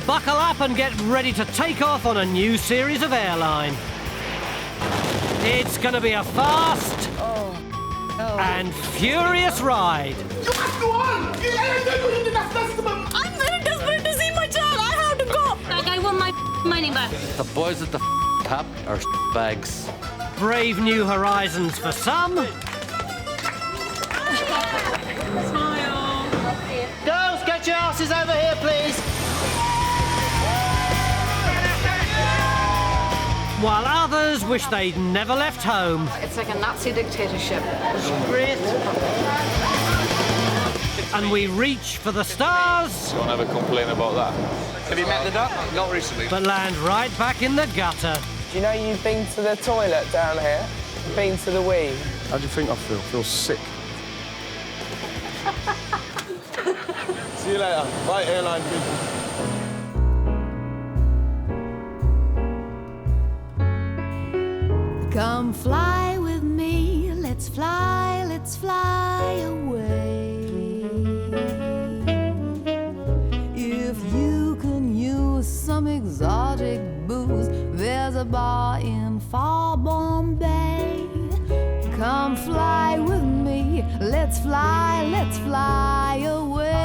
buckle up and get ready to take off on a new series of Airline. It's going to be a fast and furious ride. I'm very desperate to see my child. I have to go. Like, I want my money back. The boys at the pub are bags. Brave new horizons for some. Smile. Girls, get your asses over here, please. While others wish they'd never left home. It's like a Nazi dictatorship. It's great. And we reach for the stars. Don't ever complain about that. Have you met the duck? Not recently. But land right back in the gutter. Do you know you've been to the toilet down here? You've been to the wee? How do you think I feel? I feel sick. See you later. Bye, Airline people. Come fly with me, let's fly away. If you can use some exotic booze, there's a bar in far Bombay. Come fly with me, let's fly away.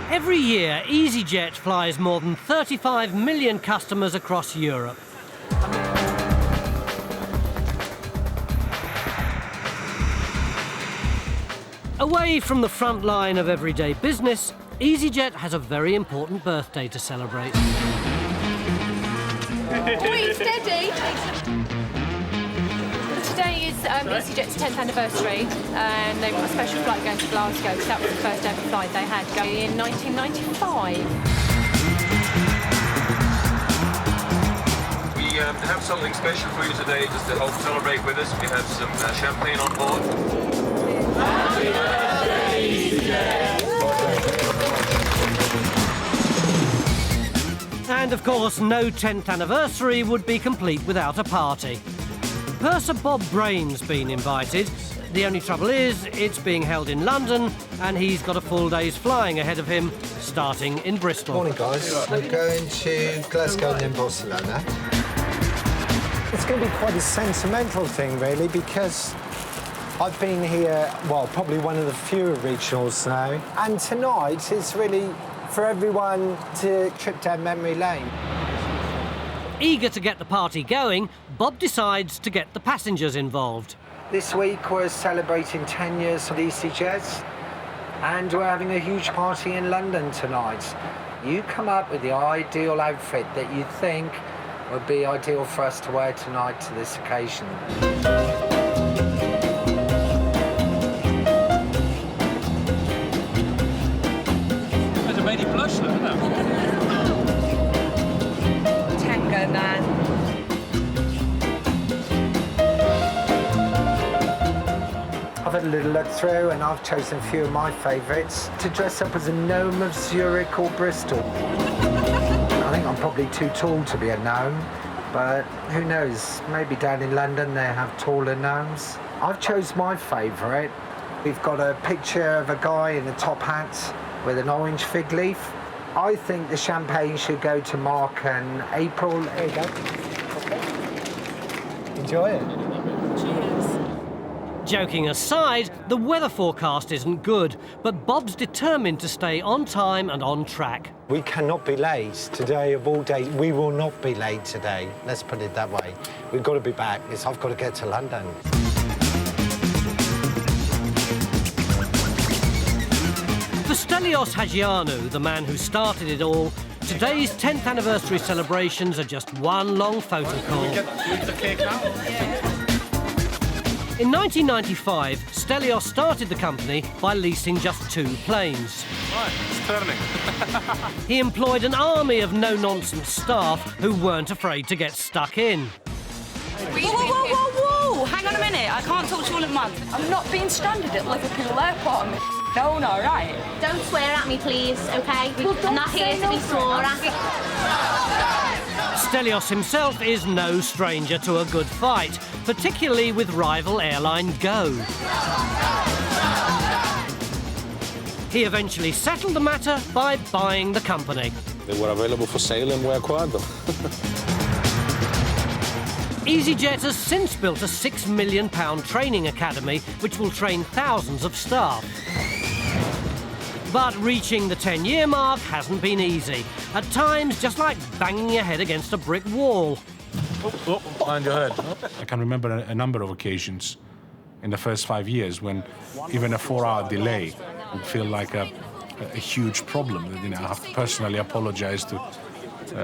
Every year, easyJet flies more than 35 million customers across Europe. Away from the front line of everyday business, easyJet has a very important birthday to celebrate. Wait, steady. Today is easyJet's 10th anniversary, and they've got a special flight going to Glasgow, because that was the first ever flight they had going in 1995. We have something special for you today, just to help celebrate with us. We have some champagne on board. Happy birthday, easyJet! And of course, no 10th anniversary would be complete without a party. Purser Bob Brain's been invited. The only trouble is, it's being held in London, and he's got a full day's flying ahead of him, starting in Bristol. Morning, guys. We're going to Glasgow and then Barcelona. It's going to be quite a sentimental thing, really, because I've been here, well, probably one of the fewer regionals now. And tonight is really for everyone to trip down memory lane. Eager to get the party going, Bob decides to get the passengers involved. This week we're celebrating 10 years of easyJet, and we're having a huge party in London tonight. You come up with the ideal outfit that you think would be ideal for us to wear tonight to this occasion. There's a made you blush, though, isn't it? Tango man. I've had a little look through and I've chosen a few of my favourites to dress up as a gnome of Zurich or Bristol. I think I'm probably too tall to be a gnome, but who knows, maybe down in London they have taller gnomes. I've chose my favourite. We've got a picture of a guy in a top hat with an orange fig leaf. I think the champagne should go to Mark and April. There you go. Okay. Enjoy it. Joking aside, the weather forecast isn't good, but Bob's determined to stay on time and on track. We cannot be late today of all days. We will not be late today. Let's put it that way. We've got to be back because I've got to get to London. For Stelios Hagianou, the man who started it all, today's 10th anniversary celebrations are just one long photo call. the cake now? In 1995, Stelios started the company by leasing just 2 planes. Right, it's turning. He employed an army of no-nonsense staff who weren't afraid to get stuck in. Whoa! Hang on a minute. I can't talk to you all at once. I'm not being stranded at Liverpool Airport. No, right? Don't swear at me, please, OK? I'm not here to be swore at. Stelios himself is no stranger to a good fight, particularly with rival airline Go. He eventually settled the matter by buying the company. They were available for sale and we acquired them. easyJet has since built a £6 million training academy which will train thousands of staff. But reaching the 10-year mark hasn't been easy. At times, just like banging your head against a brick wall. Mind your head. I can remember a number of occasions in the first 5 years when even a 4-hour delay would feel like a huge problem. You know, I have to personally apologize to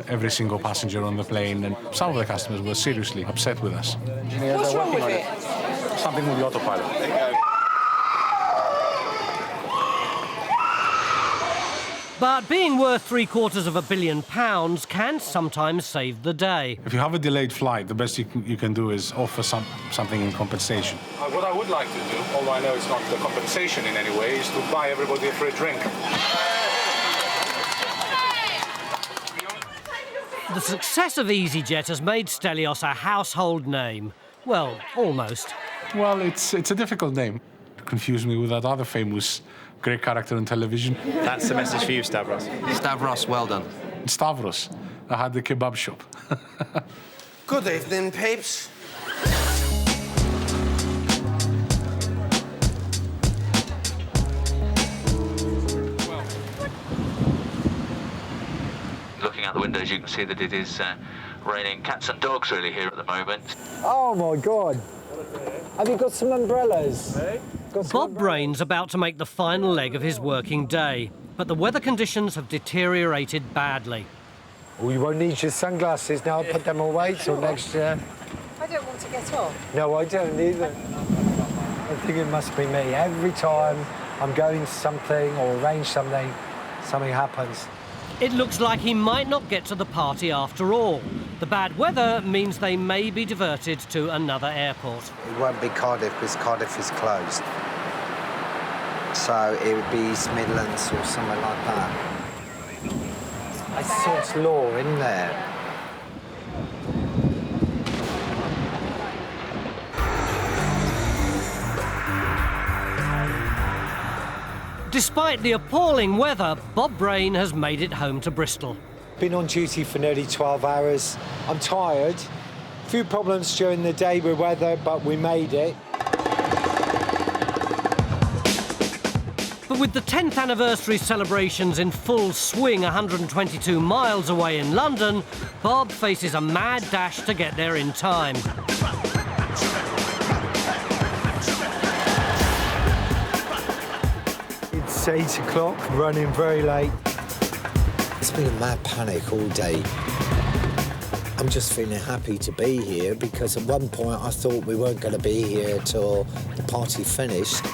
every single passenger on the plane, and some of the customers were seriously upset with us. What's wrong with it? Something with the autopilot. But being worth £750 million can sometimes save the day. If you have a delayed flight, the best you can do is offer something in compensation. What I would like to do, although I know it's not the compensation in any way, is to buy everybody a free drink. The success of easyJet has made Stelios a household name. Well, almost. Well, it's a difficult name. Confuse me with that other famous Greek character on television. That's the message for you, Stavros. Stavros, well done. Stavros. I had the kebab shop. Good evening, peeps. Looking out the windows, you can see that it is raining cats and dogs really here at the moment. Oh, my God. Have you got some umbrellas? Bob Brain's about to make the final leg of his working day, but the weather conditions have deteriorated badly. Oh, you won't need your sunglasses now. I'll put them away till next year. I don't want to get off. No, I don't either. I think it must be me. Every time I'm going to something or arrange something, something happens. It looks like he might not get to the party after all. The bad weather means they may be diverted to another airport. It won't be Cardiff because Cardiff is closed. So it would be East Midlands or somewhere like that. I saw it's law in there. Despite the appalling weather, Bob Brain has made it home to Bristol. Been on duty for nearly 12 hours. I'm tired. A few problems during the day with weather, but we made it. But with the 10th anniversary celebrations in full swing 122 miles away in London, Bob faces a mad dash to get there in time. It's 8 o'clock, running very late. It's been a mad panic all day. I'm just feeling happy to be here because at one point I thought we weren't going to be here till the party finished.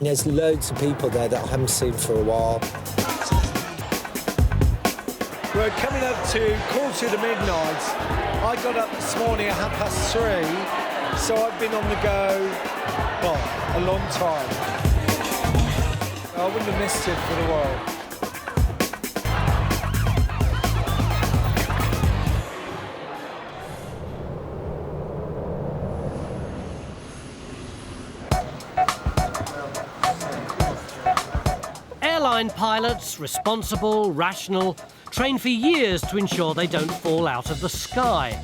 There's loads of people there that I haven't seen for a while. We're coming up to 1:45. I got up this morning at 3:30, so I've been on the go, well, a long time. I wouldn't have missed it for the world. Airline pilots, responsible, rational, train for years to ensure they don't fall out of the sky.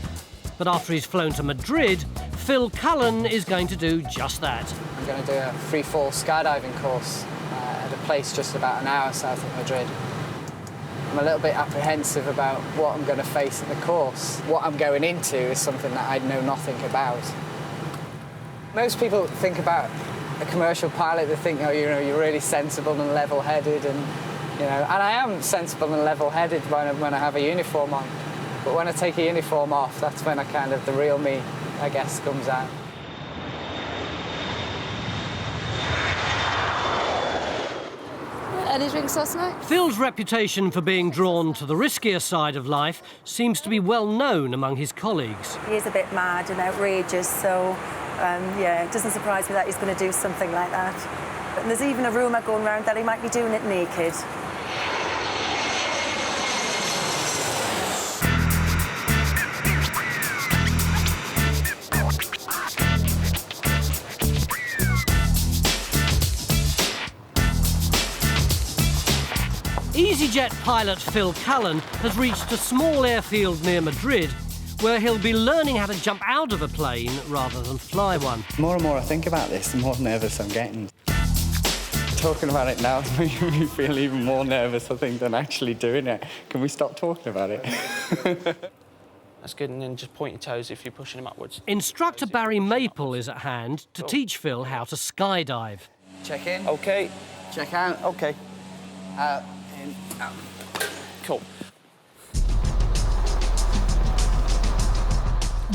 But after he's flown to Madrid, Phil Cullen is going to do just that. I'm going to do a free-fall skydiving course at a place just about an hour south of Madrid. I'm a little bit apprehensive about what I'm going to face in the course. What I'm going into is something that I know nothing about. Most people think about a commercial pilot, they think, oh, you know, you're really sensible and level-headed, and I am sensible and level-headed when I have a uniform on. But when I take a uniform off, that's when the real me, I guess, comes out. Any drinks last night? Phil's reputation for being drawn to the riskier side of life seems to be well known among his colleagues. He is a bit mad and outrageous, so it doesn't surprise me that he's going to do something like that. And there's even a rumour going around that he might be doing it naked. easyJet pilot Phil Cullen has reached a small airfield near Madrid where he'll be learning how to jump out of a plane rather than fly one. More and more I think about this, the more nervous I'm getting. Talking about it now is making me feel even more nervous, I think, than actually doing it. Can we stop talking about it? That's good, and then just point your toes if you're pushing them upwards. Instructor Barry Maple is at hand to teach Phil how to skydive. Check in. OK. Check out. OK. Out. In. Out. Cool.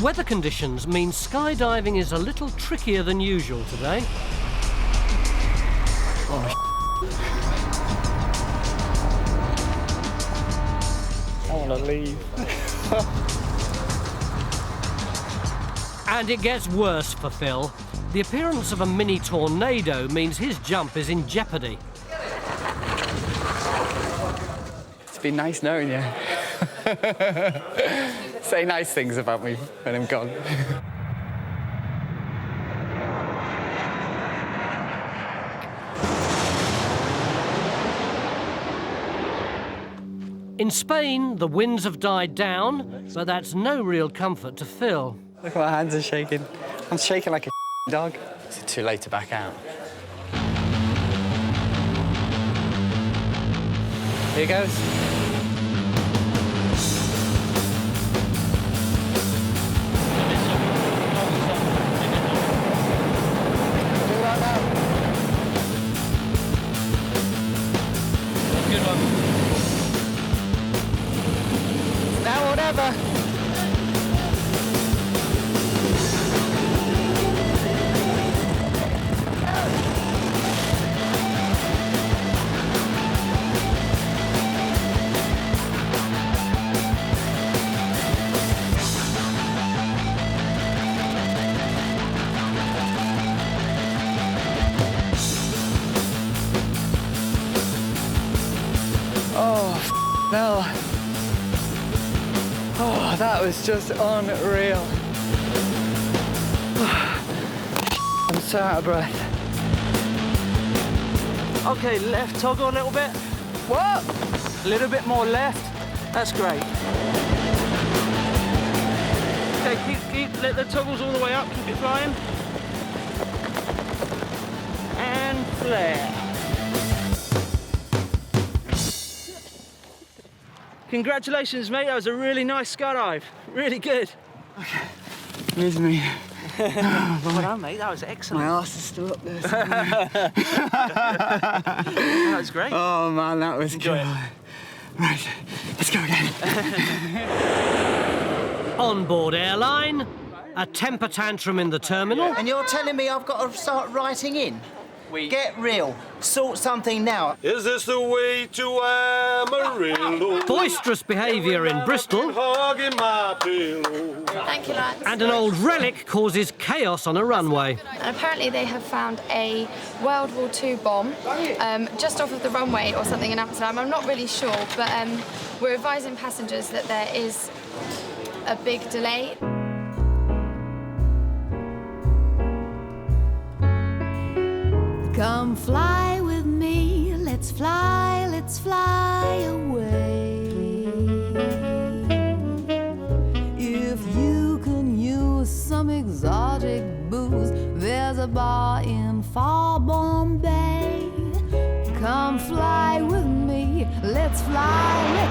Weather conditions mean skydiving is a little trickier than usual today. I want to leave. And it gets worse for Phil. The appearance of a mini tornado means his jump is in jeopardy. It's been nice knowing you. Say nice things about me when I'm gone. In Spain, the winds have died down, but that's no real comfort to Phil. Look, my hands are shaking. I'm shaking like a dog. Is it too late to back out? Here goes. Good one. Now or never. Oh, no. Oh, that was just unreal. I'm so out of breath. OK, left toggle a little bit. What? A little bit more left. That's great. OK, keep, let the toggles all the way up, keep it flying. And flare. Congratulations, mate. That was a really nice skydive. Really good. OK. Here's me. Well done, mate. That was excellent. My arse is still up there. That was great. Oh, man, that was Enjoy cool. it. Right, let's go again. On board Airline, a temper tantrum in the terminal. And you're telling me I've got to start writing in? Get real. Sort something now. Is this the way to Amarillo? Boisterous behaviour in Bristol. Hugging my pillow. Thank you, lads. And an old relic causes chaos on a runway. And apparently they have found a World War II bomb just off of the runway or something in Amsterdam. I'm not really sure, but we're advising passengers that there is a big delay. Come fly with me, let's fly away. If you can use some exotic booze, there's a bar in far Bombay. Come fly with me, let's fly away.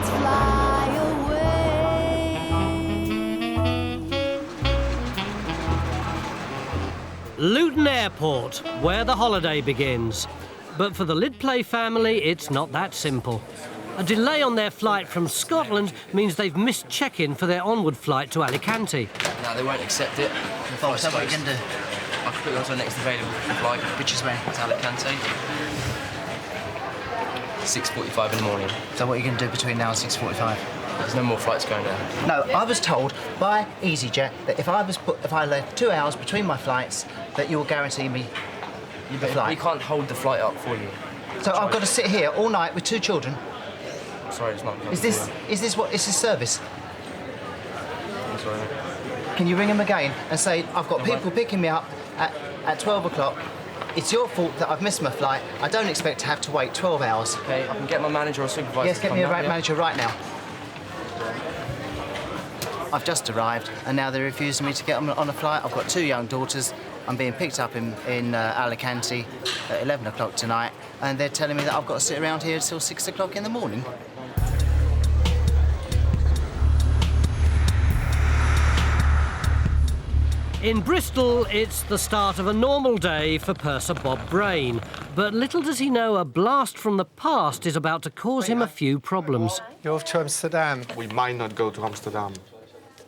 Luton Airport, where the holiday begins. But for the Lidplay family, it's not that simple. A delay on their flight from Scotland means they've missed check-in for their onward flight to Alicante. No, they won't accept it. Oh, so what are you going to do? I can put you onto the next available flight, which is where? To Alicante. 6:45 in the morning. So what are you going to do between now and 6:45? There's no more flights going down. No, I was told by easyJet that if I left 2 hours between my flights, that you will guarantee me the flight. We can't hold the flight up for you. So I've got to sit here all night with 2 children. Sorry, it's not. Is this service? I'm sorry. Can you ring them again and say I've got people picking me up at 12 o'clock It's your fault that I've missed my flight. I don't expect to have to wait 12 hours. Okay, I can get my manager or supervisor. Yes, to get come me a down, yeah. manager right now. I've just arrived, and now they're refusing me to get on a flight. I've got 2 young daughters. I'm being picked up in Alicante at 11 o'clock tonight, and they're telling me that I've got to sit around here until 6 o'clock in the morning. In Bristol, it's the start of a normal day for purser Bob Brain. But little does he know a blast from the past is about to cause him a few problems. You're off to Amsterdam. We might not go to Amsterdam.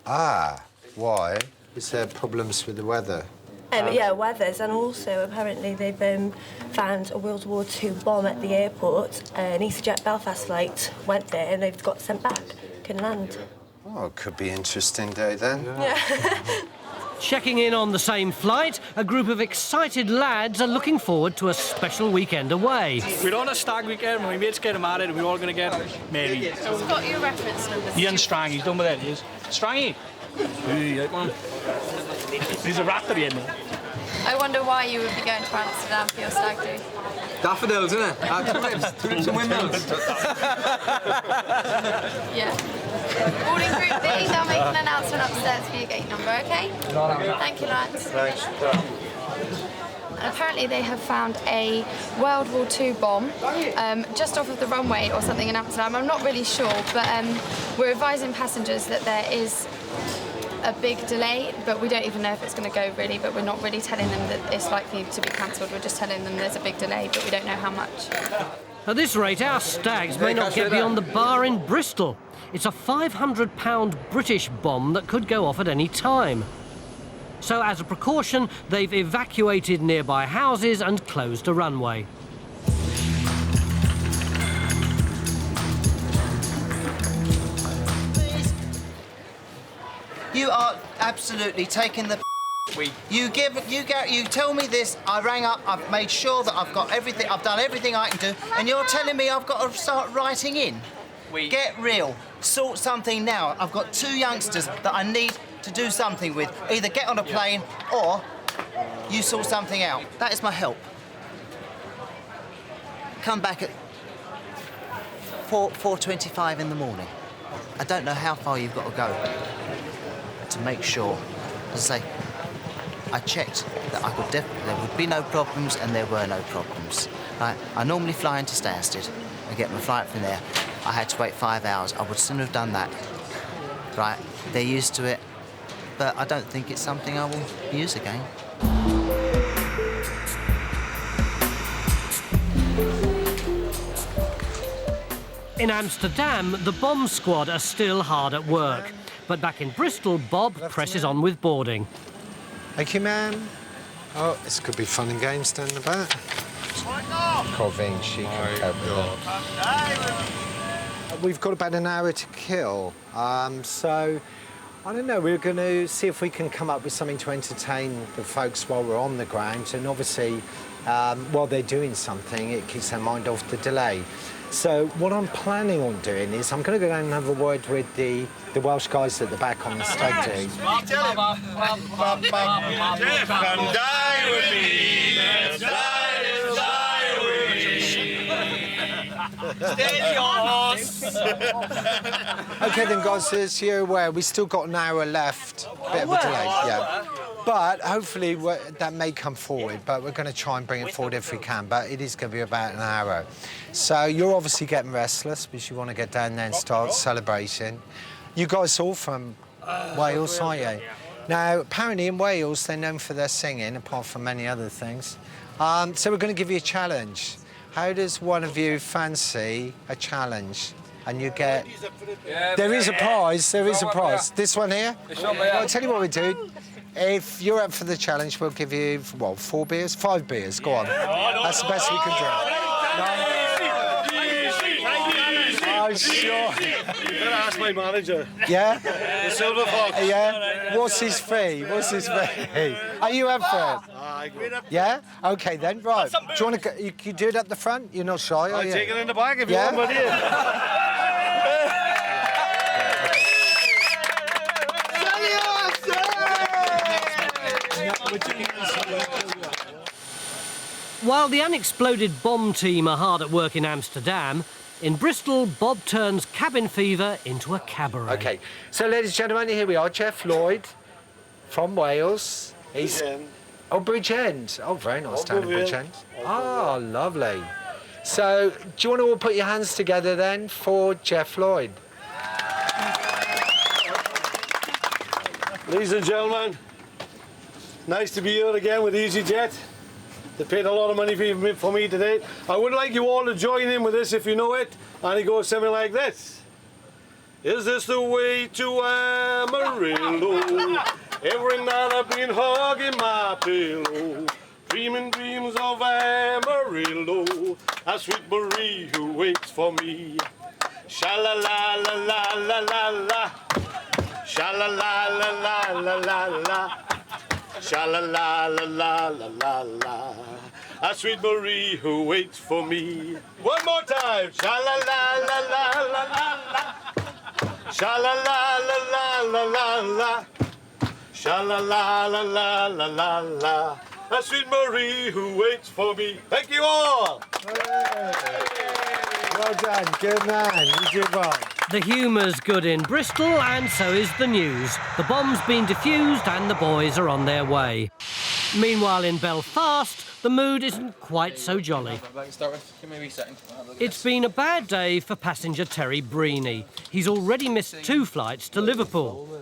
Ah, why? Is there problems with the weather? Yeah, weathers, and also apparently they've found a World War II bomb at the airport. An easyJet Belfast flight went there and they've got sent back. Can land. Oh, it could be an interesting day then. Yeah. Checking in on the same flight, a group of excited lads are looking forward to a special weekend away. We're on a stag weekend, my mates getting married, and we're all going to get married. I've got your reference number. Ian Strang, he's done with it, he is. Strangy. Yeah, man. He's a rat at the end. I wonder why you would be going to Amsterdam for your stag do. Daffodils, isn't it? Tulips and windmills. Yeah. Boarding group B, they'll make an announcement upstairs for your gate number, okay? Thank you, lads. Thanks. And apparently they have found a World War II bomb just off of the runway or something in Amsterdam. I'm not really sure, but we're advising passengers that there is a big delay, but we don't even know if it's going to go really, but we're not really telling them that it's likely to be cancelled. We're just telling them there's a big delay, but we don't know how much. At this rate, our stags may not get beyond the bar in Bristol. It's a £500 British bomb that could go off at any time. So as a precaution, they've evacuated nearby houses and closed a runway. You are absolutely taking the. You tell me this. I rang up. I've made sure that I've got everything. I've done everything I can do, and you're telling me I've got to start writing in. Get real. Sort something now. I've got 2 youngsters that I need to do something with. Either get on a plane or you sort something out. That is my help. Come back at 4:25 in the morning. I don't know how far you've got to go to make sure. As I say, I checked that there would be no problems, and there were no problems. Right? I normally fly into Stansted and get my flight from there. I had to wait 5 hours. I would sooner have done that. Right? They're used to it, but I don't think it's something I will use again. In Amsterdam, the bomb squad are still hard at work. But back in Bristol, Bob presses on with boarding. Thank you, ma'am. Oh, this could be fun and games down the back. Coving, she can cope with that. We've got about an hour to kill, so I don't know. We're going to see if we can come up with something to entertain the folks while we're on the ground, and obviously, while they're doing something, it keeps their mind off the delay. So what I'm planning on doing is I'm going to go down and have a word with the Welsh guys at the back on the stag do. Jeff, come die with me. Let's die with me. Steady your horse. OK then, guys, as you're aware, we've still got an hour left. Bit of a delay, yeah. But hopefully that may come forward, but we're going to try and bring it forward if we can, but it is going to be about an hour. So you're obviously getting restless because you want to get down there and start celebrating. You guys all from Wales, aren't you? Now, apparently in Wales, they're known for their singing, apart from many other things. So we're going to give you a challenge. How does one of you fancy a challenge? And you get... There is a prize, there is a prize. This one here? Well, I'll tell you what we do. If you're up for the challenge, we'll give you, what, 4 beers? 5 beers, go on. That's the best we can do. Oh, sure. You're going to ask my manager. Yeah? The Silver Fox. Yeah? What's his fee? What's his fee? Are you up for it? Yeah? OK, then. Right. Do you want to... You do it at the front? You're not shy, are you? I'll take it in the bag if you want, buddy. While the unexploded bomb team are hard at work in Amsterdam, in Bristol, Bob turns cabin fever into a cabaret. OK, so ladies and gentlemen, here we are, Jeff Lloyd from Wales. He's... Oh, Bridgend. Oh, very nice town in Bridgend. Oh, lovely. So, do you want to all put your hands together then for Jeff Lloyd? Ladies and gentlemen, nice to be here again with easyJet. They paid a lot of money for me today. I would like you all to join in with this if you know it, and it goes something like this. Is this the way to Amarillo? Every night I've been hugging my pillow, dreaming dreams of Amarillo, a sweet Marie who waits for me. Sha-la-la-la-la-la-la-la, sha-la-la-la-la-la-la-la, sha-la-la-la-la-la-la, a sweet Marie who waits for me. One more time. Sha-la-la-la-la-la-la, sha-la-la-la-la-la-la, sha-la-la-la-la-la-la, a sweet Marie who waits for me. Thank you all. Well done, good man, you did well. The humour's good in Bristol, and so is the news. The bomb's been defused and the boys are on their way. Meanwhile, in Belfast, the mood isn't quite so jolly. It's been a bad day for passenger Terry Breeny. He's already missed 2 flights to Liverpool.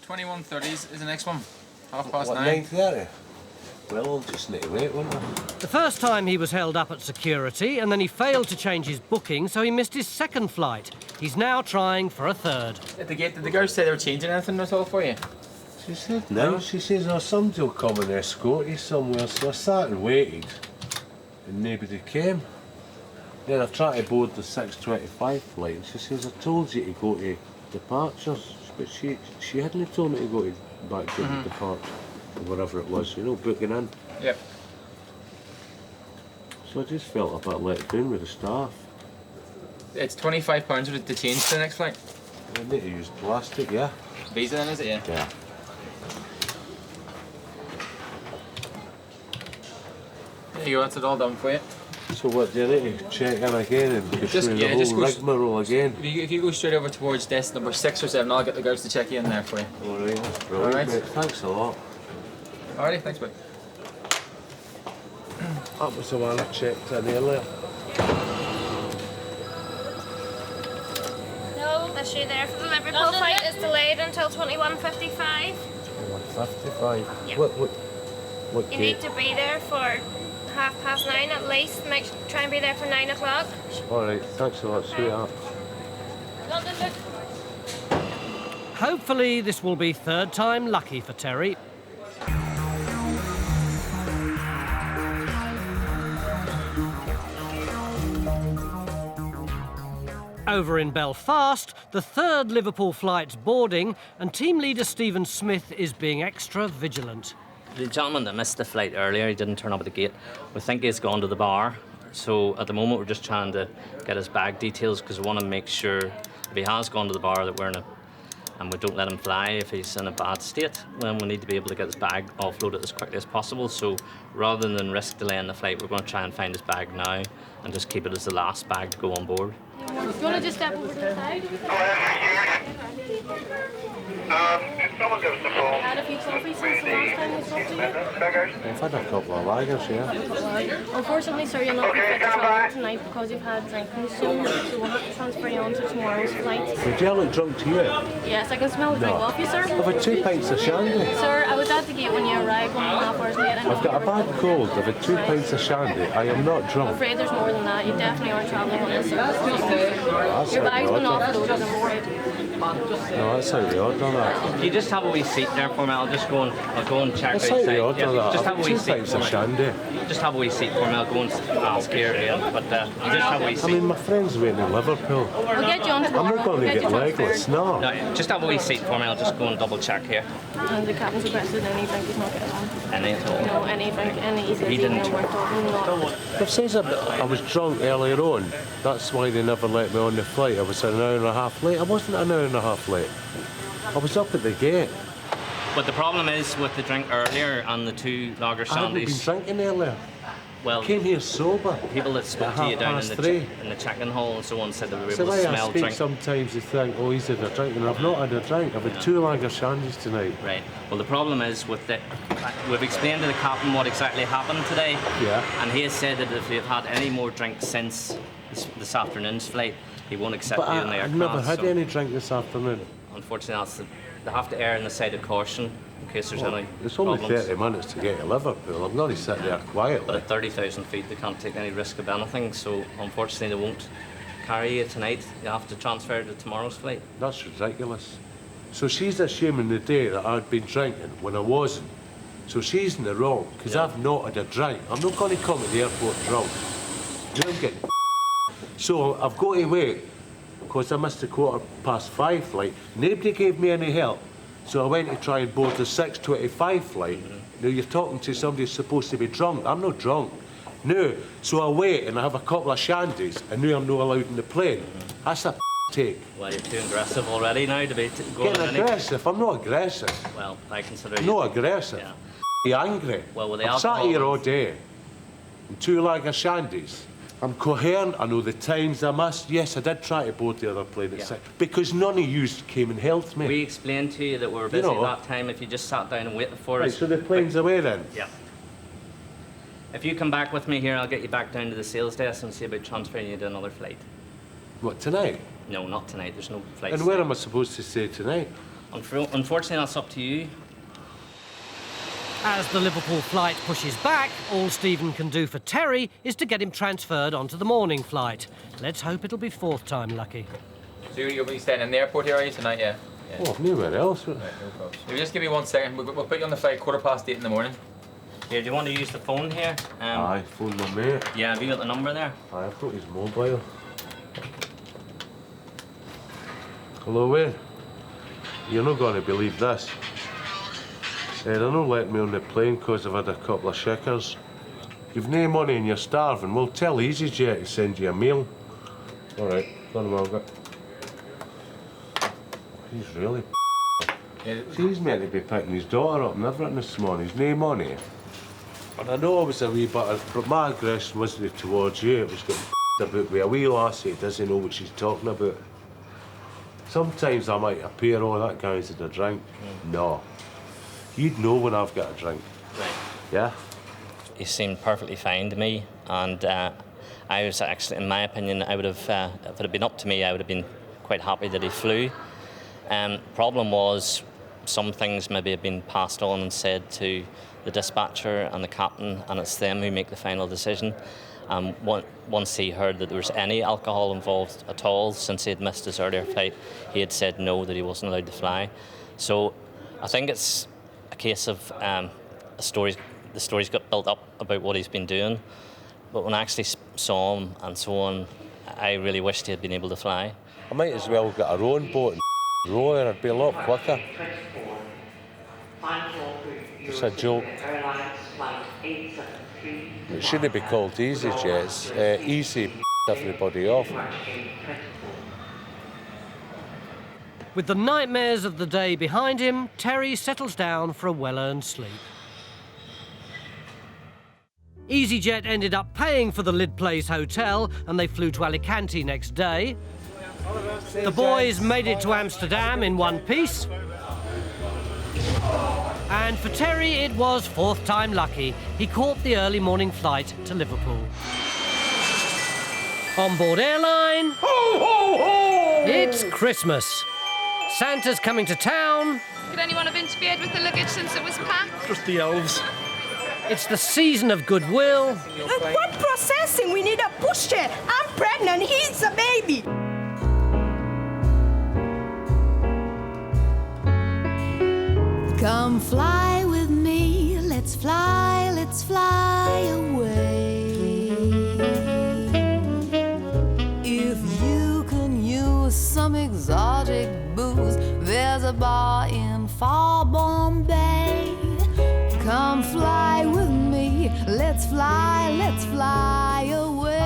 21:30 is the next one. 9:30. 9:30? Well, we'll just need to wait, won't we? The first time he was held up at security, and then he failed to change his booking, so he missed his 2nd flight. He's now trying for a 3rd. At the gate, did the girls say they were changing anything at all for you? She said no. She says, oh, somebody will come and escort you somewhere. So I sat and waited, and nobody came. Then I tried to board the 6:25 flight, and she says, I told you to go to departures. But she hadn't told me to go back to the departure, or whatever it was, you know, booking in. Yep. So I just felt a bit let down with the staff. It's £25 to change to the next flight. I need to use plastic, yeah. Visa then, is it, yeah? Yeah. There you go, that's it all done for you. So what, do you need to check in again and go through the whole rigmarole again? If you go straight over towards desk number 6 or 7, I'll get the girls to check you in there for you. Alright, that's brilliant. Alright. Mate. Thanks a lot. Alrighty, thanks, buddy. That was the one I checked in earlier. No, issue there for the Liverpool flight is delayed until 21:55. 21:55? Yeah. What You date? need to be there for 9:30 at least. Try and be there for 9 o'clock. Alright, thanks a lot, sweetheart. Hopefully this will be 3rd time lucky for Terry. Over in Belfast, the 3rd Liverpool flight's boarding, and team leader Stephen Smith is being extra vigilant. The gentleman that missed the flight earlier, he didn't turn up at the gate. We think he's gone to the bar. So at the moment, we're just trying to get his bag details because we want to make sure if he has gone to the bar that we're in a, and we don't let him fly if he's in a bad state. Then we need to be able to get his bag offloaded as quickly as possible. So rather than risk delaying the flight, we're going to try and find his bag now and just keep it as the last bag to go on board. Do you want to just step over to the side? Can someone give us a phone? Had a few coffees since the last time we spoke to you. I've had a couple of lagers, yeah. Unfortunately, sir, you're not going to fit to travel tonight because you've had drink consumed, so we'll have to transfer you on to tomorrow's flight. Would you look drunk to you? Yes, I can smell the drink off you, sir. I've had 2 pints of shandy. Sir, I was at the gate when you arrived 1.5 hours late. I've got a bad cold. I've had 2 pints of shandy. I am not I'm drunk. afraid there's more than that. You definitely aren't travelling on this service. That's Your out bag's the been order. offloaded, I'm afraid. No, that's out the order, that. Can you just have a wee seat there for me? I'll go and check That's outside. out the order, Yeah, that. just have a I've wee had 2 seat pints for of me. shandy. Just have a wee seat for me. I'll go and ask here again. But I'll just have a wee I seat. mean, my friend's waiting in Liverpool. We'll get you on I'm tomorrow. not going We'll to get get you legless, transferred. no. No, just have a wee seat for me. I'll just go and double check here. And the captain's requested any drink he's not getting on. Any at all? No, any drink, any says He didn't no, we're talking not. If says I was drunk earlier on, that's why they never let me on the flight. I was an hour and a half late. I wasn't an hour and a half late. I was up at the gate. But the problem is with the drink earlier and the 2 lager I hadn't been shandies. drinking earlier. Well, came here sober. People that spoke to you down in the check-in hall and so on said they were able to smell drink. Sometimes they think, oh, he's had a drink, and I've not had a drink. I've had 2 lager shandies tonight. Right. Well, the problem is with we've explained to the captain what exactly happened today. Yeah. And he has said that if you've had any more drinks since this afternoon's flight, he won't accept you in the aircraft. I've never had any drink this afternoon. Unfortunately, they have to err on the side of caution in case there's any It's only problems. 30 minutes to get to Liverpool. I'm not sitting there quietly. But at 30,000 feet, they can't take any risk of anything, so unfortunately they won't carry you tonight. You have to transfer to tomorrow's flight. That's ridiculous. So she's assuming the day that I'd been drinking when I wasn't. So she's in the wrong, because I've not had a drink. I'm not going to come to the airport drunk. I'm getting So I've got to wait, because I missed the 5:15 flight. Nobody gave me any help. So I went to try and board the 6:25 flight. Now you're talking to somebody who's supposed to be drunk. I'm not drunk. No. So I wait and I have a couple of shandies, and now I'm not allowed in the plane. That's a take. Well, you're too aggressive already now to be going Getting aggressive? I'm not aggressive. Well, I consider you... Not aggressive. Yeah. You're angry. Well, with the I've sat alcohol... here all day. And 2 lager shandies. I'm coherent, I know the times I missed. Yes, I did try to board the other plane at 6, because none of you came and helped me. We explained to you that we were busy at that time if you just sat down and waited for us. Right, so the plane's away then? Yeah. If you come back with me here, I'll get you back down to the sales desk and see about transferring you to another flight. What, tonight? No, not tonight. There's no flights. And where am I supposed to stay tonight? Unfortunately, that's up to you. As the Liverpool flight pushes back, all Stephen can do for Terry is to get him transferred onto the morning flight. Let's hope it'll be 4th time lucky. So you'll be staying in the airport here, are you, tonight, yeah? Oh, nowhere else. Right, no problem. You just give me 1 second. We'll put you on the flight 8:15 in the morning. Here, do you want to use the phone here? Aye, phone my mate. Yeah, have you got the number there? Aye, I've got his mobile. Hello, where? You're not going to believe this. They're not letting me on the plane because I've had a couple of shakers. You've no money and you're starving. Well, tell easyJet to send you a meal. All right, go on, Margaret. He's really He's meant to be picking his daughter up and everything this morning. He's no money. And I know it was a wee bit but my aggression wasn't towards you. It was getting about with a wee lassie who doesn't know what she's talking about. Sometimes I might appear, oh, that guy's had a drink. No. You'd know when I've got a drink. Right. Yeah? He seemed perfectly fine to me, and I was actually, in my opinion, I would have, if it had been up to me, I would have been quite happy that he flew. Problem was, some things maybe have been passed on and said to the dispatcher and the captain, and it's them who make the final decision. Once he heard that there was any alcohol involved at all, since he had missed his earlier flight, he had said no, that he wasn't allowed to fly. So I think it's a case of the stories got built up about what he's been doing, but when I actually saw him and so on, I really wished he had been able to fly. I might as well get our own boat and row there. It'd be a lot quicker. It's a joke. It shouldn't be called easyJet. It's easy everybody off. With the nightmares of the day behind him, Terry settles down for a well-earned sleep. easyJet ended up paying for the Lid Place hotel and they flew to Alicante next day. The boys made it to Amsterdam in one piece. And for Terry, it was 4th time lucky. He caught the early morning flight to Liverpool. On board Airline, Ho, ho, ho! It's Christmas. Santa's coming to town. Could anyone have interfered with the luggage since it was packed? Just the elves. It's the season of goodwill. What processing? We need a pushchair. I'm pregnant. He's a baby. Come fly with me, let's fly away. If you can use some exotic booze, there's a bar in far Bombay. Come fly with me, let's fly away.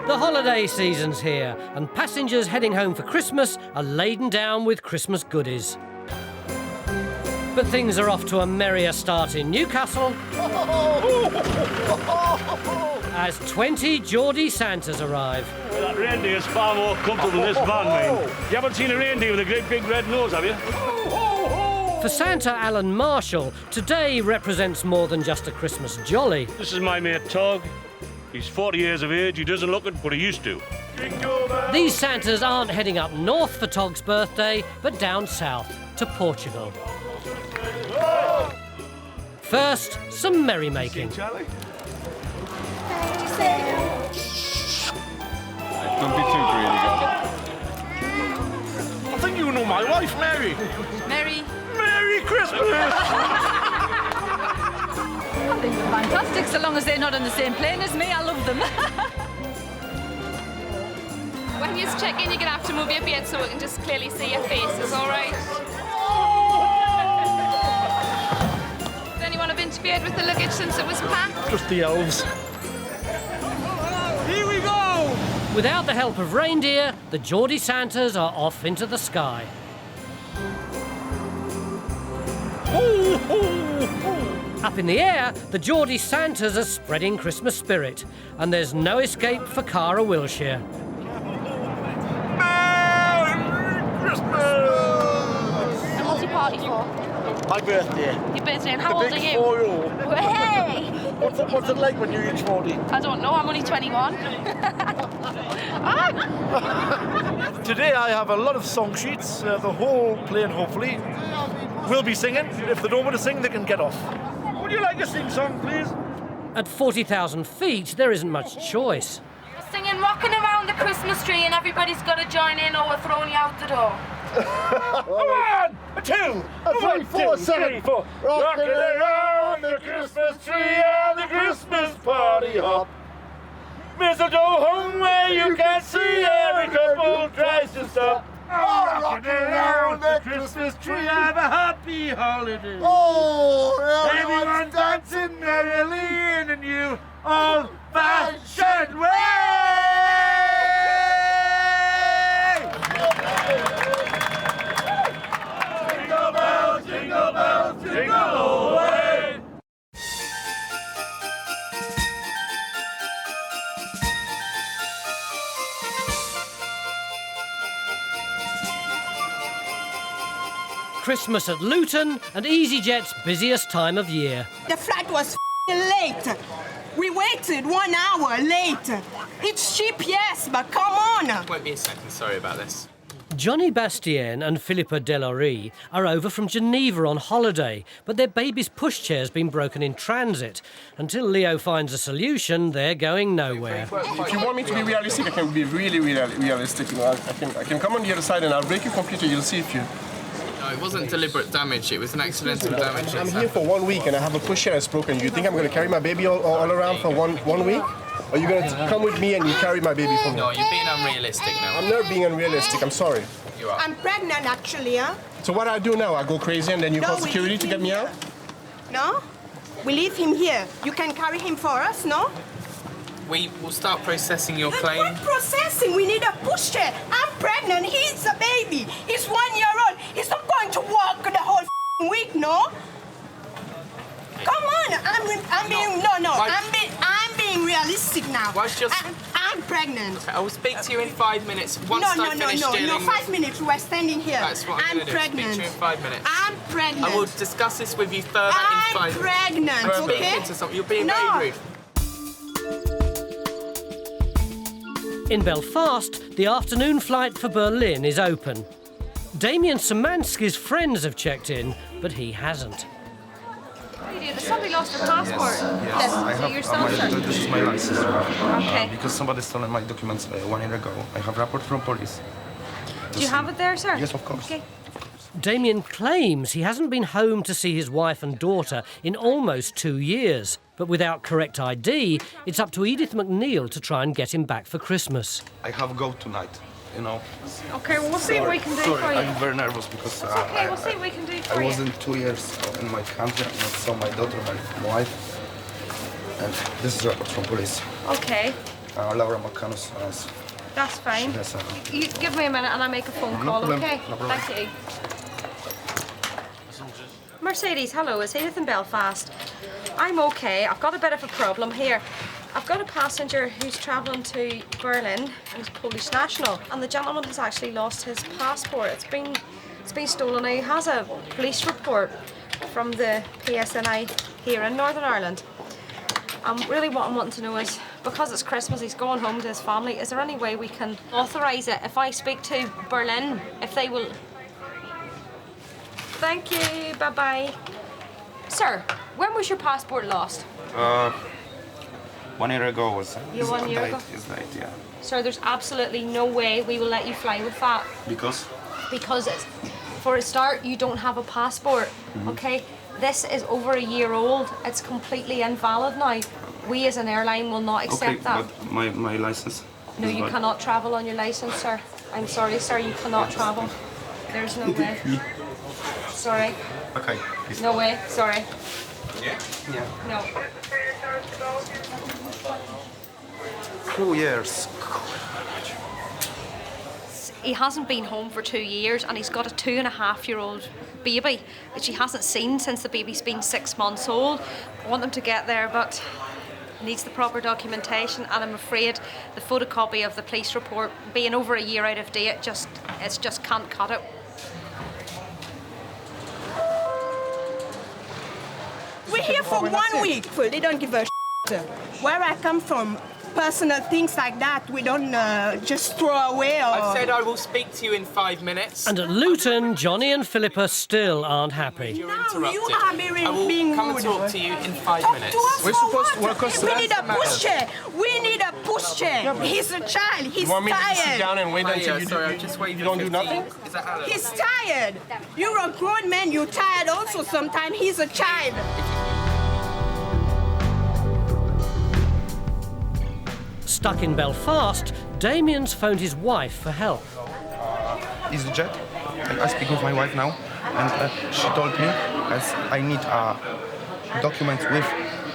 The holiday season's here, and passengers heading home for Christmas are laden down with Christmas goodies. But things are off to a merrier start in Newcastle as 20 Geordie Santas arrive. That reindeer is far more comfortable than this van, mate. You haven't seen a reindeer with a great big red nose, have you? For Santa Alan Marshall, today represents more than just a Christmas jolly. This is my mate Tog. He's 40 years of age. He doesn't look it, but he used to. These Santas aren't heading up north for Tog's birthday, but down south to Portugal. First, some merrymaking. Charlie? Don't be too greedy, girl. I think you know my wife, Mary. Merry Christmas! I think they're fantastic, so long as they're not on the same plane as me. I love them. When you check in, you're going to have to move your beard so we can just clearly see your faces, all right? Has anyone have interfered with the luggage since it was packed? Just the elves. Here we go! Without the help of reindeer, the Geordie Santas are off into the sky. Up in the air, the Geordie Santas are spreading Christmas spirit, and there's no escape for Cara Wilshire. And what's your party for? My birthday. Your birthday, and how old are you? 4-year-old. Hey! What's it like when you reach 40? I don't know, I'm only 21. Today I have a lot of song sheets. The whole plane, hopefully, will be singing. If they don't want to sing, they can get off. Would you like to sing song, please? At 40,000 feet, there isn't much choice. We're singing Rocking Around the Christmas Tree and everybody's got to join in or we're throwing you out the door. Come on! A 2, a 3, 4, 7, 4. Rocking around the Christmas tree and the Christmas party hop. Mistletoe home where you can see every couple tries to stop. Oh, rocking around the Christmas tree, have a happy holiday. Oh, everyone's dancing merrily in a new old-fashioned way. Jingle bells, jingle bells, jingle all the way. Christmas at Luton and easyJet's busiest time of year. The flight was late. We waited 1 hour late. It's cheap, yes, but come on. Won't be a second, sorry about this. Johnny Bastien and Philippa Delaurie are over from Geneva on holiday, but their baby's pushchair's been broken in transit. Until Leo finds a solution, they're going nowhere. If you want me to be realistic, I can be really realistic. You know, I can come on the other side and I'll break your computer. You'll see if you. No, it wasn't deliberate damage, it was an accidental damage. I'm here for 1 week and I have a pushchair that's broken. You think I'm going to carry my baby all around for one week? Or are you going to come with me and you carry my baby for me? No, you're being unrealistic now. I'm not being unrealistic, I'm sorry. You are. I'm pregnant, actually, huh? So what I do now? I go crazy and then you call we security leave to him get me here. out? No? We leave him here. You can carry him for us, no? We will start processing your claim. What processing? We need a pushchair. I'm pregnant. He's a baby. He's 1 year old. He's not going to walk the whole week, no? Come on. I'm being realistic now. I'm pregnant. Okay, I will speak to you in 5 minutes. Once No, I've finished dealing no. with- 5 minutes. We're standing here. That's what I'm going to do. pregnant. Speak to you in 5 minutes. I'm pregnant. I will discuss this with you further in 5 minutes. I'm pregnant, You're okay? speaking to something. You're being No. very rude. In Belfast, the afternoon flight for Berlin is open. Damien Szymanski's friends have checked in, but he hasn't. Somebody lost their passport. Yes, So you're still searching. this is my license. Okay. Because somebody stole my documents 1 year ago. I have report from police. Do you have it there, sir? Yes, of course. Okay. Damien claims he hasn't been home to see his wife and daughter in almost 2 years. But without correct ID, it's up to Edith McNeil to try and get him back for Christmas. I have go tonight, you know. Okay, well, we'll see what we can do Sorry, for you. I'm very nervous because It's okay, we'll see what we can do for I you. wasn't 2 years in my country. I saw my daughter, my wife, and this is a report from police. Okay. Laura McCann's. That's fine. Yes, You give me a minute and I'll make a phone call, problem, okay? no problem. Thank you. Mercedes, hello, it's Edith in Belfast. I'm okay, I've got a bit of a problem here. I've got a passenger who's travelling to Berlin and he's Polish national, and the gentleman has actually lost his passport. It's been stolen. Now, he has a police report from the PSNI here in Northern Ireland. Really what I'm wanting to know is, because it's Christmas, he's going home to his family, is there any way we can authorise it if I speak to Berlin, if they will... Thank you, bye-bye. Sir, when was your passport lost? 1 year ago was. You 1 year ago? Is late, yeah. Sir, there's absolutely no way we will let you fly with that. Because? Because it's, for a start, you don't have a passport, okay? This is over a year old. It's completely invalid now. We as an airline will not accept that. But my license. No, you cannot travel on your license, sir. I'm sorry, sir, you cannot travel. There's no way. Sorry. Okay, please. No way, sorry. Yeah? Yeah. No. 2 years. He hasn't been home for 2 years and he's got a 2.5-year-old baby which he hasn't seen since the baby's been 6 months old. I want him to get there, but he needs the proper documentation, and I'm afraid the photocopy of the police report being over a year out of date it just can't cut it. We're here for 1 week. They don't give a shit. Where I come from, personal things like that, we don't just throw away. Or... I've said I will speak to you in 5 minutes. And at Luton, Johnny and Philippa still aren't happy. You're interrupted. You are I will being come rude. and talk to you in 5 minutes. We're supposed to work us. We need a pushchair. We need a pushchair. He's a child. He's You want me to tired. just sit down and wait until you don't do nothing? He's tired. You're a grown man. You're tired also sometimes. He's a child. Stuck in Belfast, Damien's phoned his wife for help. easyJet. I speak with my wife now, and she told me as I need documents with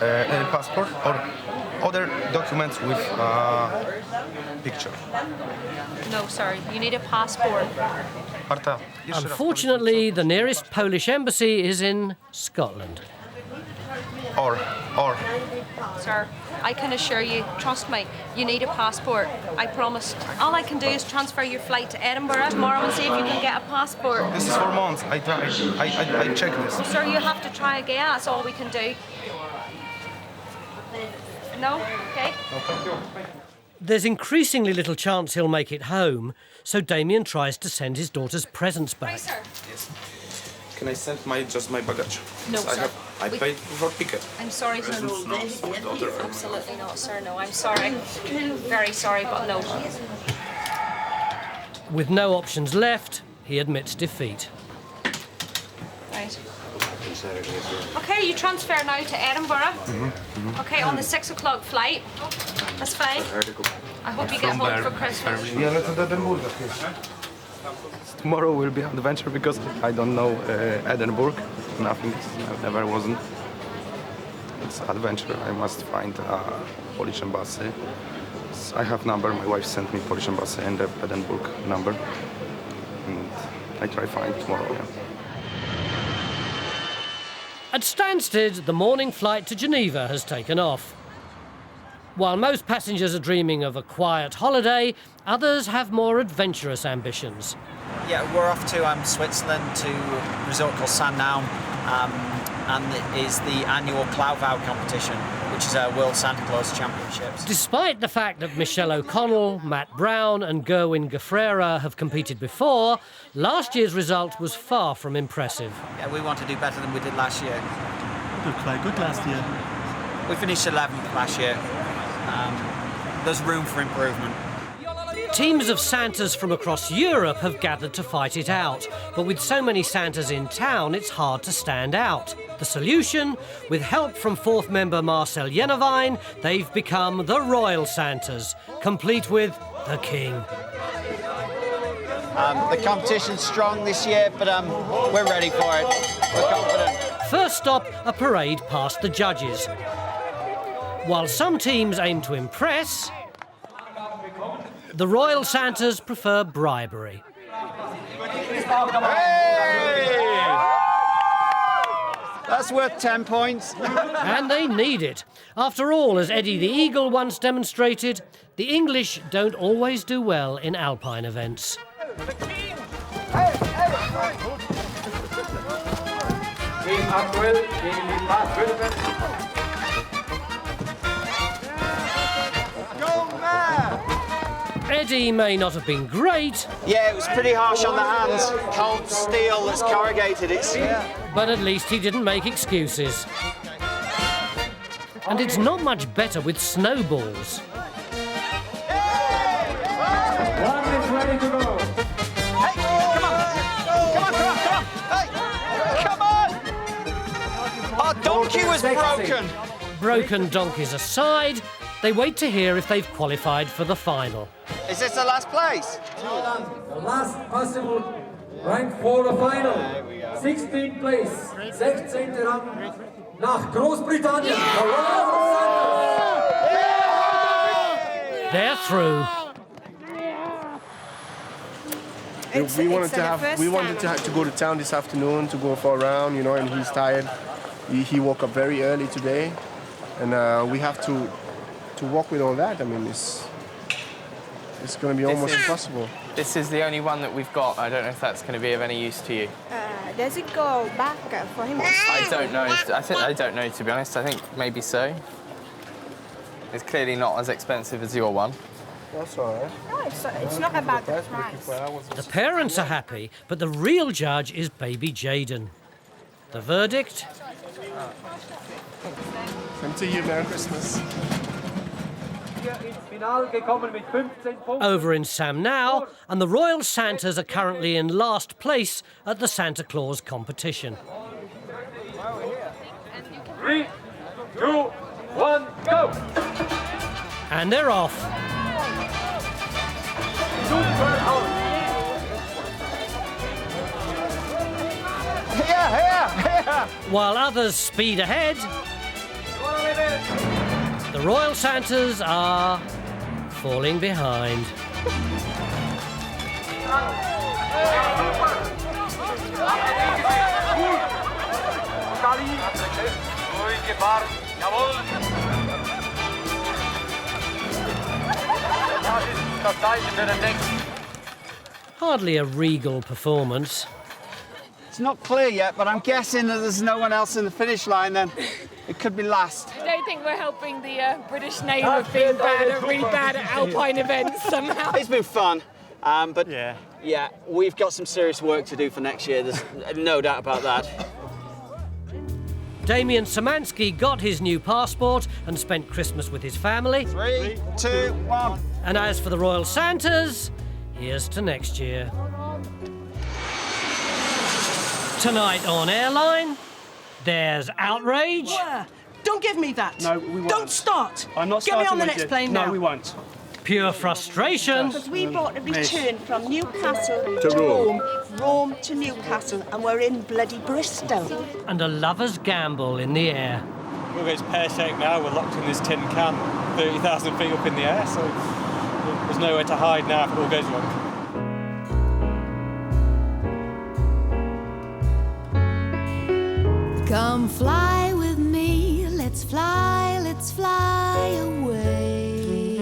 a passport or other documents with picture. No, sir, you need a passport. Unfortunately, the nearest Polish embassy is in Scotland. Or. Sir, I can assure you, trust me, you need a passport. I promise. All I can do is transfer your flight to Edinburgh tomorrow and see if you can get a passport. This is for months. I check this. Sir, you have to try again. That's all we can do. No? Okay. There's increasingly little chance he'll make it home, so Damien tries to send his daughter's presents back. Right, sir. Yes. Can I send just my baggage? No, sir. I paid for ticket. I'm sorry, sir. Presents, no, daughter. Absolutely not, sir. No, I'm sorry. Very sorry, but no. With no options left, he admits defeat. Right. Okay, you transfer now to Edinburgh. Okay, on the 6 o'clock flight. That's fine. I hope you get home for Christmas. Yeah, let's do Edinburgh. Tomorrow will be an adventure because I don't know Edinburgh. Nothing, never wasn't. It's adventure. I must find a Polish embassy. I have number. My wife sent me Polish embassy and the Edinburgh number. And I try find tomorrow. Yeah. At Stansted, the morning flight to Geneva has taken off. While most passengers are dreaming of a quiet holiday, others have more adventurous ambitions. Yeah, we're off to Switzerland to a resort called Sandown, and it is the annual Cloudvow competition, which is a World Santa Claus Championships. Despite the fact that Michelle O'Connell, Matt Brown and Gerwin Gafrera have competed before, last year's result was far from impressive. Yeah, we want to do better than we did last year. We did quite good last year. We finished 11th last year. There's room for improvement. Teams of Santas from across Europe have gathered to fight it out, but with so many Santas in town, it's hard to stand out. The solution? With help from fourth member Marcel Jenevine, they've become the Royal Santas, complete with the King. The competition's strong this year, but we're ready for it. We're confident. First stop, a parade past the judges. While some teams aim to impress, The Royal Santas prefer bribery. That's worth 10 points. And they need it. After all, as Eddie the Eagle once demonstrated, the English don't always do well in alpine events. Eddie may not have been great. Yeah, it was pretty harsh on the hands. Cold steel that's corrugated. But at least he didn't make excuses. And it's not much better with snowballs. One is ready to go. Hey, come on. Hey, come on. Our donkey was broken. Broken donkeys aside, they wait to hear if they've qualified for the final. Is this the last place? The last possible rank for the final. 16th place. 16. Rang nach Großbritannien. They're through. We wanted to go to town this afternoon to go for a round, you know, and he's tired. He woke up very early today, and we have to walk with all that. I mean, it's going to be almost impossible. This is the only one that we've got. I don't know if that's going to be of any use to you. Does it go back for him? I don't know. I don't know, to be honest. I think maybe so. It's clearly not as expensive as your one. That's all right. No, it's not a bad price. The parents are happy, but the real judge is baby Jaden. The verdict? Same to you. Merry Christmas. Over in Sam now, and the Royal Santas are currently in last place at the Santa Claus competition. 3, 2, 1, go! And they're off. Here! While others speed ahead, the Royal Santas are falling behind. Hardly a regal performance. It's not clear yet, but I'm guessing that there's no one else in the finish line then. It could be last. I don't think we're helping the British name of being really bad at alpine events somehow. It's been fun, but yeah, we've got some serious work to do for next year. There's no doubt about that. Damien Szymanski got his new passport and spent Christmas with his family. 3, 2, 1. And as for the Royal Santas, here's to next year. Tonight on Airline, there's outrage. Where? Don't give me that. No, we won't. Don't start. I'm not Get me starting on the with next you. plane now. No, we won't. Pure frustration. Because we bought a return from Newcastle To Rome. Rome to Newcastle, and we're in bloody Bristol. And a lover's gamble in the air. We'll go pear-shaped now. We're locked in this tin can, 30,000 feet up in the air, so there's nowhere to hide now if it all goes wrong. Come fly with me, let's fly away.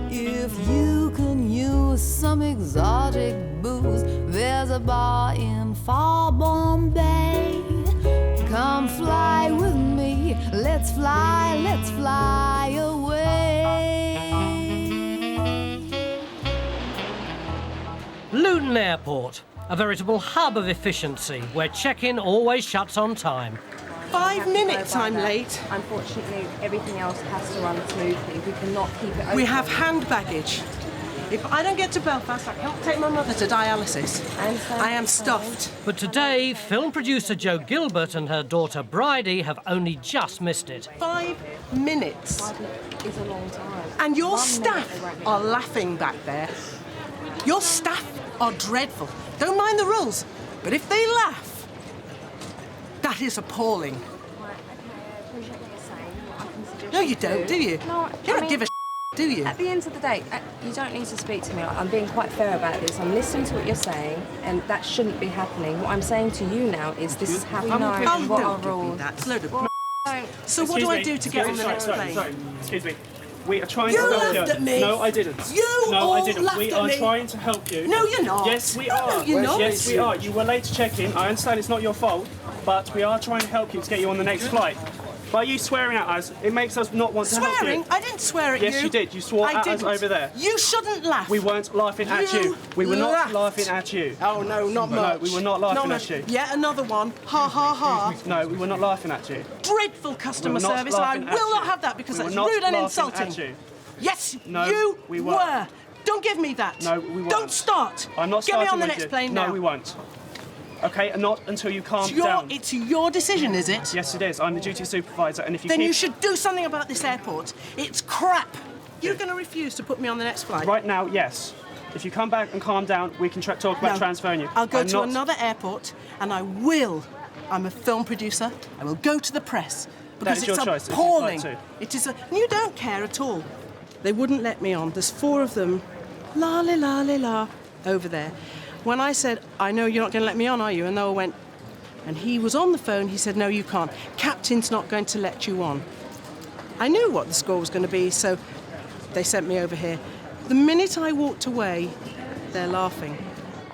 If you can use some exotic booze, there's a bar in far Bombay. Come fly with me, let's fly away. Luton Airport, a veritable hub of efficiency where check-in always shuts on time. 5 minutes I'm late. Unfortunately, everything else has to run smoothly. We cannot keep it open. We have hand baggage. If I don't get to Belfast, I can't take my mother to dialysis. I am stuffed. But today, film producer Jo Gilbert and her daughter Bridie have only just missed it. 5 minutes. 5 minutes is a long time. And your 1 minute staff they won't be are able to- laughing back there. Your staff are dreadful. Don't mind the rules, but if they laugh, that is appalling. Right, okay, I appreciate what you're saying. I can suggest No, you don't, do you? No, You don't I give a mean, do you? At the end of the day, you don't need to speak to me. I'm being quite fair about this. I'm listening to what you're saying, and that shouldn't be happening. What I'm saying to you now is this is happening. Oh, What don't are give me rules? that. It's a load of So Excuse what do I me. do to get on the next plane? Sorry. Excuse me. We are trying You to help you. laughed at me. No, I didn't. You no, all I didn't. laughed We at are me. trying to help you. No, you're not. Yes, we No, are. you're not. Yes, we are. You were late to check in. I understand it's not your fault, but we are trying to help you to get you on the next flight. By you swearing at us, it makes us not want to help you. Swearing? I didn't swear at you. Yes, you did. You swore at us over there. You shouldn't laugh. We weren't laughing at you. We were not laughing at you. Oh, no, not much. No, we were not laughing at you. Yet another one. Ha, ha, ha. No, we were not laughing at you. Dreadful customer We were not service, and I laughing at will not you. have that because We were that's not rude and laughing insulting. at you. Yes, No, you we weren't. Don't give me that. No, we weren't. Don't start. I'm not Get starting me on the with next you. plane No, now. we won't. Okay, and not until you calm It's down. It's your decision, is it? Yes, it is. I'm the duty supervisor, and if you Then keep... you should do something about this airport. It's crap. You're going to refuse to put me on the next flight? Right now, yes. If you come back and calm down, we can talk about transferring you. I'll go I'm to not... another airport, and I will. I'm a film producer. I will go to the press because That is your choice, if you'd appalling. like to. It is you don't care at all. They wouldn't let me on. There's 4 of them. La la la la la over there. When I said, I know you're not going to let me on, are you? And Noah went, and he was on the phone. He said, no, you can't. Captain's not going to let you on. I knew what the score was going to be, so they sent me over here. The minute I walked away, they're laughing.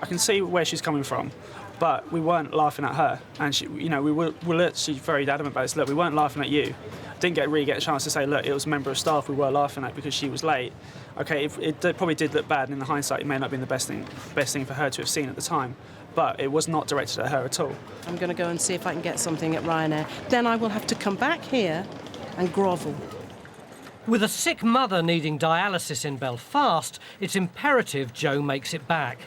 I can see where she's coming from, but we weren't laughing at her. And she, you know, we were she's very adamant about this. Look, we weren't laughing at you. Didn't really get a chance to say, look, it was a member of staff we were laughing at because she was late. Okay, it probably did look bad, and in the hindsight, it may not have been the best thing for her to have seen at the time. But it was not directed at her at all. I'm going to go and see if I can get something at Ryanair. Then I will have to come back here and grovel. With a sick mother needing dialysis in Belfast, it's imperative Joe makes it back.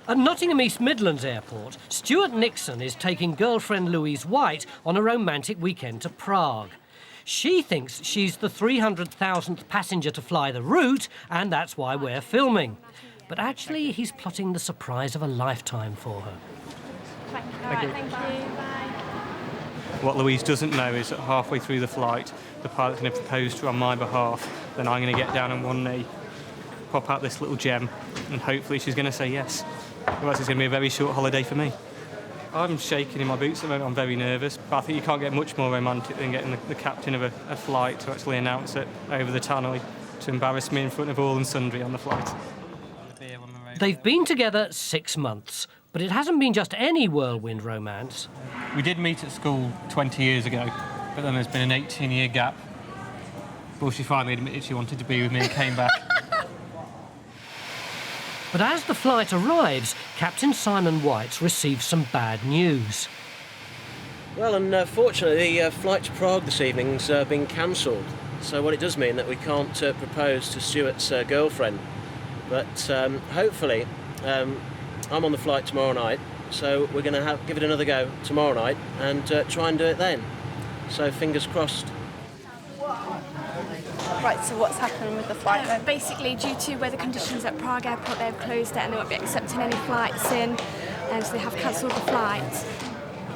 At Nottingham East Midlands Airport, Stuart Nixon is taking girlfriend Louise White on a romantic weekend to Prague. She thinks she's the 300,000th passenger to fly the route, and that's why we're filming. But actually, he's plotting the surprise of a lifetime for her. Thank you. Bye. What Louise doesn't know is that halfway through the flight, the pilot's going to propose to her on my behalf, then I'm going to get down on one knee, pop out this little gem, and hopefully she's going to say yes. Otherwise it's going to be a very short holiday for me. I'm shaking in my boots at the moment, I'm very nervous, but I think you can't get much more romantic than getting the captain of a flight to actually announce it over the tannoy, to embarrass me in front of all and sundry on the flight. They've been together 6 months, but it hasn't been just any whirlwind romance. We did meet at school 20 years ago, but then there's been an 18-year gap. Well, she finally admitted she wanted to be with me and came back. But as the flight arrives, Captain Simon White receives some bad news. Well, unfortunately, the flight to Prague this evening's been cancelled. So what it does mean that we can't propose to Stuart's girlfriend. But hopefully, I'm on the flight tomorrow night, so we're going to give it another go tomorrow night and try and do it then. So fingers crossed. Right, so what's happening with the flight then? Basically, due to weather conditions at Prague Airport, they've closed it and they won't be accepting any flights in, and so they have cancelled the flight.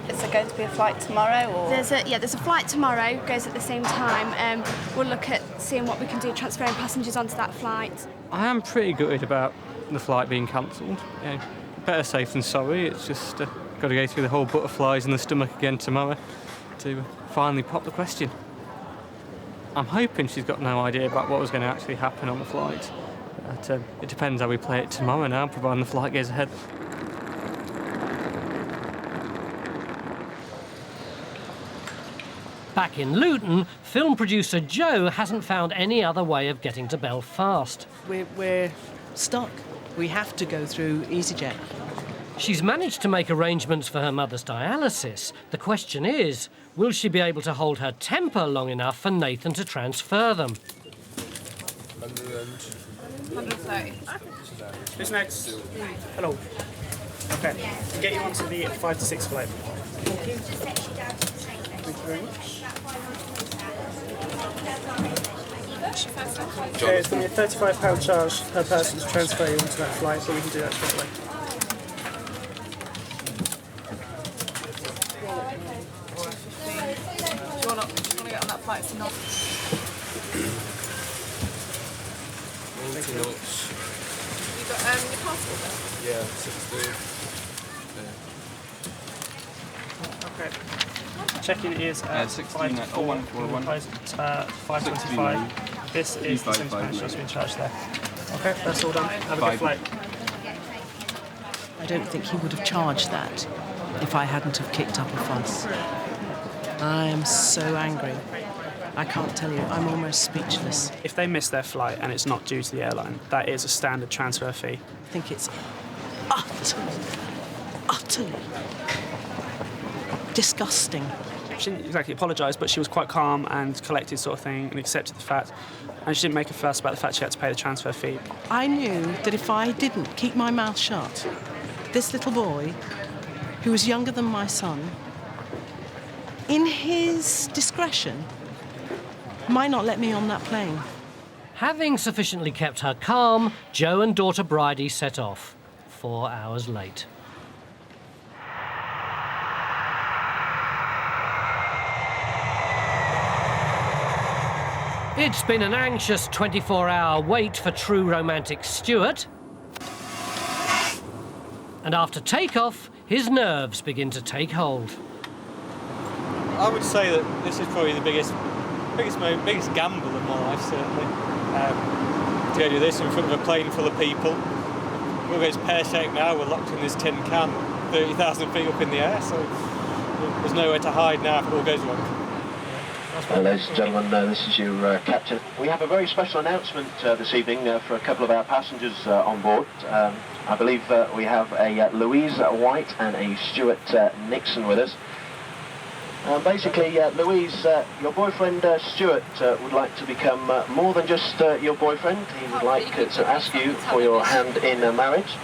Is there going to be a flight tomorrow, or...? There's a flight tomorrow, goes at the same time. We'll look at seeing what we can do, transferring passengers onto that flight. I am pretty gutted about the flight being cancelled. You know, better safe than sorry. It's just got to go through the whole butterflies in the stomach again tomorrow to finally pop the question. I'm hoping she's got no idea about what was going to actually happen on the flight. But, it depends how we play it tomorrow now, providing the flight goes ahead. Back in Luton, film producer Joe hasn't found any other way of getting to Belfast. We're stuck. We have to go through easyJet. She's managed to make arrangements for her mother's dialysis. The question is, will she be able to hold her temper long enough for Nathan to transfer them? 130. Who's next? Hello. Okay, get you onto the 5 to 6 flight. Thank you. Thank you very much. Okay, it's going to be a £35 charge per person to transfer you onto that flight, but we can do that straight away. flights to North. Thank you. You got your passport there? Yeah, 16. Okay. Check-in is at 16 at 5:25. This is the same Spanish that's been charged there. Okay, that's all done. Have a good flight. I don't think he would have charged that if I hadn't have kicked up a fuss. I am so angry. I can't tell you, I'm almost speechless. If they miss their flight and it's not due to the airline, that is a standard transfer fee. I think it's utterly disgusting. She didn't exactly apologise, but she was quite calm and collected sort of thing and accepted the fact. And she didn't make a fuss about the fact she had to pay the transfer fee. I knew that if I didn't keep my mouth shut, this little boy, who was younger than my son, in his discretion, might not let me on that plane. Having sufficiently kept her calm, Jo and daughter Bridie set off, 4 hours late. It's been an anxious 24-hour wait for true romantic Stuart. And after takeoff, his nerves begin to take hold. I would say that this is probably the biggest gamble of my life, certainly. To go do this in front of a plane full of people. We'll go pear-shaped now, we're locked in this tin can 30,000 feet up in the air, so there's nowhere to hide now if it all goes wrong. Ladies and gentlemen, this is your captain. We have a very special announcement this evening for a couple of our passengers on board. I believe we have a Louise White and a Stuart Nixon with us. Basically, Louise, your boyfriend Stuart would like to become more than just your boyfriend. He would like to ask you for your hand in marriage.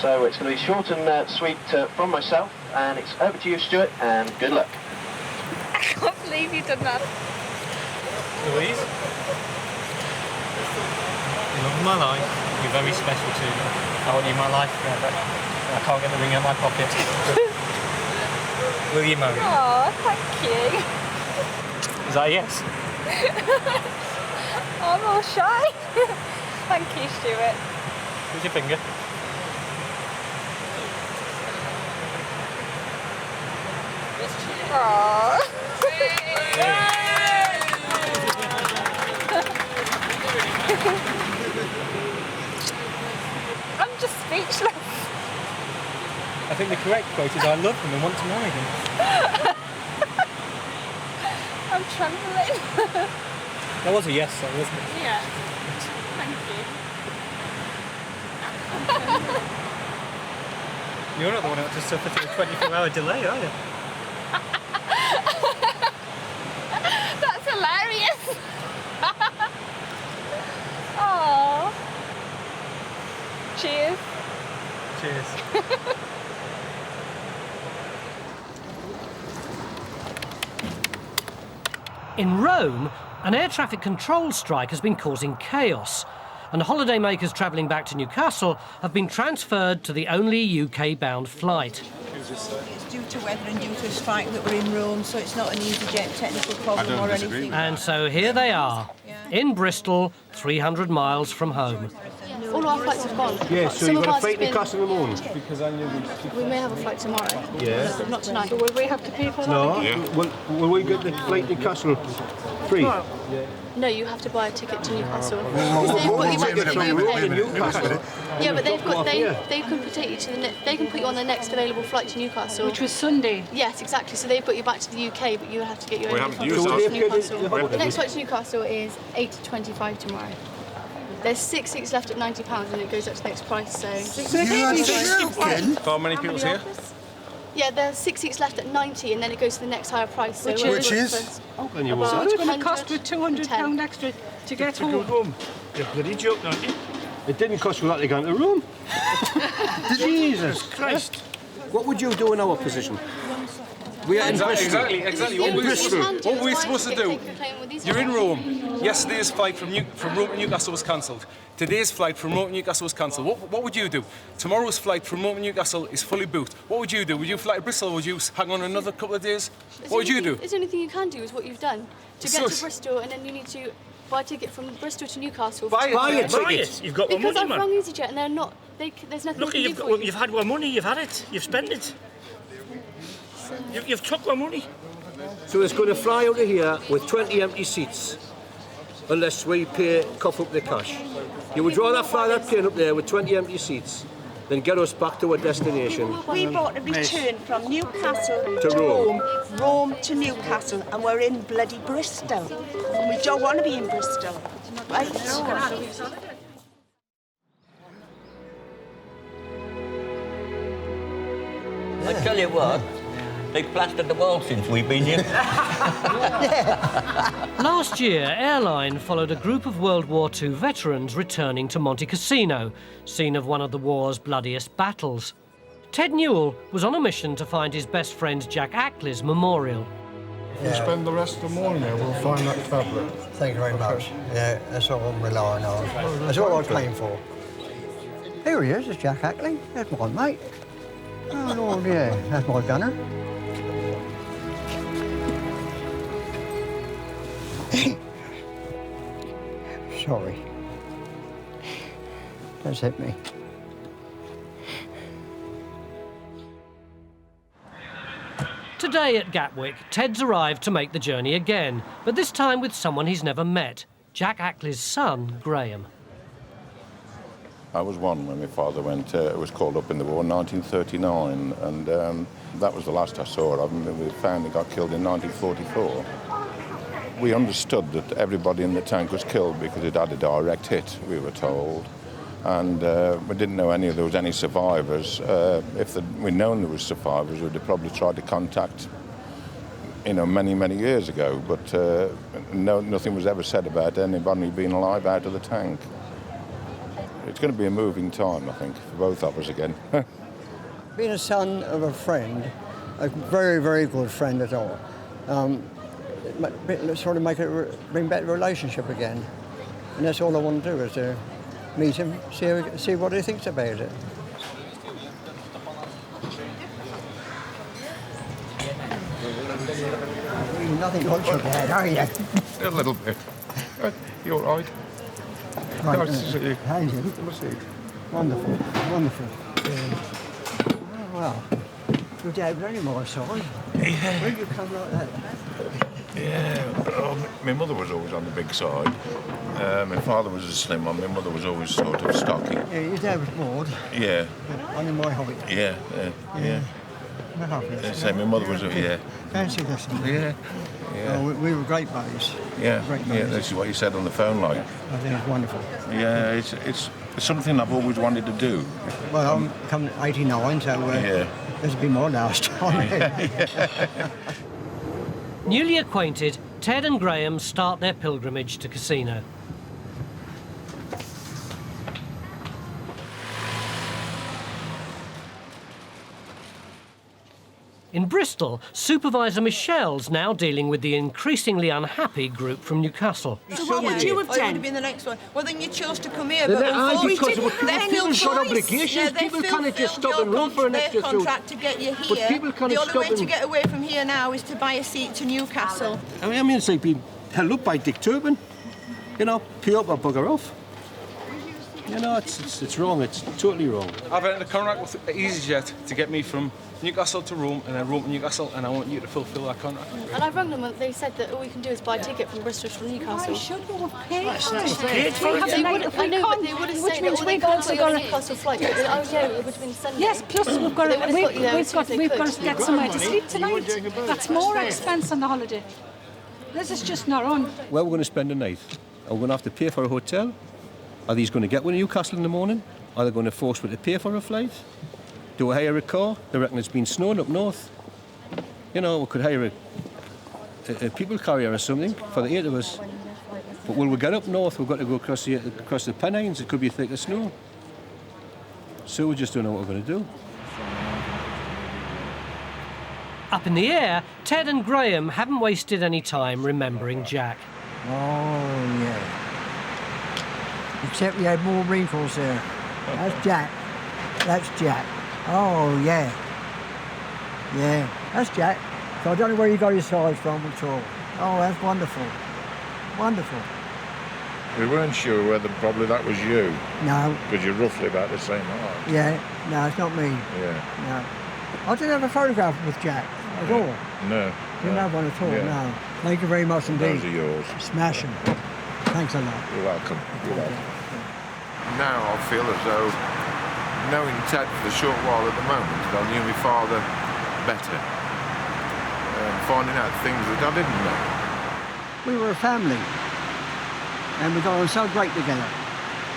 So it's going to be short and sweet from myself, and it's over to you, Stuart, and good luck. I can't believe you've done that. Louise, you love my life. You're very special to me. I want you in my life forever. I can't get the ring out of my pocket. Will you marry me? Oh, thank you. Is that a yes? I'm all shy. Thank you, Stuart. Where's your finger? Aww. I'm just speechless. I think the correct quote is I love him and want to marry him. I'm trembling. That was a yes, though, wasn't it? Yeah. Thank you. You're not the one who had to suffer through a 24-hour delay, are you? That's hilarious. Aww. Cheers. Cheers. In Rome, an air traffic control strike has been causing chaos, and holidaymakers travelling back to Newcastle have been transferred to the only UK-bound flight. It's due to weather and due to a strike that we're in Rome, so it's not an easyJet technical problem or anything. And so here they are, in Bristol, 300 miles from home. All our flights have gone. Yeah, so you've got a flight to Newcastle in the morning? Because I knew we may have a flight tomorrow. Yeah. But not tonight. So will we have to pay for that? No. Will we get the flight to Newcastle free? Tomorrow? No, you have to buy a ticket to Newcastle. Yeah, but they can take you to they can put you on the next available flight to Newcastle. Which was Sunday. Yes, exactly. So they put you back to the UK, but you have to get your own flight to Newcastle. The next flight to Newcastle is 8:25 tomorrow. There's 6 seats left at £90 and it goes up to the next price, so... How many people's here? Yeah, there's 6 seats left at 90 and then it goes to the next higher price. So Which is? So it's going to cost with £200 extra to get home. You're bloody joke, don't you? It didn't cost you that to go into the room. Jesus Christ. What would you do in our position? We are in Bristol. Exactly. What were we supposed to do? You're in Rome. Yesterday's flight from Rome to Newcastle was cancelled. Today's flight from Rome to Newcastle was cancelled. What would you do? Tomorrow's flight from Rome to Newcastle is fully booked. What would you do? Would you fly to Bristol or would you hang on another couple of days? What would you do? Is there anything you can do is what you've done. To get to Bristol and then you need to buy a ticket from Bristol to Newcastle. Buy a ticket. You've got more money, Because I've man. rung easyJet and they're not, there's nothing Look, they can do for you. you've had more money, you've had it, you've spent it. You've took more money. So it's going to fly out of here with 20 empty seats, unless we cough up the cash. You would rather fly that plane up there with 20 empty seats than get us back to our destination. We bought a return from Newcastle To Rome. Rome to Newcastle, and we're in bloody Bristol. And we don't want to be in Bristol, right? I tell you what, they've plastered the wall since we've been here. Last year, Airline followed a group of World War II veterans returning to Monte Cassino, scene of one of the war's bloodiest battles. Ted Newell was on a mission to find his best friend Jack Ackley's memorial. We'll spend the rest of the morning here, we'll find that tablet. Thank you very much. Yeah, that's all I'm relying on. That's all I came for. Here he is, it's Jack Ackley. That's my mate. Oh, Lord, yeah, that's my gunner. Sorry. That's hit me. Today at Gatwick, Ted's arrived to make the journey again, but this time with someone he's never met, Jack Ackley's son, Graham. I was one when my father was called up in the war in 1939, and that was the last I saw it. I remember we found he got killed in 1944. We understood that everybody in the tank was killed because it had a direct hit, we were told. And we didn't know there was any survivors. If we'd known there was survivors, we'd have probably tried to contact, many, many years ago. But nothing was ever said about anybody being alive out of the tank. It's going to be a moving time, I think, for both of us again. Being a son of a friend, a very, very good friend at all, sort of bring back the relationship again. And that's all I want to do is to meet him, see what he thinks about it. You're nothing ultra bad, are you? A little bit. You all right? Right, Nice to see you. How are you? Wonderful, wonderful. Oh, well, your dad was only my size. Yeah. When did you come like that? Yeah, my mother was always on the big side. My father was a slim one. My mother was always sort of stocky. Yeah, your dad was broad. Yeah. Only my height. Yeah. My mother was Fancy this. Yeah. Oh, we were great buddies. Yeah. Great Yeah. buddies. This is what you said on the phone, like. I think it's wonderful. Yeah, it's something I've always wanted to do. Well, I'm coming 89, so this will be my last time. Newly acquainted, Ted and Graham start their pilgrimage to Cassino. In Bristol, Supervisor Michelle's now dealing with the increasingly unhappy group from Newcastle. So what would you have done? I would have been the next one. Well, then you chose to come here. Because Then people's got obligations. People can't just stop and run for an extra suit. contract to get you here. But people can't the only stop way to and... get away from here now is to buy a seat to Newcastle. I mean, it's like being held up by Dick Turpin. Pay up or bugger off. It's wrong. It's totally wrong. I've entered a contract with easyJet to get me from Newcastle to Rome and then Rome to Newcastle, and I want you to fulfil that contract. And I've rung them and they said that all we can do is buy a ticket from Bristol to Newcastle. Why should you have paid for I know, but they wouldn't say that. We've also got a Newcastle flight. It would have been Sunday. Yes, plus we've got to get somewhere to sleep tonight. That's more expense on the holiday. This is just not on. Where we're going to spend the night? Are we going to have to pay for a hotel? Are these going to get one in Newcastle in the morning? Are they going to force me to pay for a flight? Do I hire a car? They reckon it's been snowing up north. We could hire a people carrier or something for the 8 of us. But will we get up north? We've got to go across the Pennines. It could be thick of snow. So we just don't know what we're going to do. Up in the air, Ted and Graham haven't wasted any time remembering Jack. Oh, yeah. Except he had more wrinkles there. That's Jack. That's Jack. Oh, yeah. Yeah, that's Jack. So I don't know where he got his size from at all. Oh, that's wonderful. Wonderful. We weren't sure whether probably that was you. No. Because you're roughly about the same height. Yeah, no, it's not me. Yeah. No. I didn't have a photograph with Jack at all. No. Didn't have one at all, no. Thank you very much indeed. Those are yours. Smash 'em. Thanks a lot. You're welcome. You're welcome. Now I feel as though, knowing Ted for the short while at the moment, I knew my father better. Finding out things that I didn't know. We were a family, and we got on so great together.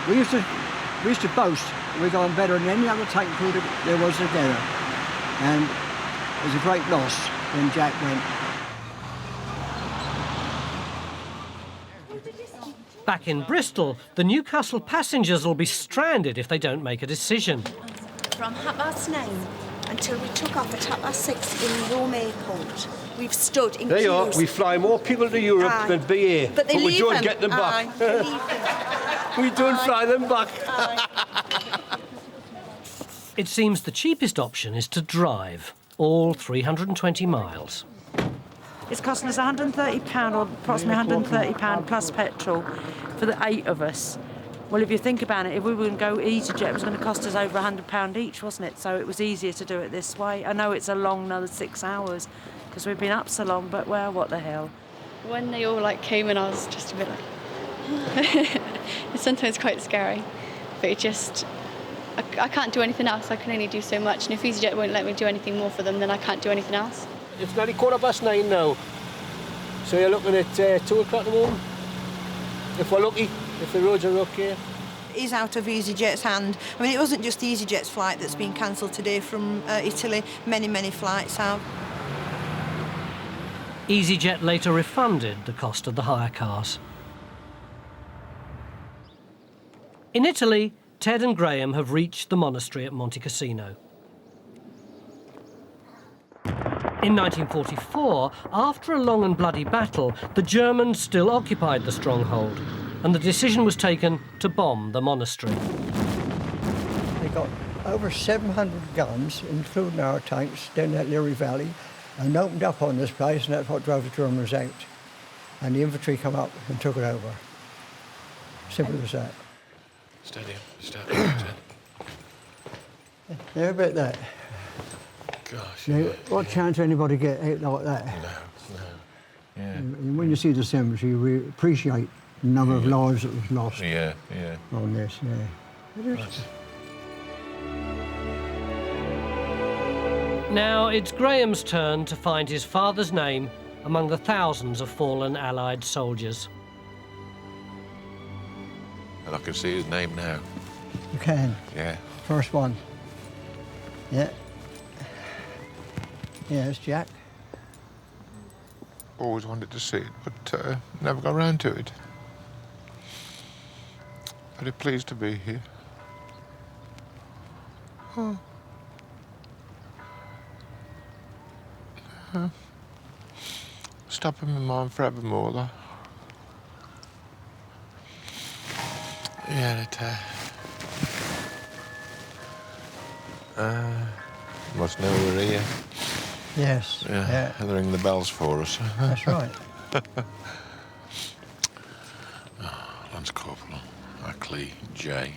We used to boast we got on better than any other tank crew there was together. And it was a great loss when Jack went. Back in Bristol, the Newcastle passengers will be stranded if they don't make a decision. From 9:30 until we took off at 6:30 in Rome Airport. We've stood in There you are. queues. We fly more people to Europe than be here. But they we leave don't them. get them back. Aye, they leave them. We don't fly them back. It seems the cheapest option is to drive, all 320 miles. It's costing us £130 or approximately £130 plus petrol for the 8 of us. Well, if you think about it, if we were going to go easyJet, it was going to cost us over £100 each, wasn't it? So it was easier to do it this way. I know it's a long another 6 hours because we've been up so long, but well, what the hell. When they all came in, I was just a bit it's sometimes quite scary, but it just, I can't do anything else. I can only do so much, and if easyJet won't let me do anything more for them, then I can't do anything else. It's nearly 9:15 now. So you're looking at 2 o'clock in the morning? If we're lucky, if the roads are okay. Is out of easyJet's hand. I mean, it wasn't just easyJet's flight that's been cancelled today from Italy. Many flights have. easyJet later refunded the cost of the hire cars. In Italy, Ted and Graham have reached the monastery at Monte Cassino. In 1944, after a long and bloody battle, the Germans still occupied the stronghold, and the decision was taken to bomb the monastery. They got over 700 guns, including our tanks, down that Leary Valley, and opened up on this place, and that's what drove the Germans out. And the infantry come up and took it over. Simple as that. Steady. Yeah, about that. Gosh. Now, what chance anybody get out like that? No. Yeah. And when you see the cemetery, you appreciate the number of lives that was lost. Yeah. On this, yeah. It is. Now it's Graham's turn to find his father's name among the thousands of fallen Allied soldiers. And I can see his name now. You can. Yeah. First one. Yeah. Yeah, it's Jack. Always wanted to see it, but never got around to it. Very pleased to be here. Oh. Stop in my mind forevermore, though. Yeah, it must know we're here. Yes. Yeah. They'll ring the bells for us. That's right. Lance Corporal, Ackley, J.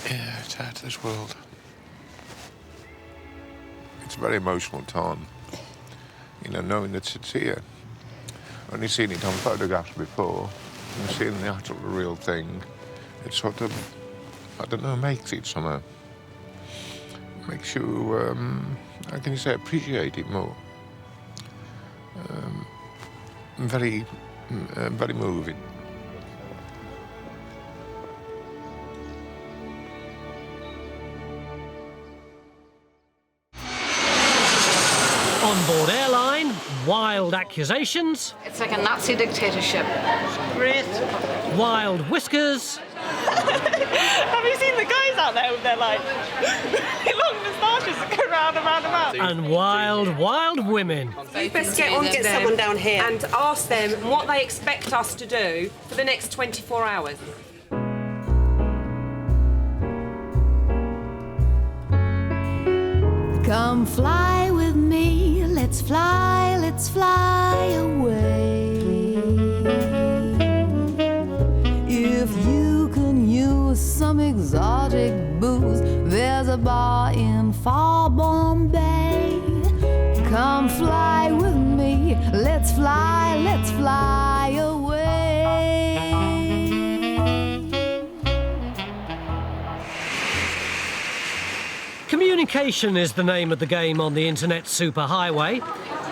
Yeah, it's out of this world. It's a very emotional time. You know, knowing that it's here. Only seen it on photographs before, and seeing the actual real thing, it sort of, I don't know, makes it somehow. Makes you, how can you say, appreciate it more. Very moving. On board Airline, Wild accusations. It's like a Nazi dictatorship. Great. Wild whiskers. Have you seen the guys out there with their like long moustaches that go round and round and round? And wild women. You best get someone down here and ask them what they expect us to do for the next 24 hours. Come fly with me, let's fly away. If you can use some exotic booze, there's a bar in far Bombay. Come fly with me, let's fly away. Communication is the name of the game on the internet superhighway.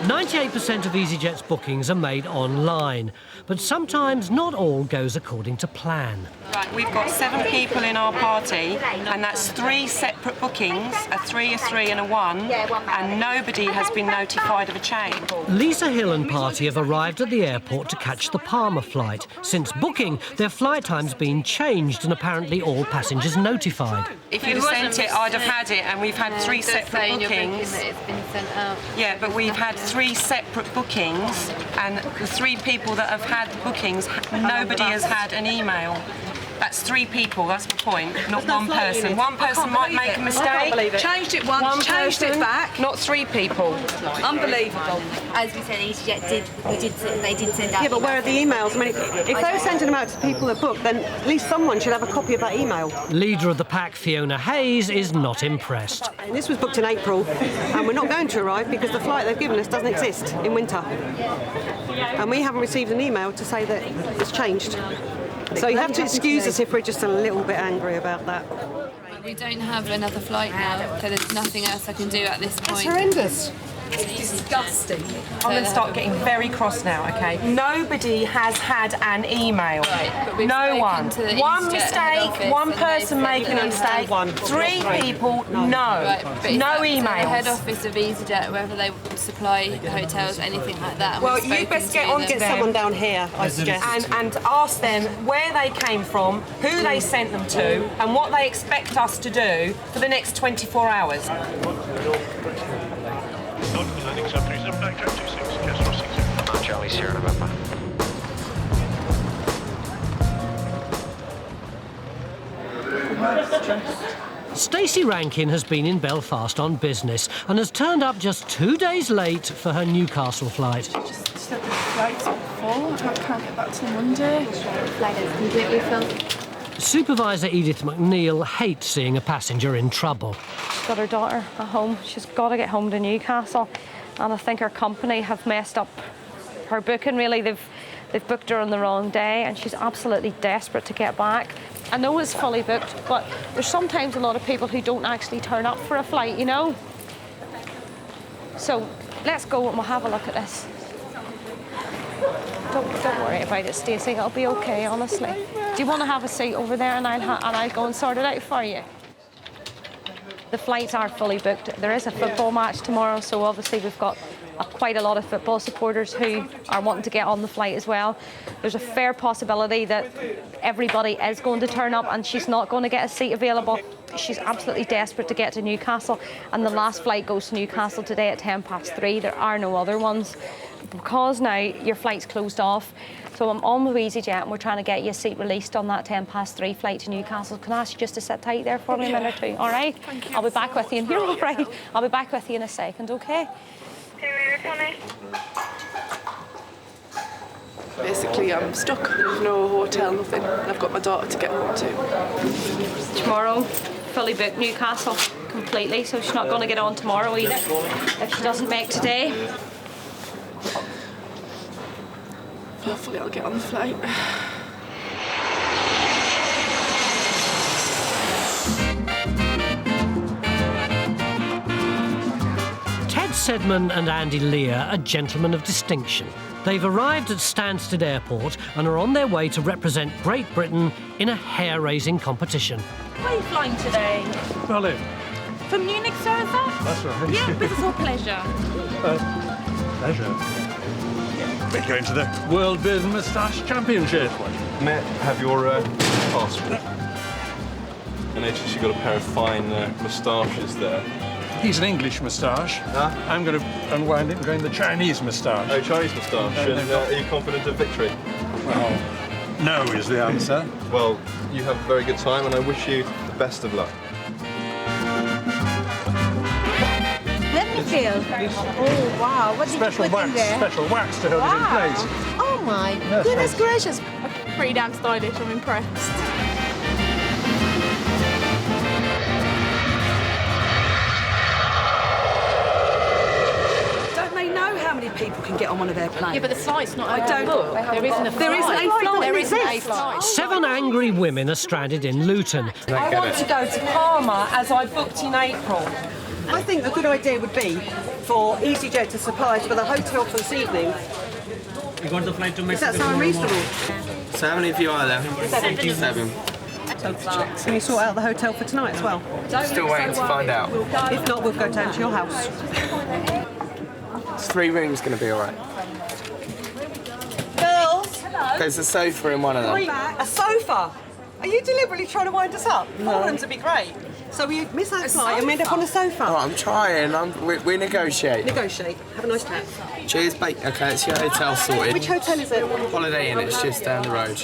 98% of easyJet's bookings are made online, but sometimes not all goes according to plan. Right, we've got 7 people in our party, and that's 3 separate bookings, a 3, a 3 and a 1, and nobody has been notified of a change. Lisa Hill and party have arrived at the airport to catch the Palmer flight. Since booking, their flight time's been changed and apparently all passengers notified. If you'd have sent it, I'd have had it, and we've had 3 separate bookings. It's been sent out. Yeah, but we've had 3 separate bookings, and the 3 people that have had the bookings, nobody has had an email. That's 3 people, that's the point, not one person. One person might make a mistake. Changed it once, changed it back. Not 3 people. Unbelievable. As we said, easyJet they did send out. Yeah, but where are the emails? I mean, if they were sending them out to people that booked, then at least someone should have a copy of that email. Leader of the pack, Fiona Hayes, is not impressed. And this was booked in April, and we're not going to arrive because the flight they've given us doesn't exist in winter. And we haven't received an email to say that it's changed. So you have to excuse us if we're just a little bit angry about that. We don't have another flight now, so there's nothing else I can do at this point. It's horrendous. It's disgusting. I'm going to start getting very cross now, OK? Nobody has had an email. Right, but we've no one. To the one easyJet mistake, one person making a mistake, 3 people, no. Right, but no emails. The head emails. office of easyJet, whether they supply hotels, anything like that. Well, you best get someone down here, I suggest. And ask them where they came from, who they sent them to, and what they expect us to do for the next 24 hours. Charlie Sierra November. Stacey Rankin has been in Belfast on business and has turned up just 2 days late for her Newcastle flight. Just said the flight's full. I can't get back till Monday. Flight is completely full. Supervisor Edith McNeil hates seeing a passenger in trouble. She's got her daughter at home. She's got to get home to Newcastle, and I think her company have messed up her booking. Really, they've booked her on the wrong day, and she's absolutely desperate to get back. I know it's fully booked, but there's sometimes a lot of people who don't actually turn up for a flight, you know. So let's go and we'll have a look at this. Don't worry about it, Stacey. It'll be okay, honestly. Do you want to have a seat over there, and I'll go and sort it out for you? The flights are fully booked. There is a football match tomorrow, so obviously we've got quite a lot of football supporters who are wanting to get on the flight as well. There's a fair possibility that everybody is going to turn up and she's not going to get a seat available. She's absolutely desperate to get to Newcastle, and the last flight goes to Newcastle today at 3:10. There are no other ones. Because now your flight's closed off, so I'm on with easyJet and we're trying to get you a seat released on that 3:10 flight to Newcastle. Can I ask you just to sit tight there for me a minute or two, all right? Thank you. I'll be back with you. You're all right. I'll be back with you in a second, okay? Basically, I'm stuck. There's no hotel, nothing. I've got my daughter to get home to. Tomorrow, fully booked Newcastle completely, so she's not going to get on tomorrow either if she doesn't make today. Hopefully I'll get on the flight. Ted Sedman and Andy Lear are gentlemen of distinction. They've arrived at Stansted Airport and are on their way to represent Great Britain in a hair-raising competition. Where are you flying today? Berlin. From Munich, sir, is that? That's right. Yeah, with us all pleasure. Pleasure. We're going to the World Beard and Moustache Championship. May I have your passport? I noticed you've got a pair of fine moustaches there. He's an English moustache. I'm going to unwind it and go in the Chinese moustache. Oh, Chinese moustache. And are you confident of victory? Well, no is the answer. Well, you have a very good time and I wish you the best of luck. Let me feel. Oh, wow. What did you put in there? Special wax to hold it in place. Oh, my Yes, goodness right. gracious. Pretty damn stylish, I'm impressed. Don't they know how many people can get on one of their planes? Yeah, but the flight's not I don't. booked. There isn't a flight. There isn't a flight. There isn't a flight. 7 angry women are stranded in Luton. I want to go to Palma as I booked in April. I think a good idea would be for easyJet to supply us with a hotel for this evening. You got the flight to Does Mexico. that sound reasonable? So how many of you are there? 7. Can you sort out the hotel for tonight as well? Still waiting to find out. If not, we'll go down to your house. It's 3 rooms going to be all right. Girls! There's a sofa in one of them. A sofa? Are you deliberately trying to wind us up? 4 rooms would be great. So we miss that flight and we end up on a sofa. Oh, I'm trying. We negotiate. Negotiate. Have a nice chat. Cheers, mate. Okay, it's your hotel sorted. Which hotel is it? Holiday Inn, it's just down the road.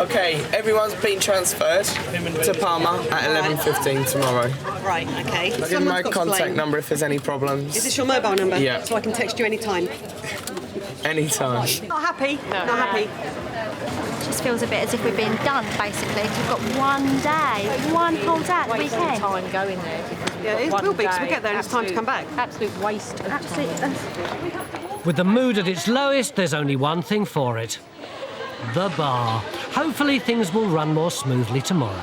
Okay, everyone's been transferred to Palma at 11:15 tomorrow. Right, okay. I'll give Someone's my got to contact blame. number if there's any problems. Is this your mobile number? Yeah. So I can text you anytime. Anytime. Not happy? No. Not happy. Just feels a bit as if we've been done, basically. We've got one day, one whole day at the weekend. Time going there. Yeah, it will be, because we'll get there and it's time to come back. Absolute waste of time. With the mood at its lowest, there's only one thing for it. The bar. Hopefully things will run more smoothly tomorrow.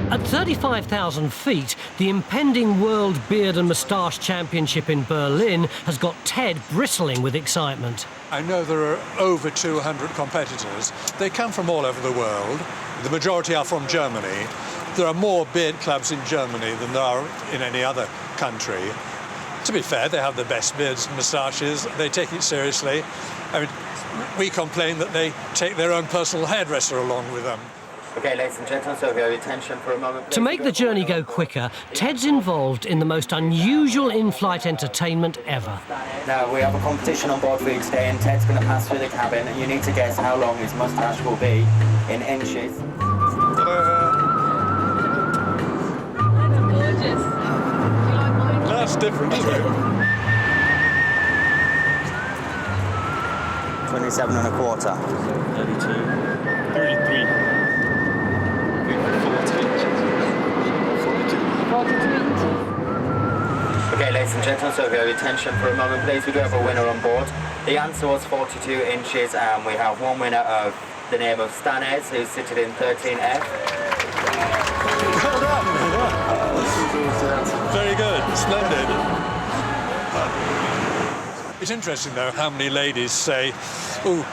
At 35,000 feet, the impending World Beard and Moustache Championship in Berlin has got Ted bristling with excitement. I know there are over 200 competitors. They come from all over the world. The majority are from Germany. There are more beard clubs in Germany than there are in any other country. To be fair, they have the best beards and moustaches. They take it seriously. I mean, we complain that they take their own personal hairdresser along with them. Okay, ladies and gentlemen, so your attention for a moment. To make the journey go quicker, Ted's involved in the most unusual in-flight entertainment ever. Now, we have a competition on board for you today, and Ted's going to pass through the cabin, and you need to guess how long his moustache will be in inches. That's different, isn't it? 27 and a quarter. 33. 42 inches. Okay, ladies and gentlemen, so your attention for a moment, please. We do have a winner on board. The answer was 42 inches, and we have one winner of the name of Stanes, who's seated in 13F. Well done. Very good. Splendid. It's interesting, though, how many ladies say, "Ooh,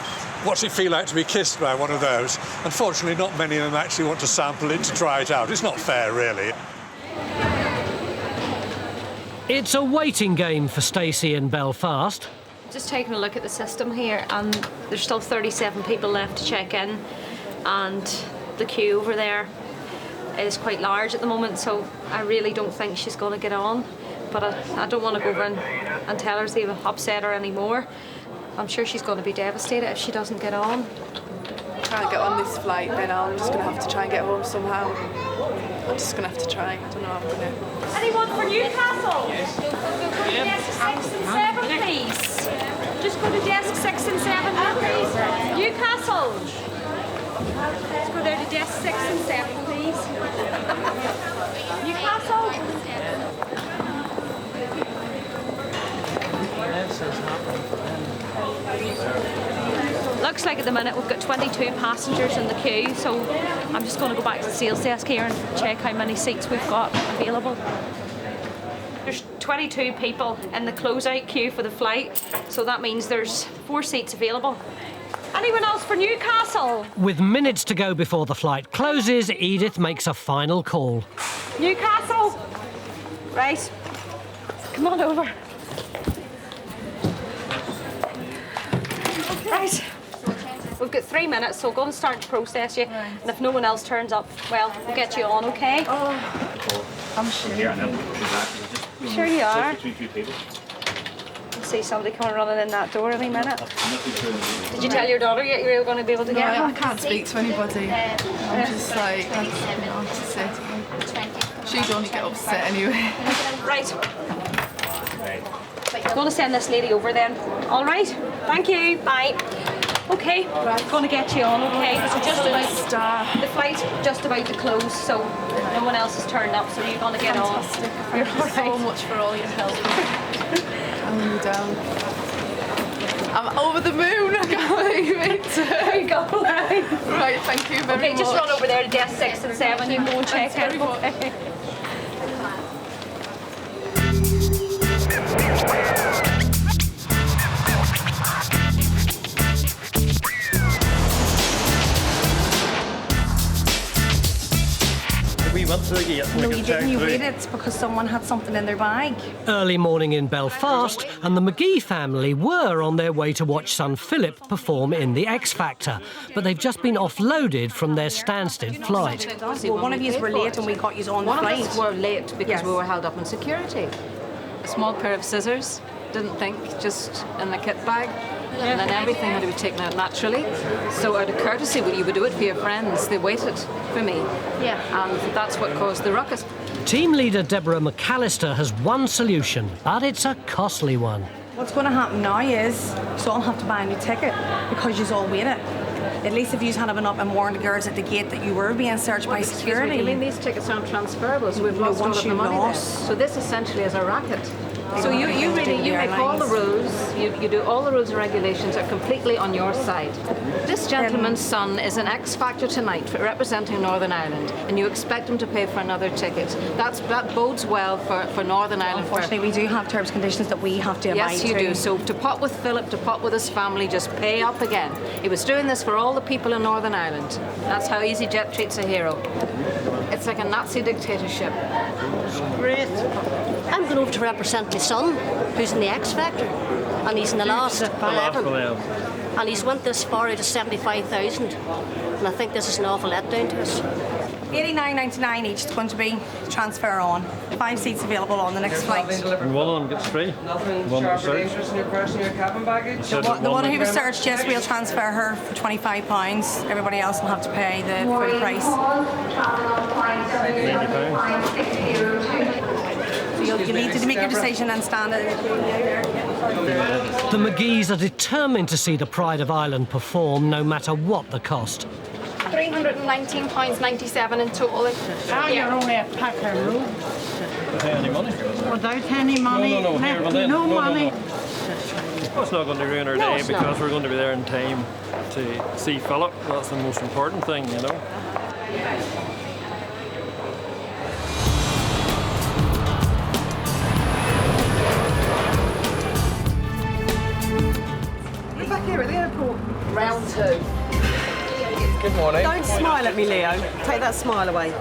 what's it feel like to be kissed by one of those?" Unfortunately, not many of them actually want to sample it to try it out. It's not fair, really. It's a waiting game for Stacey in Belfast. Just taking a look at the system here, and there's still 37 people left to check in, and the queue over there is quite large at the moment, so I really don't think she's going to get on. But I don't want to go over and tell her to even upset her anymore. I'm sure she's going to be devastated if she doesn't get on. Can't get on this flight, then I'm just going to have to try and get home somehow. I'm just going to have to try. I don't know how I'm going to... Anyone for Newcastle? Yes. Desk 6 and 7, please. Just go to desk 6 and 7, please. Newcastle. Let's go down to desk 6 and 7, please. Newcastle. Looks like at the minute we've got 22 passengers in the queue, so I'm just going to go back to the sales desk here and check how many seats we've got available. There's 22 people in the closeout queue for the flight, so that means there's 4 seats available. Anyone else for Newcastle? With minutes to go before the flight closes, Edith makes a final call. Newcastle? Right. Come on over. Right. We've got 3 minutes, so we'll go and start to process you. Right. And if no one else turns up, well, we'll get you on, okay? Oh, I'm sure. Sure you are. I'll see somebody coming running in that door any minute. Did you tell your daughter yet you were going to be able to get No, one? I can't speak to anybody. I'm just like, I don't know what to say to her. She'd only get upset anyway. Right. I'm going to send this lady over then. All right. Thank you. Bye. Okay. Right. Going to get you on. Okay. So just about the flight's just about to close, so no one else has turned up. So you're going to get on. Thank you so much for all your help. I'm you down. I'm over the moon. I can't believe it. There you go. Right. Thank you very much. Okay. Just run over there to desk 6 and 7. You can go and check out. Okay. We went to the gate. No, you didn't. You waited because someone had something in their bag. Early morning in Belfast, and the McGee family were on their way to watch son Philip perform in The X Factor, but they've just been offloaded from their Stansted flight. Well, one of you were late and we got you on the flight. One of us were late because we were held up in security. A small pair of scissors, didn't think, just in the kit bag. And then everything had to be taken out naturally. So out of courtesy, well, you would do it for your friends. They waited for me. Yeah. And that's what caused the ruckus. Team leader Deborah McAllister has one solution, but it's a costly one. What's going to happen now is, so I'll have to buy a new ticket because you've all waited. At least if you had been up and warned the girls at the gate that you were being searched by security. You mean these tickets aren't transferable, so we've lost all of the money then. So this essentially is a racket. So you make all the rules, you do all the rules and regulations are completely on your side. This gentleman's son is an X Factor tonight representing Northern Ireland, and you expect him to pay for another ticket. That bodes well for Northern Ireland. Unfortunately, we do have terms and conditions that we have to abide to. Yes, you do. So to pot with Philip, to pot with his family, just pay up again. He was doing this for all the people in Northern Ireland. That's how easyJet treats a hero. It's like a Nazi dictatorship. Great. I'm going over to represent my son, who's in the X Factor, and he's in the last 11. And he's went this far out of 75,000, and I think this is an awful letdown to us. $89.99 each is going to be transfer on. 5 seats available on the next flight. And one of them gets free. One was searched. The one who was searched, yes, we'll transfer her for £25. Everybody else will have to pay the full price. So you need to make your decision and stand it. The McGees are determined to see the Pride of Ireland perform, no matter what the cost. £319.97 in total. You're only a packer room. Without any money? Without any money? No money. Well, it's not going to ruin our day because we're going to be there in time to see Philip. That's the most important thing, you know. We're back here at the airport. Round 2. Good morning. Don't smile at me, Leo. Take that smile away.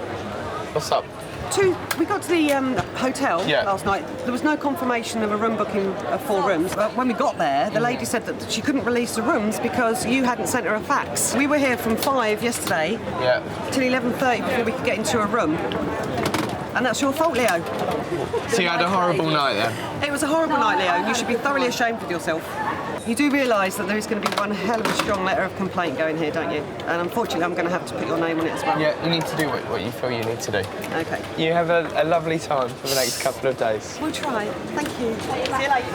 What's up? We got to the hotel last night. There was no confirmation of a room booking of 4 rooms. But when we got there, the lady said that she couldn't release the rooms because you hadn't sent her a fax. We were here from 5 yesterday till 11:30 before we could get into a room. And that's your fault, Leo. So you had a horrible night then? It was a horrible night, Leo. You should be thoroughly ashamed with yourself. You do realise that there is going to be one hell of a strong letter of complaint going here, don't you? And unfortunately, I'm going to have to put your name on it as well. Yeah, you need to do what you feel you need to do. Okay. You have a lovely time for the next couple of days. We'll try. Thank you. See you later.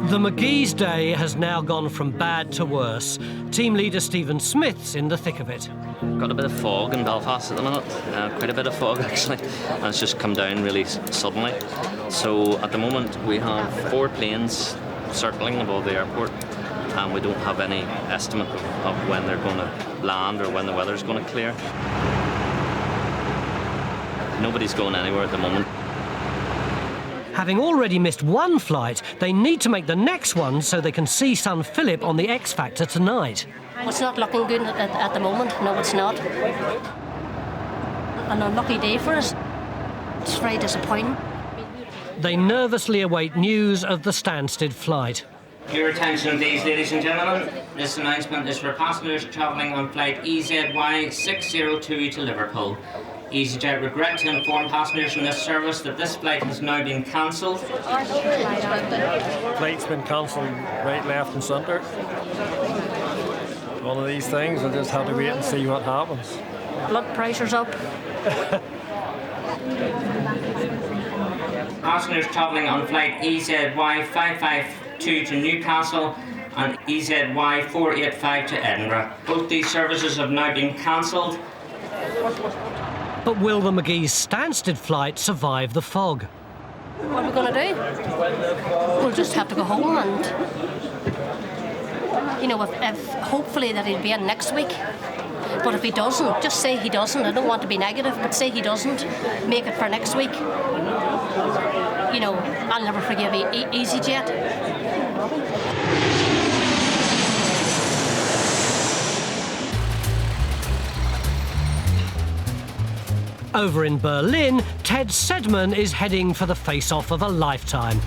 The McGee's day has now gone from bad to worse. Team leader Stephen Smith's in the thick of it. Got a bit of fog in Belfast at the minute, quite a bit of fog actually, and it's just come down really suddenly. So at the moment we have 4 planes circling above the airport, and we don't have any estimate of when they're going to land or when the weather's going to clear. Nobody's going anywhere at the moment. Having already missed one flight, they need to make the next one so they can see son Philip on the X Factor tonight. It's not looking good at the moment. No, it's not. An unlucky day for us. It's very disappointing. They nervously await news of the Stansted flight. Your attention, please, ladies and gentlemen. This announcement is for passengers travelling on flight EZY 602 to Liverpool. easyJet regret to inform passengers on this service that this flight has now been cancelled. Flight's been cancelled right, left and centre. One of these things, we'll just have to wait and see what happens. Blood pressure's up. Passengers travelling on flight EZY 552 to Newcastle and EZY 485 to Edinburgh. Both these services have now been cancelled. But will the McGee's Stansted flight survive the fog? What are we going to do? We'll just have to go home and, you know, if hopefully that he'll be in next week. But if he doesn't, just say he doesn't. I don't want to be negative, but say he doesn't make it for next week. You know, I'll never forgive easyJet. Over in Berlin, Ted Sedman is heading for the face-off of a lifetime.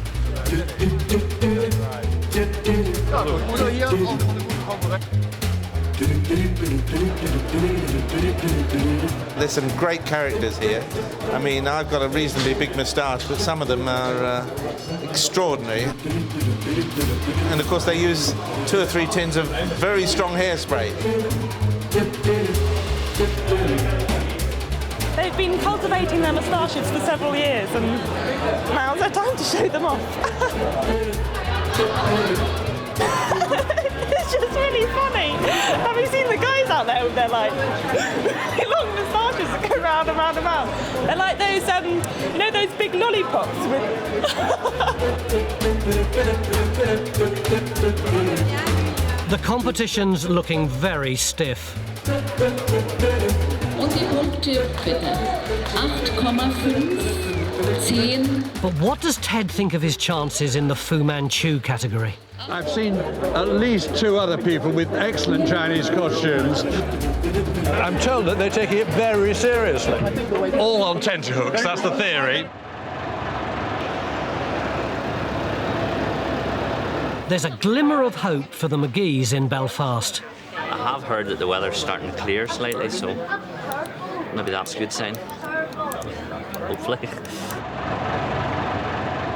There's some great characters here. I mean, I've got a reasonably big moustache, but some of them are extraordinary. And of course, they use 2 or 3 tins of very strong hairspray. They've been cultivating their moustaches for several years, and now's their time to show them off. It's just really funny. Have you seen the guys out there with their like long moustaches that go round and round and round? They're like those, you know, those big lollipops with. The competition's looking very stiff. Und die Punkte bitte. 8,5, 10. But what does Ted think of his chances in the Fu Manchu category? I've seen at least 2 other people with excellent Chinese costumes. I'm told that they're taking it very seriously. All on tenterhooks, that's the theory. There's a glimmer of hope for the McGees in Belfast. I have heard that the weather's starting to clear slightly, so maybe that's a good sign. Hopefully.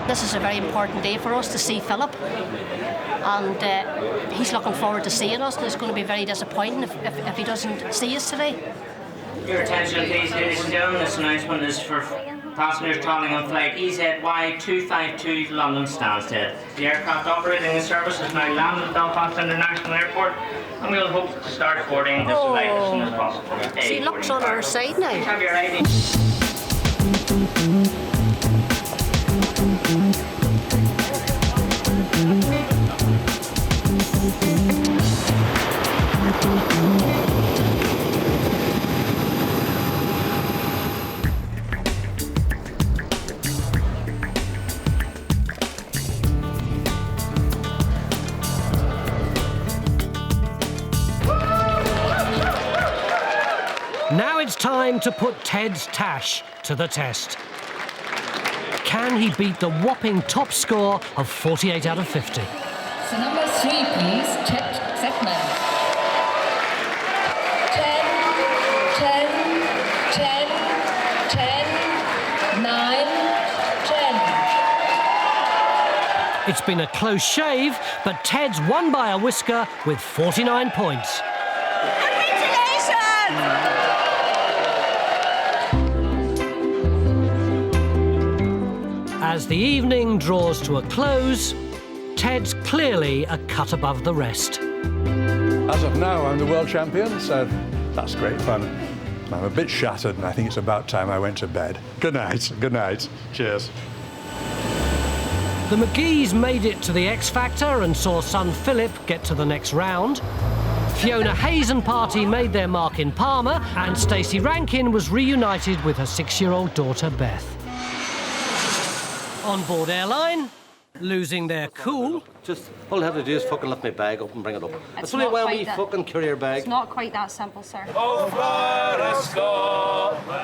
This is a very important day for us to see Philip, and he's looking forward to seeing us, and it's going to be very disappointing if he doesn't see us today. Your attention, please, ladies and gentlemen. This announcement is for passengers travelling on flight EZY 252 to London Stansted. The aircraft operating the service has now landed at Belfast International Airport, and we'll hope to start boarding this flight as soon as possible. See, Luck's on our side now. Have your ID. Now it's time to put Ted's Tash to the test. Can he beat the whopping top score of 48 out of 50? So number 3, please, Ted Sedman. 10, 10, 10, 10, 9, 10. It's been a close shave, but Ted's won by a whisker with 49 points. As the evening draws to a close, Ted's clearly a cut above the rest. As of now, I'm the world champion, so that's great fun. I'm a bit shattered, and I think it's about time I went to bed. Good night. Good night. Cheers. The McGees made it to the X Factor and saw son Philip get to the next round. Fiona Hayes and party made their mark in Palma, and Stacey Rankin was reunited with her 6-year-old daughter Beth. On board Airline, losing their cool. Just all you have to do is fucking lift my bag up and bring it up. It's only a not wee quite that- fucking courier bag. It's not quite that simple, sir.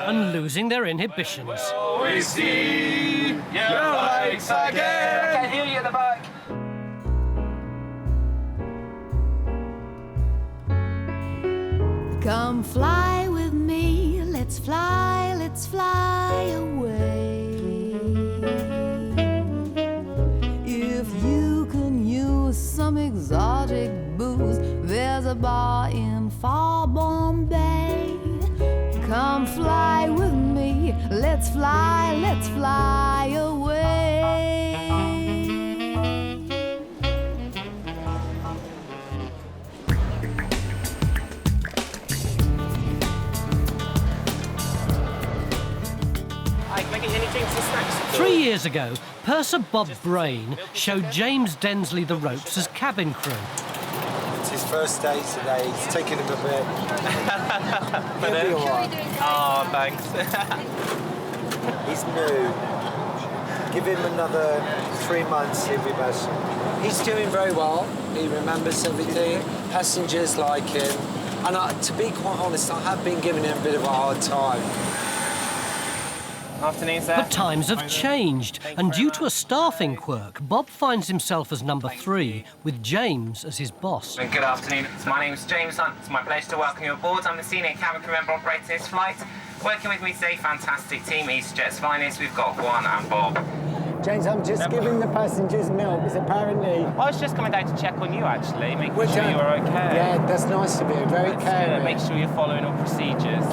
And losing their inhibitions. We see your lights again. I can hear you in the back. Come fly with me, let's fly away. If you can use some exotic booze, there's a bar in far Bombay. Come fly with me, let's fly away. Can I get you any drinks and snacks? 3 years ago, purser Bob Brain showed James Densley the ropes as cabin crew. It's his first day today. It's taken him a bit. He'll be all right. Oh, thanks. He's new. Give him another 3 months, he'll be better. He's doing very well. He remembers everything. Passengers like him. And to be quite honest, I have been giving him a bit of a hard time. Afternoon, sir. But times have changed, and due to a staffing quirk, Bob finds himself as number 3, with James as his boss. Good afternoon. My name's James Hunt. It's my pleasure to welcome you aboard. I'm the senior cabin crew member operating this flight. Working with me today, fantastic team, easyJet's finest. We've got Juan and Bob. James, I'm just giving the passengers milk, because apparently... I was just coming down to check on you, actually, making sure you were OK. Yeah, that's nice of you, very caring. Make sure you're following all procedures.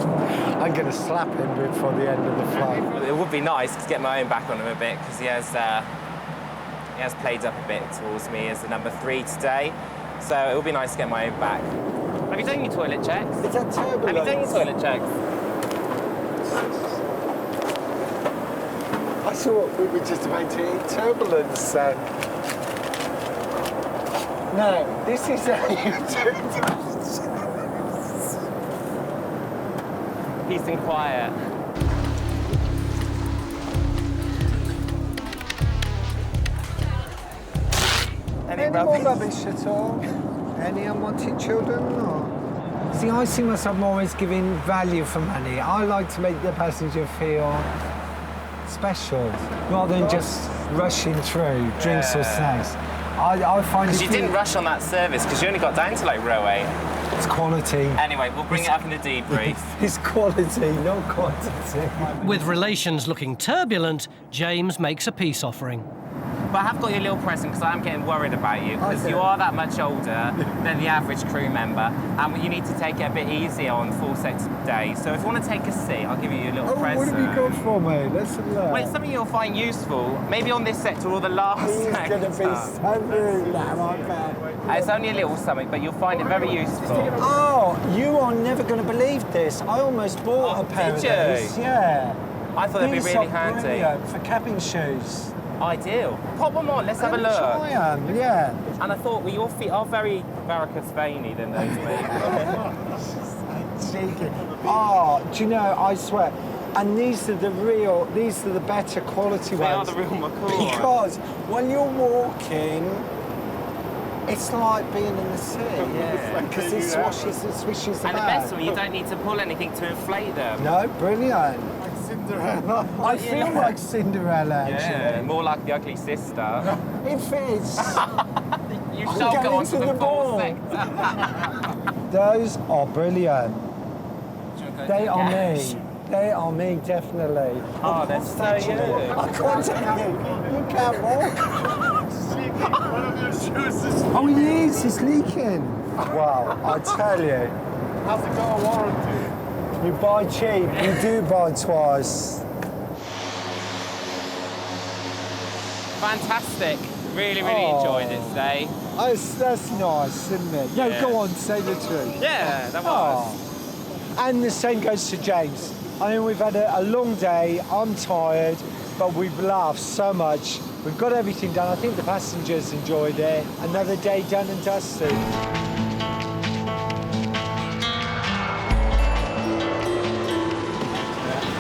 I'm going to slap him before the end of the flight. It would be nice to get my own back on him a bit, because he has played up a bit towards me as the number 3 today. So it would be nice to get my own back. Have you done your toilet checks? Is that turbulence? Have you done your toilet checks? I thought we were just about to hit turbulence then. No, this is how you do it. Peace and quiet. Any more rubbish at all? Any unwanted children? Or? See, I see myself more as giving value for money. I like to make the passenger feel special, rather than just rushing through drinks or snacks. I find Because you didn't rush on that service, because you only got down to like row 8. It's quality. Anyway, we'll bring it up in the debrief. It's quality, not quantity. With relations looking turbulent, James makes a peace offering. But I have got you a little present, because I am getting worried about you, because you are that much older than the average crew member, and you need to take it a bit easier on full sector days. So if you want to take a seat, I'll give you a little present. What have you got for me? Let's have a look. Well, it's something you'll find useful, maybe on this sector or the last sector. He's going to be so rude now, I bet. It's only a little something, but you'll find it very useful. Oh, you are never going to believe this. I almost bought a pair of these. Yeah. I thought they'd be really handy. Brilliant for cabin shoes. Ideal. Pop them on, let's have a look. Try them, yeah. And I thought, well, your feet are very varicose veiny than those mate. Cheeky. Oh, do you know, I swear. And these are the better quality ones. They are the real McCoy. Because when you're walking, it's like being in the sea. Yeah. Because it swashes and swishes about. And the best one, you don't need to pull anything to inflate them. No, brilliant. Cinderella. I feel like Cinderella, actually. Yeah, more like the ugly sister. It fits. You shall go onto the ball. Those are brilliant. They are me. They are me, definitely. Oh, they're so good. I can't tell you. You can't walk. Oh, it is. It's leaking. Wow, I tell you. Has it got a warranty? You buy cheap, you do buy twice. Fantastic. Really enjoyed it today. Oh, that's nice, isn't it? No, Yeah. go on, say the truth. Yeah, that was. And the same goes to James. I mean, we've had a long day, I'm tired, but we've laughed so much. We've got everything done. I think the passengers enjoyed it. Another day done and dusted.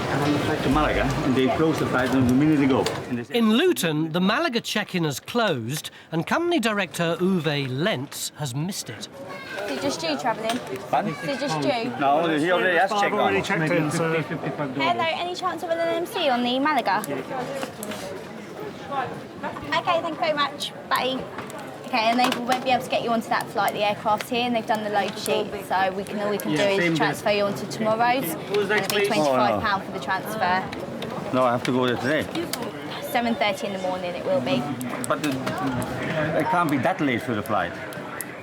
And on the flight to Malaga, and they closed the flight a minute ago. In Luton, the Malaga check-in has closed, and company director Uwe Lentz has missed it. Is it just you travelling? Pardon? Is it just you? No, he already has checked I've already checked in, so... Hello, any chance of an MC on the Malaga? Okay, thank you very much. Bye. Okay, and they won't be able to get you onto that flight. The aircraft's here, and they've done the load sheet. So all we can do is transfer you onto tomorrow's. It'll be £25 for the transfer. No, I have to go there today. 7:30 in the morning it will be. But it can't be that late for the flight.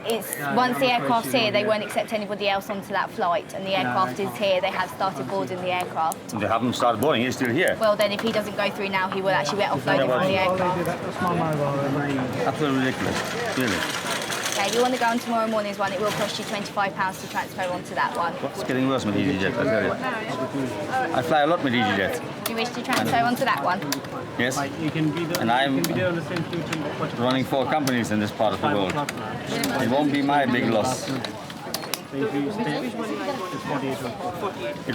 It's once the aircraft's here, they won't accept anybody else onto that flight, and the aircraft is here. They have started boarding the aircraft. They haven't started boarding. He's still here. Well, then if he doesn't go through now, he will actually get offloaded from the aircraft. That's my mobile. Absolutely ridiculous. Really. Okay, if you want to go on tomorrow morning's one, it will cost you £25 to transfer onto that one. It's getting worse with easyJet, I tell you. I fly a lot with easyJet. Do you wish to transfer onto that one? Yes. And I'm running 4 companies in this part of the world. It won't be my big loss. It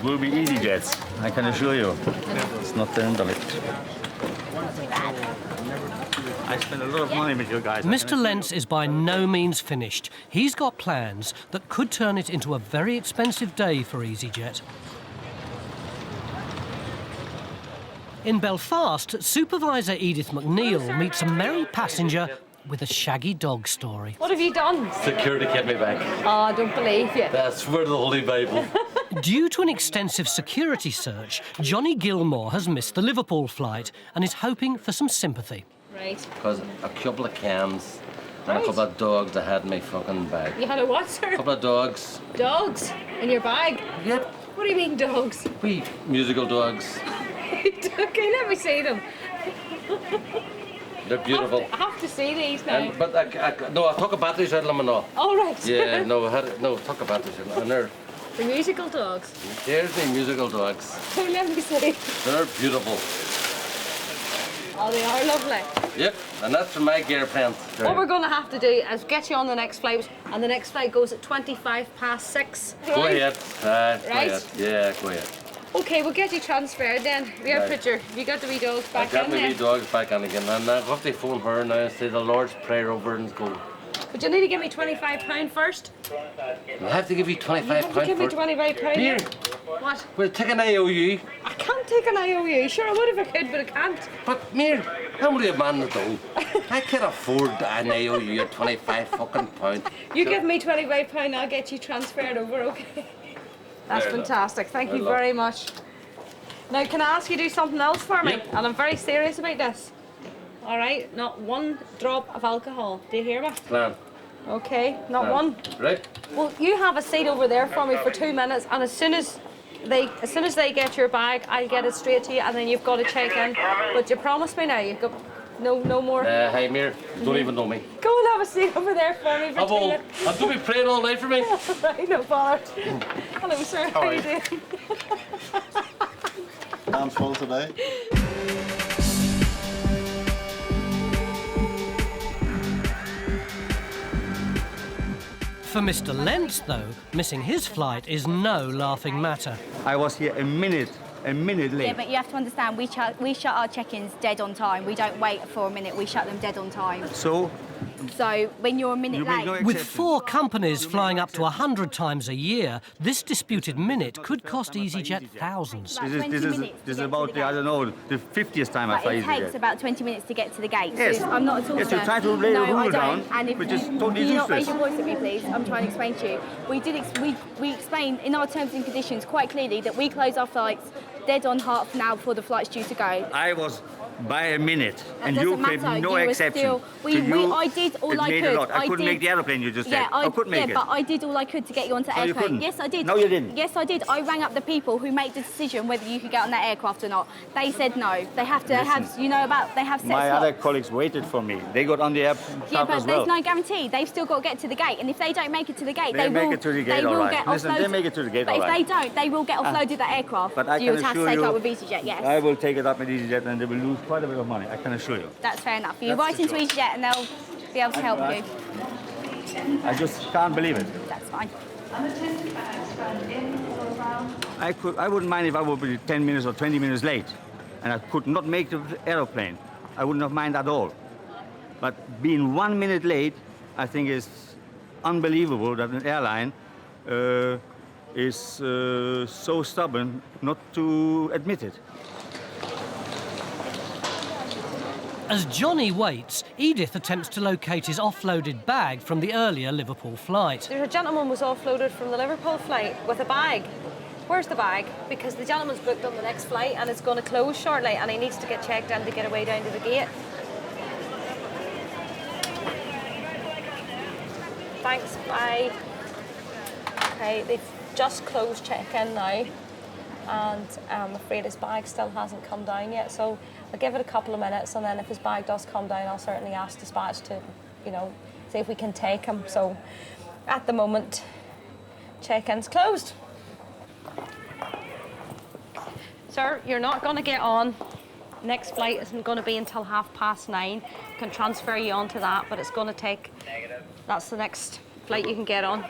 will be easyJets, I can assure you. It's not the intellect. I spend a lot of money with you guys. Mr. Lentz is by no means finished. He's got plans that could turn it into a very expensive day for easyJet. In Belfast, Supervisor Edith McNeil meets a merry passenger with a shaggy dog story. What have you done? Security kept me back. Oh, I don't believe you. That's for the Holy Bible. Due to an extensive security search, Johnny Gilmore has missed the Liverpool flight and is hoping for some sympathy. Right. Because a couple of cams and a couple of dogs I had in my fucking bag. You had a what, sir? A couple of dogs. Dogs? In your bag? Yep. What do you mean, dogs? Wee musical dogs. Okay, let me see them. They're beautiful. I have to see these now. But I took a batteries out of them and all. All right. Yeah, took a batteries out of them. And they're The musical dogs. There's the musical dogs. Oh, let me see. They're beautiful. Oh, they are lovely. Yep, and that's from my gear plant. What we're going to have to do is get you on the next flight, and the next flight goes at 6:25. Go ahead. Right? Go ahead. Yeah, go ahead. Okay, we'll get you transferred then. We have a picture. You got the wee dogs back I got in my there. wee dogs back on again, and I have to phone her now and say the Lord's Prayer over and go. But you need to give me £25 first. I have to give you £25 You have to give me for £25. Here. What? We'll take an IOU. I can't take an IOU. Sure, I would if I could, but I can't. But, Mir, I'm only a man at all. I can afford an IOU at £25. You give me £25, I'll get you transferred over, okay? That's fantastic. Thank you very much. Now, can I ask you to do something else for me? Yep. And I'm very serious about this. All right, not one drop of alcohol. Do you hear me? Plan. Okay, not Plan. one. Right? Well, you have a seat over there for me for 2 minutes, and as soon as they get your bag, I'll get it straight to you, and then you've got to check in. But you promise me now, you've got no more. Hey, Mir, don't even know me. Go and have a seat over there for me for 2 minutes. I'll do be praying all night for me. Right, no bother. Hello, sir. How are you doing? Hands full today. For Mr. Lentz, though, missing his flight is no laughing matter. I was here a minute late. Yeah, but you have to understand, we shut our check-ins dead on time. We don't wait for a minute, we shut them dead on time. So when you're a minute late... With 4 companies flying up to 100 times a year, this disputed minute could cost easyJet thousands. This is about the, I don't know, the 50th time I fly It takes easyJet. about 20 minutes to get to the gate. Yes. So I'm not at all Yes, you're trying to lay the rule down, which is totally Can you not raise useless. your voice at me, please? I'm trying to explain to you. We explain in our terms and conditions quite clearly that we close our flights dead on half an hour before the flight's due to go. I was by a minute, and That you doesn't gave matter. no You were exception. still- I did all I made could. A lot. I couldn't make the aeroplane you just said. I could make it. but I did all I could to get you onto No, you airplane. couldn't. Yes, I did. No, you didn't. Yes, I did. I rang up the people who make the decision whether you could get on that aircraft or not. They said no. They have to have, they have set My slots. other colleagues waited for me. They got on the aircraft Yeah, but as well. there's no guarantee. They've still got to get to the gate, and if they don't make it to the gate, They they make will. it to the gate, they all will right. get Listen, offloaded. they make it to the gate, But all if right. they don't, they will get offloaded that aircraft. But I you can would have to assure take you, up with easyJet. Yes. I will take it up with easyJet, and they will lose quite a bit of money. I can assure you. That's fair enough. You That's write the into truth. easyJet, and they'll be able to help you. I just can't believe it. That's fine. Unattended bags found in or around. I wouldn't mind if I would be 10 minutes or 20 minutes late, and I could not make the aeroplane. I wouldn't have mind at all. But being 1 minute late, I think is unbelievable that an airline is so stubborn not to admit it. As Johnny waits, Edith attempts to locate his offloaded bag from the earlier Liverpool flight. There's a gentleman was offloaded from the Liverpool flight with a bag. Where's the bag? Because the gentleman's booked on the next flight and it's going to close shortly and he needs to get checked in to get away down to the gate. Thanks, bye. Okay, they've just closed check-in now and I'm afraid his bag still hasn't come down yet, so I'll give it a couple of minutes and then if his bag does come down, I'll certainly ask dispatch to, you know, see if we can take him. So at the moment, check-in's closed. Sir, you're not going to get on. Next flight isn't going to be until 9:30. Can transfer you onto that, but it's going to take... That's the next flight you can get on.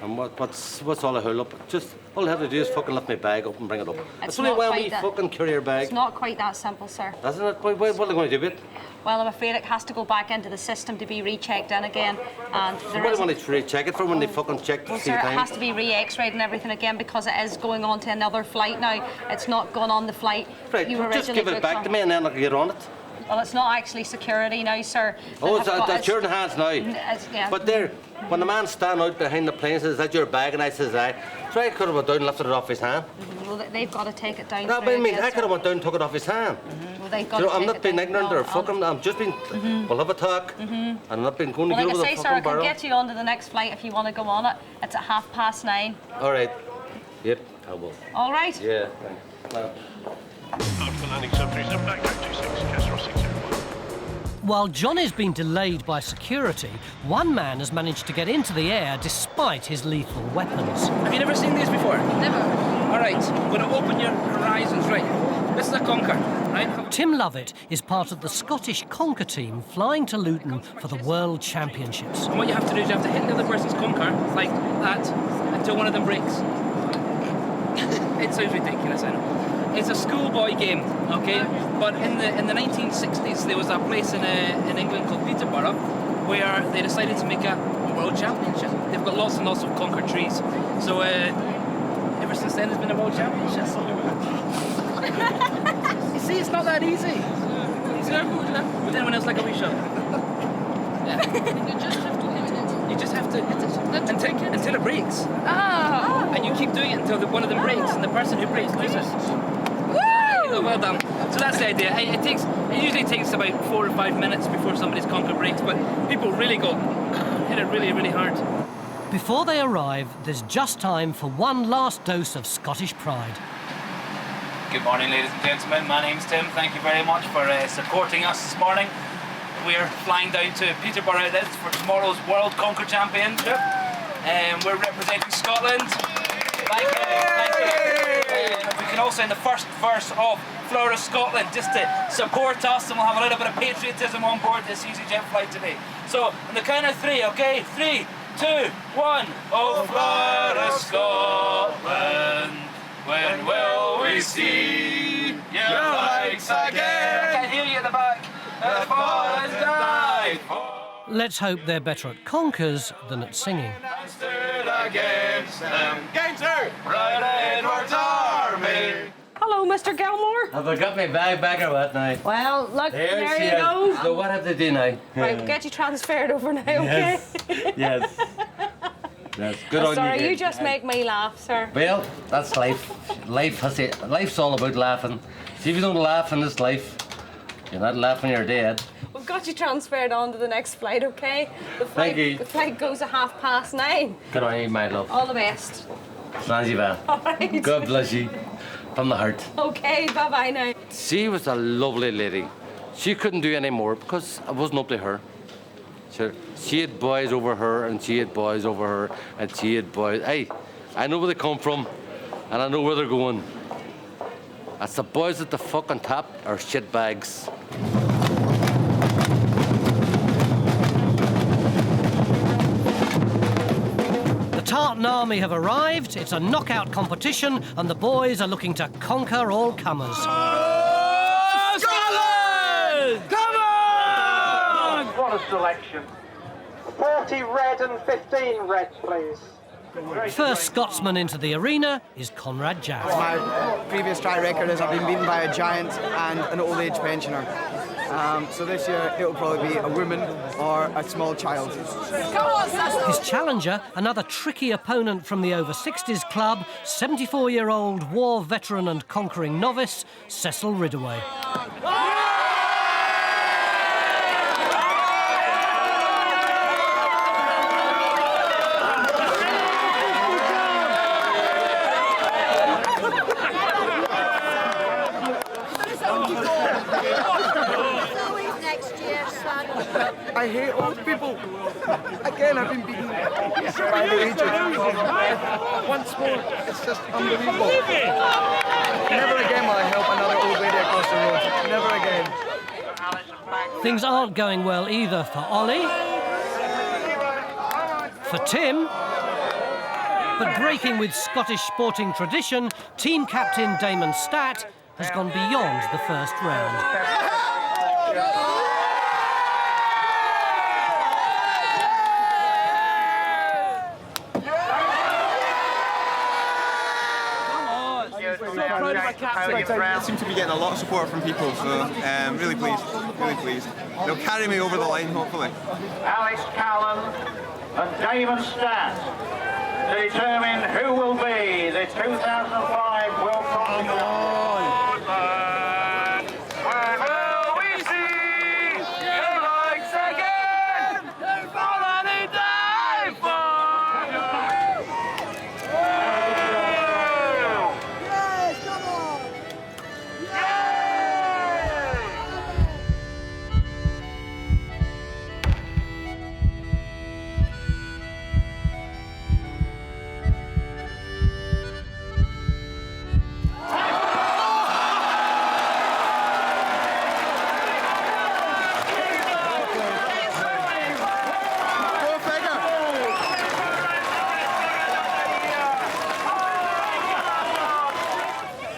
And what's all the hurl up? Just all I have to do is fucking lift my bag up and bring it up. It's only one wee fucking courier bag. It's not quite that simple, sir. Doesn't it? What are they going to do with it? Well, I'm afraid it has to go back into the system to be rechecked in again. And So what do they want to recheck it for when they fucking check the well, sir, it has to be re-x-rayed and everything again because it is going on to another flight now. It's not gone on the flight Right, you originally just give it booked back on. to me and then I can get on it. Well, it's not actually security now, sir. Oh, it's your hands now. Yeah. But there, when the man stand out behind the plane says, "Is that your bag?" and I says, "Aye." So I could have went down and lifted it off his hand. Well, they've got to take it down. No, but I mean, I could have went down and took it off his hand. Well, they've got So to I'm take not it being down. ignorant No, or fucking. I'm just being. We'll have a talk. And I'm not being going to Well, get like over I the say, sir, I fucking can barrel. get you on to the next flight if you want to go on it. It's at 9:30. All right. Yep, I will. All right? Yeah, thanks. Well. After landing sub 37 back 26, Kestrel 601. While John is being delayed by security, one man has managed to get into the air despite his lethal weapons. Have you never seen these before? Never. All right, I'm going to open your horizons, right? This is a Conker, right? Tim Lovett is part of the Scottish Conker team flying to Luton for the World Championships. And what you have to do is you have to hit the other person's Conker like that until one of them breaks. It sounds ridiculous, I know. It's a schoolboy game, okay? But in the 1960s, there was a place in England called Peterborough where they decided to make a world championship. They've got lots and lots of Conker trees. So ever since then, there's been a world championship. You see, it's not that easy. But then when it's like a wee shot. Yeah. You just have to hit it until it breaks. Oh. And you keep doing it until one of them breaks, and the person who breaks loses. Woo! Well done. So that's the idea. It usually takes about 4 or 5 minutes before somebody's Conker breaks, but people really hit it really, really hard. Before they arrive, there's just time for one last dose of Scottish pride. Good morning, ladies and gentlemen. My name's Tim. Thank you very much for supporting us this morning. We're flying down to Peterborough for tomorrow's World Conker Championship. We're representing Scotland. Thank you. Thank you. We can also in the first verse of Flora Scotland just to support us, and we'll have a little bit of patriotism on board this easyJet flight today. So, on the count of 3, okay? 3, 2, 1. Oh, Flora Scotland, when will we see your lights again? I can hear you in the back. Let's hope they're better at conkers than at singing. Hello, Mr. Gilmore. Have I got my bag back or what now? Well, look, there she you is. go. So what have to do now? Right, we'll get you transferred over now, okay? Yes. Yes. Good on Sorry, you. you just make me laugh, sir. Well, that's life. Life's all about laughing. See, if you don't laugh in this life, you're not laughing, you're dead. We've got you transferred on to the next flight, okay? Thank you. The flight goes at 9:30. Good on you, my love. All the best. Sanjiva. All right. God bless you. From the heart. Okay, bye-bye now. She was a lovely lady. She couldn't do any more because it wasn't up to her. She had boys over her, and she had boys over her, and she had boys. Hey, I know where they come from, and I know where they're going. That's the boys at the fucking top are shit bags. The Tartan Army have arrived. It's a knockout competition, and the boys are looking to conquer all comers. Scotland! Come on! What a selection. 40 red and 15 red, please. First Scotsman into the arena is Conrad Jack. My previous track record is I've been beaten by a giant and an old age pensioner. So this year it'll probably be a woman or a small child. His challenger, another tricky opponent from the over 60s club, 74-year-old war veteran and conquering novice, Cecil Ridaway. I hate old people. Again, I've been beaten by the aged. Once more, it's just unbelievable. Never again will I help another old lady across the road. Never again. Things aren't going well either for Ollie, for Tim, but breaking with Scottish sporting tradition, team captain Damon Statt has gone beyond the first round. I seem to be getting a lot of support from people, so really pleased, really pleased. They'll carry me over the line, hopefully. Alex Callan and Damon Statt to determine who will be the 2005 World Cup.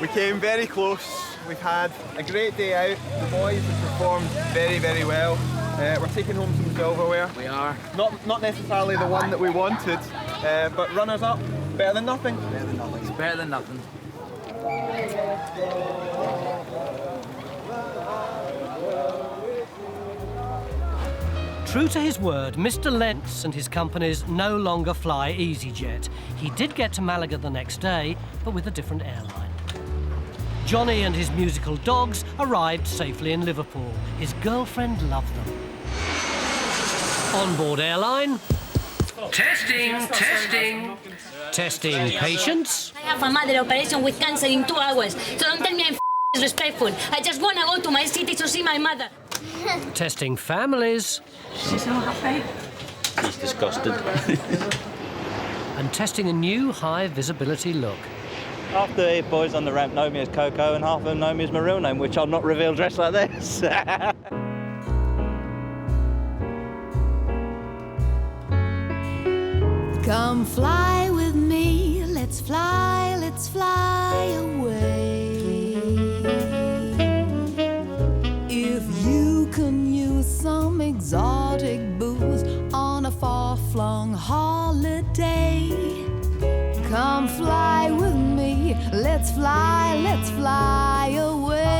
We came very close. We've had a great day out. The boys have performed very, very well. We're taking home some silverware. We are. Not necessarily the one that we wanted, but runners up, better than nothing. Better than nothing. It's better than nothing. True to his word, Mr. Lentz and his companies no longer fly easyJet. He did get to Malaga the next day, but with a different airline. Johnny and his musical dogs arrived safely in Liverpool. His girlfriend loved them. On board Airline. Testing. Testing patience. I have a mother operation with cancer in 2 hours, so don't tell me I'm disrespectful. I just want to go to my city to see my mother. Testing families. She's so happy. He's disgusted. And testing a new high visibility look. Half the boys on the ramp know me as Coco and half of them know me as my real name, which I'll not reveal dressed like this. Come fly with me, let's fly away. If you can use some exotic booze on a far-flung holiday, come fly with me, let's fly away.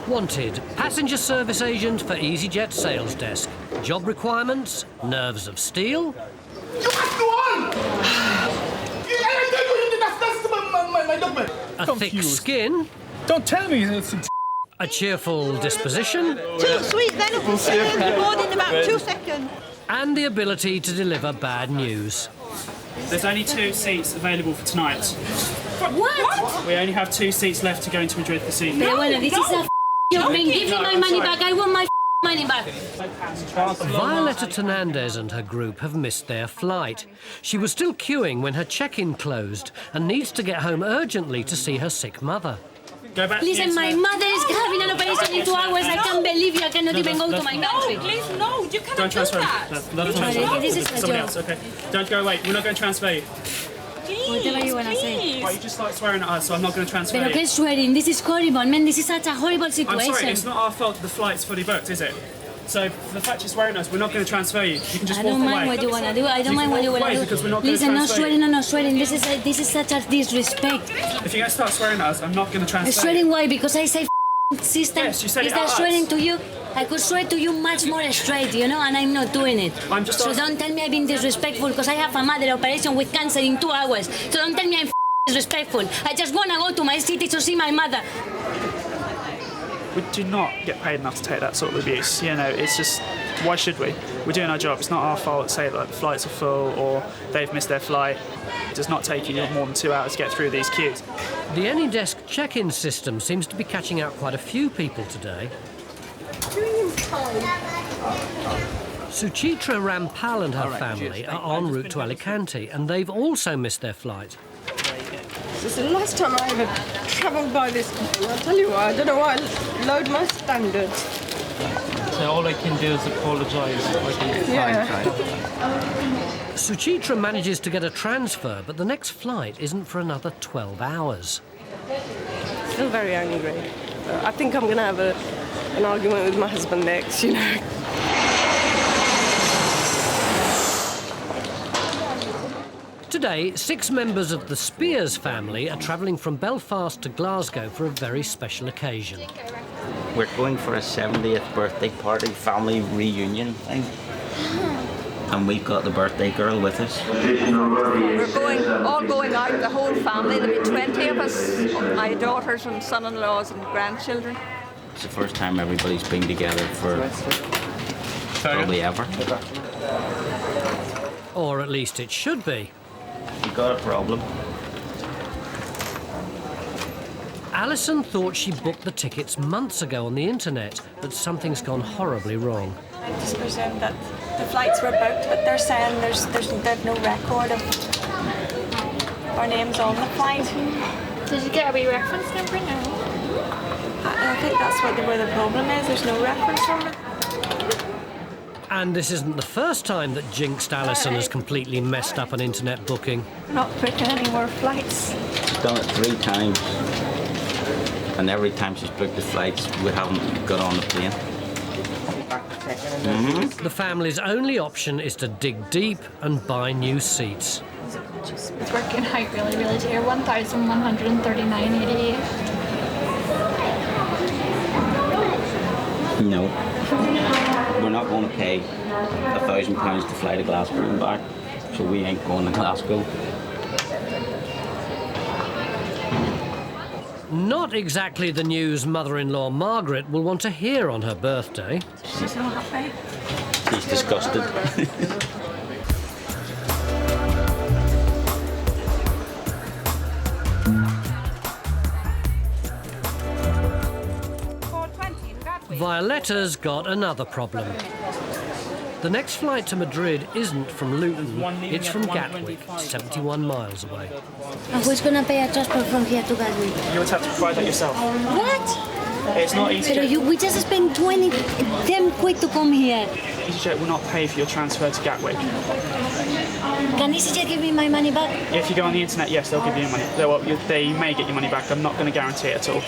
Wanted, passenger service agent for easyJet sales desk. Job requirements, nerves of steel. You have to on! My document. A thick skin. Don't tell me it's a cheerful disposition. Too sweet, then it will board in about 2 seconds. And the ability to deliver bad news. There's only 2 seats available for tonight. What? We only have 2 seats left to go into Madrid this evening. Pero bueno, this is a job. Give me my money back. I want my money back. Violetta Ternandez and her group have missed their flight. She was still queuing when her check-in closed and needs to get home urgently to see her sick mother. Go back to the Listen, my internet. mother is having an operation in 2 hours. I can't believe you. I cannot even go to my country. No, please, no, you cannot Don't do transfer that. him. Not transfer. This is a Somebody joke. else, okay? Don't go away. We're not going to transfer you. Whatever you want to say. Right, you just like swearing at us, so I'm not going to transfer Pero you. qué swearing. This is horrible, man. This is such a horrible I'm situation. sorry, it's not our fault the flight's fully booked, is it? So the fact you're swearing at us, we're not going to transfer you. You can just I walk don't away. mind what you want to do. I don't mind what you want to do. Because we're not going to Listen, no transfer swearing, you. no swearing. This is such a disrespect. If you're going to start swearing at us, I'm not going to transfer Swearing you. why? Because I say system. Yes, you said Is it that at us. swearing to you? I could swear to you much more straight, you know, and I'm not doing it. I'm just so don't tell me I've been disrespectful because I have a mother operation with cancer in 2 hours. So don't tell me I'm disrespectful. I just want to go to my city to see my mother. We do not get paid enough to take that sort of abuse. You know, it's just, why should we? We're doing our job. It's not our fault to say that the flights are full or they've missed their flight. It does not take you more than 2 hours to get through these queues. The AnyDesk check-in system seems to be catching out quite a few people today. Suchitra Rampal and her family are en route to Alicante, and they've also missed their flight. This is the last time I ever travelled by this company. I'll tell you what, I don't know why I load my standards. So all I can do is apologise. Suchitra manages to get a transfer, but the next flight isn't for another 12 hours. Still very angry. I think I'm going to have an argument with my husband next, you know. Today, 6 members of the Spears family are travelling from Belfast to Glasgow for a very special occasion. We're going for a 70th birthday party, family reunion thing. And we've got the birthday girl with us. We're all going out, the whole family. There'll be 20 of us, my daughters and son-in-laws and grandchildren. It's the first time everybody's been together for probably ever. Or at least it should be. You got a problem. Alison thought she booked the tickets months ago on the internet, but something's gone horribly wrong. I just presumed that the flights were booked, but they're saying they've no record of our names on the flight. Did you get a wee reference number now? I think that's where the problem is. There's no reference number. And this isn't the first time that jinxed Alison has completely messed up an internet booking. Not booking any more flights. She's done it 3 times. And every time she's booked the flights, we haven't got on the plane. The family's only option is to dig deep and buy new seats. It's working out really, really dear. 1,139.88. No. We're not going to pay £1,000 to fly to Glasgow and back, so we ain't going to Glasgow. Not exactly the news mother-in-law Margaret will want to hear on her birthday. She's not happy. She's disgusted. Violetta's got another problem. The next flight to Madrid isn't from Luton, it's from Gatwick, 71 miles away. And who's going to pay a transport from here to Gatwick? You would have to provide that yourself. What? It's not easy. Pero we just spent 10 quid to come here. easyJet will not pay for your transfer to Gatwick. Can easyJet give me my money back? If you go on the internet, yes, they'll give you your money. They may get your money back. I'm not going to guarantee it at all.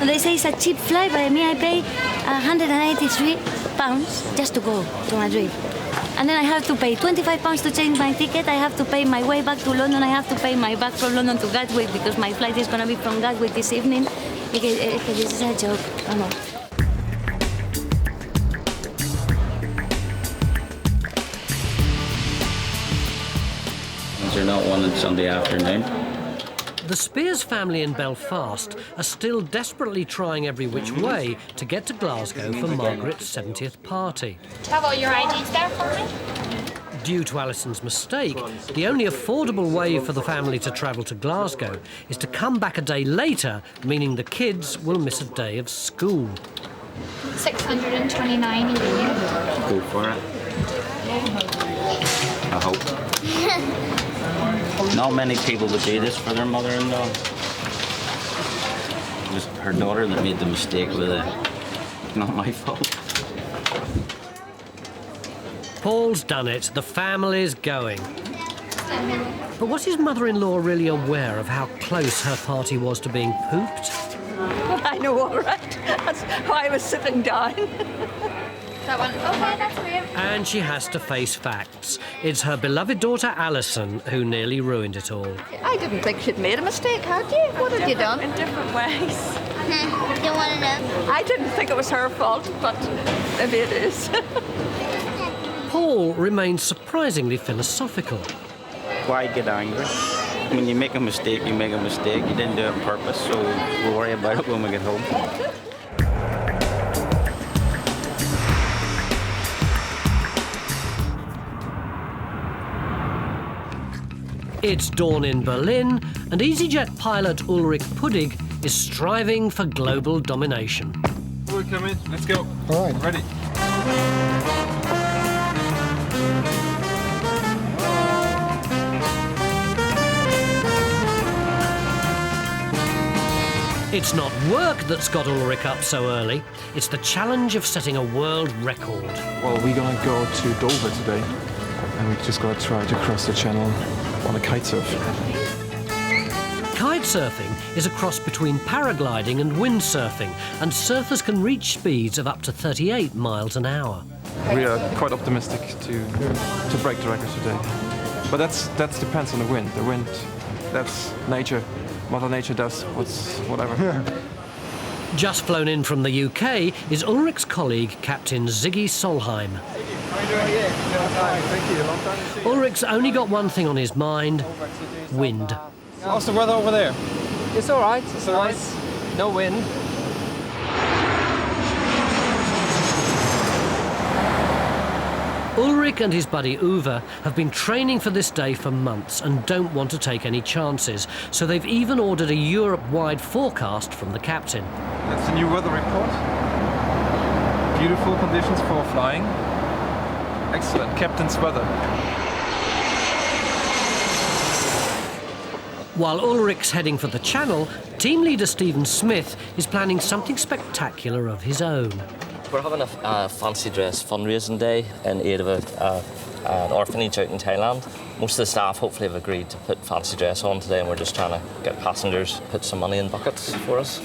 They say it's a cheap flight, but me I pay £183 just to go to Madrid. And then I have to pay £25 to change my ticket. I have to pay my way back to London. I have to pay my back from London to Gatwick because my flight is going to be from Gatwick this evening. Because this is a joke. Oh, no. They're not wanted Sunday afternoon. The Spears family in Belfast are still desperately trying every which way to get to Glasgow for Margaret's 70th party. Do you have all your IDs there for me? Due to Alison's mistake, the only affordable way for the family to travel to Glasgow is to come back a day later, meaning the kids will miss a day of school. 629. Go for it. I hope. Not many people would do this for their mother-in-law. It was her daughter that made the mistake with it. Not my fault. Paul's done it. The family's going. But was his mother-in-law really aware of how close her party was to being pooped? I know, all right. That's why I was sitting down. That one. Okay, that's great. And she has to face facts. It's her beloved daughter Alison who nearly ruined it all. I didn't think she'd made a mistake, had you? What had you done? In different ways. You want to know? I didn't think it was her fault, but maybe it is. Paul remains surprisingly philosophical. Why get angry? When you make a mistake, you make a mistake. You didn't do it on purpose, so we'll worry about it when we get home. It's dawn in Berlin, and easyJet pilot Ulrich Puddig is striving for global domination. We're coming. Let's go. All right. Ready. It's not work that's got Ulrich up so early. It's the challenge of setting a world record. Well, we're going to go to Dover today, and we just got to try to cross the channel on a kitesurf. Kitesurfing is a cross between paragliding and windsurfing, and surfers can reach speeds of up to 38 miles an hour. We are quite optimistic to break the record today. But that depends on the wind. The wind, that's nature. Mother Nature does whatever. Just flown in from the UK is Ulrich's colleague, Captain Ziggy Solheim. Ulrich's only got one thing on his mind: wind. How's the weather over there? It's all right. It's nice. No wind. Ulrich and his buddy Uwe have been training for this day for months and don't want to take any chances, so they've even ordered a Europe-wide forecast from the captain. That's the new weather report. Beautiful conditions for flying. Excellent. Captain's weather. While Ulrich's heading for the Channel, team leader Stephen Smith is planning something spectacular of his own. We're having a fancy dress fundraising day in aid of an orphanage out in Thailand. Most of the staff hopefully have agreed to put fancy dress on today, and we're just trying to get passengers to put some money in buckets for us.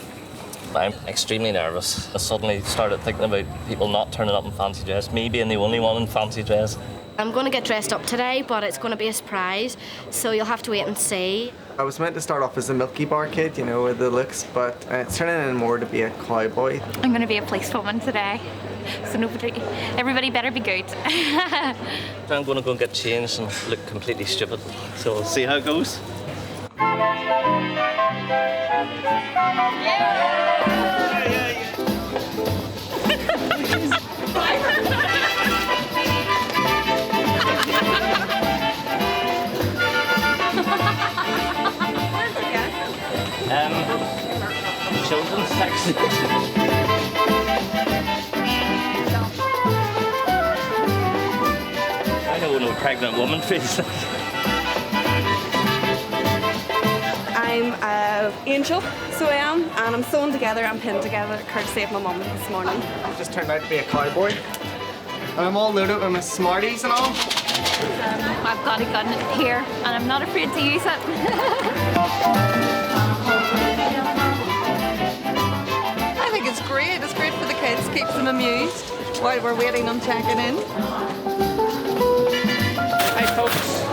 I'm extremely nervous. I suddenly started thinking about people not turning up in fancy dress, me being the only one in fancy dress. I'm going to get dressed up today, but it's going to be a surprise, so you'll have to wait and see. I was meant to start off as a Milky Bar kid, you know, with the looks, but it's turning in more to be a cowboy. I'm going to be a policewoman today, so everybody better be good. I'm going to go and get changed and look completely stupid, so we'll see how it goes. Children's section. I know what a pregnant woman feels like. I'm Angel, so I am, and I'm sewn together and pinned together courtesy of my mum this morning. I just turned out to be a cowboy. And I'm all loaded with my Smarties and all. I've got a gun here, and I'm not afraid to use it. I think it's great. It's great for the kids, keeps them amused while we're waiting on checking in. Hi, folks.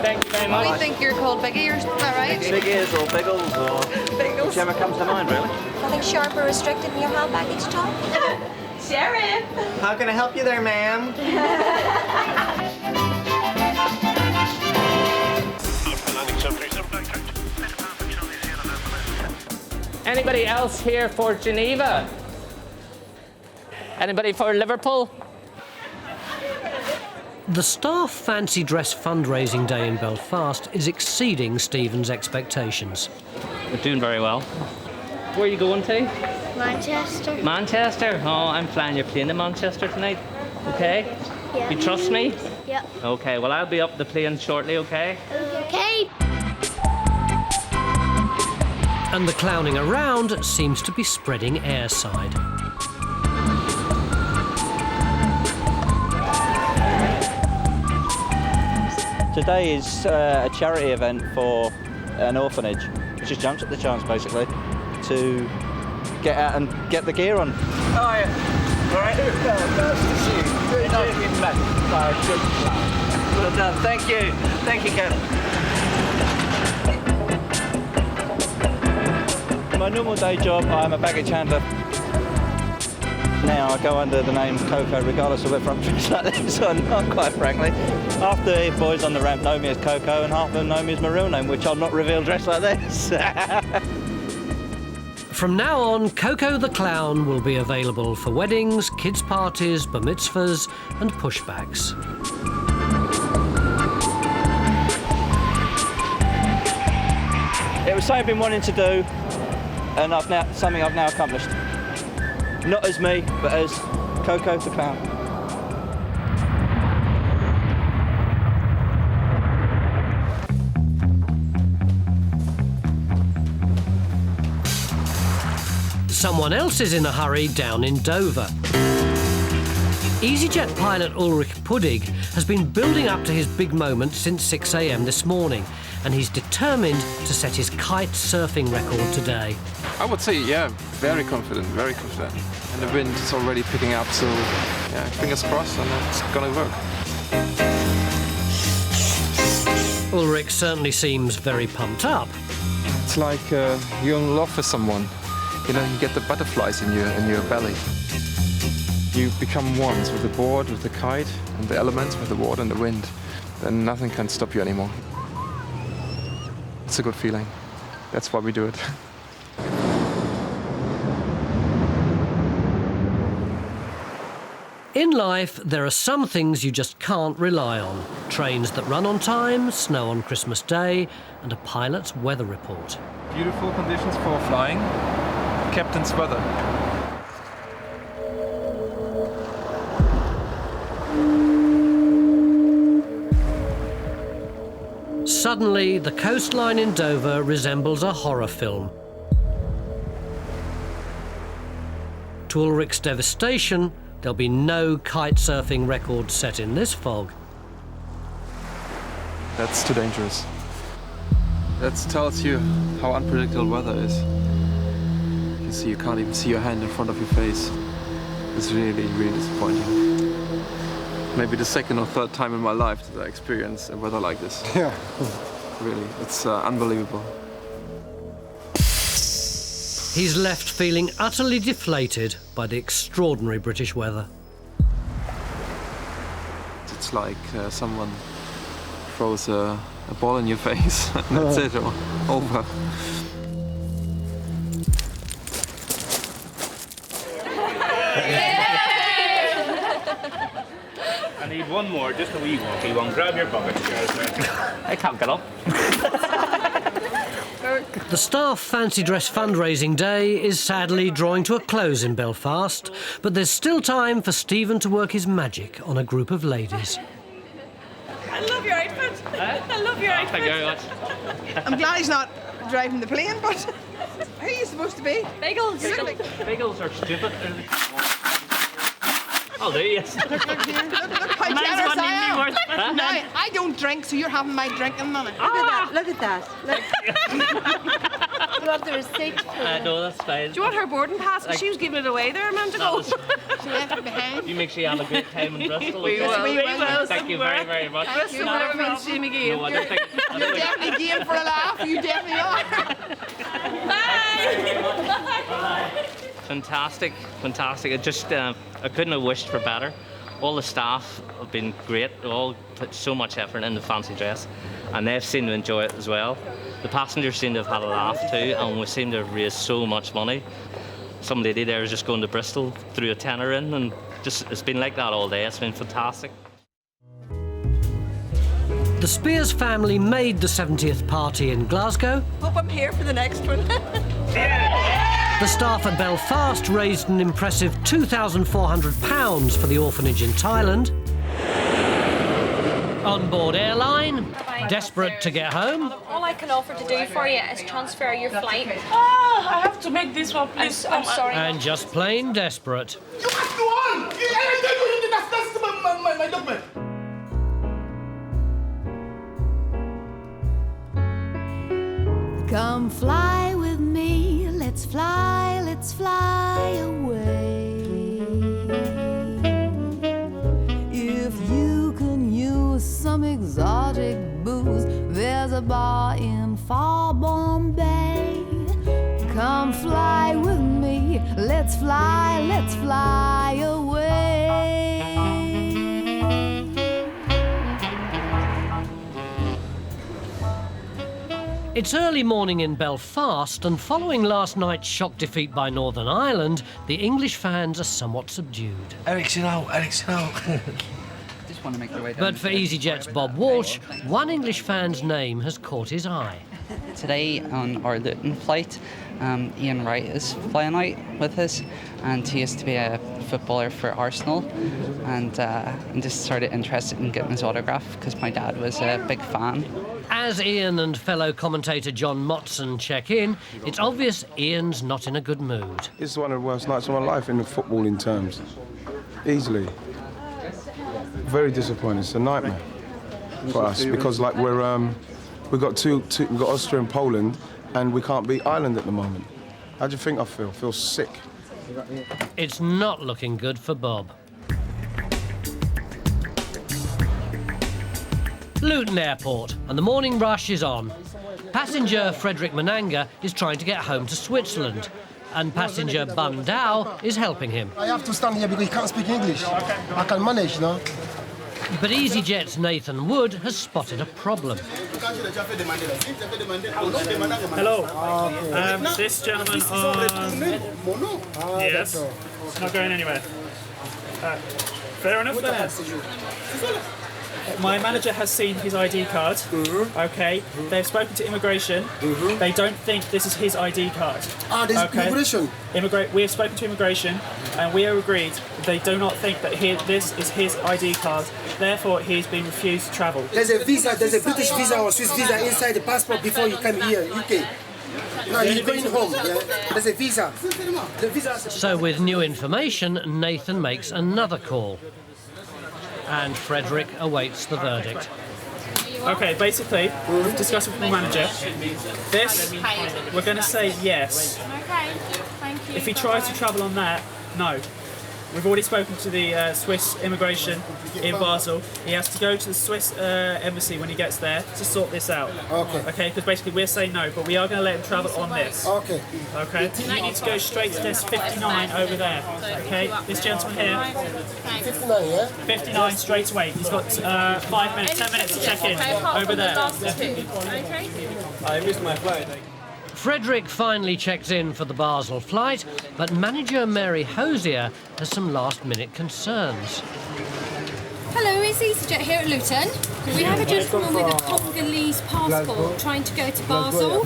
Thank you very much. We think you're called Biggie, is that right? Biggies or Biggles or Biggles. whichever comes to mind, really. Nothing sharp or restricted in your hand baggage, Tom? Sharon! How can I help you there, ma'am? Anybody else here for Geneva? Anybody for Liverpool? The staff fancy dress fundraising day in Belfast is exceeding Stephen's expectations. We're doing very well. Where are you going to? Manchester. Manchester? Oh, I'm flying your plane to Manchester tonight. Okay? Yeah. You trust me? Yep. Okay, well, I'll be up the plane shortly, okay? Okay. And the clowning around seems to be spreading airside. Today is a charity event for an orphanage, which just jumps at the chance basically to get out and get the gear on. Oh yeah. All right. Nice to see you. You're not being met by a good clown. Well done. Thank you. Thank you, Ken. My normal day job, I'm a baggage handler. Now I go under the name Coco, regardless of whether I'm dressed like this or not, quite frankly. Half the boys on the ramp know me as Coco and half of them know me as my real name, which I'll not reveal dressed like this. From now on, Coco the Clown will be available for weddings, kids' parties, bar mitzvahs and pushbacks. It was something I've been wanting to do, and something I've now accomplished. Not as me, but as Coco the Clown. Someone else is in a hurry down in Dover. easyJet pilot Ulrich Pudig has been building up to his big moment since 6 a.m. this morning, and he's determined to set his kite surfing record today. I would say, yeah, very confident, very confident. And the wind is already picking up, so yeah, fingers crossed, and it's gonna work. Ulrich certainly seems very pumped up. It's like you're in love with someone. You know, you get the butterflies in your belly. You become one with the board, with the kite, and the elements, with the water and the wind. Then nothing can stop you anymore. It's a good feeling. That's why we do it. In life, there are some things you just can't rely on. Trains that run on time, snow on Christmas Day, and a pilot's weather report. Beautiful conditions for flying. Captain's weather. Suddenly, the coastline in Dover resembles a horror film. To Ulrich's devastation, there'll be no kite surfing record set in this fog. That's too dangerous. That tells you how unpredictable weather is. You see, you can't even see your hand in front of your face. It's really, really disappointing. Maybe the second or third time in my life that I experience a weather like this. Yeah. Really, it's unbelievable. He's left feeling utterly deflated by the extraordinary British weather. It's like someone throws a ball in your face. That's it, over. I need one more, just a wee walkie one. Grab your bucket. I can't get up. The staff fancy dress fundraising day is sadly drawing to a close in Belfast, but there's still time for Stephen to work his magic on a group of ladies. I love your outfit. I love your outfit. Thank you very much. I'm glad he's not driving the plane, but who are you supposed to be? Bagels. Bagels are stupid. I'll do, yes. Look how generous I am. Now, I don't drink, so you're having my drinking money. Look at that. Do you want the receipt? No, that's fine. Do you want her boarding pass? She was giving it away there a minute ago. She left it behind. You make sure you have a great time in Bristol. We will. Thank you very, very much. Bristol, never been seen again. No, I don't think. You're definitely game for a laugh. You definitely are. Bye. Fantastic, fantastic. I couldn't have wished for better. All the staff have been great. They all put so much effort in the fancy dress, and they've seemed to enjoy it as well. The passengers seem to have had a laugh too, and we seem to have raised so much money. Some lady there is just going to Bristol, threw a tenner in, and it's been like that all day. It's been fantastic. The Spears family made the 70th party in Glasgow. Hope I'm here for the next one. The staff at Belfast raised an impressive £2,400 for the orphanage in Thailand. On board Airline, desperate to get home. All I I can offer to do for you is transfer your flight. I have to make this one, please. I'm sorry. And just plain desperate. You have to on! That's my document. Come fly with me, let's fly away. If you can use some exotic booze, there's a bar in far Bombay. Come fly with me, let's fly away. It's early morning in Belfast, and following last night's shock defeat by Northern Ireland, the English fans are somewhat subdued. Ericsson out. Just want to make their way down. But for easyJet's Bob Walsh, one English fan's name has caught his eye. Today on our Luton flight, Ian Wright is flying out with us, and he used to be a footballer for Arsenal, and I'm just sort of interested in getting his autograph because my dad was a big fan. As Ian and fellow commentator John Motson check in, it's obvious Ian's not in a good mood. It's one of the worst nights of my life in the footballing terms. Easily. Very disappointing. It's a nightmare for us because like we've got Austria and Poland, and we can't beat Ireland at the moment. How do you think I feel? I feel sick. It's not looking good for Bob. Luton Airport, and the morning rush is on. Passenger Frederick Mananga is trying to get home to Switzerland, and passenger Bun Dow is helping him. I have to stand here because he can't speak English. I can manage, you know. But easyJet's Nathan Wood has spotted a problem. Hello. This gentleman on... Yes. It's not going anywhere. Fair enough there. My manager has seen his ID card. Okay. They've spoken to immigration. They don't think this is his ID card. This is immigration? We have spoken to immigration, and we are agreed they do not think that this is his ID card. Therefore, he has been refused to travel. There's a visa, there's a British visa or Swiss visa inside the passport before you come here, UK. No, you're going home, yeah? There's a visa. The visa. So with new information, Nathan makes another call. And Frederick awaits the verdict. Okay, basically, we've discussed with the manager. This, we're going to say yes. Okay, thank you. If he tries to travel on that, no. We've already spoken to the Swiss immigration in Basel. He has to go to the Swiss embassy when he gets there to sort this out. Okay, because basically we're saying no, but we are going to let him travel on this. Okay. You need to go straight to desk 59 over there. Okay, this gentleman here. 59, yeah? 59 straight away. He's got 5 minutes, 10 minutes to check in over there. I missed my flight. Frederick finally checks in for the Basel flight, but manager Mary Hosier has some last-minute concerns. Hello, it's easyJet here at Luton. We have a gentleman with a Congolese passport trying to go to Basel.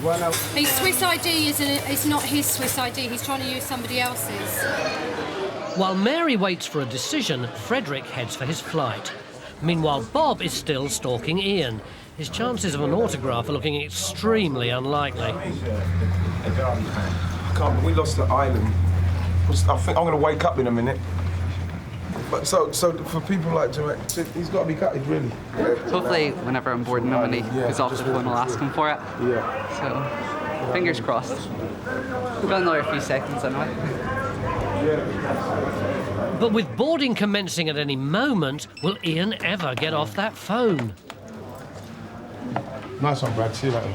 His Swiss ID is not his Swiss ID, he's trying to use somebody else's. While Mary waits for a decision, Frederick heads for his flight. Meanwhile, Bob is still stalking Ian. His chances of an autograph are looking extremely unlikely. We lost to Ireland. I think I'm going to wake up in a minute. But so for people like Jarek, he's got to be gutted, really. Hopefully, whenever I'm boarding him and he goes off the phone, I'll ask him for it. Yeah. So, fingers crossed. We've got another few seconds anyway. But with boarding commencing at any moment, will Ian ever get off that phone? Nice one, Brad. See you later.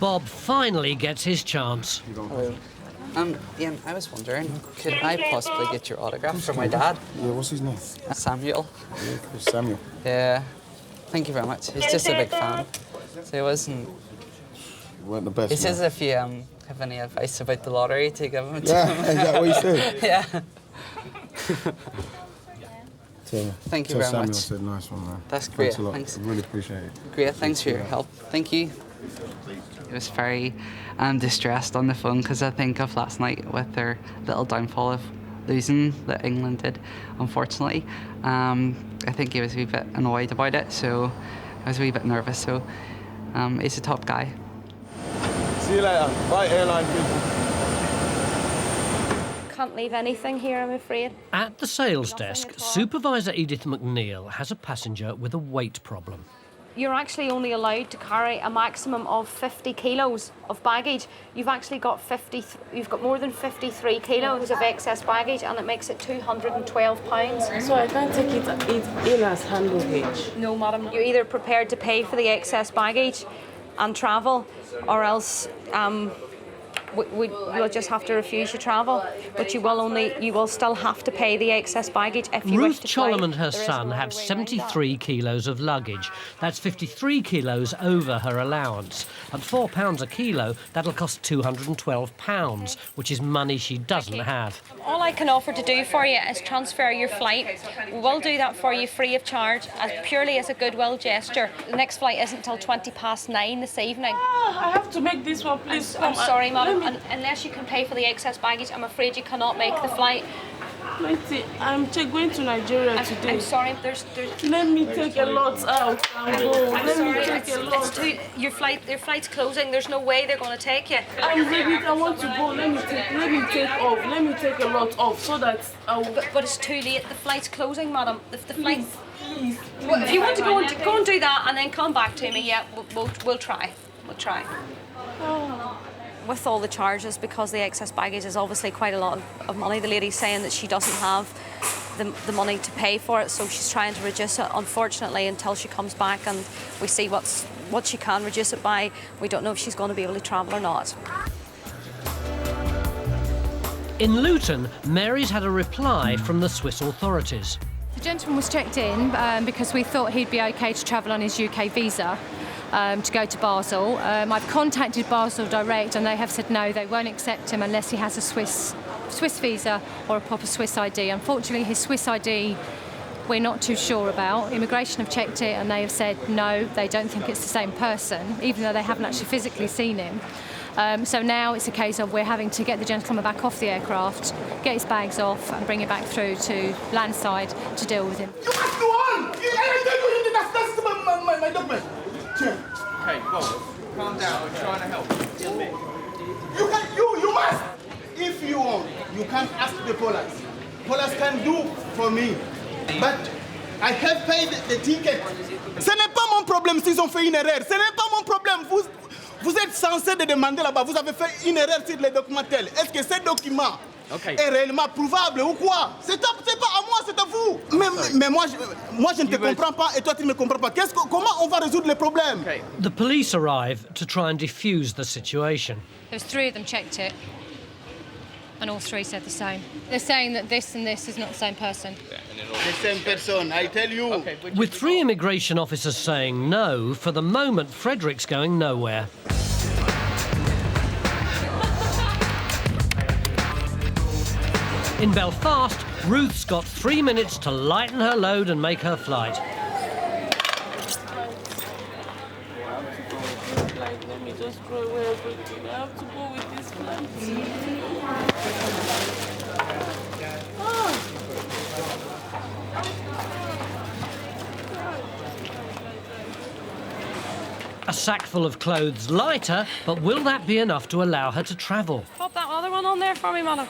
Bob finally gets his chance. Hello. Ian, I was wondering, could I possibly get your autograph for my dad? Yeah, what's his name? Samuel. Yeah, Samuel. Yeah. Thank you very much. He's just a big fan. So he wasn't... You weren't the best, He says if you have any advice about the lottery to give him to Yeah, him. is that what he said? Yeah. Thank you very Samuel much. said nice one, man. That's great. Thanks a lot. Thanks. I really appreciate it. Great, thanks for your help. Thank you. He was very distressed on the phone because I think of last night with their little downfall of losing that England did, unfortunately. I think he was a wee bit annoyed about it, so I was a wee bit nervous, so he's a top guy. See you later. Bye, airline people. Can't leave anything here, I'm afraid. At the sales desk, Supervisor Edith McNeil has a passenger with a weight problem. You're actually only allowed to carry a maximum of 50 kilos of baggage. You've actually got you've got more than 53 kilos of excess baggage, and it makes it £212. So I can't take it in as hand luggage? No, madam. You're either prepared to pay for the excess baggage and travel, or else we'll just have to refuse you travel. But you will still have to pay the excess baggage if you wish to fly. Ruth Chollam and her son have 73 kilos of luggage. That's 53 kilos over her allowance. At £4 a kilo, that'll cost £212, which is money she doesn't have. All I can offer to do for you is transfer your flight. We will do that for you free of charge, purely as a goodwill gesture. The next flight isn't until 9:20 this evening. I have to make this one, please. I'm sorry, madam. Unless you can pay for the excess baggage, I'm afraid you cannot make the flight. I'm going to Nigeria today. I'm sorry, there's... Let me take a lot out and go. Let me take a lot. Your flight's closing. There's no way they're going to take you. I'm ready. I want to go. Let me take off. Let me take a lot off so that But it's too late. The flight's closing, madam. The flight... Please. Well, if you want to go and do that and then come back to me, yeah, we'll try. We'll try. Oh. With all the charges, because the excess baggage is obviously quite a lot of money, the lady's saying that she doesn't have the money to pay for it, so she's trying to reduce it, unfortunately, until she comes back and we see what she can reduce it by. We don't know if she's going to be able to travel or not. In Luton, Mary's had a reply from the Swiss authorities. The gentleman was checked in because we thought he'd be OK to travel on his UK visa. To go to Basel. I've contacted Basel Direct and they have said no, they won't accept him unless he has a Swiss visa or a proper Swiss ID. Unfortunately, his Swiss ID we're not too sure about. Immigration have checked it and they have said no, they don't think it's the same person, even though they haven't actually physically seen him. So now it's a case of we're having to get the gentleman back off the aircraft, get his bags off and bring him back through to landside to deal with him. You must go on! That's my document. Okay, well, calm down. We're trying to help. You must. If you want, you can ask the police. Police can do for me. But I have paid the ticket. Ce n'est pas mon problème s'ils ont fait une erreur. Ce n'est pas mon problème. Vous êtes censé de demander là-bas. Vous avez fait une erreur sur les documents tels. Est-ce que ce document est réellement prouvable ou quoi? C'est pas à moi, c'est à vous. Mais moi, je ne te comprends pas et toi, tu ne me comprends pas. Comment on va résoudre les problèmes? The police arrive to try and defuse the situation. There's 3 of them checked it, and all 3 said the same. They're saying that this and this is not the same person. The same person, I tell you. With 3 immigration officers saying no, for the moment, Frederick's going nowhere. In Belfast, Ruth's got 3 minutes to lighten her load and make her flight. Let me just throw away everything. I have to go with this flight. A sack full of clothes lighter, but will that be enough to allow her to travel? Pop that other one on there for me, madam.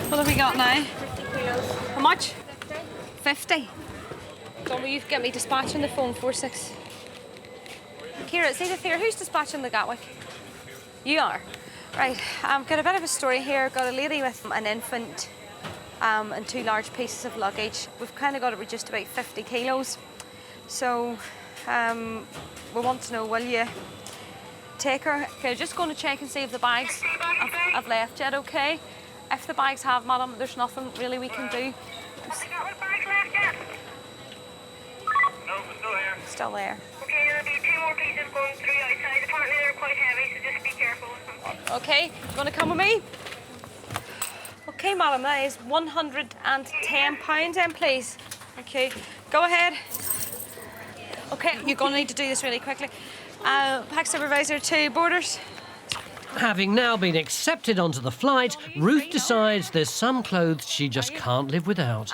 What have we got now? How much? 50. Don't you get me dispatching the phone 46. Kira, see the theatre. Who's dispatching the Gatwick? You are. Right. Got a bit of a story here. Got a lady with an infant and 2 large pieces of luggage. We've kind of got it reduced to about 50 kilos. So we want to know, will you take her? Okay, just going to check and see if the bags have left yet, okay? If the bags have, madam, there's nothing really we can do. No, still here. Still there. Okay, there'll be 2 more pieces going through outside. Apparently they're quite heavy, so just be careful with them. Okay, you want to come with me? Okay, madam, that is £110 then, please. Okay, go ahead. Okay, you're going to need to do this really quickly. Pack supervisor to borders. Having now been accepted onto the flight, Ruth decides there's some clothes she just can't live without.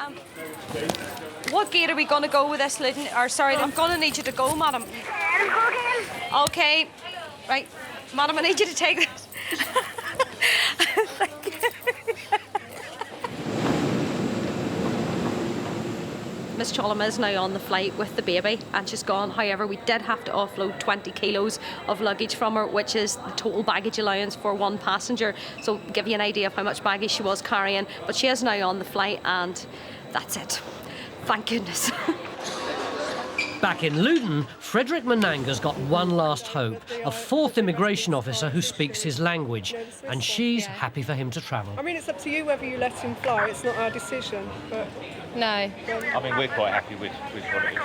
What gate are we going to go with this, Lyden? Or sorry, I'm going to need you to go, madam. Okay, right, madam, I need you to take this. Thank you. Miss Chollam is now on the flight with the baby and she's gone. However, we did have to offload 20 kilos of luggage from her, which is the total baggage allowance for one passenger. So give you an idea of how much baggage she was carrying. But she is now on the flight and that's it. Thank goodness. Back in Luton, Frederick Mananga's got one last hope, a fourth immigration officer who speaks his language, and she's happy for him to travel. I mean, it's up to you whether you let him fly. It's not our decision, but... No. I mean, we're quite happy with what it is.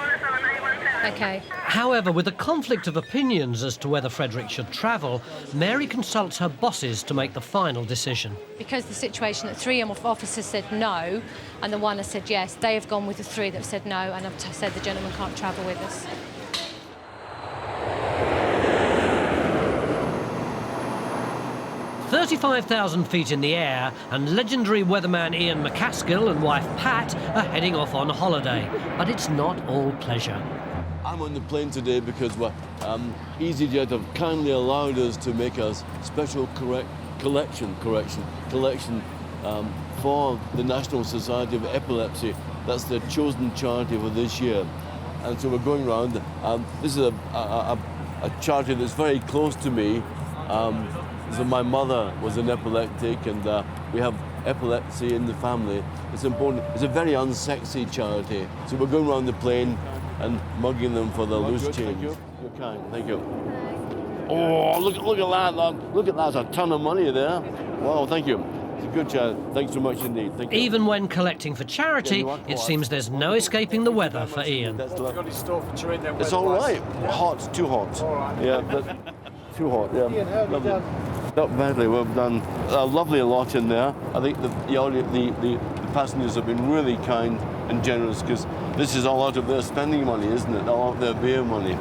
OK. However, with a conflict of opinions as to whether Frederick should travel, Mary consults her bosses to make the final decision. Because the situation that 3 officers said no and the one has said yes, they have gone with the 3 that have said no and have said the gentleman can't travel with us. "35,000 feet in the air, and legendary weatherman Ian McCaskill and wife Pat are heading off on holiday. But it's not all pleasure. I'm on the plane today because easyJet have kindly allowed us to make a special collection for the National Society of Epilepsy. That's the chosen charity for this year. And so we're going around. This is a charity that's very close to me. So my mother was an epileptic and we have epilepsy in the family. It's important. It's a very unsexy charity. So we're going around the plane and mugging them for the loose change. You're kind. Thank you. Oh, look at that. Look at that. That's a ton of money there. Wow, thank you. It's a good charity. Thanks so much indeed. Thank you. Even when collecting for charity, it seems there's no escaping the weather for Ian. It's all right. Hot, too hot. Yeah, too hot, yeah. Lovely. Not badly. We've done a lovely lot in there. I think the passengers have been really kind and generous because this is all out of their spending money, isn't it? All out of their beer money.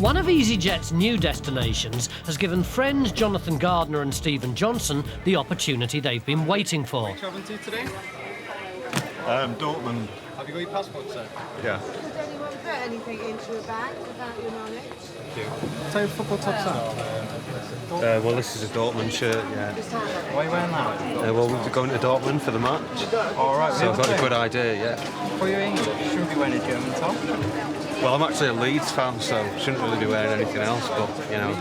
One of easyJet's new destinations has given friends Jonathan Gardner and Stephen Johnson the opportunity they've been waiting for. Where are you travelling to today? Dortmund. Have you got your passport, sir? Yeah. Did anyone put anything into a bag without your knowledge? So football tops out? Well, this is a Dortmund shirt, yeah. Why are you wearing that? Well, we're going to Dortmund for the match. All right. So I've got a good idea, yeah. Well, you're English. You shouldn't be wearing a German top. Well, I'm actually a Leeds fan, so shouldn't really be wearing anything else, but, you know,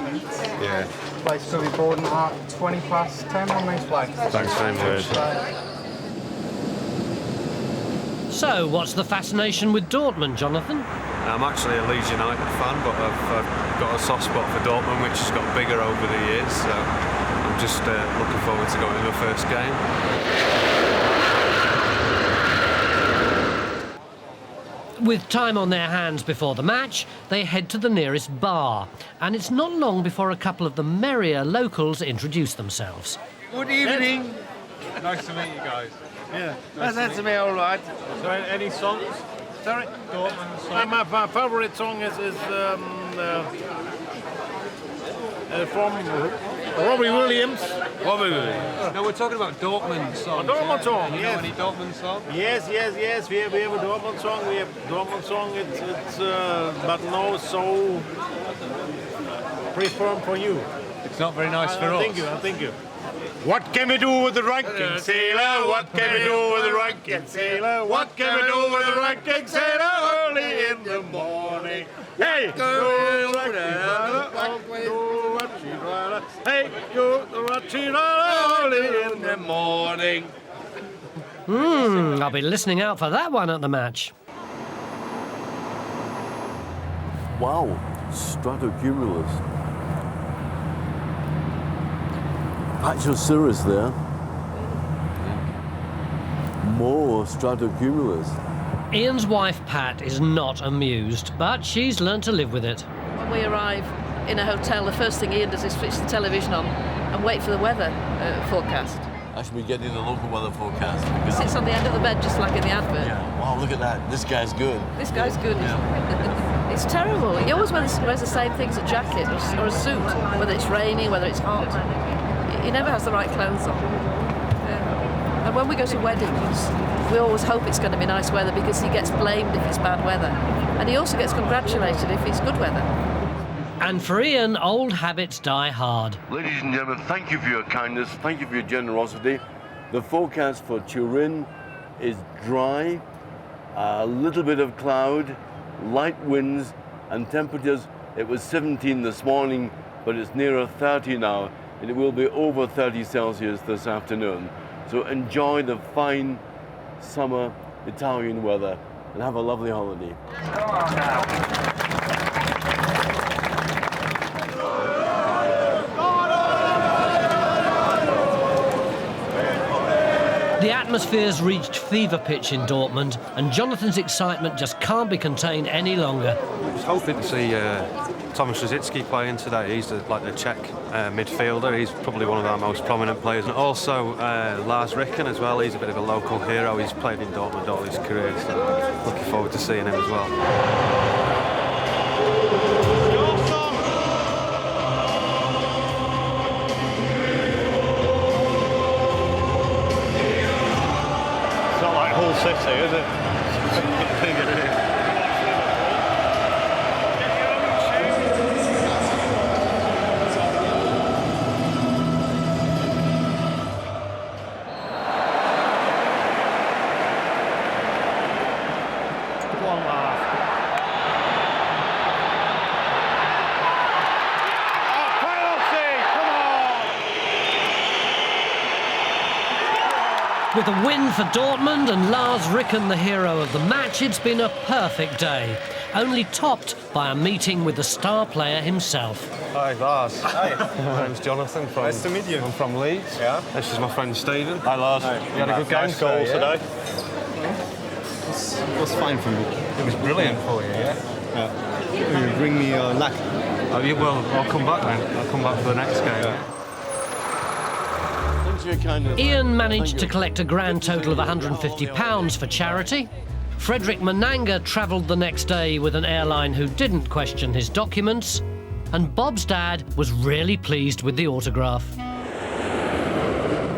yeah. Flight's will be boarding at 10:20 on these flights. Thanks very much. So, what's the fascination with Dortmund, Jonathan? I'm actually a Leeds United fan, but I've got a soft spot for Dortmund, which has got bigger over the years, so I'm just looking forward to going to the first game. With time on their hands before the match, they head to the nearest bar, and it's not long before a couple of the merrier locals introduce themselves. Good evening. Nice to meet you guys. Yeah, that's me, all right. So, any songs? Sorry? Dortmund song? My favourite song is from Robbie Williams. Robbie Williams. No, we're talking about Dortmund songs. A Dortmund song, You yes. know any Dortmund songs? Yes. We have a Dortmund song. We have Dortmund song. It's but no so preferred for you. It's not very nice for us. Thank you. What can we do with the ranking sailor? What can we do with the ranking sailor? What can we do with the ranking sailor early in the morning? Hey, go the Hey, go the early in the morning. I'll be listening out for that one at the match. Wow, stratocumulus. Patch of cirrus there. More stratocumulus. Ian's wife Pat is not amused, but she's learnt to live with it. When we arrive in a hotel, the first thing Ian does is switch the television on and wait for the weather forecast. I should be getting the local weather forecast. Because Sits on the end of the bed just like in the advert. yeah, wow, look at that. This guy's good. This guy's good. It's terrible. He always wears the same things, a jacket or a suit, whether it's raining, whether it's hot. He never has the right clothes on. And when we go to weddings, we always hope it's going to be nice weather because he gets blamed if it's bad weather. And he also gets congratulated if it's good weather. And for Ian, old habits die hard. Ladies and gentlemen, thank you for your kindness. Thank you for your generosity. The forecast for Turin is dry, a little bit of cloud, light winds and temperatures. It was 17 this morning, but it's nearer 30 now, and it will be over 30 Celsius this afternoon. So enjoy the fine summer Italian weather and have a lovely holiday. The atmosphere's reached fever pitch in Dortmund, and Jonathan's excitement just can't be contained any longer. I was hoping to see Thomas Rosicky playing today. He's the Czech midfielder. He's probably one of our most prominent players. And also Lars Ricken as well. He's a bit of a local hero. He's played in Dortmund all his career, so looking forward to seeing him as well. City, is it? One laugh. Oh, penalty! Come on! With a win for Dortmund and Lars Ricken the hero of the match, it's been a perfect day, only topped by a meeting with the star player himself. Hi, Lars. Hi. My name's Jonathan. Nice to meet you. I'm from Leeds. Yeah. This is my friend Stephen. Hi, Lars. Hi. You had a good game Nice goal today. It was fine for me. It was brilliant for you, yeah? Yeah. You bring me luck. Oh, you will. I'll come back then. I'll come back for the next game. Yeah. Ian managed to collect a grand total of £150 for charity. Frederick Mananga travelled the next day with an airline who didn't question his documents. And Bob's dad was really pleased with the autograph.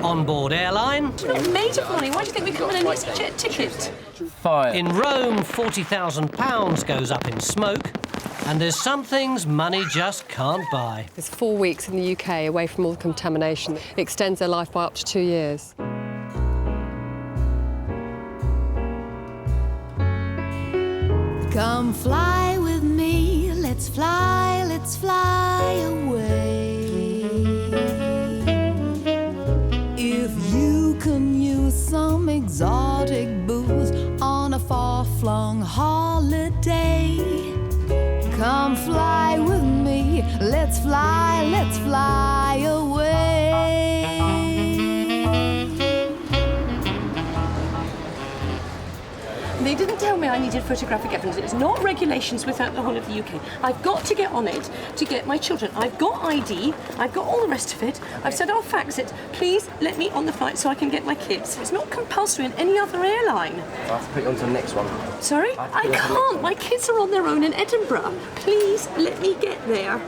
On board Airline... It's not made of money. Why do you think we come on an easyJet ticket? Fire. In Rome, £40,000 goes up in smoke. And there's some things money just can't buy. There's 4 weeks in the UK away from all the contamination. It extends their life by up to 2 years. Come fly with me, let's fly away. If you can use some exotic booze on a far-flung holiday, come fly with me, let's fly away. They didn't tell me I needed photographic evidence. It's not regulations without the whole of the UK. I've got to get on it to get my children. I've got ID, I've got all the rest of it. I've said I'll fax it. Please let me on the flight so I can get my kids. It's not compulsory in any other airline. I'll have to put you on to the next one. Sorry? I can't. My kids are on their own in Edinburgh. Please let me get there.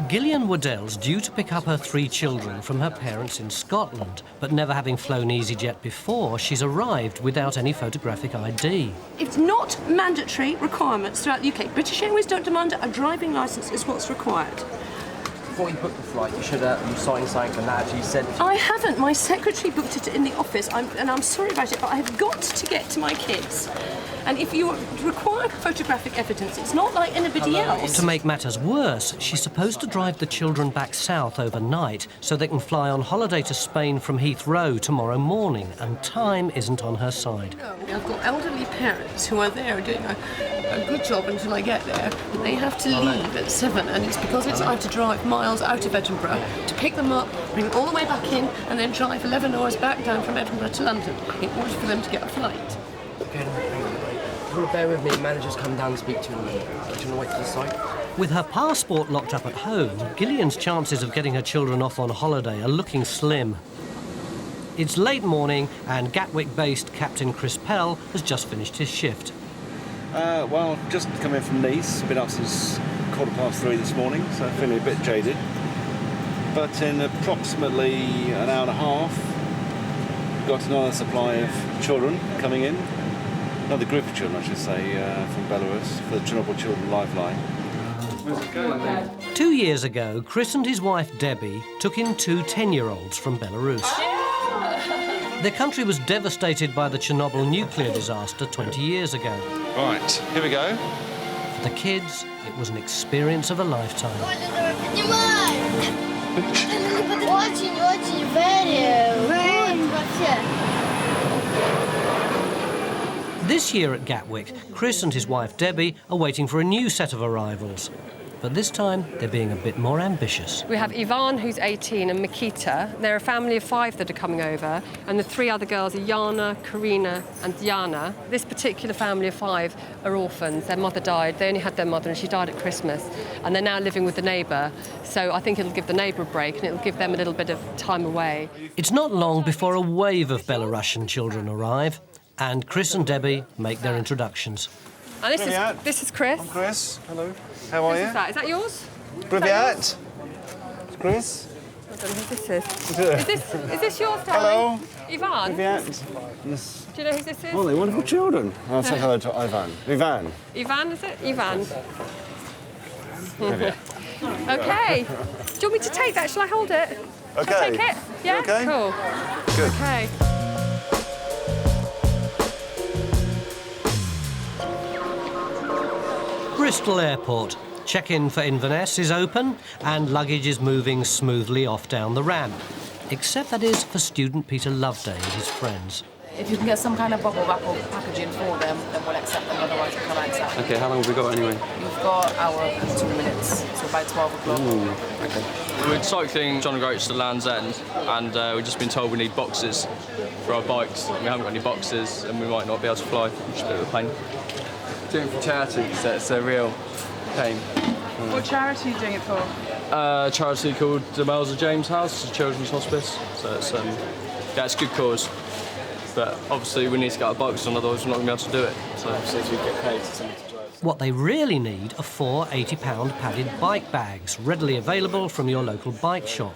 Gillian Waddell's due to pick up her 3 children from her parents in Scotland, but never having flown easyJet before, she's arrived without any photographic ID. It's not mandatory requirements throughout the UK. British Airways don't demand a driving licence is what's required. Before you booked the flight, you should you signed something and that actually said... I haven't. My secretary booked it in the office, and I'm sorry about it, but I've got to get to my kids. And if you require photographic evidence, it's not like anybody else. To make matters worse, she's supposed to drive the children back south overnight so they can fly on holiday to Spain from Heathrow tomorrow morning, and time isn't on her side. I've got elderly parents who are there doing a good job until I get there. They have to leave at 7, and it's because I have to drive miles out of Edinburgh to pick them up, bring them all the way back in, and then drive 11 hours back down from Edinburgh to London in order for them to get a flight. Okay, if you want to bear with me, managers come down and speak to you in a minute. Do you want to wait to the site? With her passport locked up at home, Gillian's chances of getting her children off on holiday are looking slim. It's late morning and Gatwick-based Captain Chris Pell has just finished his shift. Well, just come in from Nice, been up since 3:15 this morning, so feeling a bit jaded. But in approximately an hour and a half, we've got another supply of children coming in. Another group of children, I should say, from Belarus for the Chernobyl Children Lifeline. Where's it going then? 2 years ago, Chris and his wife Debbie took in 2 10-year-olds from Belarus. Their country was devastated by the Chernobyl nuclear disaster 20 years ago. Right, here we go. For the kids, it was an experience of a lifetime. This year at Gatwick, Chris and his wife Debbie are waiting for a new set of arrivals. But this time, they're being a bit more ambitious. We have Ivan, who's 18, and Mikita. They're a family of 5 that are coming over, and the 3 other girls are Yana, Karina, and Diana. This particular family of 5 are orphans. Their mother died. They only had their mother, and she died at Christmas. And they're now living with the neighbour. So I think it'll give the neighbour a break, and it'll give them a little bit of time away. It's not long before a wave of Belarusian children arrive, and Chris and Debbie make their introductions. And this is Chris. I'm Chris. Hello. How are you? Is that yours? Privyat. Chris. I don't know who this is. Is this yours, darling? Hello. Ivan? Privyat. Yes. Do you know who this is? Oh, they're wonderful children. I'll say hello to Ivan. Ivan. Ivan, is it? Ivan. Privyat. Okay. Do you want me to take that? Shall I hold it? Okay. Shall I take it? Yeah? Okay. Cool. Good. Okay. Bristol Airport. Check-in for Inverness is open and luggage is moving smoothly off down the ramp. Except that is for student Peter Loveday and his friends. If you can get some kind of bubble wrap or packaging for them, then we'll accept them, otherwise we can't accept them. OK, how long have we got anyway? You've got an hour and 2 minutes, so by 12 o'clock. OK. We're cycling John O'Groats to Land's End, and we've just been told we need boxes for our bikes. We haven't got any boxes, and we might not be able to fly, which is a bit of a pain. Doing it for charity, so it's a real pain. What charity are you doing it for? A charity called the Miles of James House, it's a children's hospice. So it's it's a good cause. But obviously we need to get our bikes on, otherwise we're not going to be able to do it. So since we get paid to somebody to drive. What they really need are 4 80-pound padded bike bags, readily available from your local bike shop.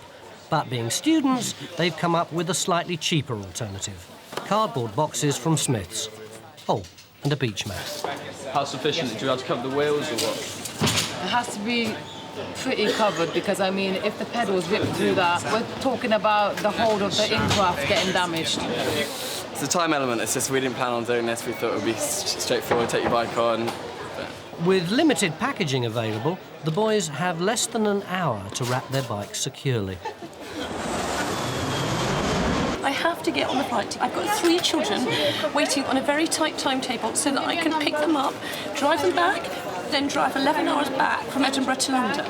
But being students, they've come up with a slightly cheaper alternative. Cardboard boxes from Smith's. Oh, and a beach mat. How sufficient? Do you have to cover the wheels or what? It has to be pretty covered because, I mean, if the pedals rip through that, we're talking about the whole of the in-craft getting damaged. It's the time element. It's just we didn't plan on doing this. We thought it would be straightforward, take your bike on. With limited packaging available, the boys have less than an hour to wrap their bikes securely. I have to get on the flight. I've got 3 children waiting on a very tight timetable so that I can pick them up, drive them back, then drive 11 hours back from Edinburgh to London.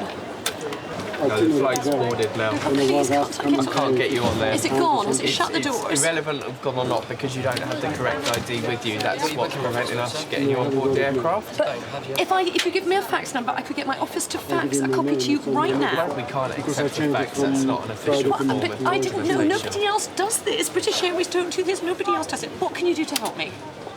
No, the flight's boarded now. Oh, please, I can't get you on there. Is it gone? Has it shut the doors? It's irrelevant of gone or not because you don't have the correct ID with you. That's what's preventing us getting you on board the aircraft. But if you give me a fax number, I could get my office to fax a copy to you right now. We can't accept a fax. That's not an official form. But I didn't know. Nobody else does this. British Airways don't do this. Nobody else does it. What can you do to help me?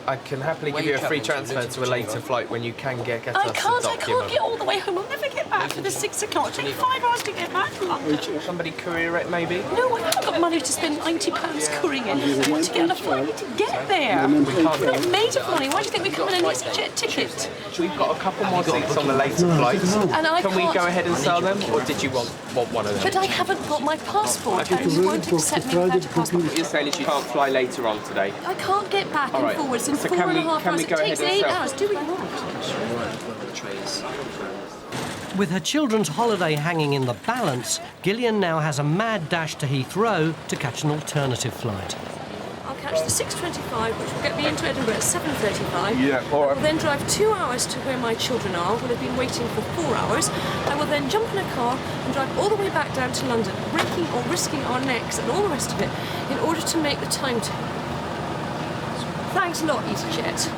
I can happily give you a free transfer to a later flight when you can get us I can't get all the way home. I'll never get back for the 6 o'clock. It'll take 5 hours to get back from London. Somebody courier it, maybe? No, I haven't got money to spend £90 couriering it. I want to get on a flight. I need to get there. We can't. We're not made of money. Why do you think we come on an easyJet ticket? We've got a couple more seats on the later flights. And I can we go ahead and sell them, or did you want one of them? But I haven't got my passport, and you won't accept me without a passport. What you're saying is you can't fly later on today. I can't get back and forwards in 4.5 hours. It takes 8 hours. Do what you want. With her children's holiday hanging in the balance, Gillian now has a mad dash to Heathrow to catch an alternative flight. I'll catch the 6:25, which will get me into Edinburgh at 7:35. Yeah, all right. I will then drive 2 hours to where my children are. Will have been waiting for 4 hours. I will then jump in a car and drive all the way back down to London, breaking or risking our necks and all the rest of it in order to make the timetable. Thanks a lot, easyJet.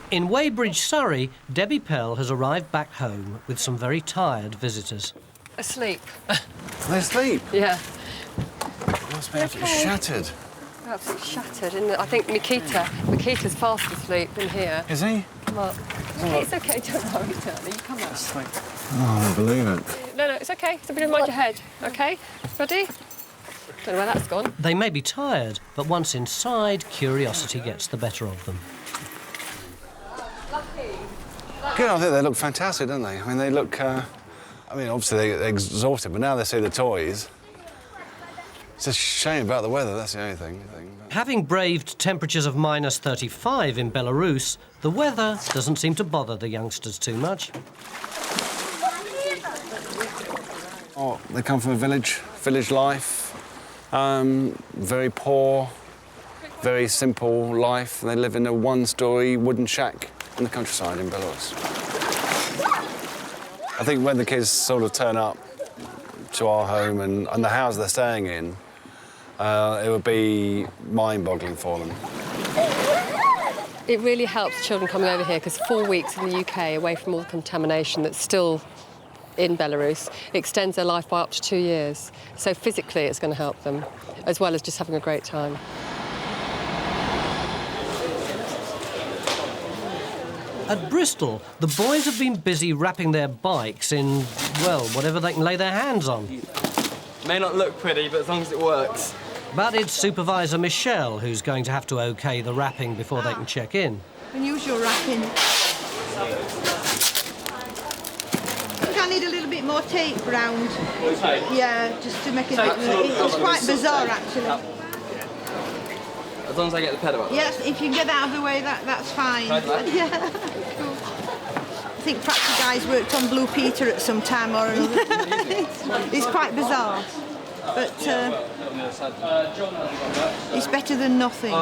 In Weybridge, Surrey, Debbie Pell has arrived back home with some very tired visitors. Asleep. They sleep? Yeah. must be absolutely shattered. Absolutely shattered, isn't it? I think Mikita's fast asleep in here. Is he? Well, it's okay, don't worry, darling. You come out. Oh, I don't believe it. No, it's okay. Somebody mind your head, OK? Ready? Don't know where that's gone. They may be tired, but once inside, curiosity gets the better of them. Good, I think they look fantastic, don't they? I mean, they look... I mean, obviously they're exhausted, but now they see the toys. It's a shame about the weather, that's the only thing. Having braved temperatures of minus 35 in Belarus, the weather doesn't seem to bother the youngsters too much. Oh, they come from a village life. Very poor, very simple life. They live in a one-storey wooden shack in the countryside in Belarus. I think when the kids sort of turn up to our home and the house they're staying in, it would be mind-boggling for them. It really helps children coming over here because 4 weeks in the UK, away from all the contamination that's still in Belarus, extends their life by up to 2 years. So physically it's going to help them, as well as just having a great time. At Bristol, the boys have been busy wrapping their bikes in, well, whatever they can lay their hands on. May not look pretty, but as long as it works. But it's Supervisor Michelle who's going to have to OK the wrapping before they can check in. Unusual wrapping. I think I need a little bit more tape round. Yeah, just to make it... It's quite bizarre, actually. As long as I get the pedal up. Yes, if you can get out of the way, that's fine. Yeah, cool. I think perhaps the guys worked on Blue Peter at some time or another. It's quite bizarre, but it's better than nothing.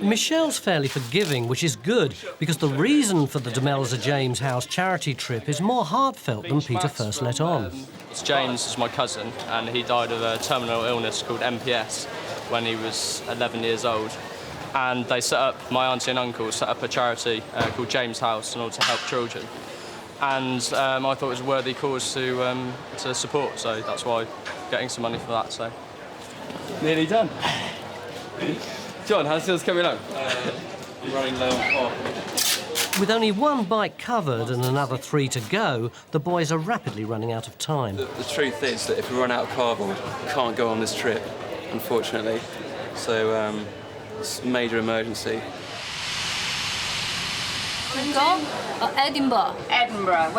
Michelle's fairly forgiving, which is good, because the reason for the Demelza James House charity trip is more heartfelt than Peter first let on. James is my cousin, and he died of a terminal illness called MPS when he was 11 years old. And they set up, my auntie and uncle set up a charity called James House in order to help children. And I thought it was a worthy cause to support, so that's why getting some money for that. So nearly done. John, how's yours coming along? I'm running low on car. With only one bike covered and another 3 to go, the boys are rapidly running out of time. The truth is that if we run out of cardboard, we can't go on this trip, unfortunately. So it's a major emergency. Edinburgh. Edinburgh.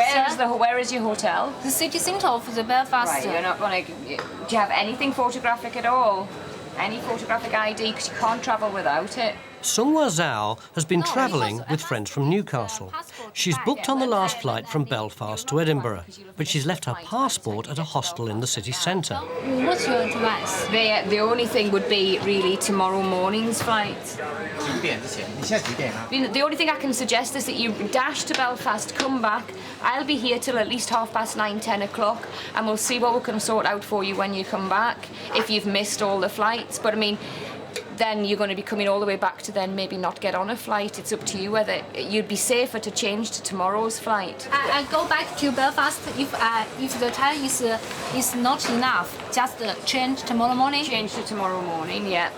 Where is your hotel? The city centre of the Belfast. Right, you're not going to... Do you have anything photographic at all? Any photographic ID? Because you can't travel without it. Sunghwa Zhao has been travelling with friends from Newcastle. She's booked on the last flight from Belfast to Edinburgh, but she's left her passport at a hostel in the city centre. What's your advice? The only thing would be really tomorrow morning's flight. The only thing I can suggest is that you dash to Belfast, come back. I'll be here till at least 9:30, 10 o'clock, and we'll see what we can sort out for you when you come back, if you've missed all the flights. But I mean, then you're going to be coming all the way back to then maybe not get on a flight. It's up to you whether you'd be safer to change to tomorrow's flight. I go back to Belfast if the time is not enough. Just change tomorrow morning. Change to tomorrow morning, yeah.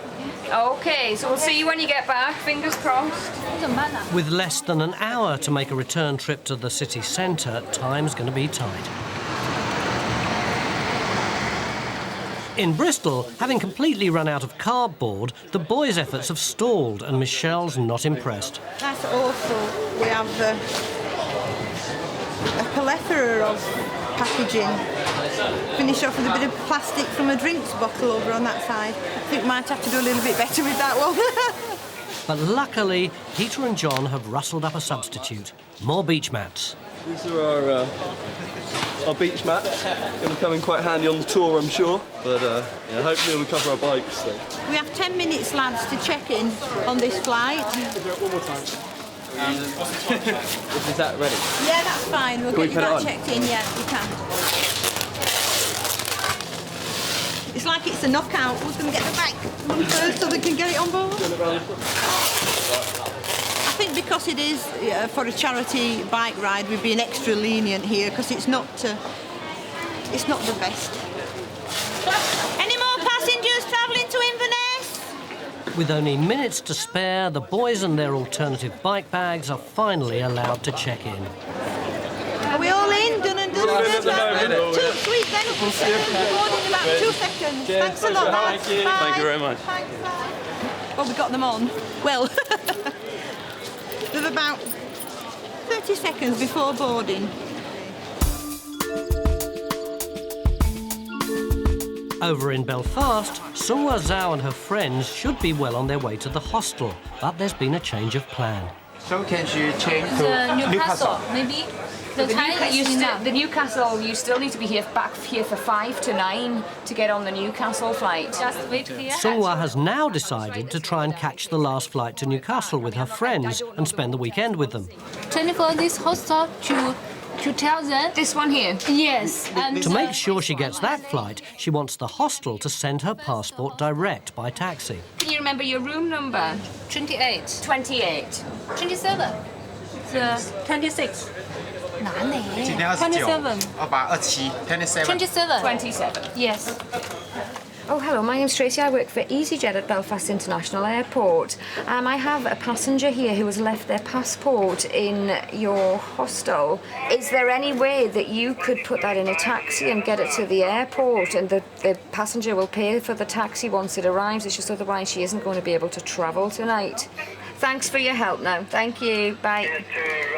Okay, so we'll see you when you get back. Fingers crossed. With less than an hour to make a return trip to the city centre, time's going to be tight. In Bristol, having completely run out of cardboard, the boys' efforts have stalled and Michelle's not impressed. That's awful. We have a plethora of packaging. Finish off with a bit of plastic from a drinks bottle over on that side. I think we might have to do a little bit better with that one. But luckily, Peter and John have rustled up a substitute. More beach mats. These are our beach mats. Going to come in quite handy on the tour, I'm sure. But yeah, hopefully we'll cover our bikes. So. We have 10 minutes, lads, to check in on this flight. One more time. Is that ready? Yeah, that's fine. We'll get you that checked in. Yeah, you can. It's like it's a knockout. Who's going to get the bike on first so they can get it on board? I think because it is for a charity bike ride, we've been extra lenient here because it's not the best. Any more passengers travelling With only minutes to spare, the boys and their alternative bike bags are finally allowed to check in. Are we all in? Done and dusted? Too sweet then. Board in about 2 seconds. Thanks a lot, lads. Bye. Thank you very much. Thanks, bye. Well, we got them on. Well, there's about 30 seconds before boarding. Over in Belfast, Sungwa Zhao and her friends should be well on their way to the hostel, but there's been a change of plan. So can you change to Newcastle, maybe? The Newcastle, you still need to be back here for 5 to 9 to get on the Newcastle flight. Just wait here. Sungwa has now decided to try and catch the last flight to Newcastle with her friends and spend the weekend with them. Turn for this hostel to tell them. This one here? Yes. And to make sure she gets that flight, she wants the hostel to send her passport direct by taxi. Can you remember your room number? 28. 28. 27. 26. 27. 27. 27. Yes. Oh, hello, my name's Tracy. I work for easyJet at Belfast International Airport. I have a passenger here who has left their passport in your hostel. Is there any way that you could put that in a taxi and get it to the airport, and the passenger will pay for the taxi once it arrives? It's just otherwise she isn't going to be able to travel tonight. Thanks for your help now. Thank you. Bye.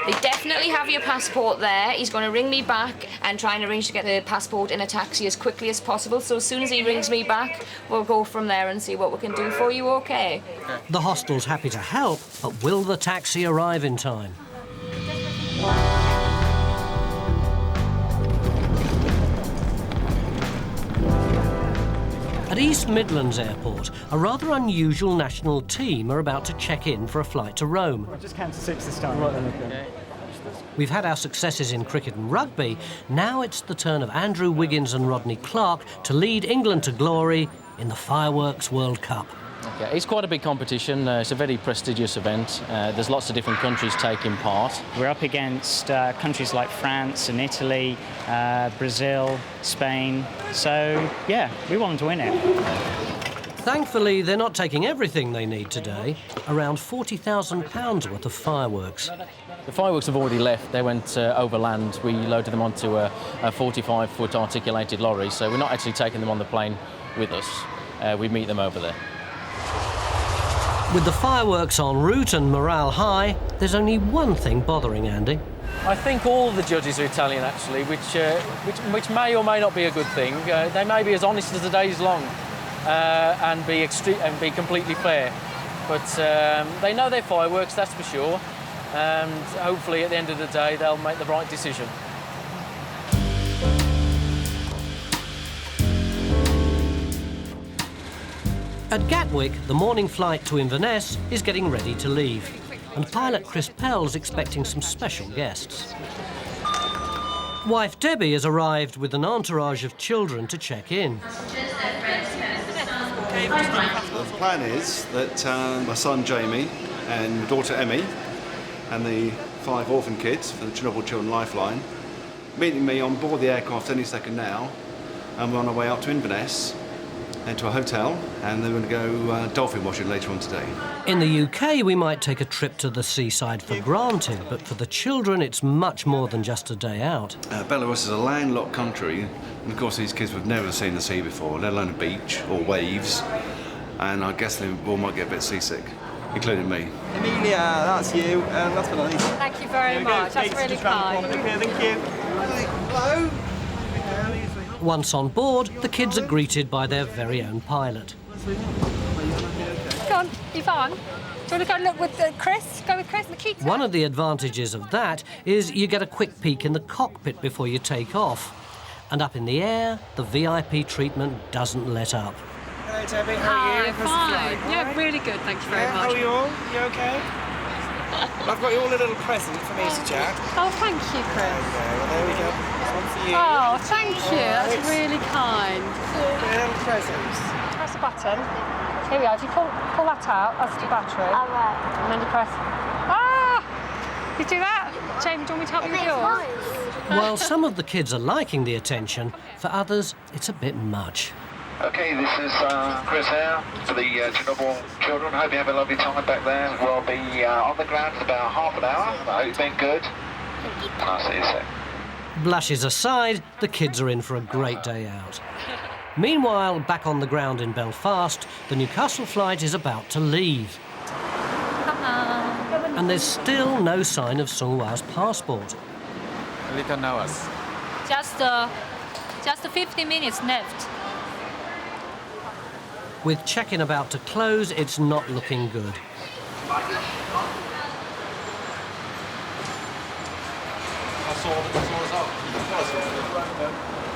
They definitely have your passport there. He's going to ring me back and try and arrange to get the passport in a taxi as quickly as possible. So as soon as he rings me back, we'll go from there and see what we can do for you, OK? The hostel's happy to help, but will the taxi arrive in time? At East Midlands Airport, a rather unusual national team are about to check in for a flight to Rome. I'll just count to 6 this time. Right then, okay. We've had our successes in cricket and rugby. Now it's the turn of Andrew Wiggins and Rodney Clark to lead England to glory in the Fireworks World Cup. Okay, it's quite a big competition. It's a very prestigious event. There's lots of different countries taking part. We're up against countries like France and Italy, Brazil, Spain. So, yeah, we want to win it. Thankfully, they're not taking everything they need today. Around £40,000 worth of fireworks. The fireworks have already left. They went overland. We loaded them onto a 45-foot articulated lorry, so we're not actually taking them on the plane with us. We meet them over there. With the fireworks en route and morale high, there's only one thing bothering Andy. I think all the judges are Italian, actually, which may or may not be a good thing. They may be as honest as the day's long and be completely fair. But they know their fireworks, that's for sure. And hopefully, at the end of the day, they'll make the right decision. At Gatwick, the morning flight to Inverness is getting ready to leave, and pilot Chris Pell's expecting some special guests. Wife Debbie has arrived with an entourage of children to check in. The plan is that my son Jamie and my daughter Emmy and the 5 orphan kids for the Chernobyl Children Lifeline meeting me on board the aircraft any second now, and we're on our way up to Inverness and to a hotel, and then we're going to go dolphin watching later on today. In the UK, we might take a trip to the seaside for granted, but for the children, it's much more than just a day out. Belarus is a landlocked country, and of course these kids have never seen the sea before, let alone a beach or waves, and I guess they all might get a bit seasick, including me. Amelia, that's you, and last but not least. Thank you very much, that's really kind. Okay, thank you. Hello. Once on board, the kids are greeted by their very own pilot. Go on, Yvonne. Do you want to go look with Chris? Go with Chris, Makita? One of the advantages of that is you get a quick peek in the cockpit before you take off. And up in the air, the VIP treatment doesn't let up. Hello, Debbie, how are you? Fine. Yeah, really good, thank you very much. How are you all? You okay? I've got you all a little present from easyJet. Oh, thank you, Chris. Okay, well, there we go. This one for you. Oh, thank you. That's really kind. Little presents. Press a button. Here we are. If you pull that out, that's the battery. All right. And then you press. Ah! You do that? Jamie, do you want me to help you with yours? While some of the kids are liking the attention, for others, it's a bit much. Okay, this is Chris here for the Chernobyl children. Hope you have a lovely time back there. We'll be on the ground for about half an hour. I hope you've been good. And I'll see you soon. Blushes aside, the kids are in for a great day out. Meanwhile, back on the ground in Belfast, the Newcastle flight is about to leave. And there's still no sign of Sunghwa's passport. Little hours. Just 50 minutes left. With check-in about to close, it's not looking good.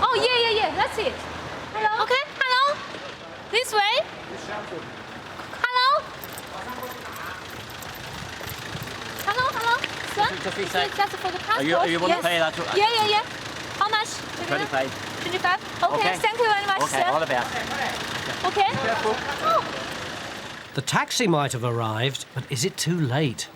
Oh, yeah, that's it. Hello? Okay, hello? This way? Hello? Hello? Sir? Just a sec. Just for the passport? Are you want to pay that? Yeah. How much? 25. 25? Okay, thank you very much, okay, sir. all the best. Okay. Careful. Oh. The taxi might have arrived, but is it too late?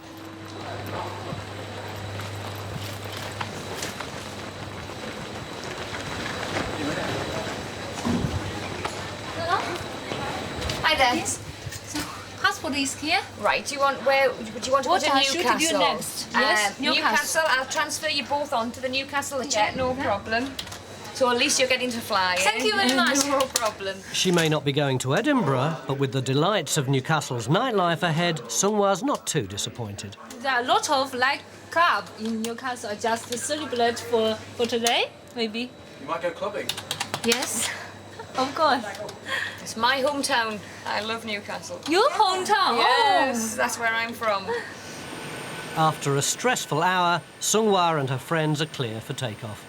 Hello? Hi there. Yes. So, passport is here. Right, do you want to What go to I should Newcastle? do next? Yes, Newcastle. I'll transfer you both on to the Newcastle jet, no problem. So at least you're getting to fly. Thank you very much. No problem. She may not be going to Edinburgh, but with the delights of Newcastle's nightlife ahead, Sunghwa's not too disappointed. There are a lot of club in Newcastle. I just celebrate for today, maybe. You might go clubbing. Yes, of course. It's my hometown. I love Newcastle. Your hometown? Yes, that's where I'm from. After a stressful hour, Sunghwa and her friends are clear for takeoff.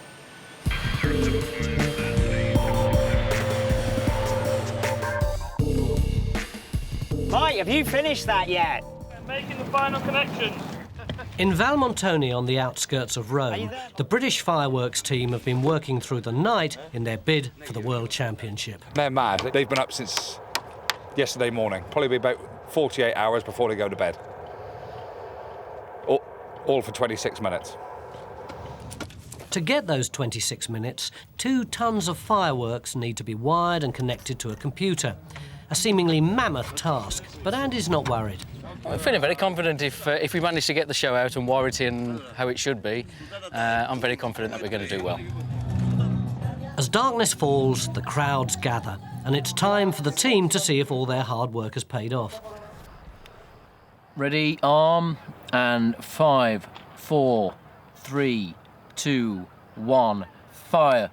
Mike, have you finished that yet? Making the final connection. In Valmontone on the outskirts of Rome, the British fireworks team have been working through the night in their bid for the World Championship. They're mad. They've been up since yesterday morning, probably about 48 hours before they go to bed. All for 26 minutes. To get those 26 minutes, 2 tons of fireworks need to be wired and connected to a computer. A seemingly mammoth task, but Andy's not worried. I'm feeling very confident if we manage to get the show out and wire it in how it should be. I'm very confident that we're going to do well. As darkness falls, the crowds gather, and it's time for the team to see if all their hard work has paid off. Ready, arm, and 5, 4, 3, 2, 1, fire.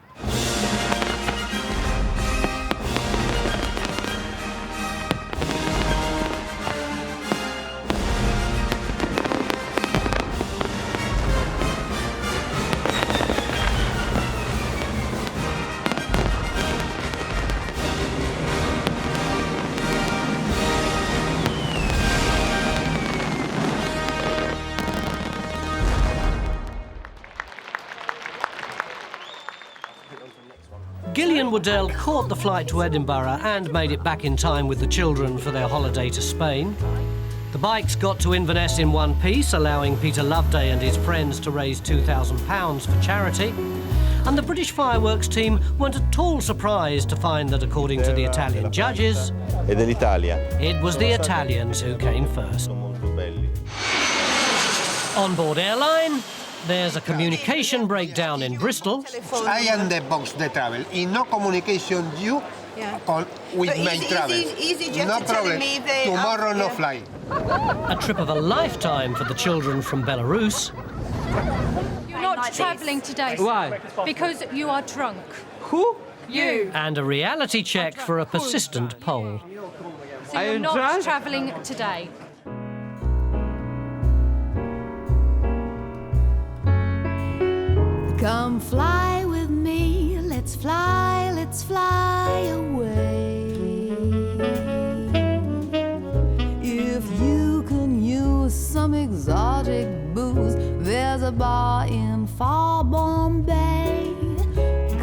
Gillian Waddell caught the flight to Edinburgh and made it back in time with the children for their holiday to Spain. The bikes got to Inverness in one piece, allowing Peter Loveday and his friends to raise £2,000 for charity. And the British fireworks team weren't at all surprised to find that, according to the Italian judges, it was the Italians who came first. On board Airline, there's a communication breakdown in Bristol. I am the box the travel. In no communication you with my travel. easyJet no are telling problem. me they Tomorrow no fly. A trip of a lifetime for the children from Belarus. You're not travelling today. Why? Because you are drunk. Who? You. And a reality check for a persistent Pole. So you're not travelling today. Come fly with me, let's fly away. If you can use some exotic booze, there's a bar in far Bombay.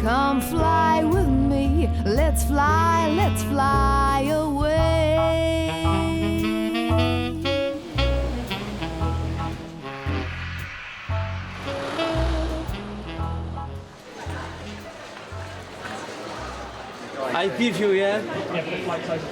Come fly with me, let's fly away. I give you, yeah?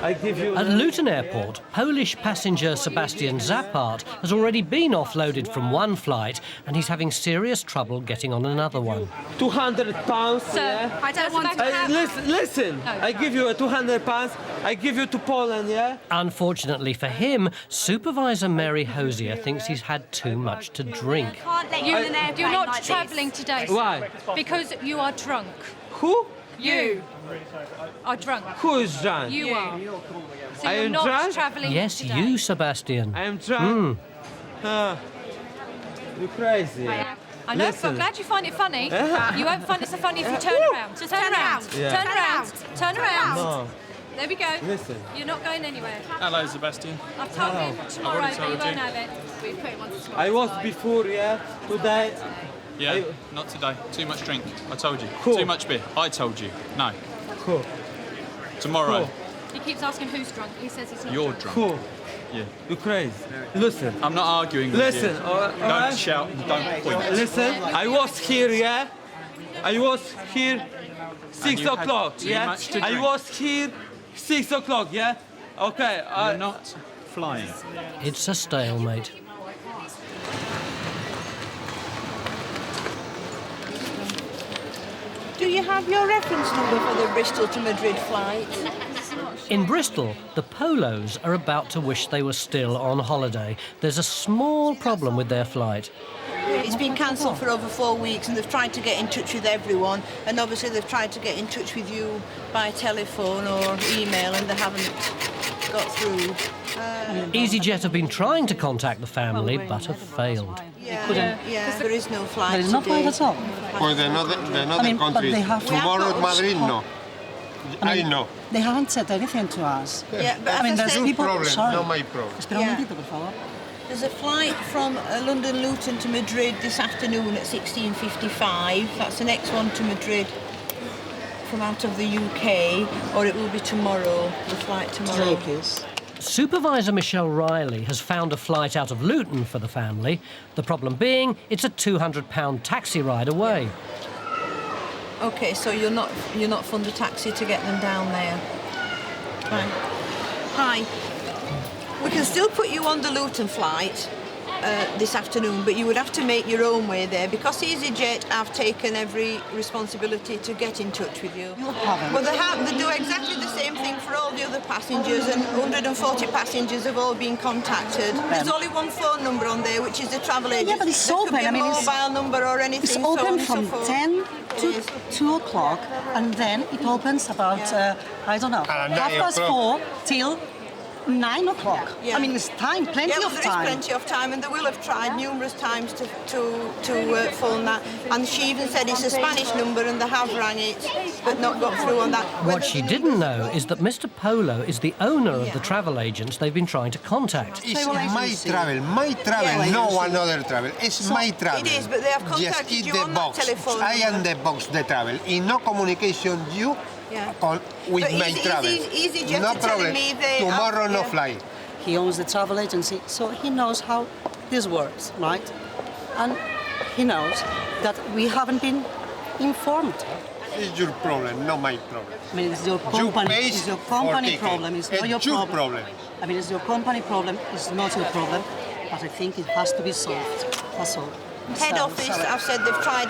I give you... At Luton Airport, Polish passenger Sebastian Zappart has already been offloaded from one flight and he's having serious trouble getting on another one. £200, Sir, yeah? I don't want to have... Listen, No. I give you a £200, I give you to Poland, yeah? Unfortunately for him, Supervisor Mary Hosier thinks he's had too much to drink. You're not travelling today, sir. Why? Because you are drunk. Who? You are drunk. Who is drunk? You are. So I you're am not drunk? travelling Yes, today. you, Sebastian. I am drunk? You're crazy. I know, but Listen. I'm glad you find it funny. You won't find it so funny if you turn around. Just turn around. Yeah. Turn around. Turn around. No. There we go. Listen. You're not going anywhere. Hello, Sebastian. I've told Oh. him tomorrow, already but you told won't you. have it. We put him on to tomorrow. I was before, yeah? Today... Yeah, not today. Too much drink. I told you. Cool. Too much beer. I told you. No. Cool. Tomorrow. Cool. He keeps asking who's drunk. He says he's not You're drunk. drunk. Cool. Yeah. You're crazy. Listen. I'm not arguing with Listen. you. All Don't right? shout and don't point. Listen, I was here, yeah? I was here 6 you had o'clock, too yeah? much to I drink. was here 6 o'clock, yeah? Okay, You're not flying. It's a stalemate. Do you have your reference number for the Bristol to Madrid flight? In Bristol, the Polos are about to wish they were still on holiday. There's a small problem with their flight. It's been cancelled for over 4 weeks and they've tried to get in touch with everyone, and obviously they've tried to get in touch with you by telephone or email and they haven't got through. easyJet have been trying to contact the family but have failed. Yeah, there is no flight There is no today. flight at all. For the another but countries. they have- Tomorrow at Madrid, no. I know. They haven't said anything to us. Yeah, but I mean, as I there's said- people... Problem, Sorry. not my problem. Espera un momentito, por favor. There's a flight from London Luton to Madrid this afternoon at 16:55. That's the next one to Madrid from out of the UK, or it will be tomorrow, the flight tomorrow. Today, please. Supervisor Michelle Riley has found a flight out of Luton for the family. The problem being, it's a £200 taxi ride away. Okay, so you're not fund a taxi to get them down there. Right. Hi. We can still put you on the Luton flight this afternoon, but you would have to make your own way there because easyJet have taken every responsibility to get in touch with you. You haven't. Well, they do exactly the same thing for all the other passengers, and 140 passengers have all been contacted. There's only one phone number on there, which is the travel agent. Yeah, but it's there open. Could be a I mean, it's- mobile number or anything. It's so on open and so from forth. 10 to Yes. 2 o'clock, and then it opens about, I don't know, 4:30 till 9 o'clock. Yeah. I mean, it's time, plenty yeah, of there time. is plenty of time, and they will have tried numerous times to phone that. And she even said it's a Spanish number, and they have rang it, but not got through on that. What she didn't know is that Mr. Polo is the owner of the travel agents they've been trying to contact. It's my travel, no one other travel. It's my travel. It is, but they have Just contacted keep you the on that box. telephone I am number. the box, the travel. In no communication, you Yeah. with But my easy- travel. easyJet no are telling problem. me they Tomorrow have- no yeah. flight. He owns the travel agency, so he knows how this works, right? And he knows that we haven't been informed. It's your problem, not my problem. I mean, it's your company, pay it's your for company ticket. problem, it's not your your problem. problem. I mean, it's your company problem, it's not your problem, but I think it has to be solved. That's all. Head So, office, sorry. I've said they've tried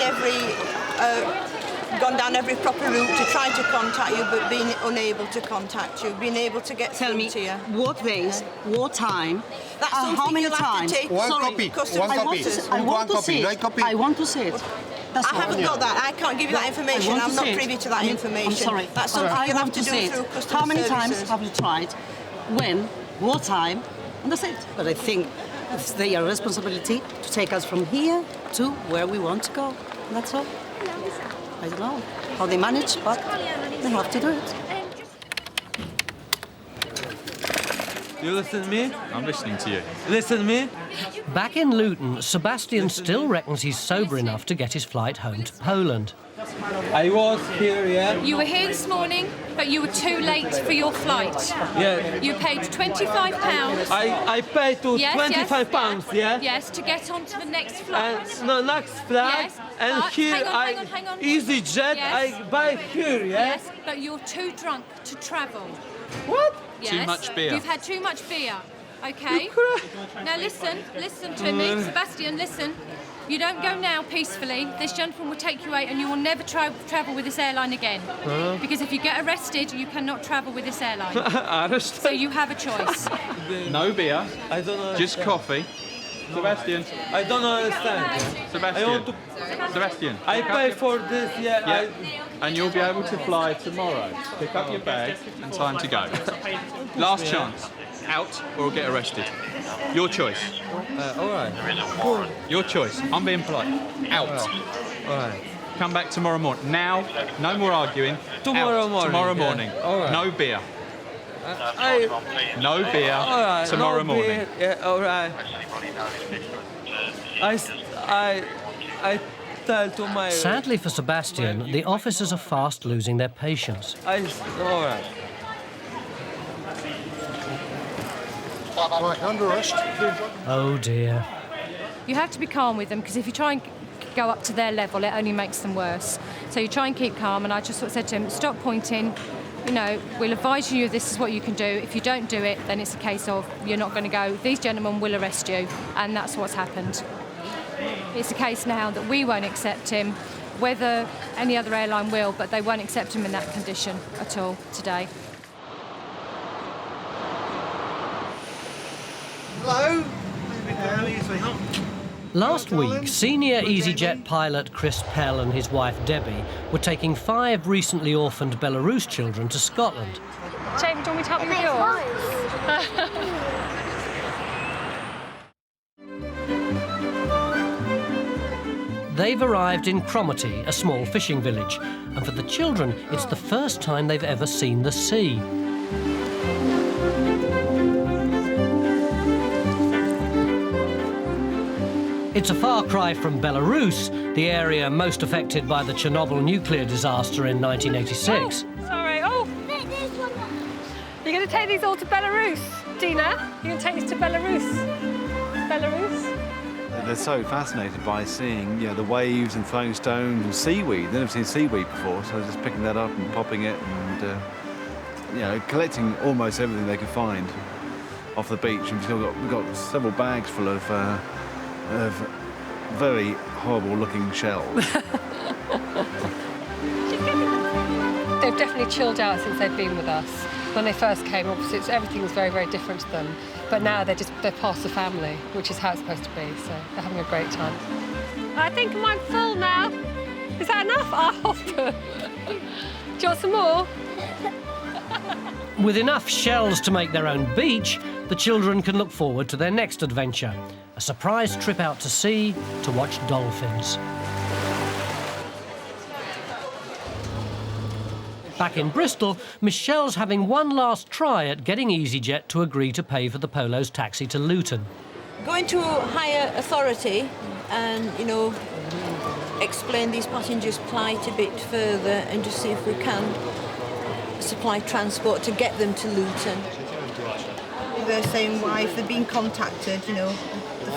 gone down every proper route to try to contact you, but been unable to contact you, been able to get through to you. What days, what time, That's and how something many you'll have times? to take One Sorry, copy, customer one I want copy. to, I want One to copy, see no it. copy. I want to see it. That's I all. haven't got that. I can't give you that I information. want I'm to not see it. privy to that I mean, information. I'm sorry. That's something I you'll have want to do see it. through customer How many times services. have you tried? When? What time? And that's it. But I think it's their responsibility to take us from here to where we want to go. And that's all. I don't know how they manage, but they have to do it. You listen to me? I'm listening to you. Listen to me? Back in Luton, Sebastian still reckons he's sober enough to get his flight home to Poland. I was here, yeah. You were here this morning, but you were too late for your flight. Yeah. You paid £25. I paid to £25, yeah? Yes, to get onto the next flight. No, next flight. Yes, and but here hang on. easyJet, Yes. I buy here, yeah? Yes, but you're too drunk to travel. What? Yes. Too much beer. You've had too much beer. Okay. Now listen to me, Sebastian. Listen. You don't go now peacefully. This gentleman will take you out, and you will never travel with this airline again. Because if you get arrested, you cannot travel with this airline. Arrested? So you have a choice. No beer. I don't know. Just coffee. Sebastian. I don't understand. Sebastian. Sebastian. I pay for this, yeah. And you'll be able to fly tomorrow. Pick up your bag and time to go. Last chance. Out or get arrested. Your choice. All right. Your choice. I'm being polite. Out. All right. Come back tomorrow morning. Now, no more arguing. Tomorrow morning. Tomorrow morning. Yeah. All right. No beer. No beer. All right. Tomorrow no morning. Beer. Yeah. All right. I tell to my. Sadly for Sebastian, the officers are fast losing their patience. All right. Right, under arrest. Oh dear. You have to be calm with them, because if you try and go up to their level, it only makes them worse. So you try and keep calm, and I just sort of said to him, stop pointing, you know, we'll advise you this is what you can do. If you don't do it, then it's a case of you're not going to go. These gentlemen will arrest you, and that's what's happened. It's a case now that we won't accept him, whether any other airline will, but they won't accept him in that condition at all today. Hello? Last week, senior easyJet pilot Chris Pell and his wife Debbie were taking 5 recently orphaned Belarus children to Scotland. Jamie, do you want me to help you with yours? They've arrived in Cromarty, a small fishing village, and for the children, it's the first time they've ever seen the sea. It's a far cry from Belarus, the area most affected by the Chernobyl nuclear disaster in 1986. Sorry, You're going to take these all to Belarus, Dina? You're going to take these to Belarus? They're so fascinated by seeing, the waves and throwing stones and seaweed. They've never seen seaweed before, so just picking that up and popping it and, collecting almost everything they could find off the beach. And we've got several bags full of very horrible-looking shells. They've definitely chilled out since they've been with us. When they first came, obviously everything was very, very different to them. But now they're part of the family, which is how it's supposed to be. So they're having a great time. I think I'm full now. Is that enough? Oh, good. Do you want some more? With enough shells to make their own beach, the children can look forward to their next adventure, a surprise trip out to sea to watch dolphins. Back in Bristol, Michelle's having one last try at getting easyJet to agree to pay for the Polo's taxi to Luton. Going to higher authority and, explain these passengers' plight a bit further and just see if we can supply transport to get them to Luton. They're saying why, if they've been contacted, the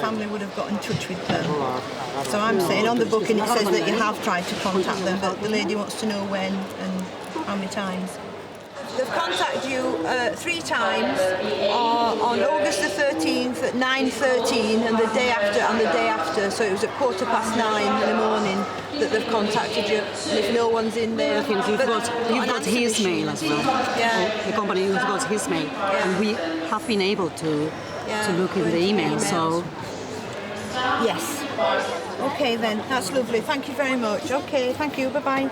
family would have got in touch with them. So I'm saying on the booking it says that you have tried to contact them, but the lady wants to know when and how many times. They've contacted you 3 times on August the 13th at 9:13 and the day after, so it was at 9:15 in the morning that they've contacted you. And if no one's in there... I think you've got his mail as well. Yeah. The company has got his mail. Yeah. And we have been able to look in the email, so... Yes. OK then, that's lovely. Thank you very much. OK, thank you. Bye-bye.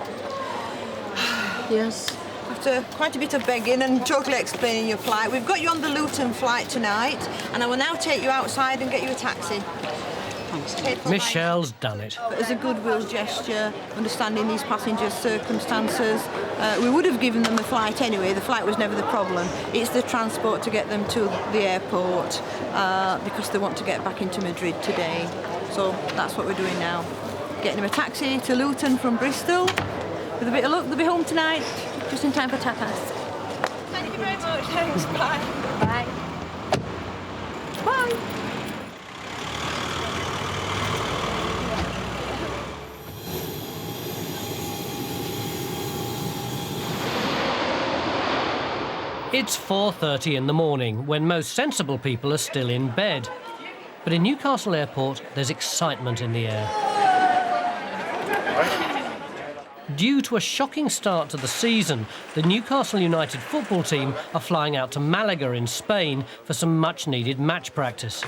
Yes. After quite a bit of begging and totally explaining your flight, we've got you on the Luton flight tonight, and I will now take you outside and get you a taxi. Thanks. Michelle's done it. As a goodwill gesture, understanding these passengers' circumstances, we would have given them a flight anyway. The flight was never the problem. It's the transport to get them to the airport because they want to get back into Madrid today. So that's what we're doing now. Getting them a taxi to Luton from Bristol. With a bit of luck, they'll be home tonight, just in time for tapas. Thank you very much. Thanks. Bye. Bye. Bye. It's 4:30 in the morning when most sensible people are still in bed. But in Newcastle Airport, there's excitement in the air. Due to a shocking start to the season, the Newcastle United football team are flying out to Malaga in Spain for some much-needed match practice.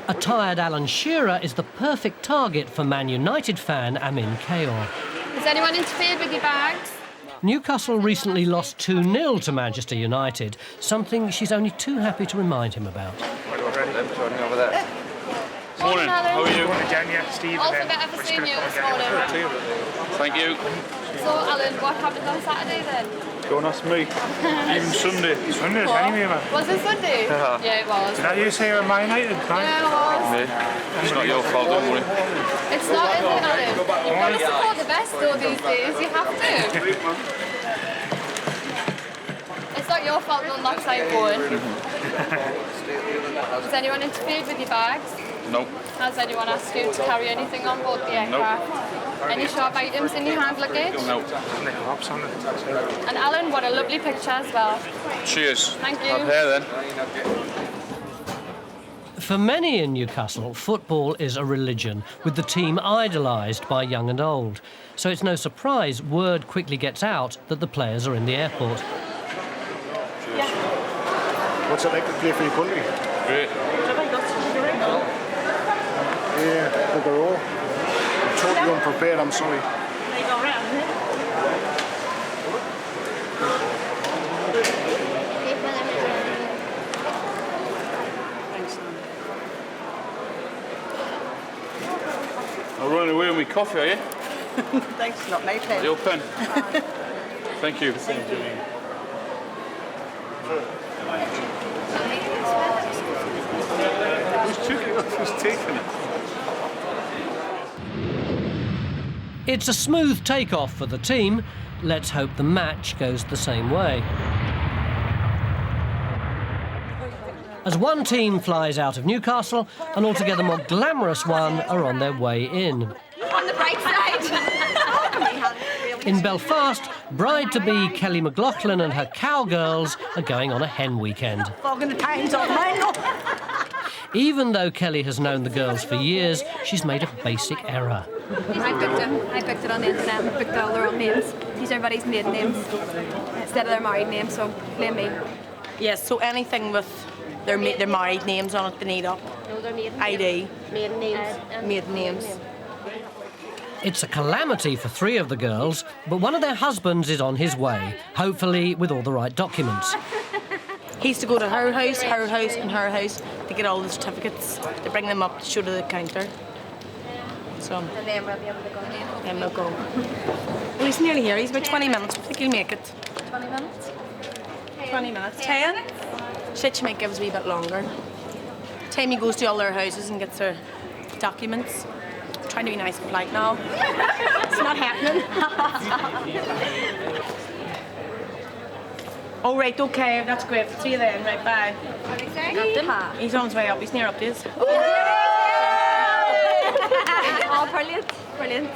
A tired Alan Shearer is the perfect target for Man United fan Amin Kayor. Has anyone interfered with your bags? Newcastle recently lost 2-0 to Manchester United, something she's only too happy to remind him about. Morning, how are you? Steve. All for better for seeing you this morning. Thank you. So, Alan, what happened on Saturday then? Don't ask me. Even Sunday. Sunday anyway, man. Was it Sunday? Yeah, it was. Did I use here at Man United? Yeah, it was. It's not your fault, don't worry. It's not, is it, Alan? You've got to support the best though these days. You have to. It's not your fault they'll not say going. Has anyone interfered with your bags? No. Has anyone asked you to carry anything on board the aircraft? Any sharp items in your hand luggage? No. And Alan, what a lovely picture as well. Cheers. Thank you. Up here then. For many in Newcastle, football is a religion, with the team idolised by young and old. So it's no surprise word quickly gets out that the players are in the airport. What's it like to play for your country? Great. Yeah, look at all. I'm totally unprepared, I'm sorry. I'll run away with my coffee, are you? Thanks, not my pen. Your pen. Thank you. Who's taking it? It's a smooth takeoff for the team. Let's hope the match goes the same way. As one team flies out of Newcastle, an altogether more glamorous one are on their way in. On the bright side. In Belfast, bride-to-be Kelly McLaughlin and her cowgirls are going on a hen weekend. Fogging the times on mine. Even though Kelly has known the girls for years, she's made a basic error. I booked him. I booked it on the internet and booked all their own names. These are everybody's maiden names instead of their married names, so blame me. Yes, so anything with their married names on it, they need up. No, they're maiden ID. Maiden names. Maiden names. It's a calamity for three of the girls, but one of their husbands is on his way, hopefully with all the right documents. He's to go to her house, and her house to get all the certificates, to bring them up to show to the counter. So, And then we'll be able to go in. then we'll go. Well, he's nearly here. He's about 20 minutes. I think he'll make it. 20 minutes? 20 minutes. 10? Shit, she might give us a wee bit longer. Time he goes to all their houses and gets their documents. Trying to be nice and polite now. It's not happening. Oh, right, okay, that's great. See you then, right, bye. He's on his way up, he's near up this. Oh, brilliant, brilliant.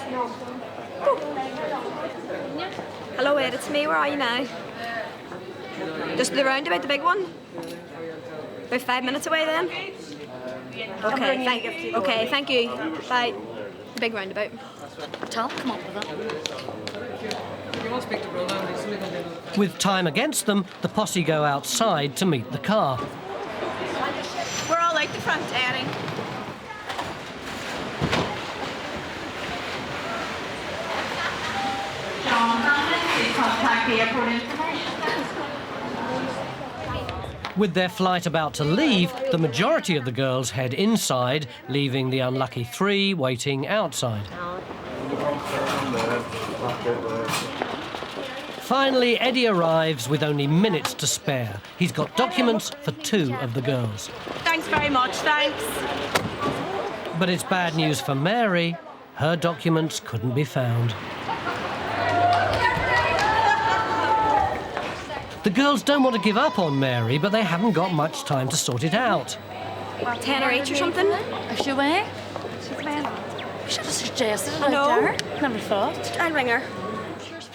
Hello, Ed, it's me. Where are you now? Just the roundabout, the big one? About 5 minutes away then? Okay, thank you. Bye. The big roundabout. Tell him, come up with it. With time against them, the posse go outside to meet the car. We're all out the front, Eddie. With their flight about to leave, the majority of the girls head inside, leaving the unlucky three waiting outside. Finally, Eddie arrives with only minutes to spare. He's got documents for two of the girls. Thanks very much, thanks. But it's bad news for Mary. her documents couldn't be found. The girls don't want to give up on Mary, but they haven't got much time to sort it out. 10 or 8 or something? Is she away? You should have suggested it No. out there. Never thought. I'll ring her.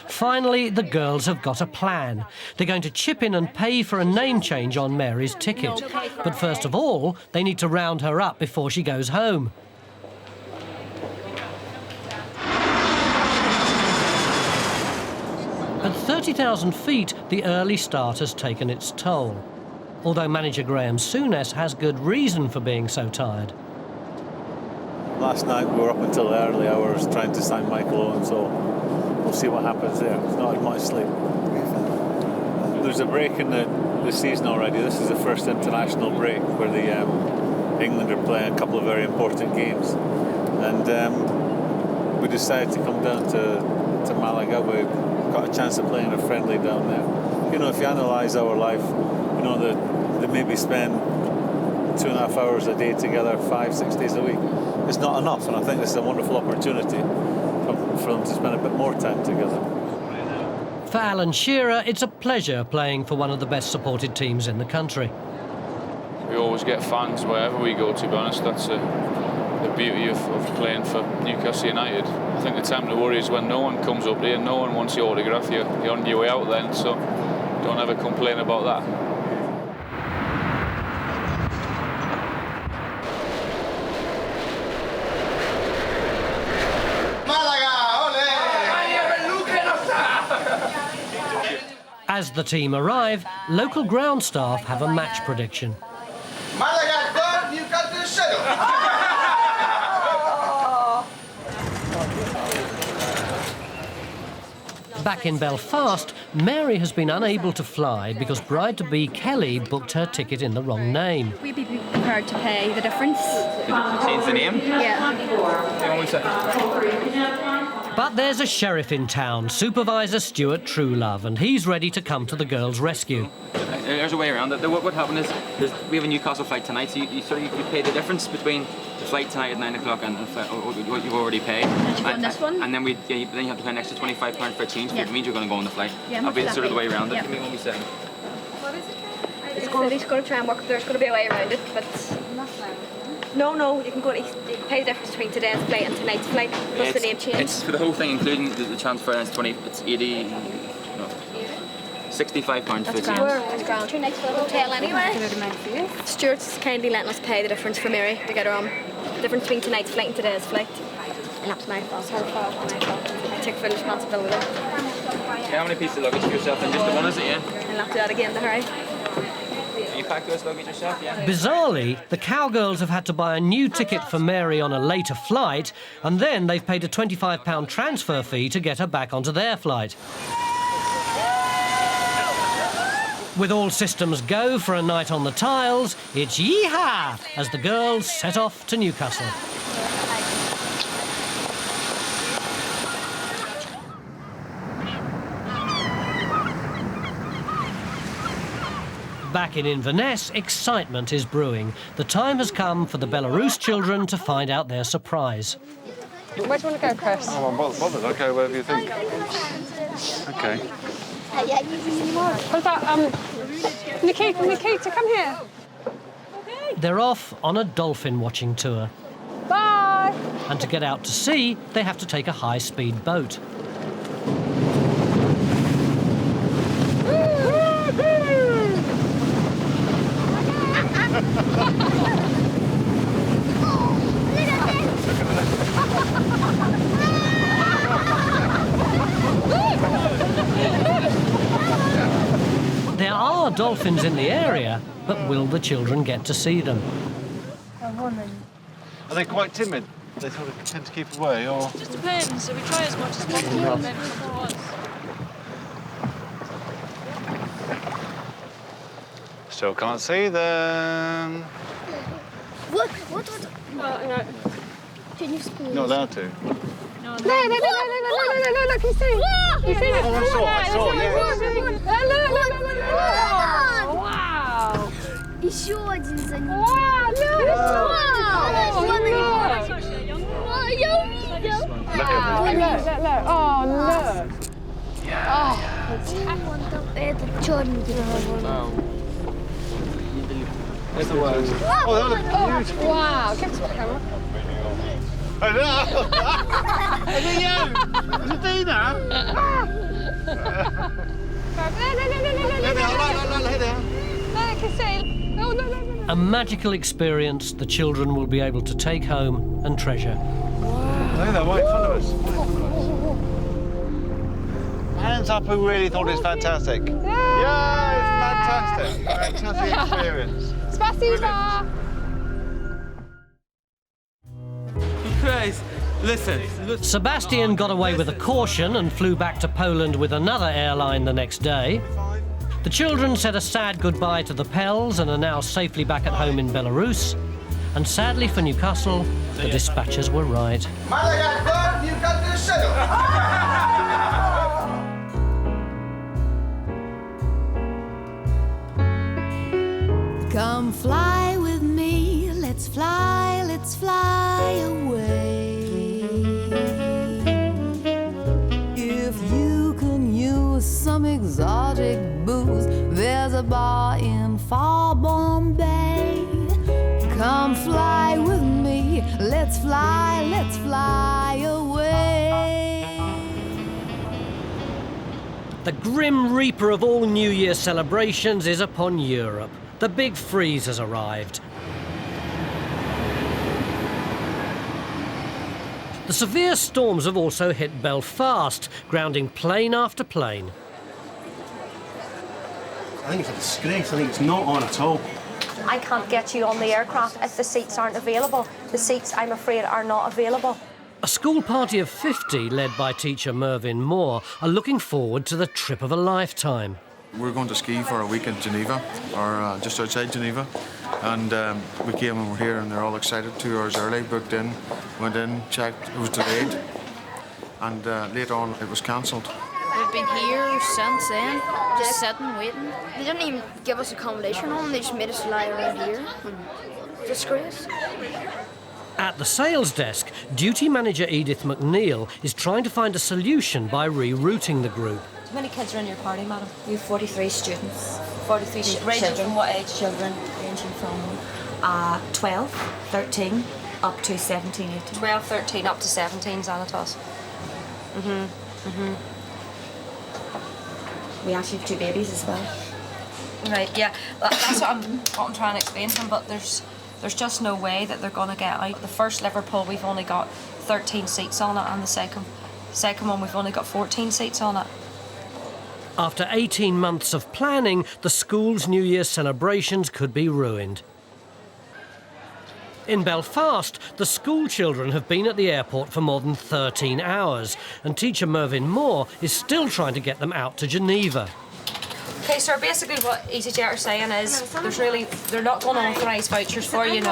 Finally, the girls have got a plan. They're going to chip in and pay for a name change on Mary's ticket. But first of all, they need to round her up before she goes home. At 30,000 feet, the early start has taken its toll. Although manager Graham Souness has good reason for being so tired. Last night we were up until the early hours trying to sign Michael Owen, so we'll see what happens there. It's not as much sleep. There's a break in the season already. This is the first international break where the England are playing a couple of very important games. And we decided to come down to Malaga. We got a chance of playing a friendly down there. You know, if you analyse our life, you know, they maybe spend 2.5 hours a day together, 5-6 days a week. It's not enough, and I think this is a wonderful opportunity for them to spend a bit more time together. For Alan Shearer, it's a pleasure playing for one of the best supported teams in the country. We always get fans wherever we go, to be honest. That's the beauty of playing for Newcastle United. I think the time to worry is when no one comes up here, no one wants your autograph, you're on your way out then, so don't ever complain about that. As the team arrive, local ground staff have a match prediction. Malaga gone, Newcastle 0. Back in Belfast, Mary has been unable to fly because bride-to-be Kelly booked her ticket in the wrong name. We'd be prepared to pay the difference. Change the name? Yeah. But there's a sheriff in town, Supervisor Stuart Truelove, and he's ready to come to the girls' rescue. There's a way around it. What happened is we have a Newcastle flight tonight, so you pay the difference between the flight tonight at 9 o'clock and what you've already paid. And this one? And then then you have to pay an extra £25 for a change, which means you're going to go on the flight. Yeah, That'll be sort of the way around it. Yeah. Give me 1 second. It's going to try and work. There's going to be a way around it, but no, you can go. You pay the difference between today's flight and tonight's flight plus the name change. It's for the whole thing, including the transfer. And it's 80, no, £65 for the change. That's grand. 2 nights for the hotel anyway. Stuart's kindly letting us pay the difference for Mary to get her on. The difference between tonight's flight and today's flight. And that's my fault. Her fault. My fault. I take full responsibility. Yeah, how many pieces of luggage for yourself? And just the one, is it? Yeah. I'll have to do that again to hurry. You pack those luggage yourself, yeah? Bizarrely, the cowgirls have had to buy a new ticket for Mary on a later flight, and then they've paid a £25 transfer fee to get her back onto their flight. With all systems go for a night on the tiles, it's yee-haw as the girls set off to Newcastle. Back in Inverness, excitement is brewing. The time has come for the Belarus children to find out their surprise. Where do you want to go, Chris? Oh, I'm bothered. Okay, whatever you think. Okay. What about, Nikita, come here. They're off on a dolphin watching tour. Bye! And to get out to sea, they have to take a high-speed boat. There are dolphins in the area, but will the children get to see them? Are they quite timid? They sort of tend to keep away, or...? It just depends, so we try as much as possible and then for us. Still can't see them. What? No. Can you spoon? Not allowed to. No, look, you see? You see it? Oh, I saw, Look. Wow. Еще один за ним. Wow, look. Вау, я увидела. look. Oh, look. Oh. It's the worst. Oh, that looks beautiful. Wow. Give us the camera. Hello. Is it you? Is it Dina? A magical experience the children will be able to take home and treasure. Look at that right in front of us. Hands up who really thought it was fantastic. Yeah, it's fantastic. Fantastic experience. Spasiba. Chris, listen. Sebastian got away with a caution and flew back to Poland with another airline the next day. The children said a sad goodbye to the Pels and are now safely back at home in Belarus. And sadly for Newcastle, the dispatchers were right. Malaga, go, Newcastle shuttle. Come fly with me, let's fly away. If you can use some exotic booze, there's a bar in far Bombay. Come fly with me, let's fly away. The grim reaper of all New Year celebrations is upon Europe. The big freeze has arrived. The severe storms have also hit Belfast, grounding plane after plane. I think it's a disgrace. I think it's not on at all. I can't get you on the aircraft if the seats aren't available. The seats, I'm afraid, are not available. A school party of 50, led by teacher Mervyn Moore, are looking forward to the trip of a lifetime. We're going to ski for a week in Geneva, or just outside Geneva, and we came and we're here and they're all excited. 2 hours early, booked in, went in, checked, it was delayed, and later on it was cancelled. We've been here since then, just sitting, waiting. They didn't even give us accommodation home, they just made us lie around here. Disgrace. At the sales desk, duty manager Edith McNeil is trying to find a solution by rerouting the group. How many kids are in your party, madam? We have 43 students. 43 Ranging from what age? Children ranging from 12, 13, up to 17, 18. 12, 13, up to 17, Xanatos. We actually have 2 babies as well. Right, yeah. That's what I'm trying to explain to them, but there's just no way that they're going to get out. The first Liverpool, we've only got 13 seats on it, and the second one, we've only got 14 seats on it. After 18 months of planning, the school's New Year celebrations could be ruined. In Belfast, the school children have been at the airport for more than 13 hours, and teacher Mervyn Moore is still trying to get them out to Geneva. Okay, so basically what easyJet are saying is they're not going to authorise vouchers for you,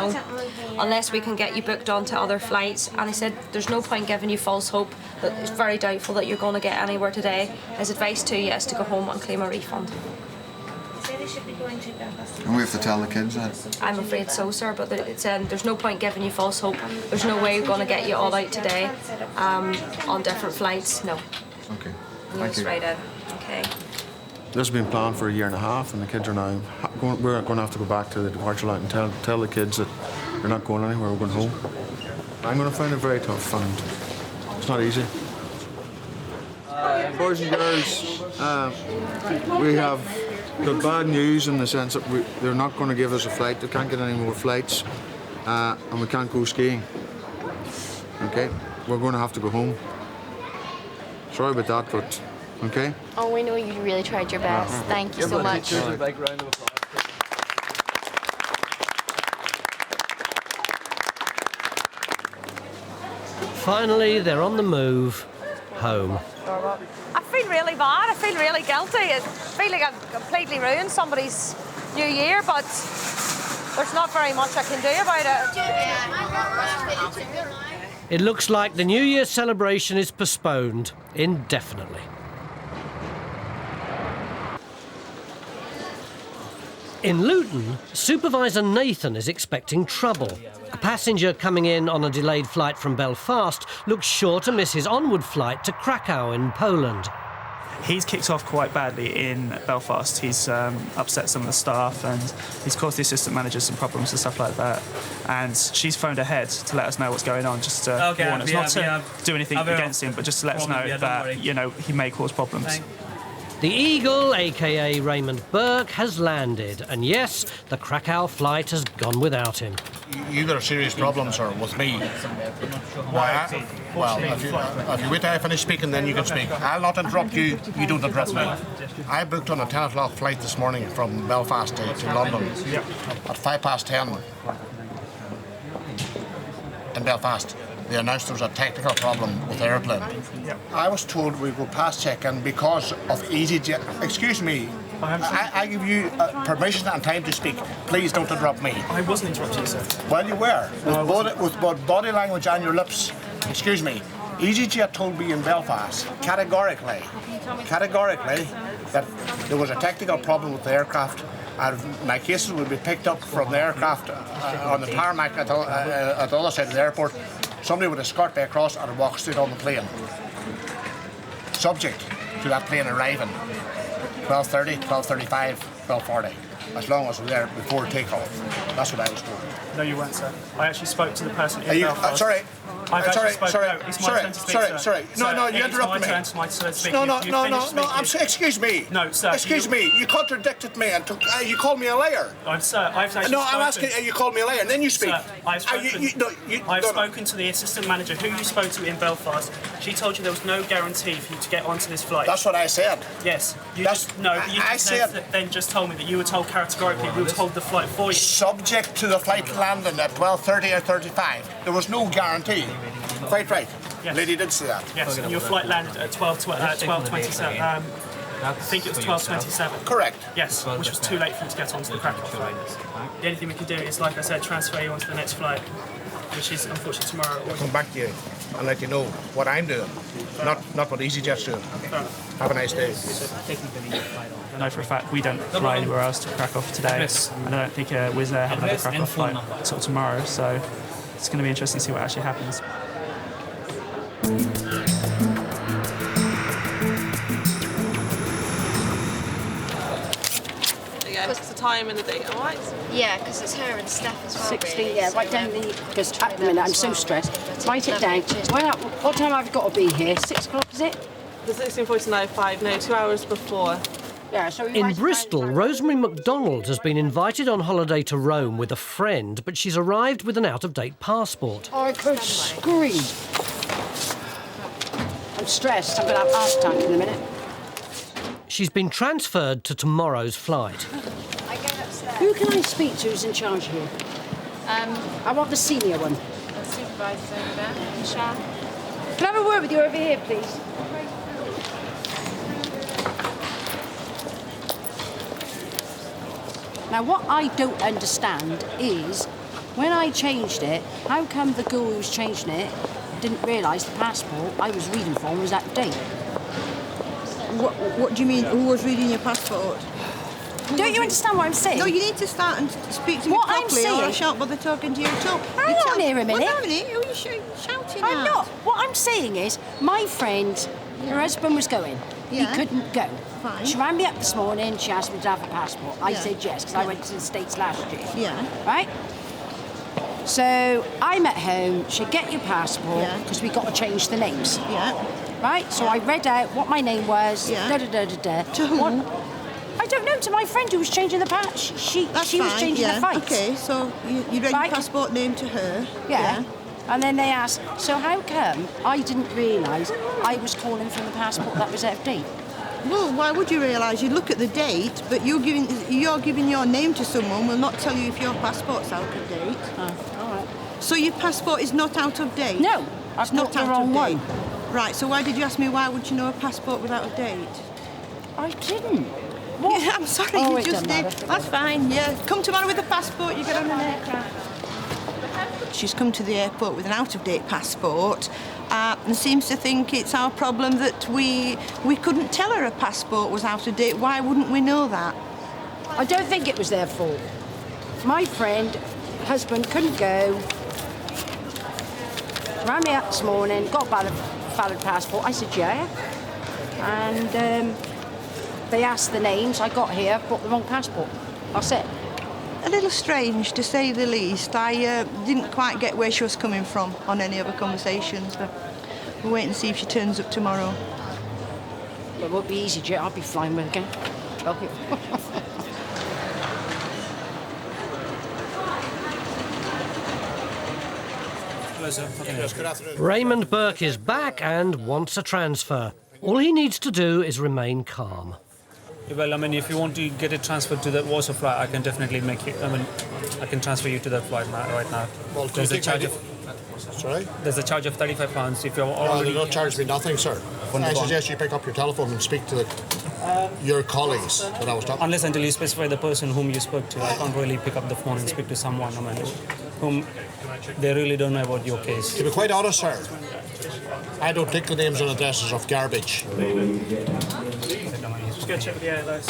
unless we can get you booked onto other flights. And he said there's no point giving you false hope, that it's very doubtful that you're going to get anywhere today. His advice to you is to go home and claim a refund. And we have to tell the kids that? I'm afraid so, sir, but there's no point giving you false hope. There's no way we're going to get you all out today on different flights, no. Okay, Thank you. Right in, okay. This has been planned for a year and a half, and the kids are now we're going to have to go back to the departure line and tell the kids that they're not going anywhere, we're going home. I'm going to find it very tough, and it's not easy. Boys and girls, we have got bad news in the sense that they're not going to give us a flight. They can't get any more flights, and we can't go skiing. Okay, we're going to have to go home. Sorry about that, but okay. Oh, we know you really tried your best. Thank you so much. Finally, they're on the move, home. I feel really bad. I feel really guilty. I feel like I've completely ruined somebody's New Year, but there's not very much I can do about it. It looks like the New Year celebration is postponed indefinitely. In Luton, Supervisor Nathan is expecting trouble. A passenger coming in on a delayed flight from Belfast looks sure to miss his onward flight to Krakow in Poland. He's kicked off quite badly in Belfast. He's upset some of the staff and he's caused the assistant manager some problems and stuff like that. And she's phoned ahead to let us know what's going on, just to warn us. Not to do anything against him, but just to let us know that, you know, he may cause problems. The Eagle, aka Raymond Burke, has landed, and yes, the Krakow flight has gone without him. You got a serious problem, sir, with me. Why? Well, if you wait till I finish speaking, then you can speak. I'll not interrupt you, you don't interrupt me. I booked on a 10 o'clock flight this morning from Belfast to London at 10:05 in Belfast. They announced there was a technical problem with the airplane. I was told we'd go past check-in because of easyJet. Excuse me, I give you permission and time to speak. Please don't interrupt me. I wasn't interrupting you, sir. Well, you were, with both body language and your lips. Excuse me. easyJet told me in Belfast, categorically, that there was a technical problem with the aircraft and my cases would be picked up from the aircraft on the tarmac at the other side of the airport. Somebody would escort me across and walk straight on the plane. Subject to that plane arriving 12:30, 12:35, 12:40. As long as we're there before takeoff. That's what I was told. No, you weren't, sir. I actually spoke to the person in Belfast. Sorry. No, You interrupted me. Excuse me. No, sir. Excuse me. You contradicted me and you called me a liar. I'm actually I'm asking. You called me a liar, and then you speak. Sir, I've spoken to the assistant manager who you spoke to in Belfast. She told you there was no guarantee for you to get onto this flight. That's what I said. Yes. Then just told me that you were told categorically we were told the flight for you. Subject to the flight landing at 12:30 or 35. There was no guarantee. Quite right. Yes. Lady did say that. Yes, and your flight landed at 12:27. I think it was 12:27. Correct. Yes, which was too late for you to get onto the Krakow flight. The only thing we can do is, like I said, transfer you onto the next flight, which is unfortunately tomorrow. I'll come back to you and let you know what I'm doing, not what easyJet's doing. Have a nice day. I know for a fact we don't fly anywhere else to Krakow today, and I don't think Wizz Air have another Krakow flight until tomorrow, so it's going to be interesting to see what actually happens. What's the time and the date, all right? Yeah, because it's her and Steph as well. 16, really, yeah, so write down because at the minute I'm so stressed. Write it down. What time have I got to be here? 6 o'clock, is it? The 16:49, no, 2 hours before. Yeah, so in Bristol, Rosemary MacDonald has been invited on holiday to Rome with a friend, but she's arrived with an out-of-date passport. I could scream. I'm stressed. I'm going to have a heart attack in a minute. She's been transferred to tomorrow's flight. Who can I speak to who's in charge here? I want the senior one. The supervisor's over there, Michelle. Can I have a word with you over here, please? Now, what I don't understand is, when I changed it, how come the girl who was changing it didn't realise the passport I was reading from was out of date? What do you mean, who was reading your passport? Don't you understand what I'm saying? No, you need to start and speak to me what properly, I'm saying, or I shan't bother talking to you at all. Hang on here a minute. What's happening? Who are you shouting I'm at? not. What I'm saying is, my friend, her husband was going. Yeah. He couldn't go. Fine. She rang me up this morning, she asked me to have a passport. I Yeah. said yes, because I went to the States last year. Yeah. Right? So I'm at home, she said, get your passport, because we got to change the names. Yeah. Right? So I read out what my name was, da-da-da-da-da. To whom? I don't know, to my friend who was changing the passport. She was changing the flights. Okay, so you read your passport name to her. Yeah. And then they asked, so how come I didn't realise I was calling from the passport that was out of date? Well, why would you realise? You look at the date, but you're giving your name to someone will not tell you if your passport's out of date. Oh, all right. So your passport is not out of date? No, it's not the out wrong of date. one. Right, so why did you ask me why would you know a passport was out of date? I didn't. What? Yeah, I'm sorry, Oh, you it just doesn't did. matter. That's fine, yeah. Come tomorrow with a passport, you get on an aircraft. She's come to the airport with an out-of-date passport and seems to think it's our problem that we couldn't tell her a passport was out of date. Why wouldn't we know that? I don't think it was their fault. My friend, husband couldn't go. Rang me up this morning, got a valid passport. I said, yeah. And they asked the names. I got here, brought the wrong passport. That's it. A little strange, to say the least. I didn't quite get where she was coming from on any other conversations, but we'll wait and see if she turns up tomorrow. Well, it won't be easyJet. I'll be flying with again. Okay. Yes, good afternoon. Raymond Burke is back and wants a transfer. All he needs to do is remain calm. Well, I mean, if you want to get it transferred to that Warsaw flight, I can definitely make it. I mean, I can transfer you to that flight right now. Well, There's a charge of £35 if you're Well, already... they don't charge me nothing, sir. I suggest you pick up your telephone and speak to your colleagues that I was talking. Unless until you specify the person whom you spoke to, I can't really pick up the phone and speak to someone, I mean, whom they really don't know about your case. To be quite honest, sir, I don't take the names and addresses of garbage. Just go check with the airline.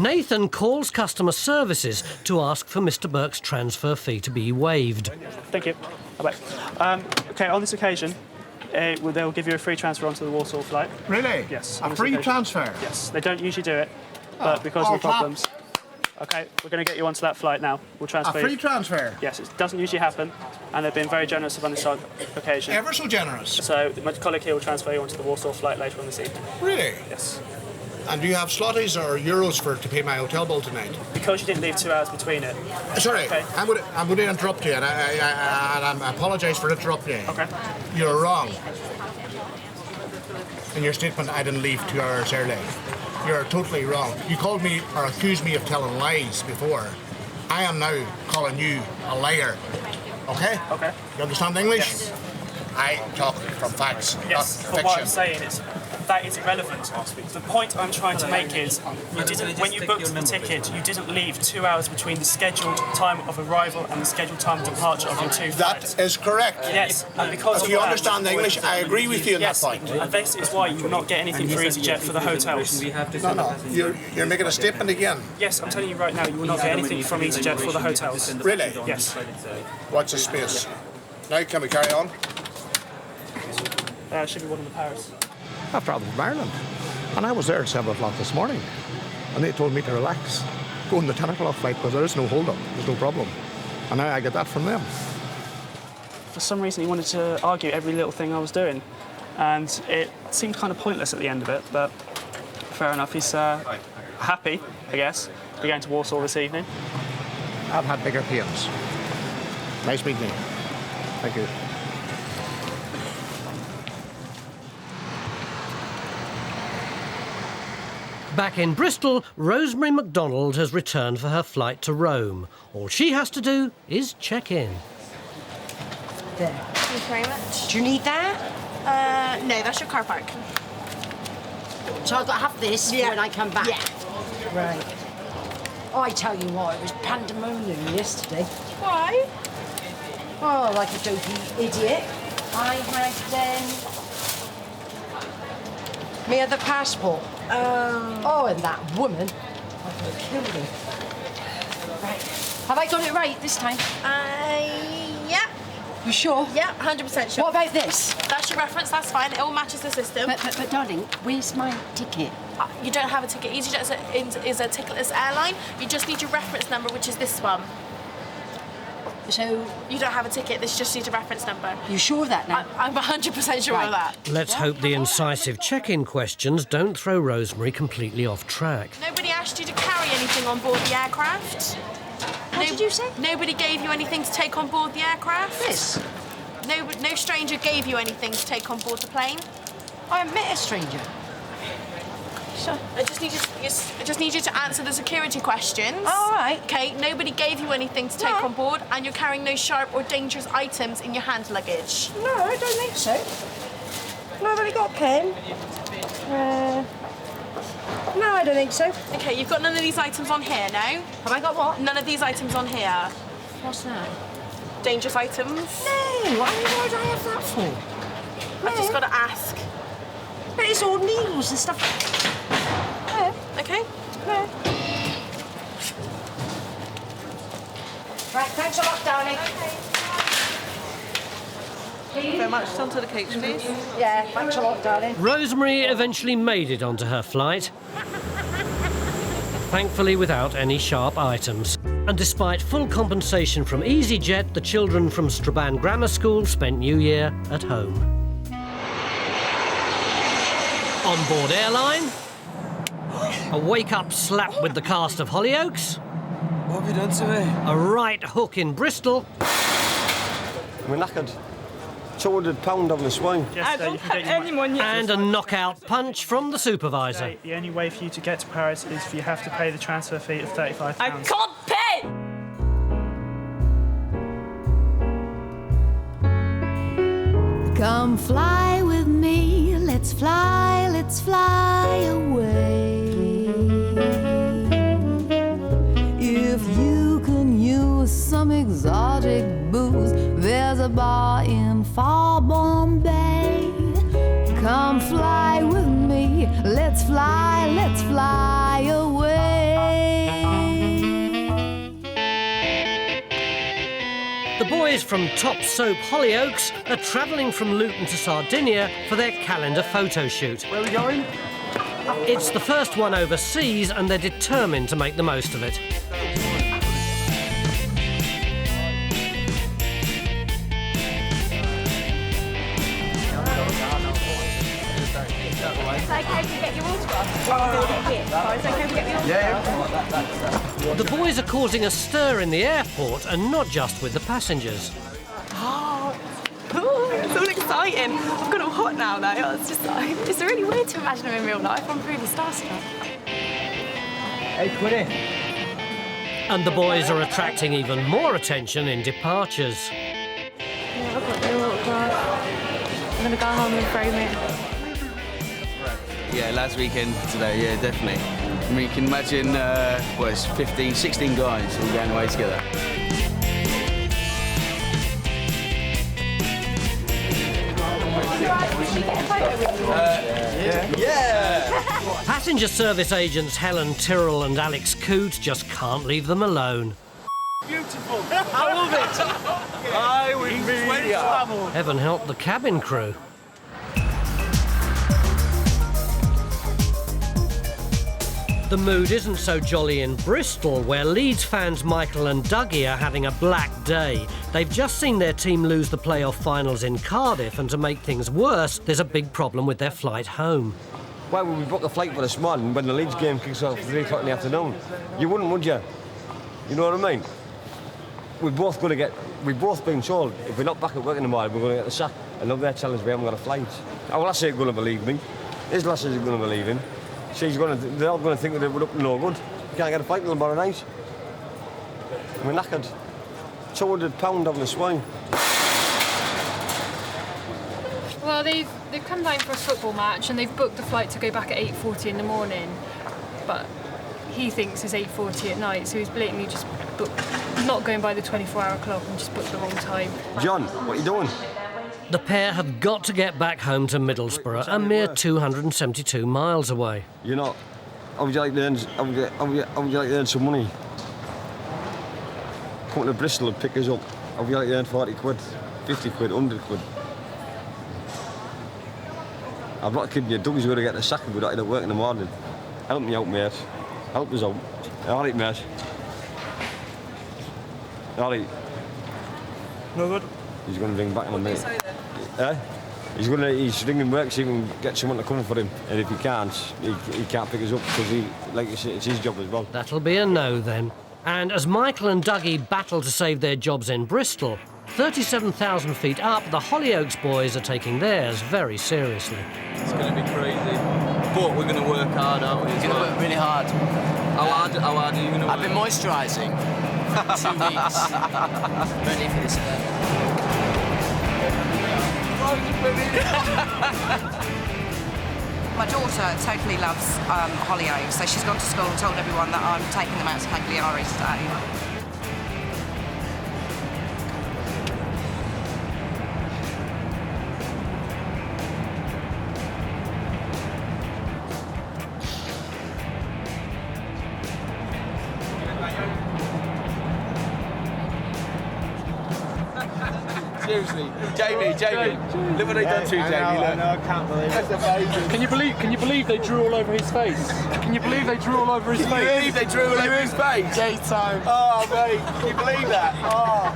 Nathan calls customer services to ask for Mr. Burke's transfer fee to be waived. Thank you. Bye-bye. Okay, on this occasion, they'll give you a free transfer onto the Warsaw flight. Really? Yes. A free transfer? Yes. They don't usually do it, but because of the problems... Okay, we're going to get you onto that flight now. We'll transfer A free you. transfer? Yes, it doesn't usually happen, and they've been very generous on this occasion. Ever so generous? So my colleague here will transfer you onto the Warsaw flight later on this evening. Really? Yes. And do you have slotties or euros to pay my hotel bill tonight? Because you didn't leave 2 hours between it. Sorry, Okay. I'm going to interrupt you, and I apologise for interrupting you. Okay. You're wrong. In your statement, I didn't leave 2 hours early. You're totally wrong. You called me or accused me of telling lies before. I am now calling you a liar. Okay? Okay. You understand English? Yes. I talk from facts, Yes, not but fiction. what I'm saying is that is irrelevant. The point I'm trying to make is you didn't, when you booked the ticket, you didn't leave 2 hours between the scheduled time of arrival and the scheduled time of departure of your two flights. That is correct. Yes, and because If of you that, understand English, I agree with you on yes, that point. and this is why you will not get anything for EasyJet for the hotels. No, you're making a statement again. Yes, I'm telling you right now, you will not get anything from EasyJet for the hotels. Really? Yes. Watch the space. Now, can we carry on? Should be one of the Paris. I've travelled from Ireland, and I was there at 7 o'clock this morning, and they told me to relax, go on the 10 o'clock flight because there is no hold-up, there's no problem. And now I get that from them. For some reason, he wanted to argue every little thing I was doing, and it seemed kind of pointless at the end of it, but fair enough. He's happy, I guess, to be going to Warsaw this evening. I've had bigger pains. Nice meeting you. Thank you. Back in Bristol, Rosemary MacDonald has returned for her flight to Rome. All she has to do is check in. There. Thank you very much. Do you need that? No, that's your car park. So I've got to have this for when I come back? Yeah. Right. Oh, I tell you what, it was pandemonium yesterday. Why? Oh, like a dopey idiot. I had, me other passport. Oh, and that woman. I could have killed her. Right. Have I got it right this time? Yeah. You sure? Yeah, 100% sure. What about this? That's your reference, that's fine. It all matches the system. But darling, where's my ticket? You don't have a ticket. EasyJet is a ticketless airline. You just need your reference number, which is this one. So... You don't have a ticket, this just needs a reference number. You sure of that now? I'm 100% sure of that. Let's hope the incisive check-in questions don't throw Rosemary completely off track. Nobody asked you to carry anything on board the aircraft? What did you say? Nobody gave you anything to take on board the aircraft? Yes. No stranger gave you anything to take on board the plane? I met a stranger. Sure. I just need you to answer the security questions. All right. Okay, nobody gave you anything to take on board, and you're carrying no sharp or dangerous items in your hand luggage. No, I don't think so. No, I've only got a pen. No, I don't think so. Okay, you've got none of these items on here, no? Have I got what? None of these items on here. What's that? Dangerous items? No, why would I have that for? I've just got to ask. But it's all needles and stuff. Okay. Right, thanks a lot, darling. Very much onto the cake, please. Yeah, thanks a lot, darling. Rosemary eventually made it onto her flight, thankfully without any sharp items. And despite full compensation from easyJet, the children from Strabane Grammar School spent New Year at home. On board Airline, a wake-up slap with the cast of Hollyoaks. What have you done to me? A right hook in Bristol. We're knackered. £200 on the swing. I don't have any money. And a knockout punch from the supervisor. The only way for you to get to Paris is if you have to pay the transfer fee of £35. I can't pay! Come fly with me, let's fly away. If you can use some exotic booze, there's a bar in far Bombay. Come fly with me, let's fly away. The boys from Top Soap Hollyoaks are travelling from Luton to Sardinia for their calendar photo shoot. Where are we going? It's the first one overseas and they're determined to make the most of it. It's okay to get your autograph. It's okay to get your autograph. The boys are causing a stir in the airport and not just with the passengers. Oh, it's all exciting. I've got all hot now, though. It's just like, it's really weird to imagine him in real life. I'm really starstruck. Hey, Quinny. And the boys are attracting even more attention in departures. Yeah, I've got your autograph. I'm going to go home and frame it. Yeah, last weekend today, yeah, definitely. I mean, you can imagine, what, it's 15, 16 guys all going away together. Yeah! Passenger service agents Helen Tyrrell and Alex Coote just can't leave them alone. Beautiful! I love it! I would be travel. Heaven help the cabin crew. The mood isn't so jolly in Bristol, where Leeds fans Michael and Dougie are having a black day. They've just seen their team lose the playoff finals in Cardiff, and to make things worse, there's a big problem with their flight home. Why would we book a flight for this morning when the Leeds game kicks off at 3 o'clock in the afternoon? You wouldn't, would you? You know what I mean? We've both been told if we're not back at work in the morning, we're going to get the sack. And now they're telling us we haven't got a flight. Our lass ain't going to believe me. His lass isn't going to believe him. They're all going to think that we're up to no good. We can't get a flight till tomorrow night. We're knackered. £200 on the swine. Well, they've come down for a football match and they've booked the flight to go back at 8:40 in the morning, but he thinks it's 8:40 at night, so he's blatantly just booked, not going by the 24-hour clock and just booked the wrong time. John, what are you doing? The pair have got to get back home to Middlesbrough, a mere 272 miles away. You know, how would you like to earn some money? Come to Bristol and pick us up. How would you like to earn 40 quid, 50 quid, 100 quid? I'm not kidding you. Dougie's going to get the sack if we're not in at work in the morning. Help me out, mate. Help us out. All right, mate. All right. No good. He's going to ring back in a minute. He's ringing work so he can get someone to come for him. And if he can't, he can't pick us up because like you say, it's his job as well. That'll be a no then. And as Michael and Dougie battle to save their jobs in Bristol, 37,000 feet up, the Hollyoaks boys are taking theirs very seriously. It's going to be crazy. But we're going to work hard, aren't we? We're going to work really hard. How hard are you going to work? I've been moisturising 2 weeks. Ready for this event. My daughter totally loves Hollyoaks, so she's gone to school and told everyone that I'm taking them out to Cagliari today. Seriously. Jamie, look what they done to you, Jamie. Look. I can't believe it. That's amazing. Can you believe they drew all over his face? Can you believe they drew all over his face? Can you believe they drew all over his face? Daytime. Oh, mate, can you believe that? Oh.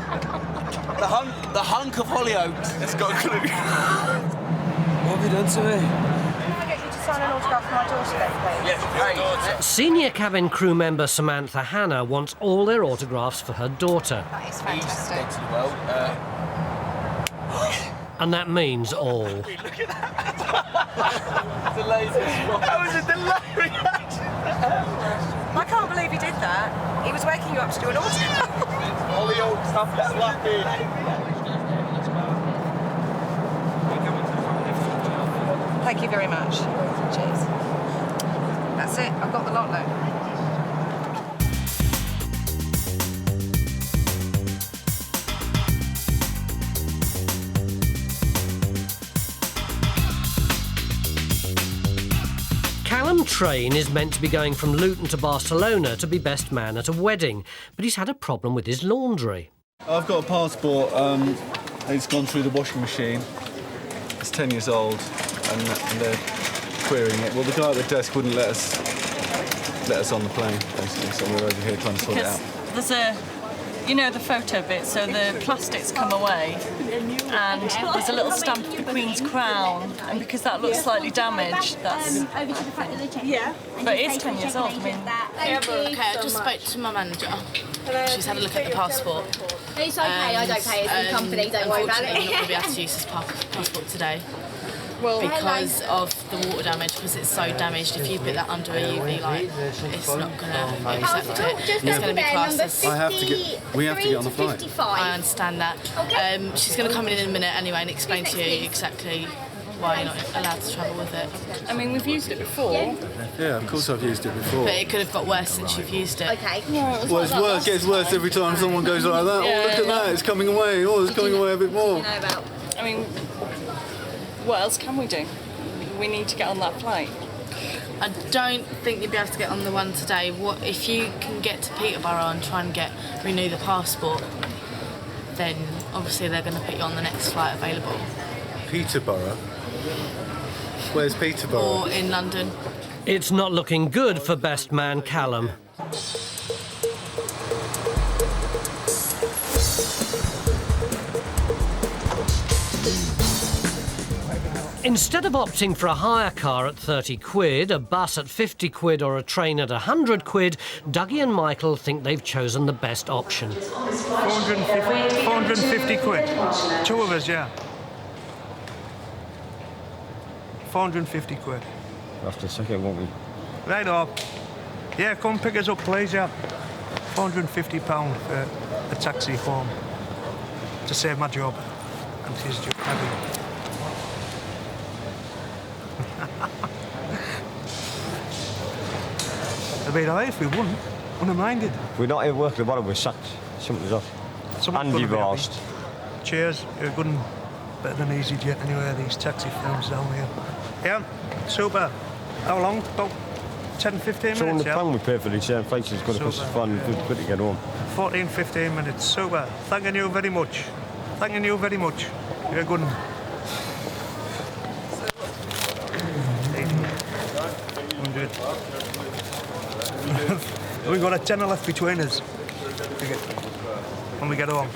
The hunk of Hollyoaks has got a clue. What have you done to me? Can I get you to sign an autograph for my daughter then, please? Yes, please. Senior cabin crew member Samantha Hannah wants all their autographs for her daughter. That is fantastic. And that means all. That was a delayed reaction. I can't believe he did that. He was waking you up to do an autograph. Hollyoaks, have that lucky. Thank you very much. Cheers. That's it. I've got the lot now. Callum Train is meant to be going from Luton to Barcelona to be best man at a wedding, but he's had a problem with his laundry. I've got a passport, it's gone through the washing machine. It's 10 years old and they're querying it. Well, the guy at the desk wouldn't let us on the plane, basically, so we're over here trying to sort it out. There's a, you know, the photo bit, so the plastics come away and there's a little stamp of the Queen's crown, and because that looks slightly damaged, that's... Over to the front of the table. Yeah. But it is 10 years old, I mean... Okay, I just spoke to my manager. She's had a look at the passport. It's okay, I don't pay it in company, don't worry about it. I'm not going to be able to use this passport today. Well, because of the water damage, because it's so damaged. If you put that under a UV light, it's not going to accept it. It's going to be classed as... We have to get on the flight. I understand that. She's going to come in a minute anyway and explain to you exactly why you're not allowed to travel with it. I mean, we've used it before. Yeah, of course I've used it before. But it could have got worse since you've used it. Okay. Well, it's worse, gets worse every time someone goes like that. Yeah, Oh, look at that, it's coming away. Oh, it's coming away a bit more. I mean, what else can we do? We need to get on that flight. I don't think you'll be able to get on the one today. What if you can get to Peterborough and try and renew the passport? Then obviously they're going to put you on the next flight available. Peterborough? Where's Peterborough? Or in London. It's not looking good for best man Callum. Instead of opting for a hire car at 30 quid, a bus at 50 quid or a train at 100 quid, Dougie and Michael think they've chosen the best option. 450 quid. Two of us, yeah. 450 quid. After a second, won't we? Right up. Yeah, come pick us up, please, yeah. £450 for a taxi home to save my job and his job. It'd be alright if we wouldn't have minded. We're not here working about it, we're sacked. Something's off. And divorced. Cheers, you're good and better than easyJet anyway, these taxi firms down here. Yeah, super. How long? About 10, 15 minutes, yeah? £200 we pay for these flights, it's going to cost us fun, good to get home. 14, 15 minutes, super. Thanking you very much. Thanking you very much. You're good. 100. We've got a tenner left between us when we get home.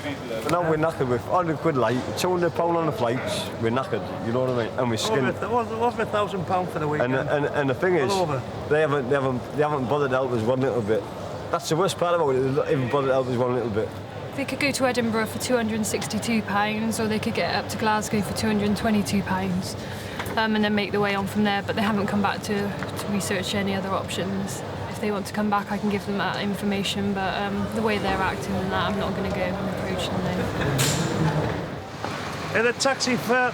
But now we're knackered with 100 quid light, £200 on the flights, we're knackered, you know what I mean? And we're skinned. Over £1,000 for the weekend. And the thing is, they haven't bothered to help us one little bit. That's the worst part about it, they haven't even bothered to help us one little bit. They could go to Edinburgh for £262, or they could get up to Glasgow for £222, and then make their way on from there. But they haven't come back to research any other options. If they want to come back, I can give them that information. But the way they're acting and that, I'm not going to go and approach them then. Hey, the taxi for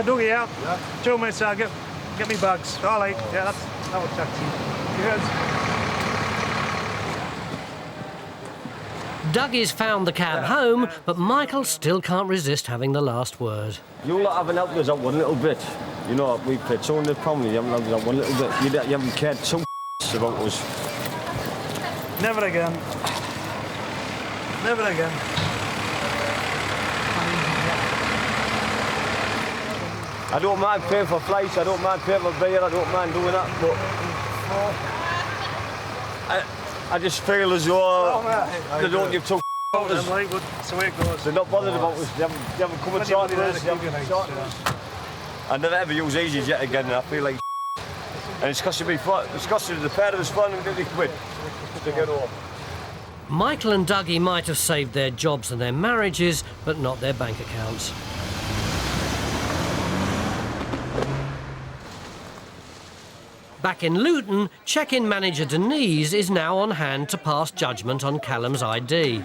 Dougie, yeah? 2 minutes, I'll get me bags. All right, yeah, that's our taxi. Cheers. Dougie's found the cab home, but Michael still can't resist having the last word. You lot haven't helped us out one little bit. You know, we paid £200, you haven't helped us out one little bit. You haven't cared so about us. Never again. Never again. I don't mind paying for flights, I don't mind paying for beer, I don't mind doing that, but I just feel as though they don't give two notice. That's the way it goes. They're not bothered about us, they haven't come and talked to us, they haven't talked to us. I never ever use easyJet again, and I feel like and it's costing me, it's costing the pair of us £450 to get home. Michael and Dougie might have saved their jobs and their marriages, but not their bank accounts. Back in Luton, check-in manager Denise is now on hand to pass judgment on Callum's ID.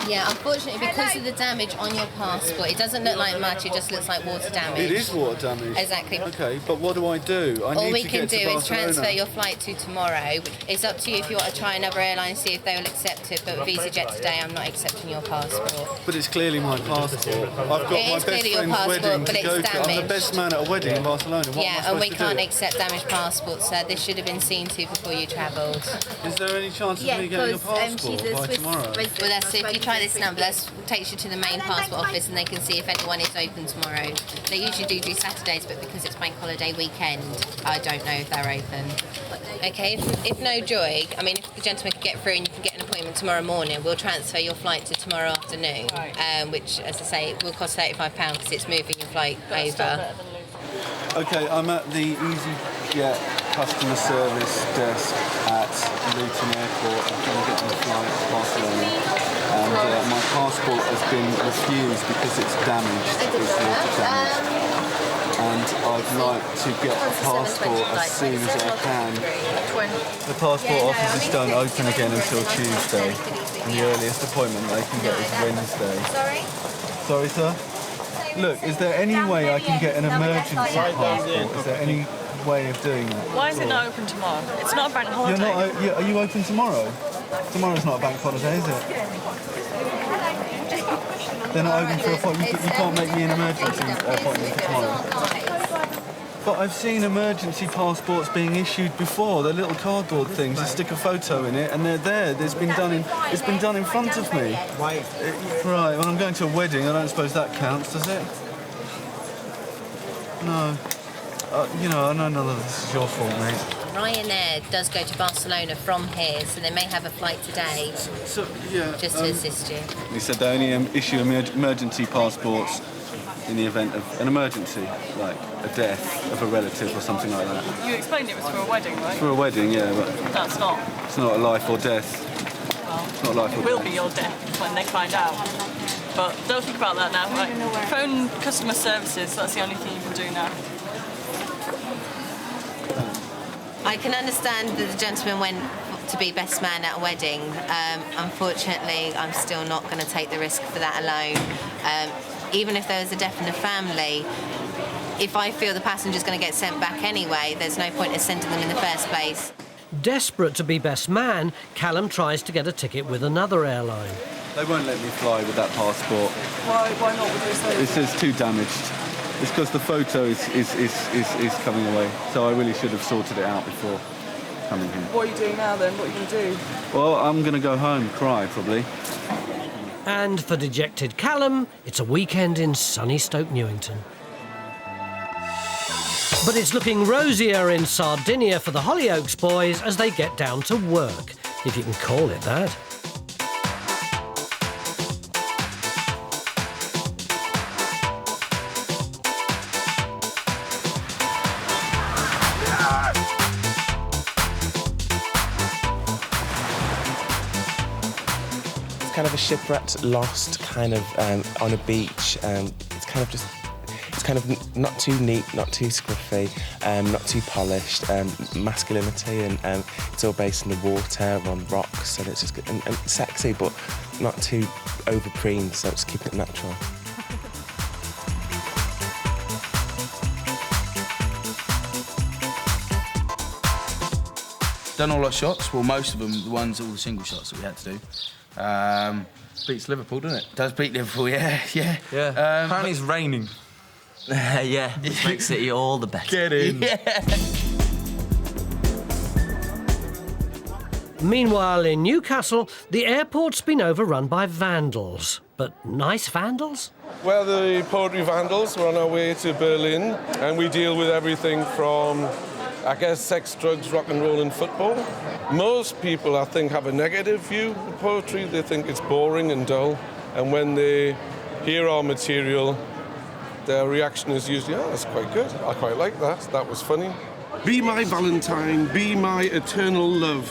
Yeah, unfortunately, because of the damage on your passport, it doesn't look like much, it just looks like water damage. It is water damage? Exactly. OK, but what do I do? All we can do is transfer your flight to tomorrow. It's up to you if you want to try another airline and see if they will accept it, but with easyJet today, I'm not accepting your passport. But it's clearly my passport. I've got my best friend's wedding to go to. I'm the best man at a wedding in Barcelona. What Yeah, and we can't accept damaged passports, so this should have been seen to before you travelled. Is there any chance of me getting a passport by tomorrow? Well, that's if you try this number, that takes you to the main passport office and they can see if anyone is open tomorrow. They usually do Saturdays, but because it's bank holiday weekend, I don't know if they're open. Okay, if no joy, I mean, if the gentleman can get through and you can get an appointment tomorrow morning, we'll transfer your flight to tomorrow afternoon, which, as I say, will cost £35 because it's moving your flight over. OK, I'm at the easyJet customer service desk at Luton Airport. I'm trying to get on a flight to Barcelona. And my passport has been refused because it's damaged. It's water damaged. And I'd like to get a passport as soon as I can. The passport offices don't open again until Tuesday. And the earliest appointment they can get is Wednesday. Sorry, sir? Look, is there any way I can get an emergency passport? Is there any way of doing that? Why is it not open tomorrow? It's not a bank holiday. You're not, are you open tomorrow? Tomorrow's not a bank holiday, is it? They're not open for a appointment. You can't make me an emergency appointment for tomorrow. But I've seen emergency passports being issued before. They're little cardboard things. You stick a photo in it, and they're there. It's been done in front of me. Right. Well, I'm going to a wedding. I don't suppose that counts, does it? No. You know, I know none of this is your fault, mate. Ryanair does go to Barcelona from here, so they may have a flight today. So yeah. Just to assist you. They said they only issue emergency passports in the event of an emergency, like a death of a relative or something like that. You explained it was for a wedding, right? For a wedding, yeah, but That's not. it's not a life or death. Well, It's not life or it will death. be your death when they find out. But don't think about that now. Right? Phone customer services, that's the only thing you can do now. I can understand that the gentleman went to be best man at a wedding. Unfortunately, I'm still not going to take the risk for that alone. Even if there was a death in the family, if I feel the passenger's going to get sent back anyway, there's no point in sending them in the first place. Desperate to be best man, Callum tries to get a ticket with another airline. They won't let me fly with that passport. Why not with this? It says too damaged. It's because the photo is coming away. So I really should have sorted it out before coming here. What are you doing now then? What are you going to do? Well, I'm going to go home and cry, probably. And for dejected Callum, it's a weekend in sunny Stoke Newington. But it's looking rosier in Sardinia for the Hollyoaks boys as they get down to work, if you can call it that. Kind of a shipwrecked, lost, kind of on a beach. It's kind of not too neat, not too scruffy, not too polished. Masculinity, and it's all based in the water, on rocks, and it's just and sexy, but not too over-preened. So just keep it natural. Done all our shots. Well, most of them, all the single shots that we had to do. Beats Liverpool, doesn't it? Does beat Liverpool, yeah. Yeah. Apparently it's raining. Yeah, which makes it all the better. Get in. Yeah. Meanwhile, in Newcastle, the airport's been overrun by vandals. But nice vandals? We're the poetry vandals. We're on our way to Berlin, and we deal with everything from, I guess, sex, drugs, rock and roll and football. Most people, I think, have a negative view of poetry. They think it's boring and dull. And when they hear our material, their reaction is usually, oh, that's quite good. I quite like that. That was funny. Be my Valentine, be my eternal love.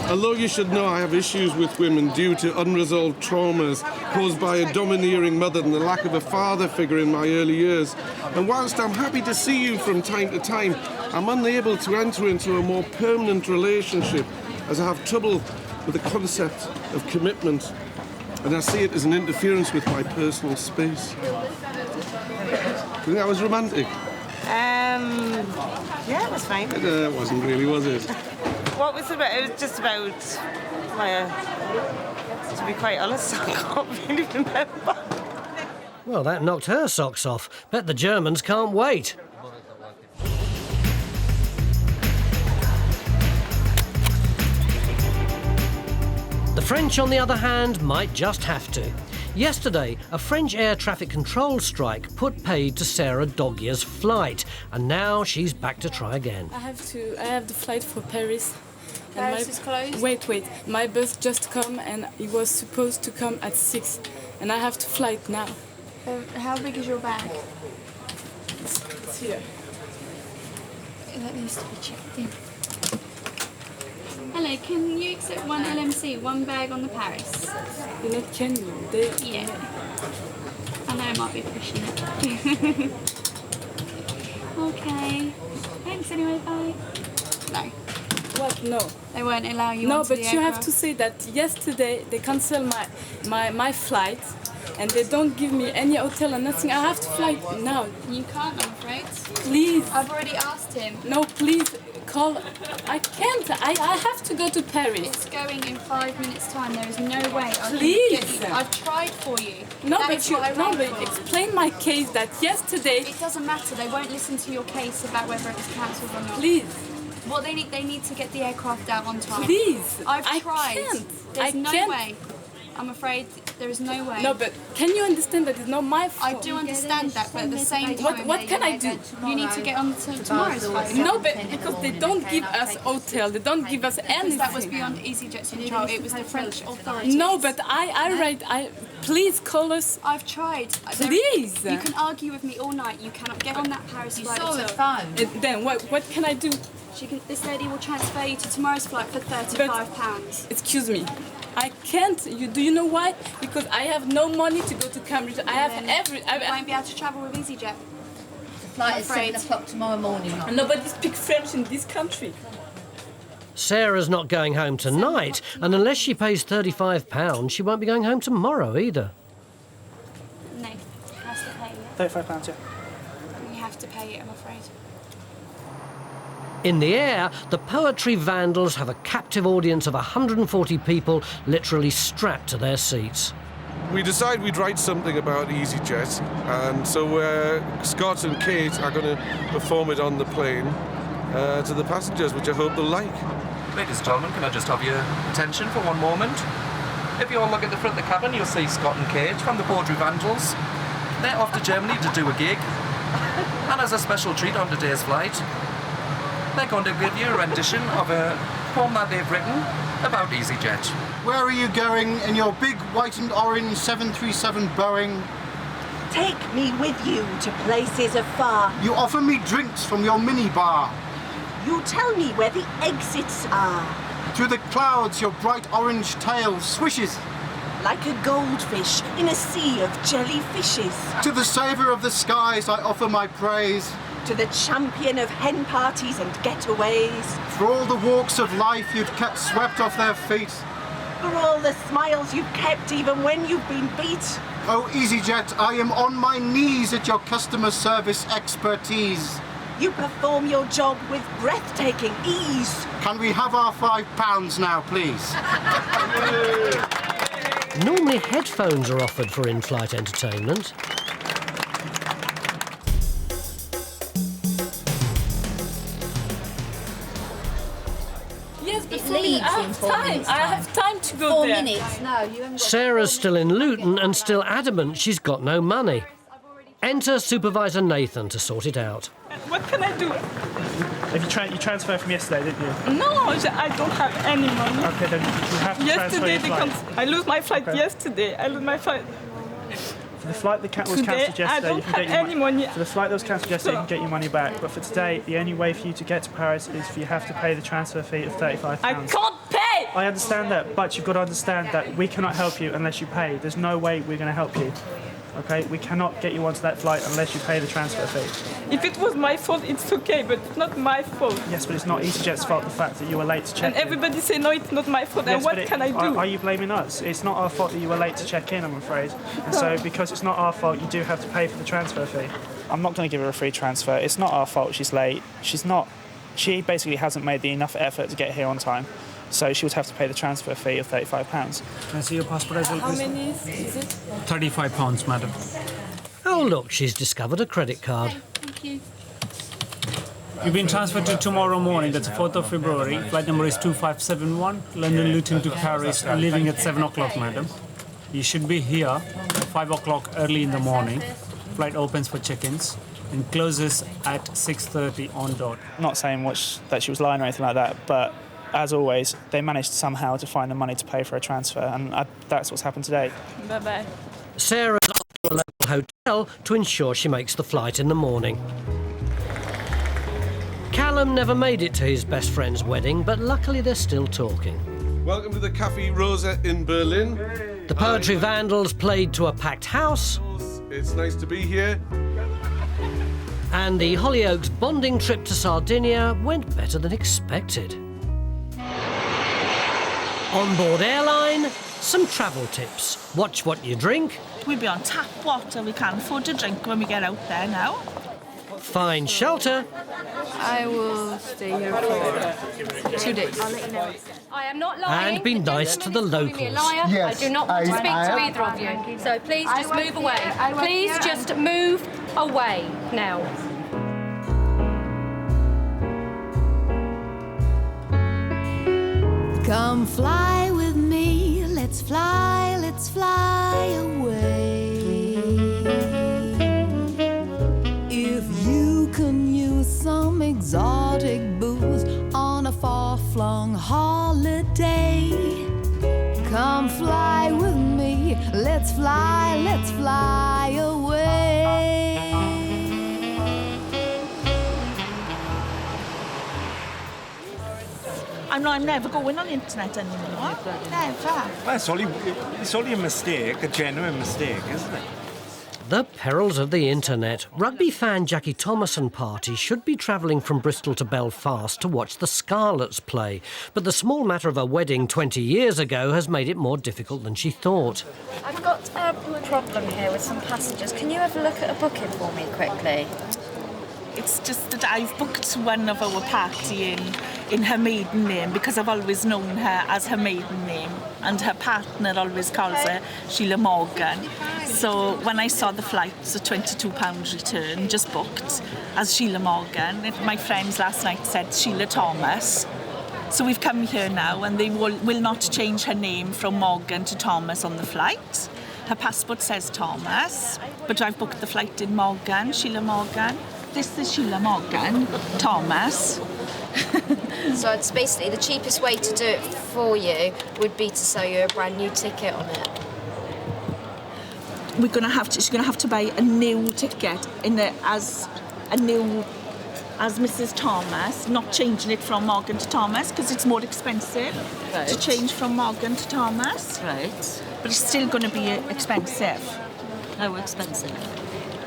Although you should know I have issues with women due to unresolved traumas caused by a domineering mother and the lack of a father figure in my early years. And whilst I'm happy to see you from time to time, I'm unable to enter into a more permanent relationship as I have trouble with the concept of commitment. And I see it as an interference with my personal space. Do you think that was romantic? Yeah, it was fine. It wasn't really, was it? What was it about? It was just about, to be quite honest, I can't really remember. Well, that knocked her socks off. Bet the Germans can't wait. The French, on the other hand, might just have to. Yesterday, a French air traffic control strike put paid to Sarah Doggier's flight, and now she's back to try again. I have the flight for Paris. Paris is closed? Wait. My bus just come and it was supposed to come at 6, and I have to fly it now. How big is your bag? It's here. That needs to be checked in. Hello, can you accept one LMC, one bag on the Paris? You know, can you? Yeah. I know I might be pushing it. Okay. Thanks anyway, bye. No. What? No. They won't allow you No, onto but the you have aircraft? to say that yesterday they canceled my flight and they don't give me any hotel and nothing. I have to fly now. You can't, I'm afraid. Please. I've already asked him. No, please. Call. I can't. I have to go to Paris. It's going in 5 minutes' time. There is no way. I can Please. get you. I've tried for you. No, That but is what I rang for. explain my case that yesterday. It doesn't matter. They won't listen to your case about whether it was cancelled or not. Please. Well, they need to get the aircraft out on time. Please. I've I tried. can't. There's I no can't. way. I'm afraid there is no way. No, but can you understand that it's not my fault? I do understand that, but at the same time, What can I do? You need to get on to tomorrow's flight. No, but because they don't give us hotel, they don't give us anything. That was beyond easyJet's control. It was the French authorities. No, but please call us. I've tried. Please. You can argue with me all night. You cannot get on that Paris flight. saw at the all. phone. Then what can I do? This lady will transfer you to tomorrow's flight for £35. Excuse me. I can't. Do you know why? Because I have no money to go to Cambridge. I have You won't be able to travel with easyJet. Flight at 7 o'clock tomorrow morning. Nobody speaks French in this country. Sarah's not going home tonight, and unless she pays £35, she won't be going home tomorrow either. No, you have to pay it. £35, yeah. You have to pay it, I'm afraid. In the air, the poetry vandals have a captive audience of 140 people literally strapped to their seats. We decided we'd write something about EasyJet, and so Scott and Kate are going to perform it on the plane to the passengers, which I hope they'll like. Ladies and gentlemen, can I just have your attention for one moment? If you all look at the front of the cabin, you'll see Scott and Kate from the Poetry Vandals. They're off to Germany to do a gig, and as a special treat on today's flight, they're going to give you a rendition of a poem that they've written about EasyJet. Where are you going in your big white and orange 737 Boeing? Take me with you to places afar. You offer me drinks from your minibar. You tell me where the exits are. Through the clouds your bright orange tail swishes. Like a goldfish in a sea of jellyfishes. To the saviour of the skies I offer my praise. To the champion of hen parties and getaways. For all the walks of life you've kept swept off their feet. For all the smiles you've kept even when you've been beat. Oh EasyJet, I am on my knees at your customer service expertise. You perform your job with breathtaking ease. Can we have our £5 now, please? Normally headphones are offered for in-flight entertainment. Yes, It leads in time. I have time to go 4 there. minutes. No, you haven't got Sarah's still in Luton and still adamant she's got no money. Enter Supervisor Nathan to sort it out. What can I do? If you transferred from yesterday, didn't you? No, I don't have any money. Okay, then you have to transfer your flight. I lose my flight yesterday. I lose my flight. For the flight that was Today, cancelled yesterday, I don't you can get have your any money. For the flight that was cancelled yesterday, you can get your money back. But for today, the only way for you to get to Paris is you have to pay the transfer fee of £35. I can't pay! I understand that, but you've got to understand that we cannot help you unless you pay. There's no way we're going to help you. Okay, we cannot get you onto that flight unless you pay the transfer fee. If it was my fault, it's okay, but it's not my fault. Yes, but it's not easyJet's fault the fact that you were late to check And in. everybody say, no, it's not my fault, Yes, and what but can I do? Are you blaming us? It's not our fault that you were late to check in, I'm afraid. And so, because it's not our fault, you do have to pay for the transfer fee. I'm not going to give her a free transfer. It's not our fault she's late. She basically hasn't made enough effort to get here on time. So she would have to pay the transfer fee of £35. Can I see your passport as well, How please? many is it? £35, madam. Oh, look, she's discovered a credit card. Thank you. You've been transferred to tomorrow morning, that's 4th of February. Flight number is 2571, London Luton to Paris, leaving at 7 o'clock, madam. You should be here at 5 o'clock early in the morning. Flight opens for check-ins and closes at 6:30 on dot. I'm not saying that she was lying or anything like that, but as always, they managed somehow to find the money to pay for a transfer, and that's what's happened today. Bye-bye. Sarah's off to a local hotel to ensure she makes the flight in the morning. Callum never made it to his best friend's wedding, but luckily they're still talking. Welcome to the Café Rosa in Berlin. The Poetry Vandals played to a packed house. It's nice to be here. And the Hollyoaks bonding trip to Sardinia went better than expected. On board Airline, some travel tips. Watch what you drink. We'll be on tap water. We can't afford to drink when we get out there now. Find shelter. I will stay here for 2 days. I'll let you know. I am not lying. And be nice to the locals. I do not want to speak to either of you. So please just move away. Please just move away now. Come fly with me, let's fly away. If you can use some exotic booze on a far-flung holiday, come fly with me, let's fly away. I'm never going on the internet anymore. Never. Well, it's only a mistake, a genuine mistake, isn't it? The perils of the internet. Rugby fan Jackie Thomas and party should be travelling from Bristol to Belfast to watch the Scarlets play. But the small matter of a wedding 20 years ago has made it more difficult than she thought. I've got a problem here with some passengers. Can you have a look at a booking for me quickly? It's just that I've booked one of our party in her maiden name because I've always known her as her maiden name, and her partner always calls her Sheila Morgan. So when I saw the flights, a £22 return, just booked as Sheila Morgan. My friends last night said Sheila Thomas. So we've come here now, and they will not change her name from Morgan to Thomas on the flight. Her passport says Thomas, but I've booked the flight in Morgan, Sheila Morgan. This is Sheila Morgan, Thomas. So it's basically the cheapest way to do it for you would be to sell you a brand new ticket on it. She's gonna have to buy a new ticket as Mrs. Thomas, not changing it from Morgan to Thomas because it's more expensive to change from Morgan to Thomas. Right. But it's still going to be expensive. How expensive?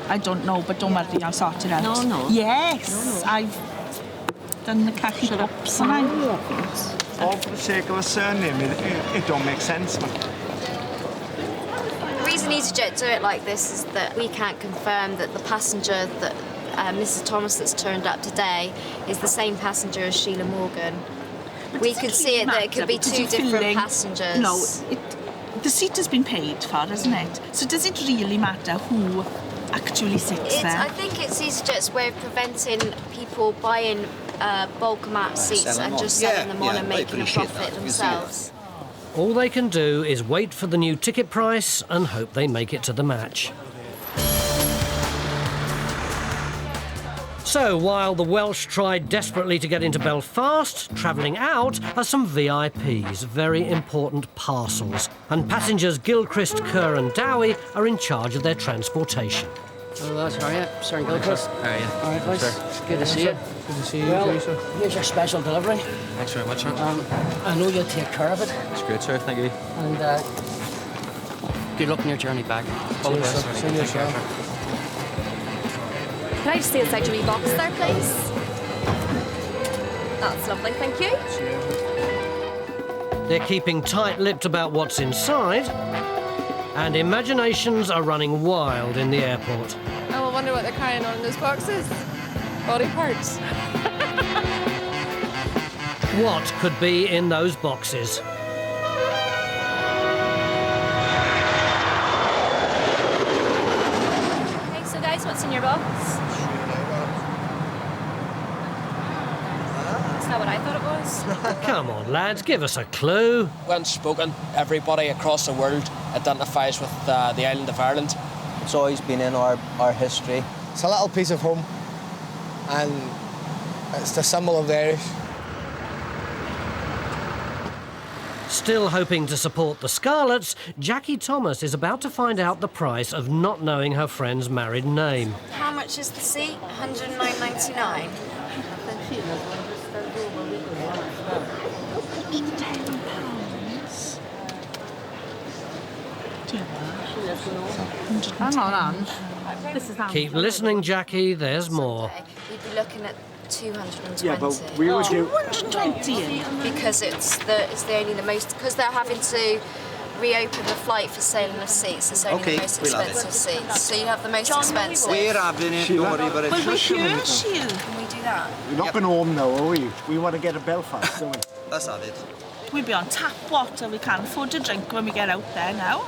I don't know, but don't worry, I'll sort it out. No. Yes, I've done the cash ups and All for the sake of a surname, it don't make sense, man. The reason easyJet do it like this is that we can't confirm that the passenger that Mrs. Thomas that's turned up today is the same passenger as Sheila Morgan. We could see it that it could be two different passengers. No, the seat has been paid for, isn't it? So does it really matter who actually sits there. I think it's easyJet's way of preventing people buying bulk amount seats and just selling them on and making a profit themselves. All they can do is wait for the new ticket price and hope they make it to the match. So, while the Welsh tried desperately to get into Belfast, travelling out are some VIPs, very important parcels, and passengers Gilchrist, Kerr and Dowie are in charge of their transportation. Hello lads, how are you? Sir and Gilchrist. How are you? All right, boys. Sir. Good to see you. Good to see you, Well, sir. here's your special delivery. Thanks very much, sir. I know you'll take care of it. It's great, sir. Thank you. And good luck on your journey back. All the best. See you, sir. Can I just see inside your wee box there, please? That's lovely, thank you. They're keeping tight-lipped about what's inside, and imaginations are running wild in the airport. Oh, I wonder what they're carrying on in those boxes. Body parts. What could be in those boxes? Okay, so guys, what's in your box? That's not what I thought it was. Come on, lads, give us a clue. When spoken, everybody across the world identifies with the island of Ireland. It's always been in our history. It's a little piece of home, and it's the symbol of the Irish. Still hoping to support the Scarlets, Jackie Thomas is about to find out the price of not knowing her friend's married name. How much is the seat? £109.99. Hang on, Ange. This is Keep listening, Jackie, there's more. We'd be looking at 220. Yeah, but we would do 220 because it's the most because they're having to reopen the flight for sailing of seats. It's only the most expensive seats. So you have the most expensive. We're having it. Don't worry about it. Well, we're here, Can we do that? We're not going home now, are we? We want to get to Belfast, don't we? That's not it. We'll be on tap water. We can't afford to drink when we get out there now.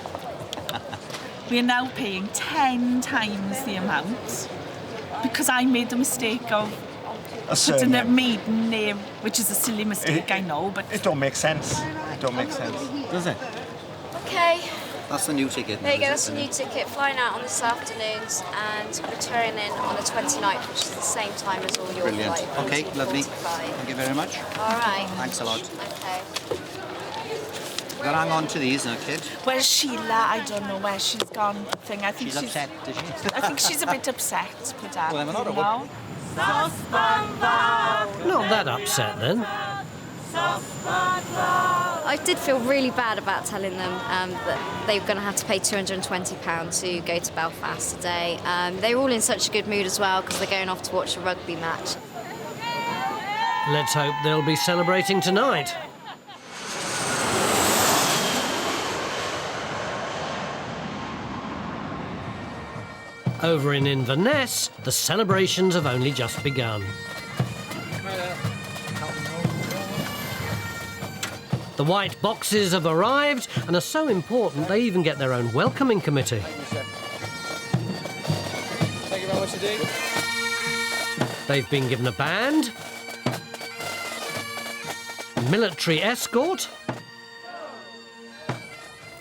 We are now paying 10 times the amount because I made the mistake of putting a maiden name, which is a silly mistake, I know, but... It don't make sense. It don't make sense. Does it? Okay. That's the new ticket. There you go, that's a new ticket, flying out on this afternoon and returning on the 29th, which is the same time as all your Brilliant. flight. Okay, lovely. 45. Thank you very much. All right. Thanks a lot. Okay. We'll hang on to these now, kid. Where's Sheila? I don't know where she's gone. I think She's upset, is she? I think she's a bit upset, Madame. Well, I'm not you know? Not that upset then. I did feel really bad about telling them that they were going to have to pay £220 to go to Belfast today. They were all in such a good mood as well because they're going off to watch a rugby match. Let's hope they'll be celebrating tonight. Over in Inverness, the celebrations have only just begun. The white boxes have arrived and are so important they even get their own welcoming committee. Thank you very much indeed. They've been given a band, military escort,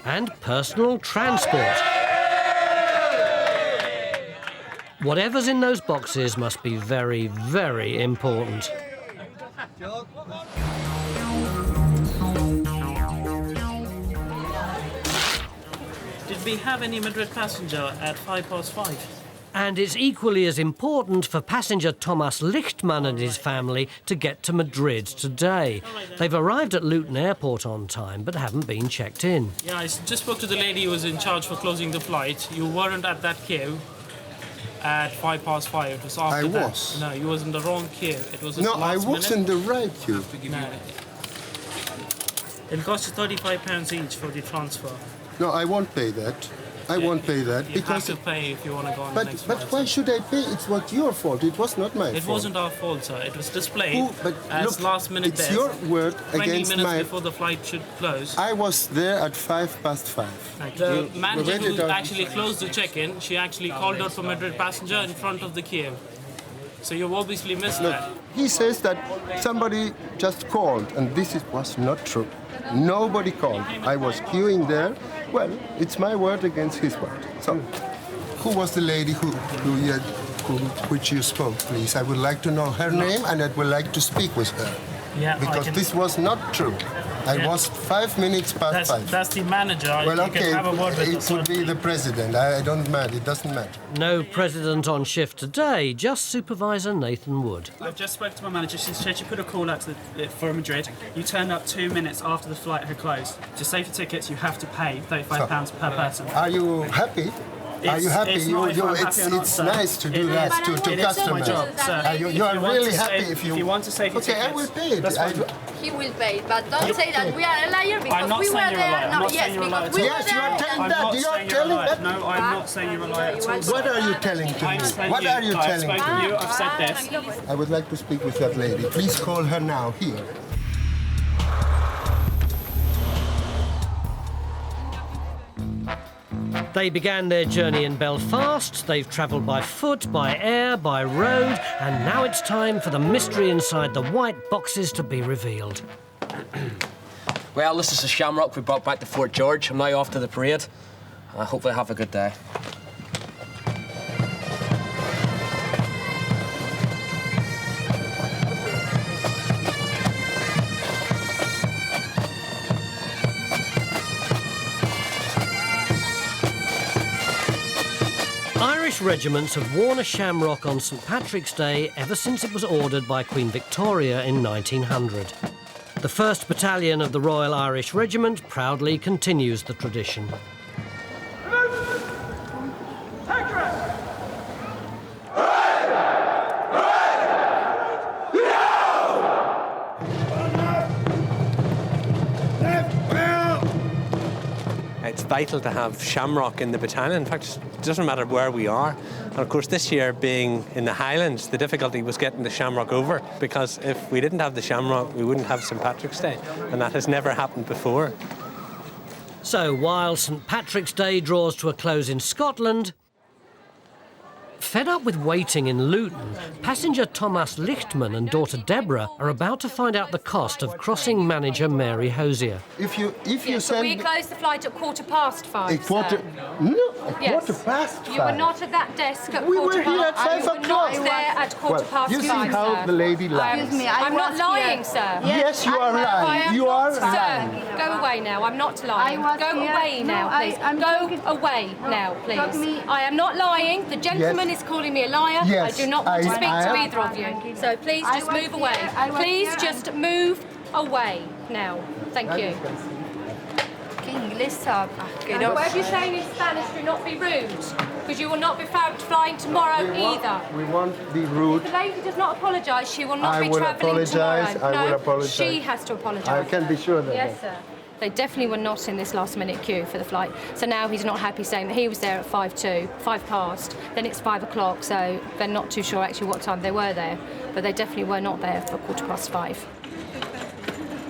and personal transport. Whatever's in those boxes must be very, very important. Did we have any Madrid passenger at 5:05? And it's equally as important for passenger Thomas Lichtmann and his family to get to Madrid today. They've arrived at Luton Airport on time but haven't been checked in. Yeah, I just spoke to the lady who was in charge for closing the flight. You weren't at that queue at 5:05. It was after I that. was. No, you was in the wrong queue. It was No, I last was minute. in the right queue. No. It cost you £35 each for the transfer. No, I won't pay that. I won't pay that You because. have to pay if you want to go on the next But flight. why should I pay? It was your fault. It was not my fault. It wasn't our fault, sir. It was displayed as last-minute it's death. your word 20 against minutes my. before the flight should close. I was there at 5:05. The manager who actually closed the check-in, she actually called out for Madrid passenger in front of the queue. So you've obviously missed that. He says that somebody just called, and this was not true. Nobody called. I was queuing there. Well, it's my word against his word. So, who was the lady which you spoke, please? I would like to know her name, and I would like to speak with her. Yeah, because this was not true. I was 5 minutes past 5. That's the manager. Well, You okay, can have a word with it could be the president. I don't matter. It doesn't matter. No president on shift today, just Supervisor Nathan Wood. I just spoke to my manager. She said she put a call out for Madrid. You turned up 2 minutes after the flight had closed. To save for tickets, you have to pay £35 per person. Are you happy? Are you happy? It's nice to do that to customers. My job, sir. You are really happy if you want to save your tickets. Okay, I will pay it. He will pay it, but don't say that we are a liar because we were there. No, yes, because we were there. Yes, you are telling that. You are telling that. No, I'm not saying you're a liar at all. What are you telling to me? What are you telling to me? I've spoken to you. I've said this. I would like to speak with that lady. Please call her now here. They began their journey in Belfast, they've travelled by foot, by air, by road, and now it's time for the mystery inside the white boxes to be revealed. Well, this is the shamrock we brought back to Fort George. I'm now off to the parade. I hope they have a good day. Irish regiments have worn a shamrock on St Patrick's Day ever since it was ordered by Queen Victoria in 1900. The 1st Battalion of the Royal Irish Regiment proudly continues the tradition. It's vital to have shamrock in the battalion. In fact, it doesn't matter where we are. And of course, this year being in the Highlands, the difficulty was getting the shamrock over, because if we didn't have the shamrock, we wouldn't have St Patrick's Day. And that has never happened before. So while St Patrick's Day draws to a close in Scotland, fed up with waiting in Luton, passenger Thomas Lichtman and daughter Deborah are about to find out the cost of crossing manager Mary Hosier. If you So we closed the flight at 5:15. A quarter? Sir. No, a Yes. quarter past 5. You were not at that desk at We quarter were here at past. 5 You were o'clock. not there at quarter past you see 5, how sir. the lady lies. Excuse me, I'm not lying, sir. Yes, you are lying. You are lying. Sir, go away now. I'm not lying. Go away now, please. Go away now, please. I am not lying. The gentleman is calling me a liar. Yes, I do not want to I speak am. to either of you. So please just move away. Please just move away now. Thank you. English, sir. Whatever you're saying in Spanish, do not be rude, because you will not be flying tomorrow either. We won't be rude. If the lady does not apologise, she will not I be will travelling tomorrow. apologise. I will apologise. She has to apologise. I can be sure that. Yes, sir. They definitely were not in this last-minute queue for the flight. So now he's not happy, saying that he was there at 5 past. Then it's 5 o'clock, so they're not too sure actually what time they were there. But they definitely were not there for 5:15.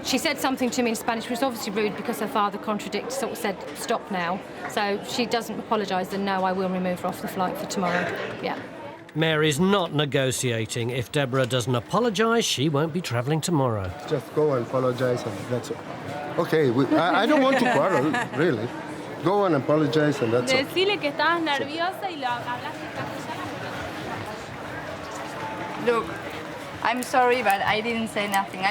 She said something to me in Spanish, which was obviously rude because her father contradicted, sort of said, stop now. So she doesn't apologise, then no, I will remove her off the flight for tomorrow. Yeah. Mary's not negotiating. If Deborah doesn't apologise, she won't be travelling tomorrow. Just go and apologise, and that's all. Okay, I don't want to quarrel, really. Go and apologise, and that's all. Decirle que estabas nerviosa y lo hablaste en castellano. Look, I'm sorry, but I didn't say nothing.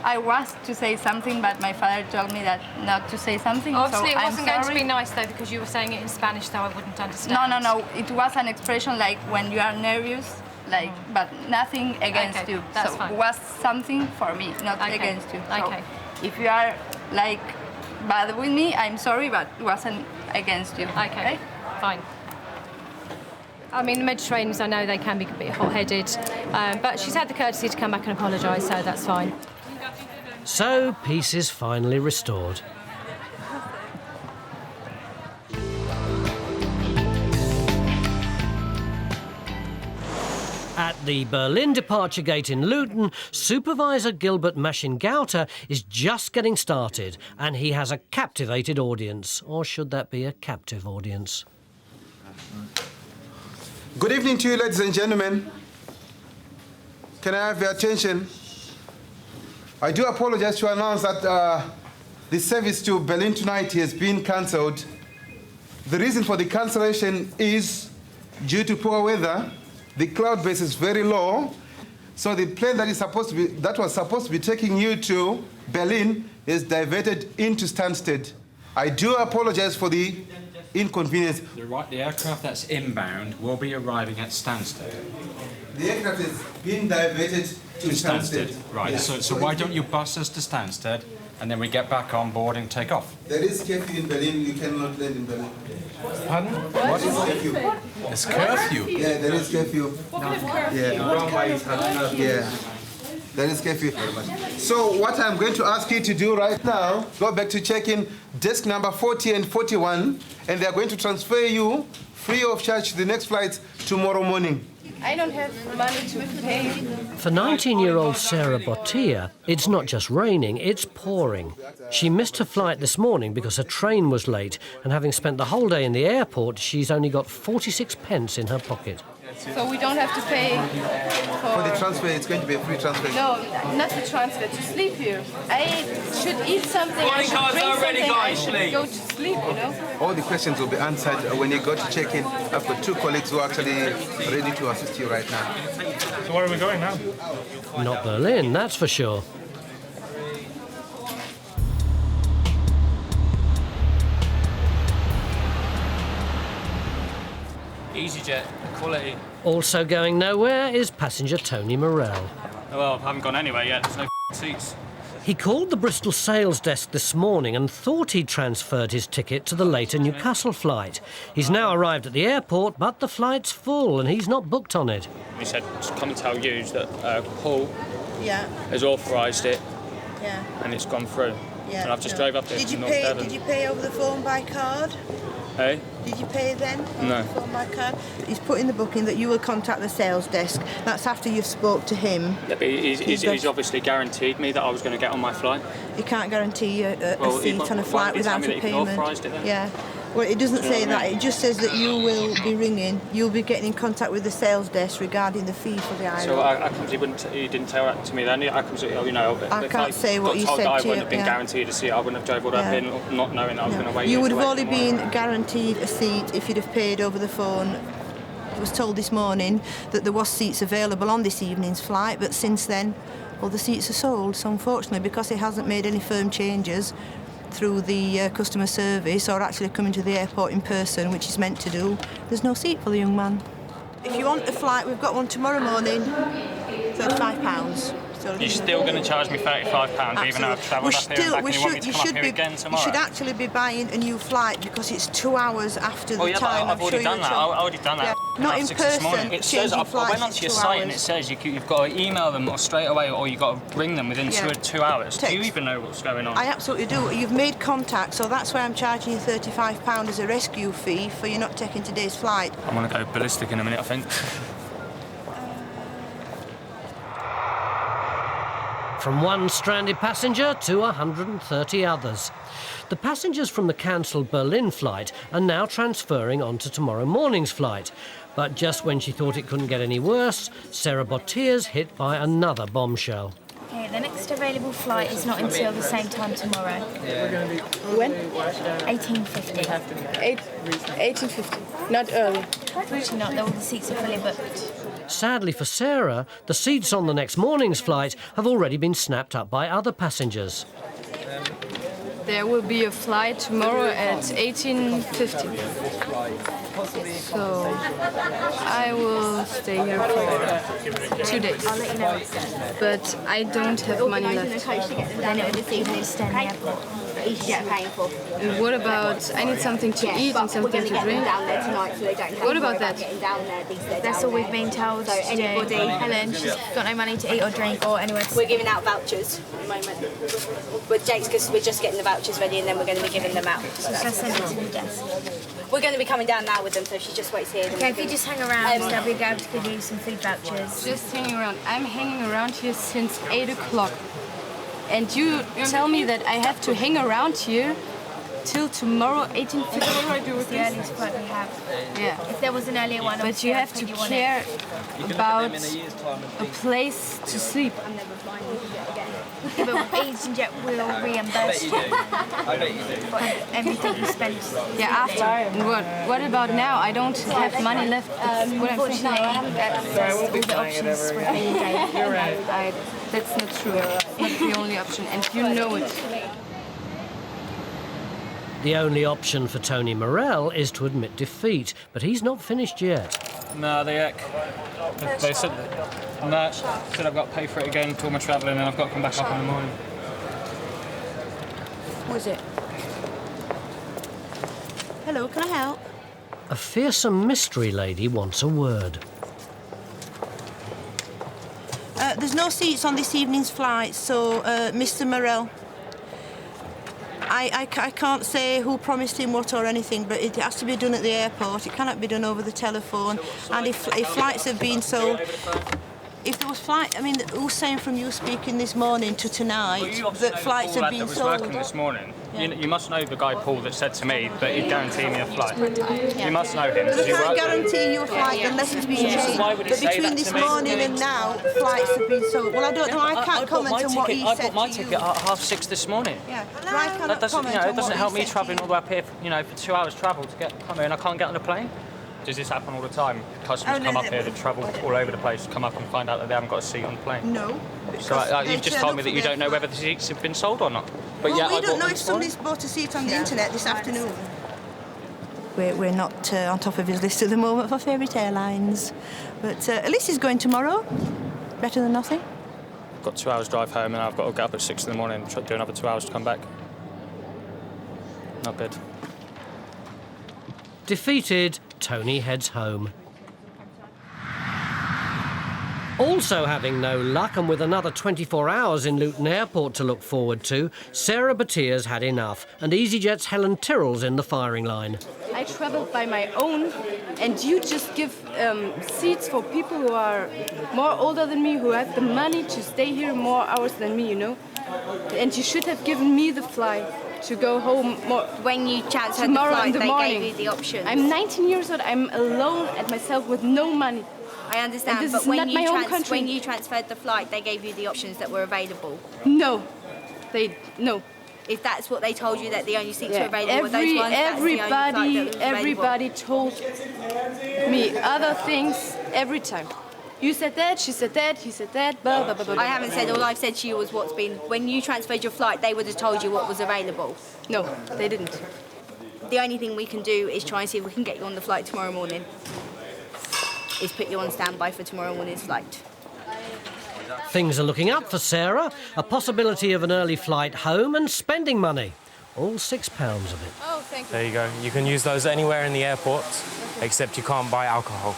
I was to say something, but my father told me that not to say something. Obviously, so it wasn't going to sorry. be nice, though, because you were saying it in Spanish, so I wouldn't understand. No. It was an expression like when you are nervous, like, but nothing against you. That's so fine. it was something for me, not against you. So Okay. if you are like bad with me, I'm sorry, but it wasn't against you. Okay, fine. I mean, the Mediterraneans, I know they can be a bit hot-headed, but she's had the courtesy to come back and apologise, so that's fine. So peace is finally restored. At the Berlin departure gate in Luton, Supervisor Gilbert Maschingauter is just getting started and he has a captivated audience. Or should that be a captive audience? Good evening to you, ladies and gentlemen. Can I have your attention? I do apologize to announce that the service to Berlin tonight has been cancelled. The reason for the cancellation is due to poor weather. The cloud base is very low, so the plane that was supposed to be taking you to Berlin is diverted into Stansted. I do apologize for the inconvenience. The aircraft that's inbound will be arriving at Stansted. The aircraft is being diverted to Stansted. Right, Yes. so why don't you bus us to Stansted and then we get back on board and take off? There is curfew in Berlin. You cannot land in Berlin. Pardon? What is curfew? It's curfew? Yeah, there is curfew. What kind of curfew? Yeah, there is curfew. So what I'm going to ask you to do right now, go back to check-in desk number 40 and 41, and they're going to transfer you free of charge to the next flight tomorrow morning. I don't have money to pay. For 19-year-old Sarah Bottia, it's not just raining, it's pouring. She missed her flight this morning because her train was late, and having spent the whole day in the airport, she's only got 46 pence in her pocket. So we don't have to pay For the transfer, it's going to be a free transfer. No, not the transfer, to sleep here. I should eat something, I should cards drink are ready, something, guys, I should please. go to sleep, you know? All the questions will be answered when you go to check-in. I've got two colleagues who are actually ready to assist you right now. So where are we going now? Not Berlin, that's for sure. easyJet, quality. Also going nowhere is passenger Tony Morell. Well, I haven't gone anywhere yet, there's no seats. He called the Bristol sales desk this morning and thought he'd transferred his ticket to the later Newcastle flight. He's now arrived at the airport, but the flight's full and he's not booked on it. He said to come and tell you that Paul Yeah, has authorised it yeah, and it's gone through. yeah. And I've just drove up here Did you from North pay? Devon. Did you pay over the phone by card? Hey? Did you pay then? No. Over the phone by card. He's put in the booking that you will contact the sales desk. That's after you've spoke to him. Yeah, but he's obviously guaranteed me that I was going to get on my flight. You can't guarantee a seat on a why flight did he tell without me a that he payment. authorised it then? Yeah. Well, it doesn't Do you know say what I that. mean? It just says that you will be ringing. You'll be getting in contact with the sales desk regarding the fee for the IRO. So I he didn't tell that to me then. I can't say what you said I to wouldn't you, have been yeah. guaranteed a seat. I wouldn't have drove all that Yeah. in not knowing that I was going to wait. You would have wait only tomorrow. been guaranteed a seat if you'd have paid over the phone. I was told this morning that there was seats available on this evening's flight, but since then, well, the seats are sold. So unfortunately, because it hasn't made any firm changes through the customer service or actually coming to the airport in person, which is meant to do, there's no seat for the young man. If you want a flight, we've got one tomorrow morning, £35. So You're still going to charge me £35 even though I've travelled up here and back, and you want me to come up here again You tomorrow? should actually be buying a new flight because it's 2 hours after the Oh yeah, time. but I've already done that. I already done that. Yeah. Not in 6 this morning. person. It says, I went flights onto is your 2 site and it hours. says you've got to email them or straight away or you've got to ring them within Yeah. 2 hours. Do you Text. even know what's going on? I absolutely do. You've made contact, so that's why I'm charging you £35 as a rescue fee for you not taking today's flight. I'm going to go ballistic in a minute, I think. From one stranded passenger to 130 others. The passengers from the cancelled Berlin flight are now transferring onto tomorrow morning's flight. But just when she thought it couldn't get any worse, Sarah Bottia's hit by another bombshell. Okay, the next available flight is not until the same time tomorrow. When? 18:50. 18:50. Not early. Unfortunately not, all the seats are fully booked. Sadly for Sarah, the seats on the next morning's flight have already been snapped up by other passengers. There will be a flight tomorrow at 18:50. So I will stay here for 2 days. I'll let you know. But I don't have money left. Then it would be the stay in the airport. EasyJet paying for. And what about, I need something to eat and something to drink. What about that? That's all we've been told. So anybody, Helen, she's got no money to eat or drink or anywhere. We're giving out vouchers at the moment. With Jake's, because we're just getting the vouchers ready and then we're going to be giving them out. So just send it to the desk. We're going to be coming down now with them, so she just waits here. Okay, if you just hang around, they'll be able to give you some food vouchers. Just hanging around. I'm hanging around here since 8 o'clock. And you tell me that I have to hang around here till tomorrow, 18:50. What do I do with the earliest flight we have? Yeah. If there was an earlier one, but you have to care about a place to sleep. But easyJet will reimburse you for everything you spent. Yeah, after. What about now? I don't have money left. Unfortunately, I haven't got access to all the options we're paying day. You're right. That's not true. It's not the only option, and you know it. The only option for Tony Morell is to admit defeat, but he's not finished yet. No, they said I've got to pay for it again for all my travelling, and I've got to come back up in the morning. What is it? Hello, can I help? A fearsome mystery lady wants a word. There's no seats on this evening's flight, so Mr. Morell, I can't say who promised him what or anything, but it has to be done at the airport. It cannot be done over the telephone. And if flights have been sold, if there was flight, I mean, who's saying from you speaking this morning to tonight that flights have been sold? Working this morning. You must know the guy Paul that said to me that he'd guarantee me a flight. You must know him. He can't guarantee you a flight unless it's been changed. But between this morning and now, flights have been sold. Well, I don't know. I can't comment on what he said to you. I bought my ticket at 6:30 this morning. Yeah, but I cannot comment on it doesn't what help he me said travelling to all the way up here, for 2 hours travel to come here, and I can't get on a plane. Does this happen all the time? Customers come up here, they travel all over the place, come up and find out that they haven't got a seat on the plane. No. So you've just told me that you don't know whether the seats have been sold or not. But well, we don't know if somebody's bought a seat on the internet this afternoon. We're not on top of his list at the moment for favourite airlines. But at least he's going tomorrow. Better than nothing. I've got 2 hours drive home, and I've got to get up at 6 in the morning and do another 2 hours to come back. Not good. Defeated, Tony heads home. Also having no luck, and with another 24 hours in Luton Airport to look forward to, Sarah Battia's had enough, and easyJet's Helen Tyrrell's in the firing line. I travelled by my own, and you just give seats for people who are more older than me, who have the money to stay here more hours than me, you know? And you should have given me the flight to go home more. When you transferred the flight, they gave you the options. I'm 19 years old, I'm alone at myself with no money. I understand, but when you transferred the flight, they gave you the options that were available. No. No. If that's what they told you, that the only seats were available were those ones, everybody told me other things every time. You said that, she said that, he said that, blah, blah, blah, blah. I haven't said, all I've said to you was what's been... When you transferred your flight, they would have told you what was available. No, they didn't. The only thing we can do is try and see if we can get you on the flight tomorrow morning. Is put you on standby for tomorrow morning's flight. Things are looking up for Sarah. A possibility of an early flight home and spending money. All £6 of it. Oh, thank you. There you go. You can use those anywhere in the airport, except you can't buy alcohol.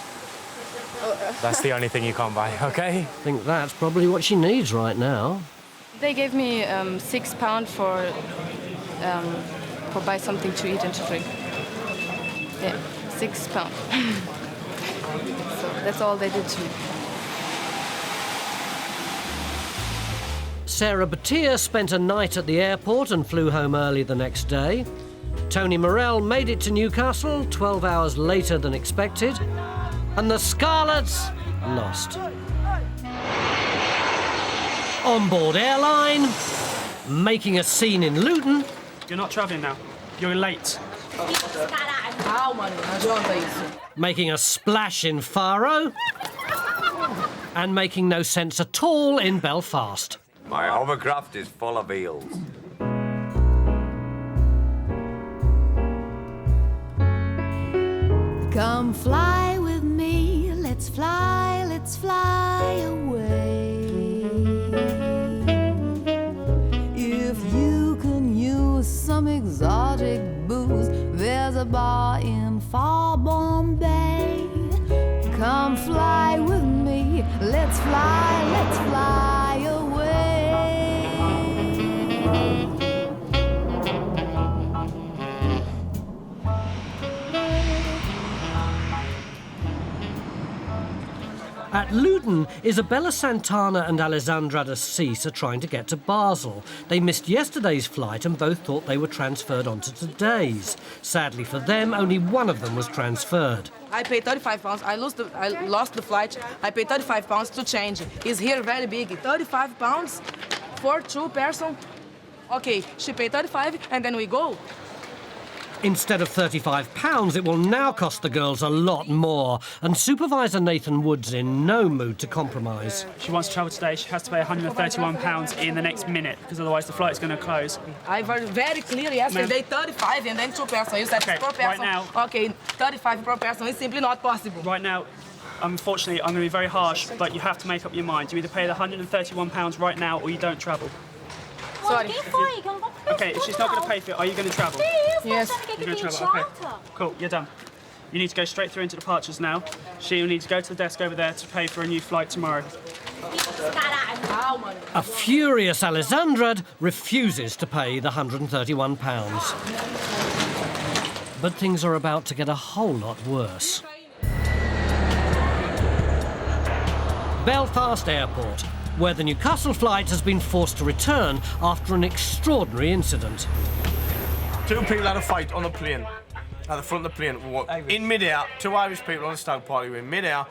That's the only thing you can't buy, okay? I think that's probably what she needs right now. They gave me £6 for buy something to eat and to drink. Yeah, £6. So that's all they did to me. Sarah Battia spent a night at the airport and flew home early the next day. Tony Morell made it to Newcastle 12 hours later than expected. And the Scarlets lost. On board Airline, making a scene in Luton. You're not travelling now. You're late. Making a splash in Faro. And making no sense at all in Belfast. My hovercraft is full of eels. Come fly with me, let's fly away. If you can use some exotic booze, there's a bar in far Bombay. Come fly with me, let's fly away. At Luton, Isabella Santana and Alessandra de Cis are trying to get to Basel. They missed yesterday's flight and both thought they were transferred onto today's. Sadly for them, only one of them was transferred. I paid £35. I lost the flight. I paid £35 to change. It's here very big. £35 for 2 person. Okay, she paid 35 and then we go. Instead of £35, it will now cost the girls a lot more, and Supervisor Nathan Wood's in no mood to compromise. She wants to travel today, she has to pay £131 in the next minute, because otherwise the flight's going to close. I was very clear yesterday, 35 and then 2 person. You said okay, per person. Right now, okay, 35 per person is simply not possible. Right now, unfortunately, I'm going to be very harsh, but you have to make up your mind. You either pay the £131 right now or you don't travel. Sorry. Okay, if she's not going to pay for it, are you going to travel? Yes. You're going to travel, okay. Cool, you're done. You need to go straight through into departures now. She will need to go to the desk over there to pay for a new flight tomorrow. A furious Alessandra refuses to pay the £131. But things are about to get a whole lot worse. Belfast Airport, where the Newcastle flight has been forced to return after an extraordinary incident. 2 people had a fight on the plane, at the front of the plane. In mid-air, 2 Irish people on a stag party were in mid-air.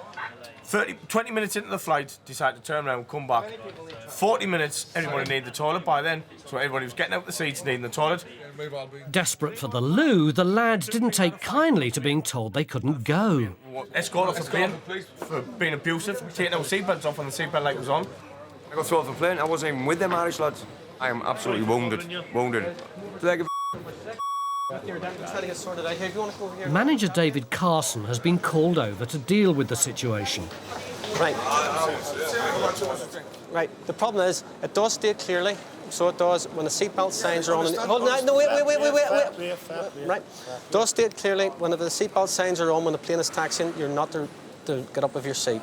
20 minutes into the flight, decided to turn around and come back. 40 minutes, everybody needed the toilet by then, so everybody was getting out the seats needing the toilet. Desperate for the loo, the lads didn't take kindly to being told they couldn't go. Escort off the plane for being abusive, taking our seatbelts off when the seatbelt light was on. I got thrown off the plane. I wasn't even with them Irish lads. I am absolutely wounded. Manager David Carson has been called over to deal with the situation. Right. Right. The problem is, it does state clearly, so it does, when the seatbelt signs are on... Hold on, no, wait. Right. It does state clearly, whenever the seatbelt signs are on when the plane is taxiing, you're not to get up of your seat.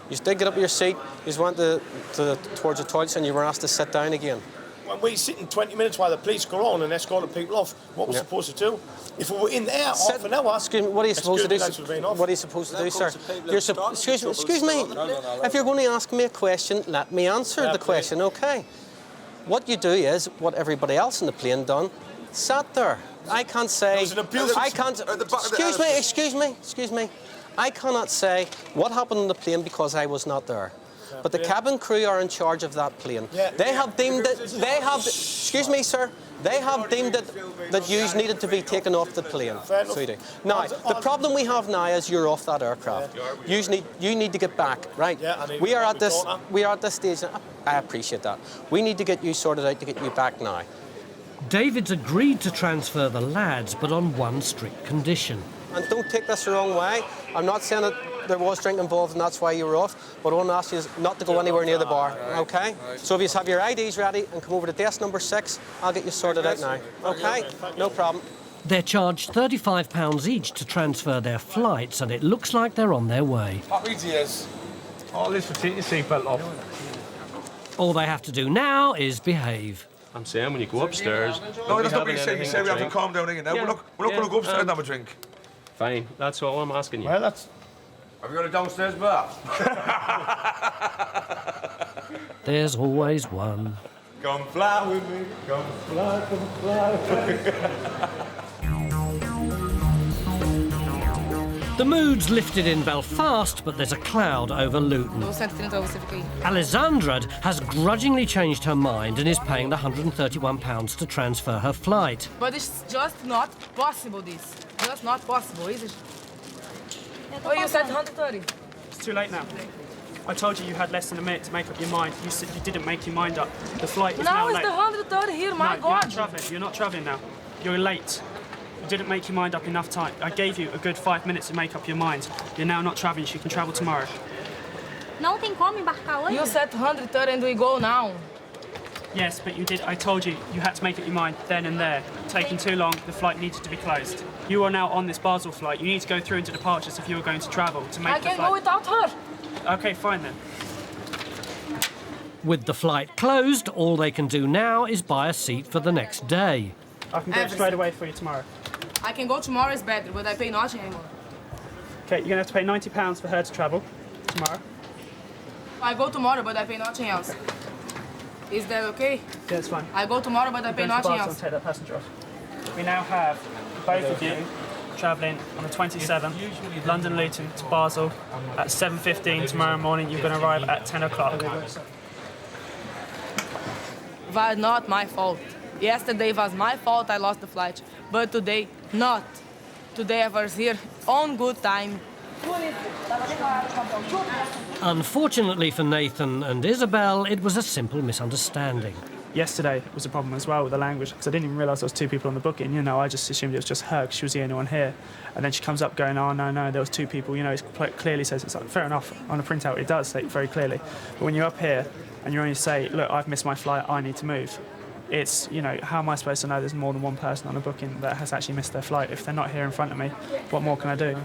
You did get up of your seat, you just went towards the toilets and you were asked to sit down again. When we sit in 20 minutes while the police go on and escort the people off, what we're supposed to do? If we were in there half an hour... Excuse me, what are you supposed to do? What are you supposed to do, sir? Excuse me. If you're going to ask me a question, let me answer the question, OK? What you do is what everybody else in the plane done, sat there. I can't say... I can't... Excuse me. I cannot say what happened on the plane because I was not there. But the cabin crew are in charge of that plane. They have deemed it... They have... Excuse me, sir. They have deemed it that you needed to be taken off the plane. So you do. Now, the problem we have now is you're off that aircraft. You need to get back, right? We are at this stage... I appreciate that. We need to get you sorted out to get you back now. David's agreed to transfer the lads, but on one strict condition. And don't take this the wrong way. I'm not saying that there was drink involved and that's why you were off, but what I want to ask you is not to go anywhere near the bar, OK? So if you have your IDs ready and come over to desk number 6, I'll get you sorted out now, OK? No problem. They're charged £35 each to transfer their flights, and it looks like they're on their way. All this for taking your seatbelt off. All they have to do now is behave. I'm saying when you go upstairs... No, that's not what you say. You say we have to calm down again. Now, we're not going to go upstairs and have a drink. Fine, that's all I'm asking you. Well, that's... Have you got a downstairs bar? There's always one. Come fly with me, come fly with me. The mood's lifted in Belfast, but there's a cloud over Luton. Alessandra has grudgingly changed her mind and is paying the £131 to transfer her flight. But it's just not possible, this. Just not possible, is it? Oh, you said 130. It's too late now. I told you had less than a minute to make up your mind. You said you didn't make your mind up. The flight is now late. Now it's the 130 here, my God. You're not travelling now. You're late. You didn't make your mind up enough time. I gave you a good 5 minutes to make up your mind. You're now not travelling, so you can travel tomorrow. Não tem como embarcar hoje. You said 130 and we go now. Yes, but you did. I told you had to make up your mind then and there. Taking too long, the flight needed to be closed. You are now on this Basel flight. You need to go through into departures if you are going to travel to make the flight. I can go without her. Okay, fine then. With the flight closed, all they can do now is buy a seat for the next day. I can go straight away for you tomorrow. I can go tomorrow, is better, but I pay nothing anymore. Okay, you're going to have to pay £90 for her to travel tomorrow. I go tomorrow, but I pay nothing else. Is that okay? Yeah, it's fine. I go tomorrow, but I pay nothing else. Take that passenger off. We now have both of you travelling on the 27th, London Luton to Basel at 7:15 tomorrow morning. You're going to arrive at 10 o'clock. Was not my fault. Yesterday was my fault, I lost the flight. But today, not. Today I was here on good time. Unfortunately for Nathan and Isabel, it was a simple misunderstanding. Yesterday was a problem as well with the language, because I didn't even realise there was two people on the booking. You know, I just assumed it was just her, because she was the only one here. And then she comes up going, oh, no, there was two people. You know, it clearly says, it's like, fair enough, on a printout it does say it very clearly. But when you're up here and you only say, look, I've missed my flight, I need to move. It's, you know, how am I supposed to know there's more than one person on a booking that has actually missed their flight? If they're not here in front of me, what more can I do?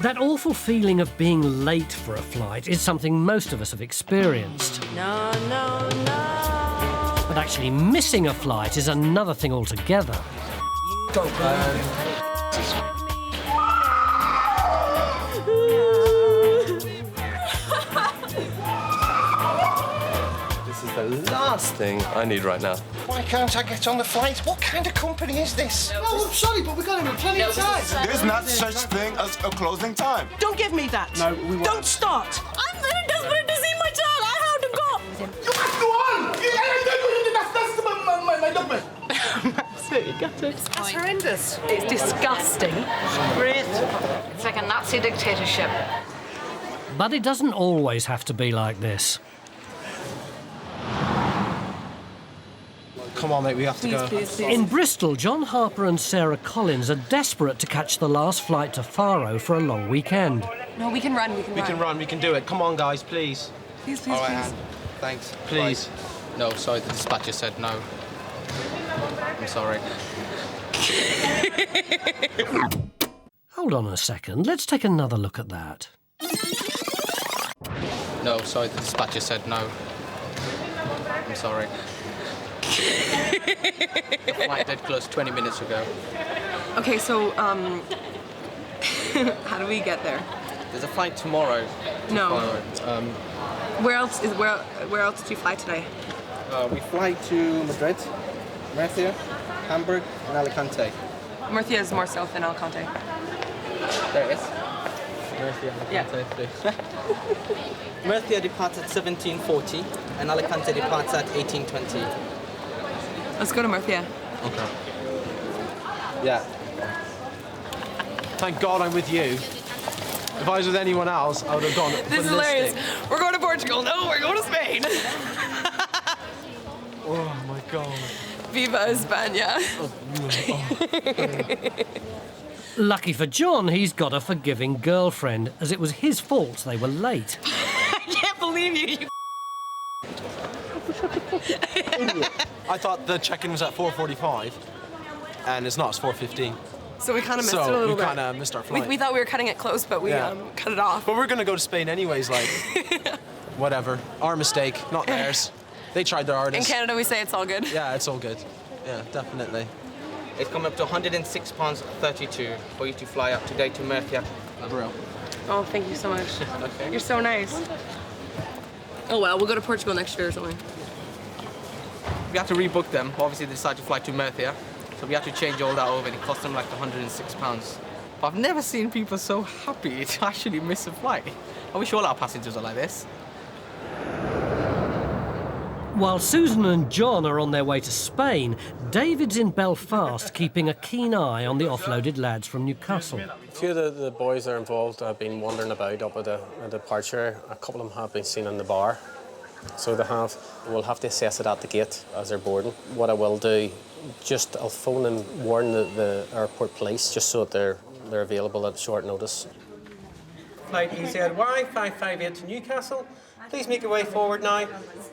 That awful feeling of being late for a flight is something most of us have experienced. No, no, no. But actually missing a flight is another thing altogether. This is the last thing I need right now. Why can't I get on the flight? What kind of company is this? No, I'm sorry, but we've got him in plenty of time. There's not such thing as a closing time. Don't give me that. No, we won't. Don't start. I'm very desperate to see my child. I have to go. You must go on! That's my document. Absolutely gutted. That's horrendous. It's disgusting. Great. It's like a Nazi dictatorship. But it doesn't always have to be like this. Come on, mate, we have to go. Please. In Bristol, John Harper and Sarah Collins are desperate to catch the last flight to Faro for a long weekend. No, we can run, We can do it. Come on, guys, please. Please, All right, Anne. Thanks. Please. Right. No, sorry, the dispatcher said no. I'm sorry. Hold on a second, let's take another look at that. No, sorry, the dispatcher said no. I'm sorry. Flight dead close 20 minutes ago. Okay, so, how do we get there? There's a flight tomorrow. No. Where Where else did you fly today? we fly to Madrid, Murcia, Hamburg, and Alicante. Murcia is more south than Alicante. There it is. Murcia, Alicante, please. Murcia departs at 17:40, and Alicante departs at 18:20. Let's go to Murcia. Okay. Yeah. Thank God I'm with you. If I was with anyone else, I would have gone This is hilarious. We're going to Portugal. No, we're going to Spain. Oh my God. Viva España. Lucky for John, he's got a forgiving girlfriend, as it was his fault they were late. I can't believe you. I thought the check-in was at 4:45, and it's not. It's 4:15. So we kind of missed So it a little we bit. kind of missed our flight. We thought we were cutting it close, but we cut it off. But we're going to go to Spain anyways, like, whatever. Our mistake, not theirs. They tried their In hardest. Canada, we say it's all good. Yeah, it's all good. Yeah, definitely. It's come up to £106.32 for you to fly up today to Murcia. Bro. Oh, thank you so much. Okay. You're so nice. Oh, well, we'll go to Portugal next year or something. We have to rebook them. Obviously, they decided to fly to Murcia, so we have to change all that over, and it cost them like £106. But I've never seen people so happy to actually miss a flight. I wish all our passengers are like this. While Susan and John are on their way to Spain, David's in Belfast keeping a keen eye on the offloaded lads from Newcastle. A few of the boys that are involved have been wandering about up at the departure. A couple of them have been seen in the bar. So we'll have to assess it at the gate as they're boarding. What I will do, I'll phone and warn the airport police just so that they're available at short notice. Flight easyJet Y558 to Newcastle. Please make your way forward now.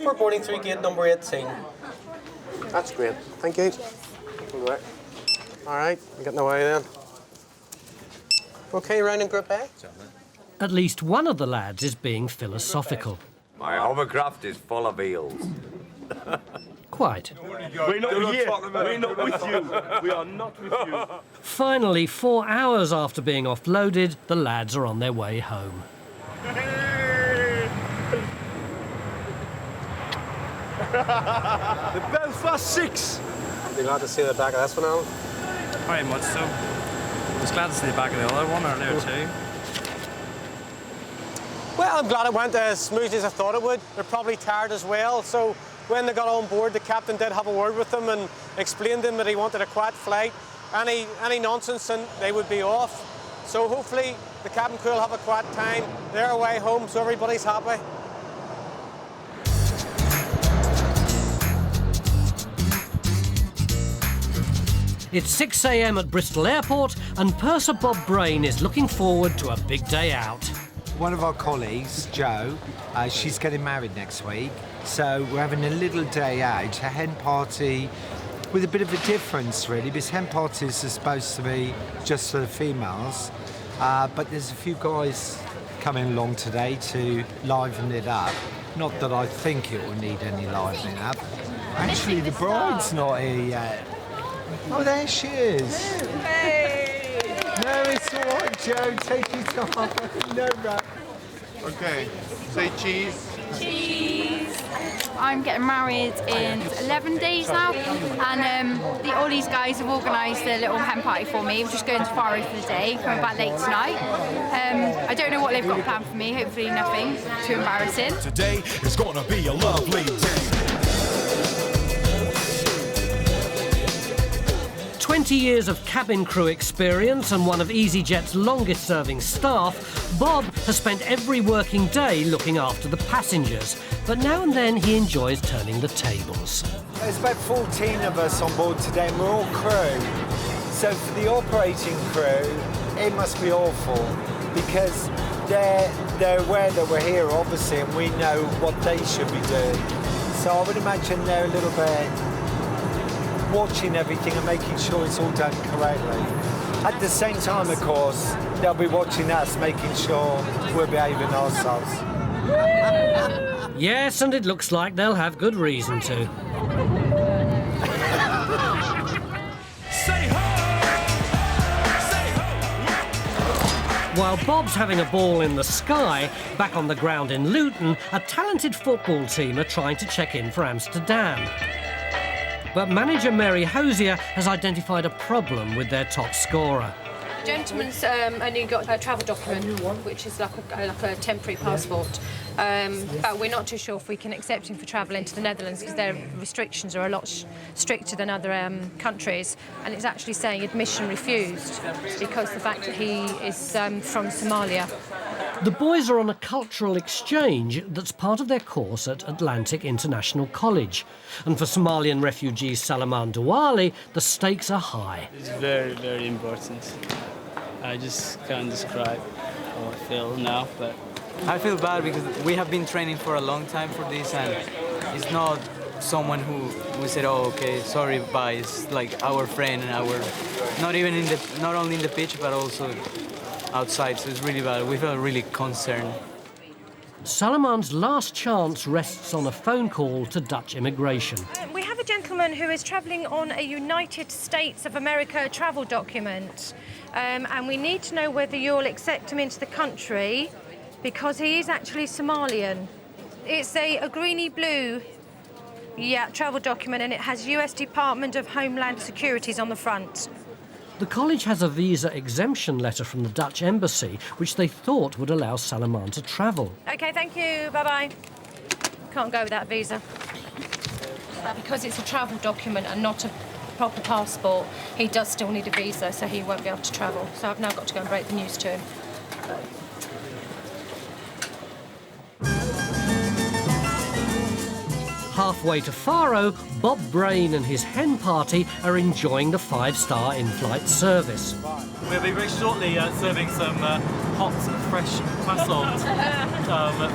We're boarding through gate number 18. That's great. Thank you. All right, I'm getting away then. Okay, round in Group A. At least one of the lads is being philosophical. My hovercraft is full of eels. Quite. We're not here. We're not with you. We are not with you. Finally, 4 hours after being offloaded, the lads are on their way home. The Belfast 6. Be glad to see the back of this one, Alan? Very much so. I was glad to see the back of the other one earlier too. Well, I'm glad it went as smoothly as I thought it would. They're probably tired as well, so when they got on board, the captain did have a word with them and explained to them that he wanted a quiet flight. Any nonsense and they would be off. So hopefully the cabin crew will have a quiet time. They're away home, so everybody's happy. It's 6 a.m. at Bristol Airport, and Purser Bob Brain is looking forward to a big day out. One of our colleagues, Jo, she's getting married next week, so we're having a little day out, a hen party with a bit of a difference, really, because hen parties are supposed to be just for the females, but there's a few guys coming along today to liven it up. Not that I think it will need any livening up. Actually, the bride's not here yet. Oh, there she is. Hey! No, it's all right, Jo. Take your time. No rush. Okay. Say cheese. Cheese. I'm getting married in 11 days now, and all these guys have organised a little hen party for me. I'm just going to Faro for the day, coming back late tonight. I don't know what they've got planned for me. Hopefully nothing too embarrassing. Today is going to be a lovely day. 20 years of cabin crew experience and one of easyJet's longest-serving staff, Bob has spent every working day looking after the passengers, but now and then he enjoys turning the tables. There's about 14 of us on board today, and we're all crew. So for the operating crew, it must be awful, because they're aware that we're here, obviously, and we know what they should be doing. So I would imagine they're a little bit watching everything and making sure it's all done correctly. At the same time, of course, they'll be watching us, making sure we're behaving ourselves. Yes, and it looks like they'll have good reason to. While Bob's having a ball in the sky, back on the ground in Luton, a talented football team are trying to check in for Amsterdam. But manager Mary Hosier has identified a problem with their top scorer. The gentleman's only got a travel document, which is like a temporary passport. But we're not too sure if we can accept him for travel into the Netherlands because their restrictions are a lot stricter than other countries. And it's actually saying admission refused because the fact that he is from Somalia. The boys are on a cultural exchange that's part of their course at Atlantic International College. And for Somalian refugee Salaman Douali, the stakes are high. It's very, very important. I just can't describe how I feel now, but... I feel bad because we have been training for a long time for this, and it's not someone who said, oh, okay, sorry, bye. It's like our friend and not only in the pitch, but also outside, so it's really bad. We feel really concerned. Salaman's last chance rests on a phone call to Dutch immigration. We have a gentleman who is travelling on a United States of America travel document, and we need to know whether you'll accept him into the country because he is actually Somalian. It's a greeny blue travel document, and it has US Department of Homeland Securities on the front. The college has a visa exemption letter from the Dutch embassy, which they thought would allow Salaman to travel. OK, thank you. Bye-bye. Can't go without a visa. Because it's a travel document and not a proper passport, he does still need a visa, so he won't be able to travel. So I've now got to go and break the news to him. Halfway to Faro, Bob Brain and his hen party are enjoying the 5-star in-flight service. We'll be very shortly serving some hot, fresh croissants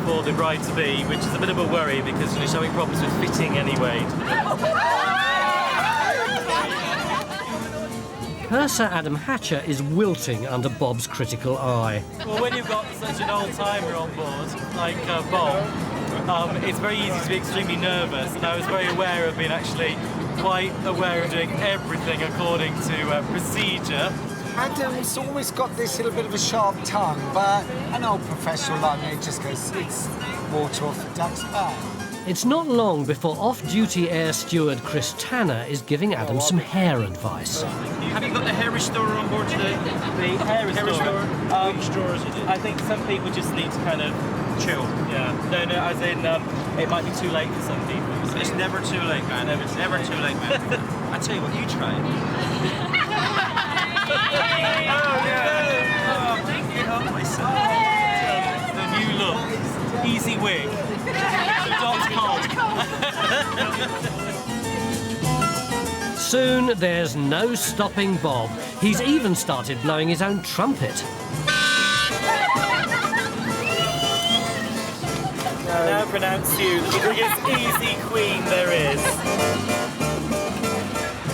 for the bride-to-be, which is a bit of a worry because she's having problems with fitting anyway. Purser Adam Hatcher is wilting under Bob's critical eye. Well, when you've got such an old-timer on board, like Bob, it's very easy to be extremely nervous, and I was very aware of being actually quite aware of doing everything according to procedure. Adam's always got this little bit of a sharp tongue, but an old professional like me just goes, it's water off a duck's back. It's not long before off-duty air steward Chris Tanner is giving Adam some hair advice. Have you got the hair restorer on board today? The hair restorer? Which restorers you do? I think some people just need to kind of chill. Yeah. No, as in, it might be too late for some people. It's never too late, man. It's never too late, man. I tell you what, you try it. Thank you. The new look. Easy wig. Soon there's no stopping Bob. He's even started blowing his own trumpet. Now pronounce you the biggest easy queen there is.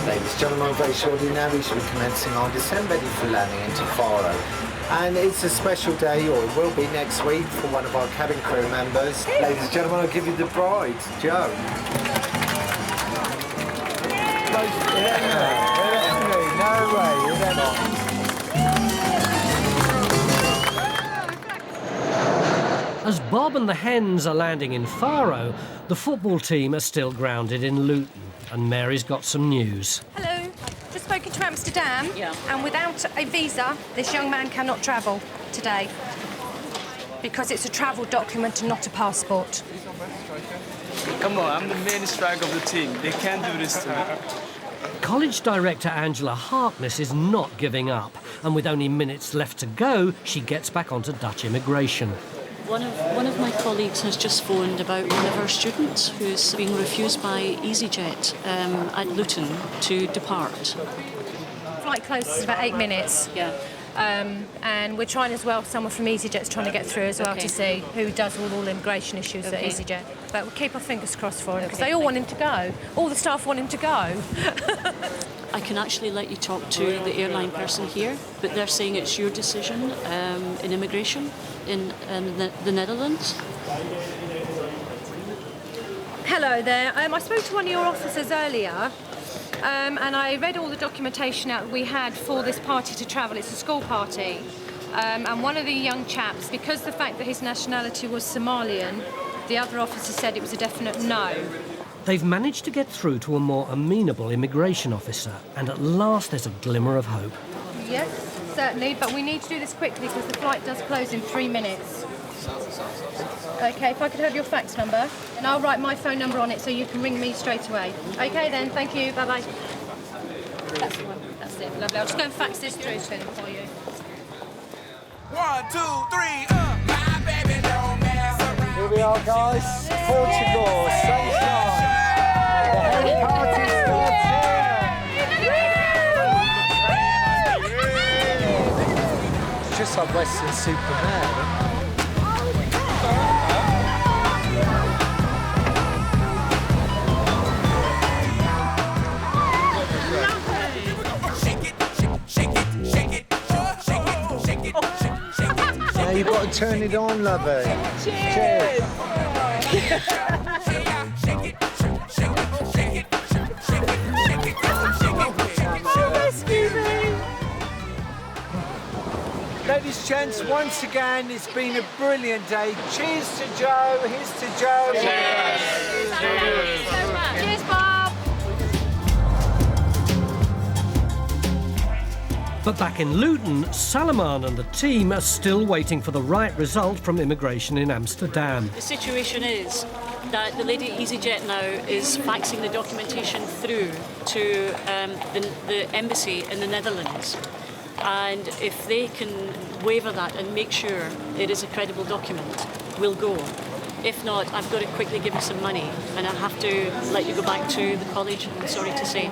Ladies and gentlemen, very shortly now we shall be commencing our descent ready for landing into Faro. And it's a special day, or it will be next week, for one of our cabin crew members. Ladies and gentlemen, I'll give you the bride, Joe. No way, As Bob and the hens are landing in Faro, the football team are still grounded in Luton, and Mary's got some news. Hello. Just spoken to Amsterdam, and without a visa, this young man cannot travel today because it's a travel document and not a passport. Come on, I'm the main striker of the team. They can't do this to me. College director Angela Harkness is not giving up, and with only minutes left to go, she gets back onto Dutch immigration. One of my colleagues has just phoned about one of our students who's being refused by easyJet at Luton to depart. Flight closes in about 8 minutes. Yeah. And we're trying as well, someone from easyJet's trying to get through as well to see who does all immigration issues at easyJet. But we'll keep our fingers crossed for him because they all want him to go. All the staff want him to go. I can actually let you talk to the airline person here, but they're saying it's your decision in immigration in the Netherlands. Hello there. I spoke to one of your officers earlier, and I read all the documentation out we had for this party to travel. It's a school party. And one of the young chaps, because the fact that his nationality was Somalian, the other officer said it was a definite no. They've managed to get through to a more amenable immigration officer, and at last there's a glimmer of hope. Yes, certainly, but we need to do this quickly because the flight does close in 3 minutes. OK, if I could have your fax number, and I'll write my phone number on it so you can ring me straight away. OK then, thank you, bye-bye. That's the one, that's it, lovely. I'll just go and fax this through to him for you. 1, 2, 3, my baby don't mess around. Here we are, guys. Portugal, sunshine. The hen party starts here. It's just like Western Superman. Now you've got to turn it on, lovey. Cheers. Ladies and gents, once again, it's been a brilliant day. Cheers to Joe. Here's to Joe. Cheers. Cheers, Bob. But back in Luton, Salomon and the team are still waiting for the right result from immigration in Amsterdam. The situation is that the lady at easyJet now is faxing the documentation through to the embassy in the Netherlands. And if they can waiver that and make sure it is a credible document, we'll go. If not, I've got to quickly give you some money and I have to let you go back to the college, I'm sorry to say.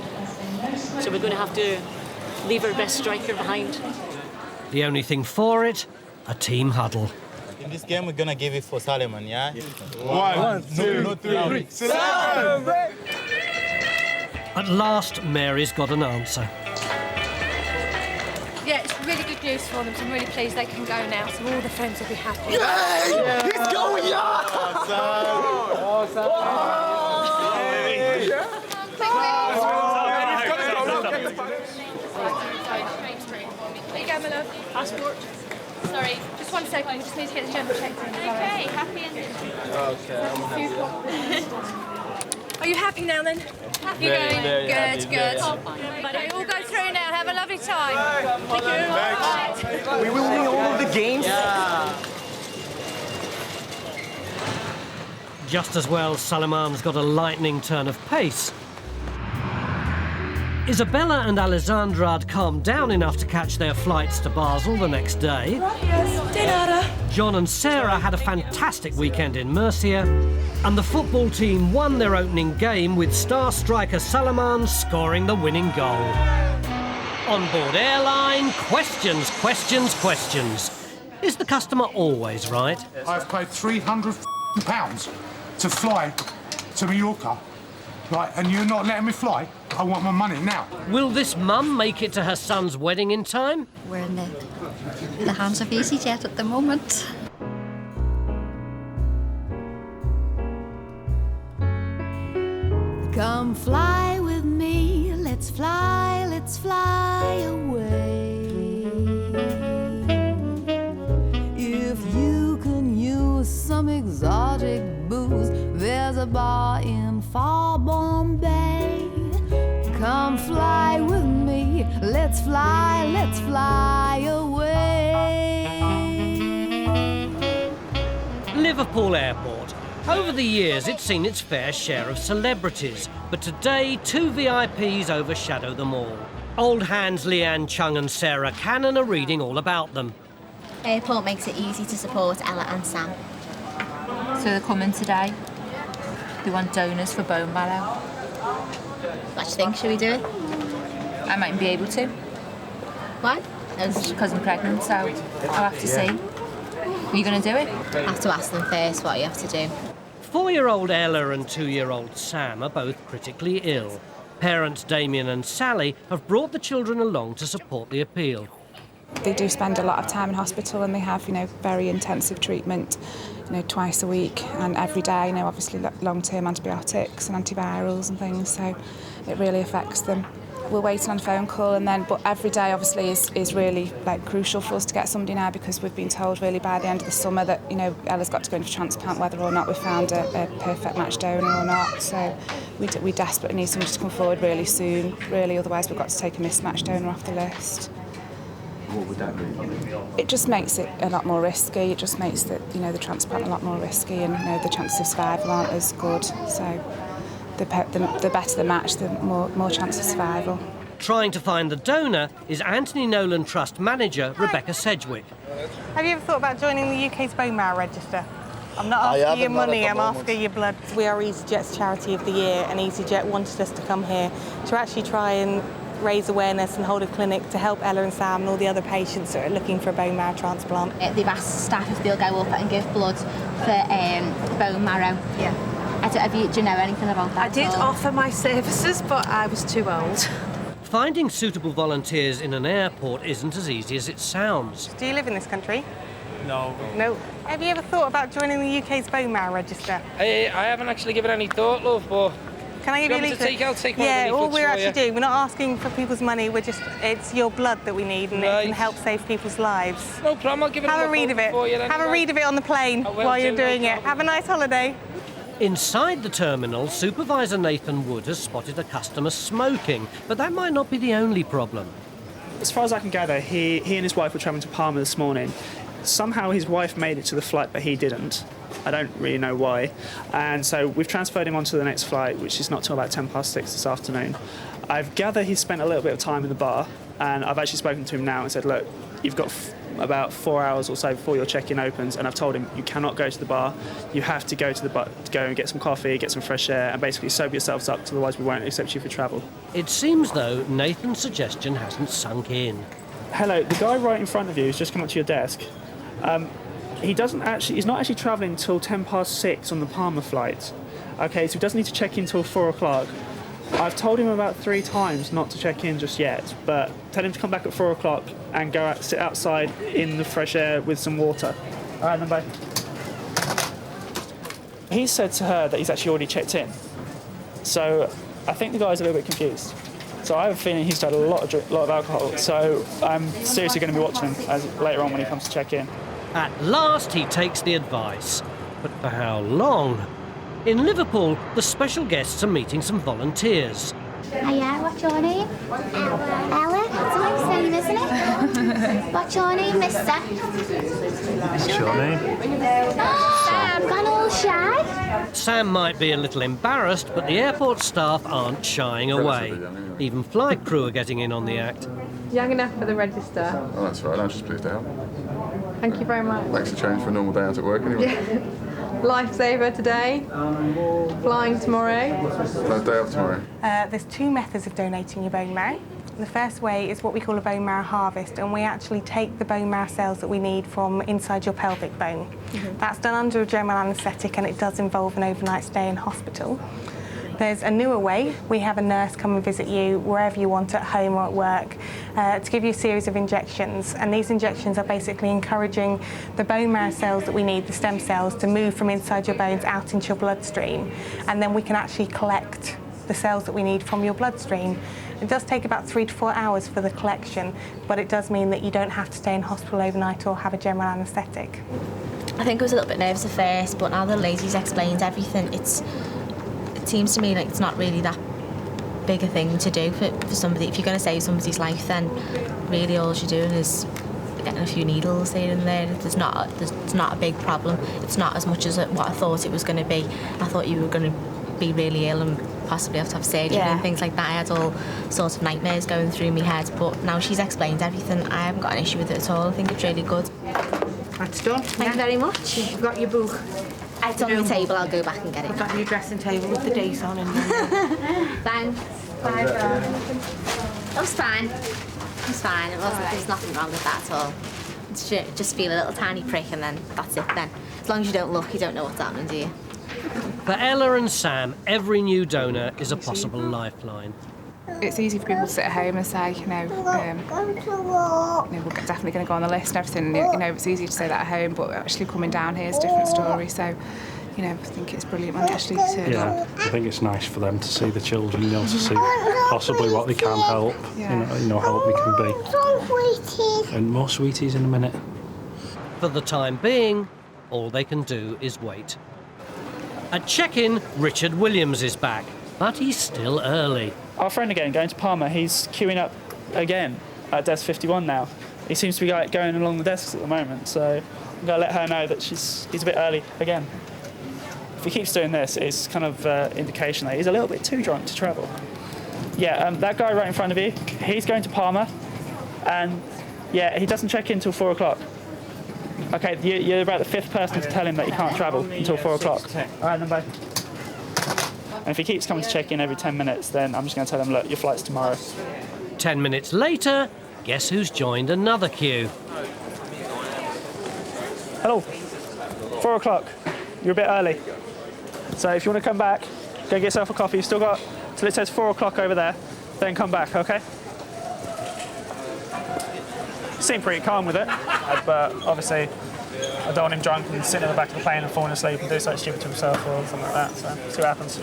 So we're going to have to leave our best striker behind. The only thing for it, a team huddle. In this game, we're going to give it for Salomon, yeah? 1, 2, 3, Salomon! At last, Mary's got an answer. Yeah, it's really good news for them, so I'm really pleased they can go now, so all the friends will be happy. Yay! Yeah. He's going, yeah! There you go, my love. Passport. Sorry, just 1 second, we just need to get the jumper checked in. Okay, happy ending. Okay. Are you happy now then? Happy going? Good. Okay, all go through now. Have a lovely time. Thank you. Bye. We will win all of the games. Just as well, Salaman's got a lightning turn of pace. Isabella and Alessandra had calmed down enough to catch their flights to Basel the next day. John and Sarah had a fantastic weekend in Murcia, and the football team won their opening game with star striker Salaman scoring the winning goal. On board Airline, questions. Is the customer always right? I've paid £300 to fly to Mallorca, right, and you're not letting me fly? I want my money now. Will this mum make it to her son's wedding in time? We're in the hands of easyJet at the moment. Come fly with me, let's fly away. If you can use some exotic booze, there's a bar in far Bombay. Come fly with me, let's fly away. Liverpool Airport. Over the years, it's seen its fair share of celebrities, but today, 2 VIPs overshadow them all. Old hands Leanne Chung and Sarah Cannon are reading all about them. Airport makes it easy to support Ella and Sam. So they're coming today. They want donors for bone marrow. What do you think? Should we do it? I mightn't be able to. Why? Because I'm pregnant, so I'll have to see. Are you going to do it? I have to ask them first what you have to do. 4-year-old Ella and 2-year-old Sam are both critically ill. Parents Damien and Sally have brought the children along to support the appeal. They do spend a lot of time in hospital, and they have, very intensive treatment, twice a week and every day, obviously long-term antibiotics and antivirals and things, so it really affects them. We're waiting on a phone call, but every day obviously is really crucial for us to get somebody now, because we've been told really by the end of the summer that Ella's got to go in for transplant whether or not we found a perfect match donor or not. So we desperately need somebody to come forward really soon, really, otherwise we've got to take a mismatched donor off the list. What would that mean? It just makes it a lot more risky. It just makes the transplant a lot more risky, and the chances of survival aren't as good. So the better the match, the more chance of survival. Trying to find the donor is Anthony Nolan Trust manager Rebecca Sedgwick. Have you ever thought about joining the UK's bone marrow register? I'm not asking your money, I'm asking your blood. We are easyJet's Charity of the Year, and easyJet wanted us to come here to actually try and raise awareness and hold a clinic to help Ella and Sam and all the other patients that are looking for a bone marrow transplant. They've asked staff if they'll go up and give blood for bone marrow. Yeah. Do you know anything about that? I did offer my services, but I was too old. Finding suitable volunteers in an airport isn't as easy as it sounds. Do you live in this country? No. No. Have you ever thought about joining the UK's bone marrow register? I haven't actually given any thought, love, but... Can I give you a leaflet? I'll take one of the Yeah, all leaflets we're for actually you. doing, we're not asking for people's money, it's your blood that we need, and it can help save people's lives. No problem, I'll give it Have a read of it. for you Have a read of it on the plane while you're doing it. Have a nice holiday. Inside the terminal, Supervisor Nathan Wood has spotted a customer smoking, but that might not be the only problem. As far as I can gather, he and his wife were travelling to Palma this morning. Somehow his wife made it to the flight, but he didn't. I don't really know why. And so we've transferred him onto the next flight, which is not till about 6:10 this afternoon. I've gathered he spent a little bit of time in the bar, and I've actually spoken to him now and said, look, you've got about 4 hours or so before your check-in opens, and I've told him you cannot go to the bar. You have to go to the bar to go and get some coffee, get some fresh air, and basically sober yourselves up, otherwise we won't accept you for travel. It seems, though, Nathan's suggestion hasn't sunk in. Hello, the guy right in front of you has just come up to your desk. He's not actually travelling until 6:10 on the Palma flight. Okay, so he doesn't need to check in until 4 o'clock. I've told him about 3 times not to check in just yet, but tell him to come back at 4 o'clock and go out, sit outside in the fresh air with some water. All right, then, bye. He said to her that he's actually already checked in. So I think the guy's a little bit confused. So I have a feeling he's had a lot of alcohol. So I'm seriously going to be watching him later on when he comes to check in. At last he takes the advice. But for how long? In Liverpool, the special guests are meeting some volunteers. Hiya, what's your name? Ella. That's a nice name, isn't it? What's your name, mister? What's your name? Sam, gone all shy? Sam might be a little embarrassed, but the airport staff aren't shying away. Even flight crew are getting in on the act. Young enough for the register. Oh, that's right. I'm just pleased to help. Thank you very much. Makes a change for a normal day out at work anyway. Yeah. Lifesaver today. Flying tomorrow. No, day off tomorrow. There's 2 methods of donating your bone marrow. The first way is what we call a bone marrow harvest, and we actually take the bone marrow cells that we need from inside your pelvic bone. That's done under a general anaesthetic, and it does involve an overnight stay in hospital. There's a newer way. We have a nurse come and visit you wherever you want, at home or at work, to give you a series of injections. And these injections are basically encouraging the bone marrow cells that we need, the stem cells, to move from inside your bones out into your bloodstream. And then we can actually collect the cells that we need from your bloodstream. It does take about 3 to 4 hours for the collection, but it does mean that you don't have to stay in hospital overnight or have a general anaesthetic. I think I was a little bit nervous at first, but now the lady's explained everything, it seems to me like it's not really that big a thing to do for somebody. If you're going to save somebody's life, then really all you're doing is getting a few needles here and there. It's not a big problem. It's not as much as what I thought it was going to be. I thought you were going to be really ill and possibly have to have surgery and things like that. I had all sorts of nightmares going through my head, but now she's explained everything. I haven't got an issue with it at all. I think it's really good. That's done. Thank you very much. You've got your book. It's on the table. I'll go back and get it. I've got your dressing table with the dates on and Thanks. Bye. That's fine. It's fine. There's nothing wrong with that at all. Just feel a little tiny prick and then that's it then. As long as you don't look, you don't know what's happening, do you? For Ella and Sam, every new donor is a possible lifeline. It's easy for people to sit at home and say, we're definitely going to go on the list and everything. It's easy to say that at home, but actually coming down here is a different story. So, I think it's brilliant when they actually turn up. Yeah, I think it's nice for them to see the children, to see possibly what they can help, help they can be. And more sweeties in a minute. For the time being, all they can do is wait. At check-in, Richard Williams is back, but he's still early. Our friend again, going to Palma, he's queuing up again at desk 51 now. He seems to be going along the desks at the moment, so I'm going to let her know that he's a bit early again. If he keeps doing this, it's kind of indication that he's a little bit too drunk to travel. Yeah, that guy right in front of you, he's going to Palma, and yeah, he doesn't check in until 4 o'clock. Okay, you're about the 5th person to tell him that he can't travel until 4 o'clock. All right, then bye. And if he keeps coming to check in every 10 minutes, then I'm just going to tell him, look, your flight's tomorrow. 10 minutes later, guess who's joined another queue? Hello. 4 o'clock. You're a bit early. So if you want to come back, go get yourself a coffee. You've still got till it says 4 o'clock over there, then come back, okay? You seem pretty calm with it, but obviously I don't want him drunk and sitting in the back of the plane and falling asleep and do something stupid to himself or something like that, so see what happens.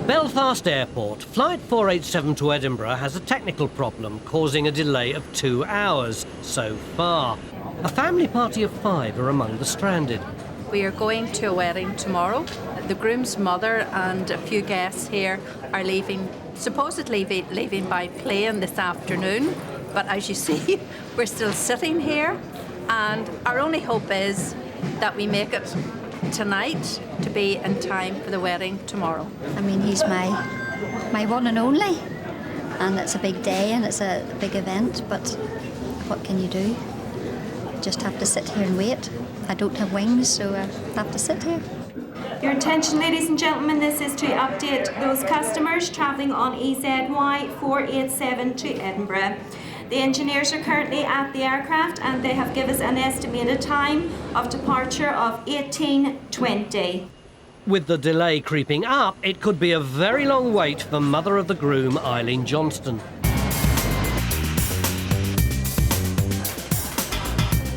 Belfast Airport, flight 487 to Edinburgh has a technical problem causing a delay of 2 hours so far. A family party of 5 are among the stranded. We are going to a wedding tomorrow. The groom's mother and a few guests here are supposedly leaving by plane this afternoon. But as you see, we're still sitting here, and our only hope is that we make it tonight to be in time for the wedding tomorrow. I mean, he's my one and only, and it's a big day and it's a big event, but what can you do? You just have to sit here and wait. I don't have wings, so I have to sit here. Your attention, ladies and gentlemen, this is to update those customers travelling on EZY 487 to Edinburgh. The engineers are currently at the aircraft and they have given us an estimated time of departure of 18:20. With the delay creeping up, it could be a very long wait for mother of the groom, Eileen Johnston.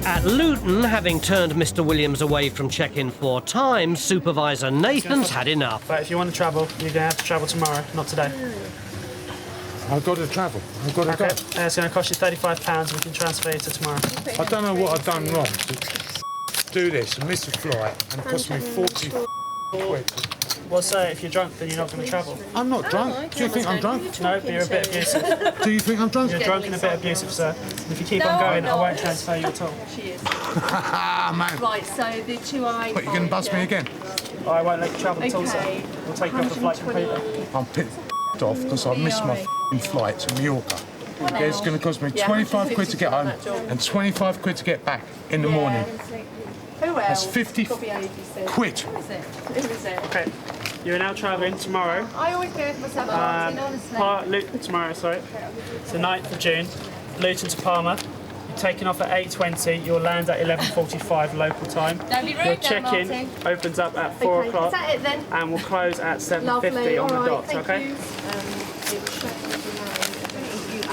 At Luton, having turned Mr. Williams away from check-in 4 times, Supervisor Nathan's had enough. But if you want to travel, you're going to have to travel tomorrow, not today. I've got to travel. I've got to go. It's going to cost you £35 and we can transfer you to tomorrow. I don't know what I've done wrong to do this and miss a flight and it cost me 40 quid. Well, sir, if you're drunk, then you're not going to travel. I'm not drunk. Do you think I'm drunk? No, but you're a bit abusive. Do you think I'm drunk? You're drunk and a bit abusive, sir. If you keep on going, I won't transfer you at all. She is. Man. Right, so the 2i. What, you're going to bust me again? I won't let you travel at all, sir. We'll take you off the flight completely. I'm pissed off because I missed my flight to Mallorca. It's going to cost me 25 quid to get home and 25 quid to get back in the morning. Who else? That's 50 quid. Who is it? Okay. You're now travelling tomorrow. I always do it myself, honestly. Tomorrow, sorry. It's the 9th of June. Luton to Palma. You're taking off at 8:20. You'll land at 11:45 local time. Don't be rude. Your check-in opens up at 4 o'clock. Is that it then? And will close at 7:50 on the dot, okay?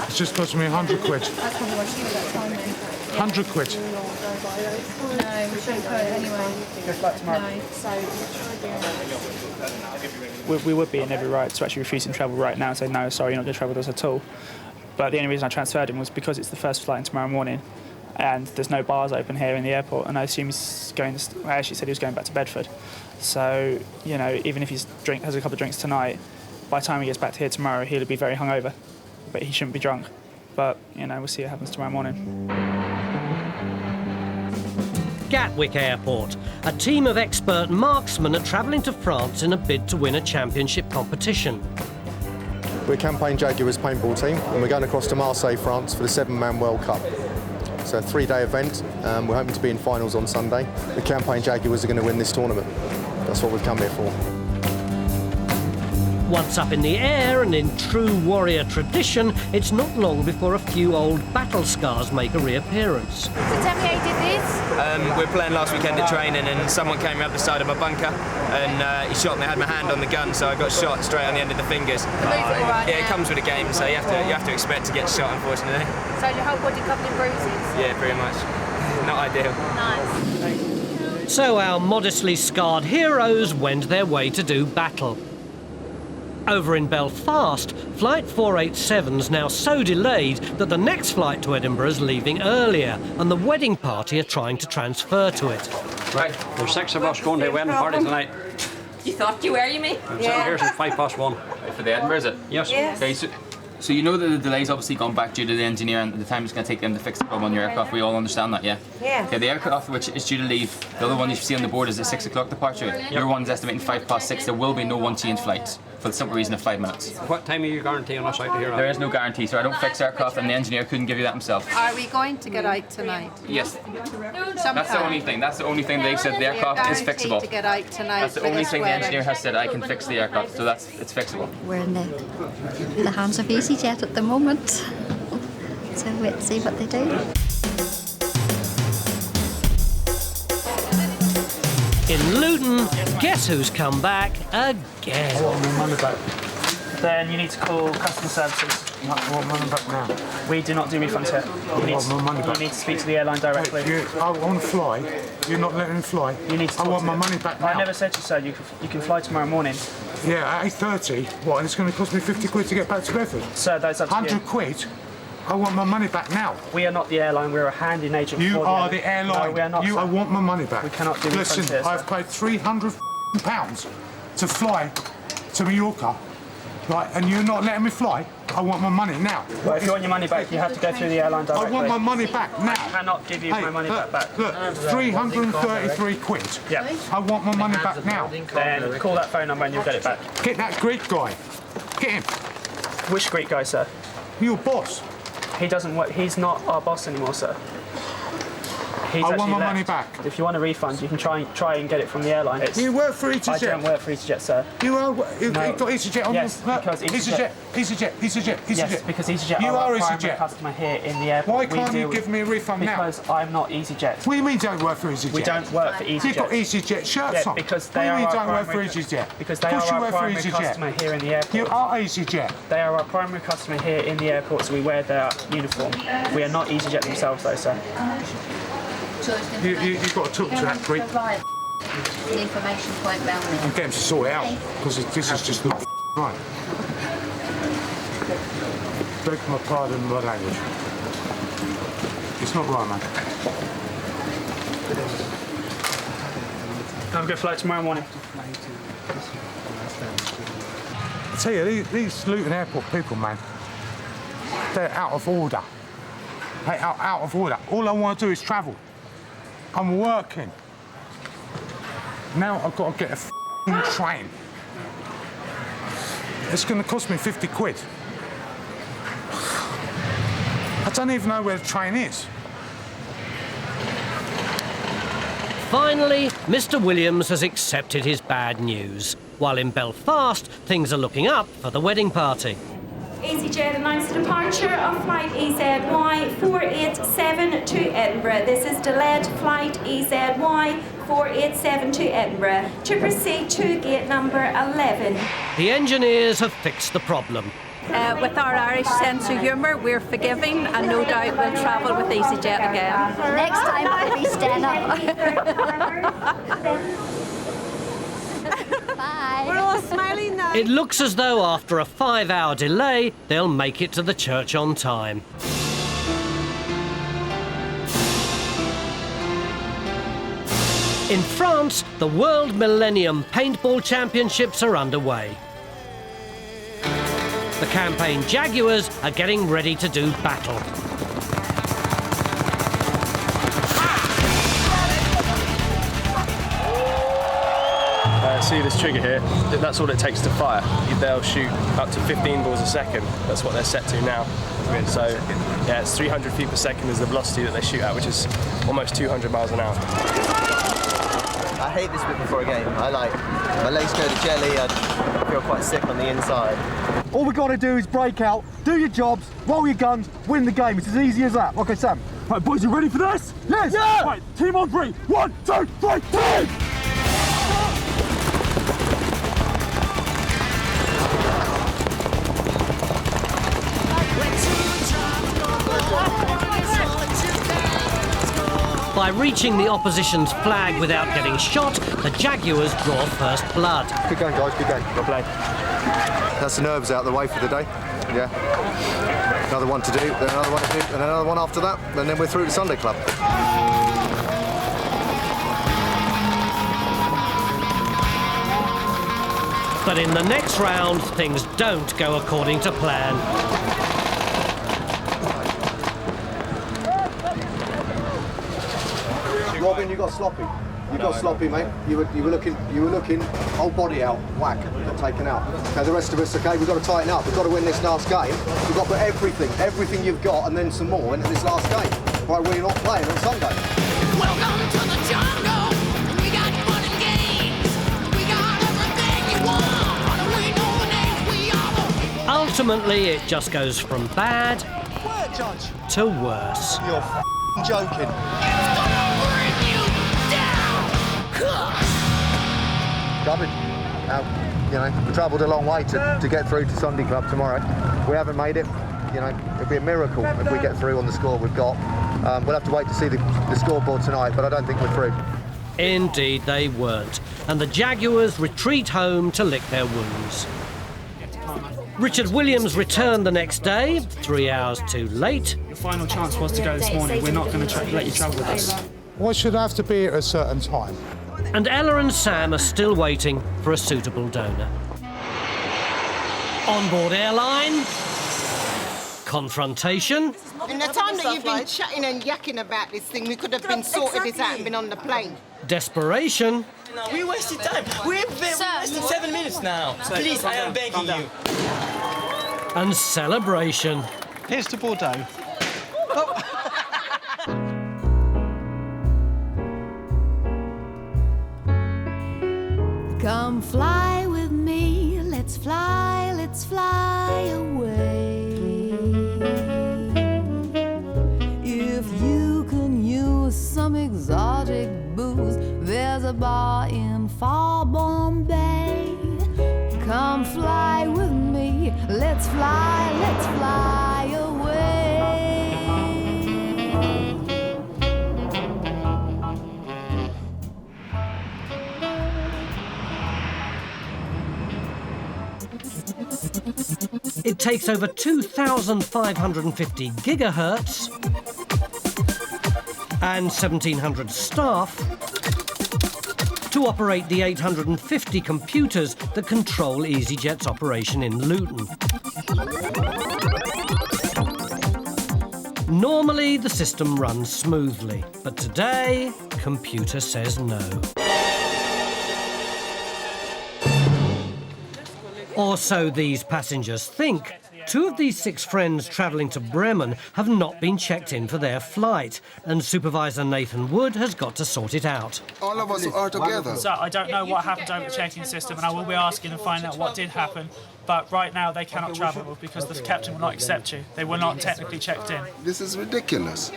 It's just cost me 100 quid. 100 quid. No, we shouldn't go anyway. Just like tomorrow. No, We would be in every right to actually refuse him travel right now and say, no, sorry, you're not going to travel with us at all. But the only reason I transferred him was because it's the first flight in tomorrow morning and there's no bars open here in the airport, and I assume he's going to, I actually said he was going back to Bedford. So, you know, even if he has a couple of drinks tonight, by the time he gets back to here tomorrow, he'll be very hungover. But he shouldn't be drunk. But, you know, we'll see what happens tomorrow morning. Gatwick Airport. A team of expert marksmen are travelling to France in a bid to win a championship competition. We're Campaign Jaguars paintball team and we're going across to Marseille, France for the 7-man World Cup. It's a 3-day event. We're hoping to be in finals on Sunday. The Campaign Jaguars are going to win this tournament. That's what we've come here for. Once up in the air and in true warrior tradition, it's not long before a few old battle scars make a reappearance. So tell me how you did this? We were playing last weekend at training and someone came around the side of my bunker and he shot me. I had my hand on the gun, so I got shot straight on the end of the fingers. Yeah, it comes with a game, so you have to expect to get shot, unfortunately. So your whole body covered in bruises? Yeah, pretty much. Not ideal. Nice. So our modestly scarred heroes went their way to do battle. Over in Belfast, Flight 487's now so delayed that the next flight to Edinburgh is leaving earlier, and the wedding party are trying to transfer to it. Right, there's 6 of us going to a wedding party tonight. You thought you were, you mean? I'm sitting here since 1:05. For the Edinburgh, is it? Yes. Okay, so you know that the delay's obviously gone back due to the engineer and the time it's going to take them to fix the problem on your aircraft. We all understand that, yeah? Yeah. Okay, the aircraft which is due to leave, the other one you see on the board is a 6 o'clock departure. Your one's estimating 6:05. There will be no one-change flights for the simple reason of 5 minutes. What time are you guaranteeing us out of here? There is no guarantee, so I don't fix aircraft and the engineer couldn't give you that himself. Are we going to get out tonight? Yes. That's the only thing. That's the only thing they've said. The aircraft is fixable. To get out tonight. That's the only thing the engineer has said. I can fix the aircraft, so it's fixable. We're in the hands of easyJet at the moment. So wait and see what they do. In Luton, guess who's come back again? I want my money back. Then you need to call customer services. I want money back now. We do not do refunds here. I want my money back. You need to speak to the airline directly. I want to fly. You're not letting me fly. You need to I want my money back now. I never said to you, sir, you can fly tomorrow morning. Yeah, at 8:30. What, and it's going to cost me 50 quid to get back to Bedford? Sir, that's up to you. 100 quid? I want my money back now. We are not the airline, we're a handing agent. You are the airline. No, we are not. I want my money back. We cannot do Listen, refunds here, I've paid £300 to fly to Mallorca, right, and you're not letting me fly? I want my money now. Well, if you want your money back, you have to go through the airline directly. I want my money back now. I cannot give you my money back. Look, 333 quid. Yeah. I want my money back now. Then call that phone number and you'll get it back. Get that Greek guy. Get him. Which Greek guy, sir? Your boss. He doesn't work. He's not our boss anymore, sir. He's I want actually my left. money back. If you want a refund, you can try and get it from the airline. You work for easyJet? I don't work for easyJet, sir. You got easyJet on yes, your... because easyJet. Yes, because easyJet You are are a primary easyJet. customer here in the airport. Why can't you give me a refund now? Because I'm not easyJet. What do you mean don't work for easyJet? We don't work for easyJet. You've got easyJet shirts on. Because what they do you mean are don't our work for primary- easyJet? Because they Of are course you our work for primary easyJet. customer here in the airport. You are easyJet. They are our primary customer here in the airport, so we wear their uniform. We are not easyJet themselves, though, sir. You've got to talk to that prick. The information point round there. I'm getting him to sort it out, because this is just not right. Beg my pardon in my language. It's not right, man. Have a good flight tomorrow morning. I tell you, these Luton Airport people, man, they're out of order. They're out of order. All I want to do is travel. I'm working. Now I've got to get a f***ing train. It's going to cost me 50 quid. I don't even know where the train is. Finally, Mr. Williams has accepted his bad news. While in Belfast, things are looking up for the wedding party. easyJet announced the departure of flight EZY 487 to Edinburgh. This is delayed flight EZY 487 to Edinburgh to proceed to gate number 11. The engineers have fixed the problem. With our Irish sense of humour, we're forgiving and no doubt we'll travel with easyJet again. Next time I'll be stand up. Bye. We're all smiling now. It looks as though after a 5-hour delay, they'll make it to the church on time. In France, the World Millennium Paintball Championships are underway. The campaign Jaguars are getting ready to do battle. See this trigger here? That's all it takes to fire. They'll shoot up to 15 balls a second. That's what they're set to now. So, yeah, it's 300 feet per second is the velocity that they shoot at, which is almost 200 miles an hour. I hate this bit before a game. My legs go to jelly, I feel quite sick on the inside. All we got to do is break out, do your jobs, roll your guns, win the game. It's as easy as that. Okay, Sam. Right, boys, you ready for this? Yes! Yeah! Right, team on three. 1, 2, 3, team! By reaching the opposition's flag without getting shot, the Jaguars draw first blood. Good going, guys, good going. Well played. That's the nerves out of the way for the day. Yeah. Another one to do, then another one to do, and another one after that, and then we're through to Sunday Club. But in the next round, things don't go according to plan. Robin, you got sloppy. You got sloppy, mate. You were looking, whole body out, whack, got taken out. Okay, the rest of us, okay, we've got to tighten up. We've got to win this last game. We've got to put everything you've got, and then some more into this last game. Right, we're not playing on Sunday. Welcome to the jungle. We got fun and games. We got everything you want. We know the names. We are the... Ultimately, it just goes from bad to worse. You're f***ing joking. Rubbish. We travelled a long way to get through to Sunday Club tomorrow. We haven't made it. It'll be a miracle if we get through on the score we've got. We'll have to wait to see the scoreboard tonight, but I don't think we're through. Indeed, they weren't. And the Jaguars retreat home to lick their wounds. Richard Williams returned the next day, 3 hours too late. The final chance was to go this morning. We're not going to let you travel with us. Why should I have to be at a certain time? And Ella and Sam are still waiting for a suitable donor. On board Airline, confrontation. In the time that you've been chatting and yakking about this thing, we could have been sorted this out and been on the plane. Desperation. We wasted time. We've wasted 7 minutes now. Please, I am begging you. And celebration. Here's to Bordeaux. Come fly with me, let's fly away. If you can use some exotic booze, there's a bar in far Bombay. Come fly with me, let's fly away. It takes over 2,550 gigahertz and 1,700 staff to operate the 850 computers that control easyJet's operation in Luton. Normally, the system runs smoothly, but today, computer says no. Or so these passengers think. 2 of these 6 friends travelling to Bremen have not been checked in for their flight, and Supervisor Nathan Wood has got to sort it out. All of us are together. So I don't know what happened over the check-in system, and I will be asking and finding out what did happen. But right now they cannot travel because the captain will not accept you. They were not technically checked in. This is ridiculous.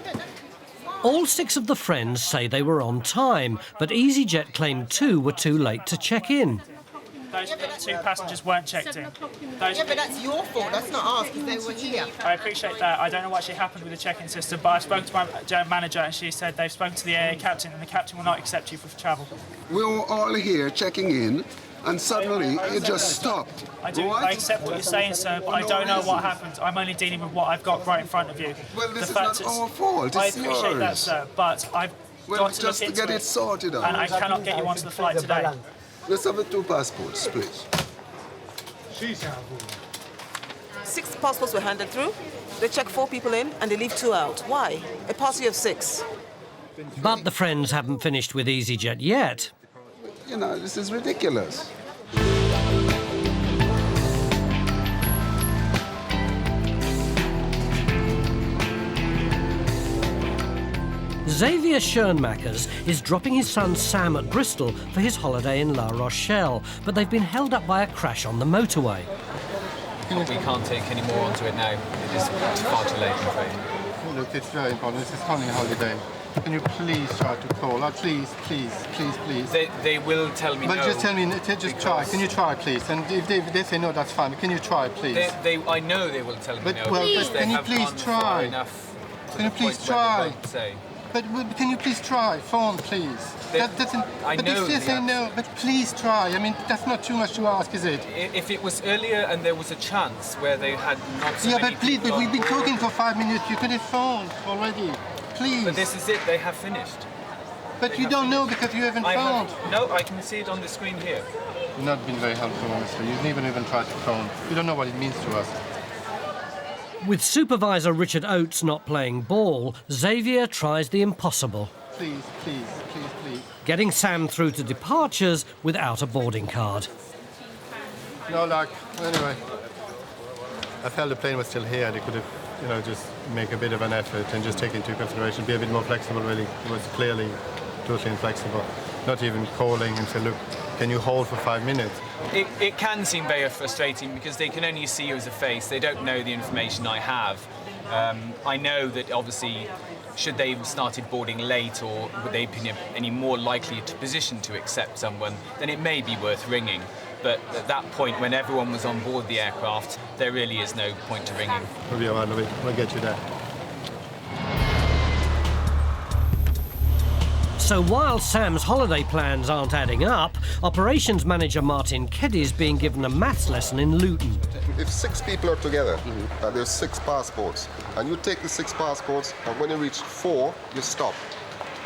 All 6 of the friends say they were on time, but easyJet claimed 2 were too late to check in. Those 2 passengers weren't checked in. Yeah, but that's your fault. That's not ours because they were here. I appreciate that. I don't know what actually happened with the check-in system, but I spoke to my manager and she said they've spoken to the AA captain and the captain will not accept you for travel. We were all here checking in, and suddenly it just stopped. I accept what you're saying, sir, but I don't know what happened. I'm only dealing with what I've got right in front of you. Well, this is not our fault. I It's appreciate that, yours. sir, but I've got to just look to get into it sorted out. and I cannot get you onto the flight today. Let's have the 2 passports, please. 6 passports were handed through. They check 4 people in and they leave 2 out. Why? A party of 6. But the friends haven't finished with easyJet yet. You know, this is ridiculous. Xavier Schoenmakers is dropping his son Sam at Bristol for his holiday in La Rochelle, but they've been held up by a crash on the motorway. We can't take any more onto it now. It is far too late, I'm afraid. Look, it's very important. This is only a holiday. Can you please try to call? Please. They will tell me but no. Just tell me, just try. Can you try, please? And if they say no, that's fine. But can you try, please? I know they will tell me no. Well, because can you please try? Can you please try? But can you please try? Phone, please. I know. They say no, but please try. I mean, that's not too much to ask, is it? If it was earlier and there was a chance where they had not so many but please, people but we've been on board. talking for 5 minutes. You could have phoned already. Please. But this is it. They have finished. But you don't know because you haven't phoned. No, I can see it on the screen here. You've not been very helpful, honestly. You've never even tried to phone. You don't know what it means to us. With Supervisor Richard Oates not playing ball, Xavier tries the impossible. Please. Getting Sam through to departures without a boarding card. No luck. Anyway, I felt the plane was still here. They could have, just make a bit of an effort and just take into consideration, be a bit more flexible, really. It was clearly totally inflexible. Not even calling and say, look, can you hold for 5 minutes? It can seem very frustrating because they can only see you as a face. They don't know the information I have. I know that obviously, should they have started boarding late or would they be any more likely to position to accept someone, then it may be worth ringing. But at that point, when everyone was on board the aircraft, there really is no point to ringing. We'll be all right, Louis. We'll get you there. So while Sam's holiday plans aren't adding up, operations manager Martin Keddy's being given a maths lesson in Luton. If 6 people are together, there's 6 passports, and you take the 6 passports, and when you reach 4, you stop.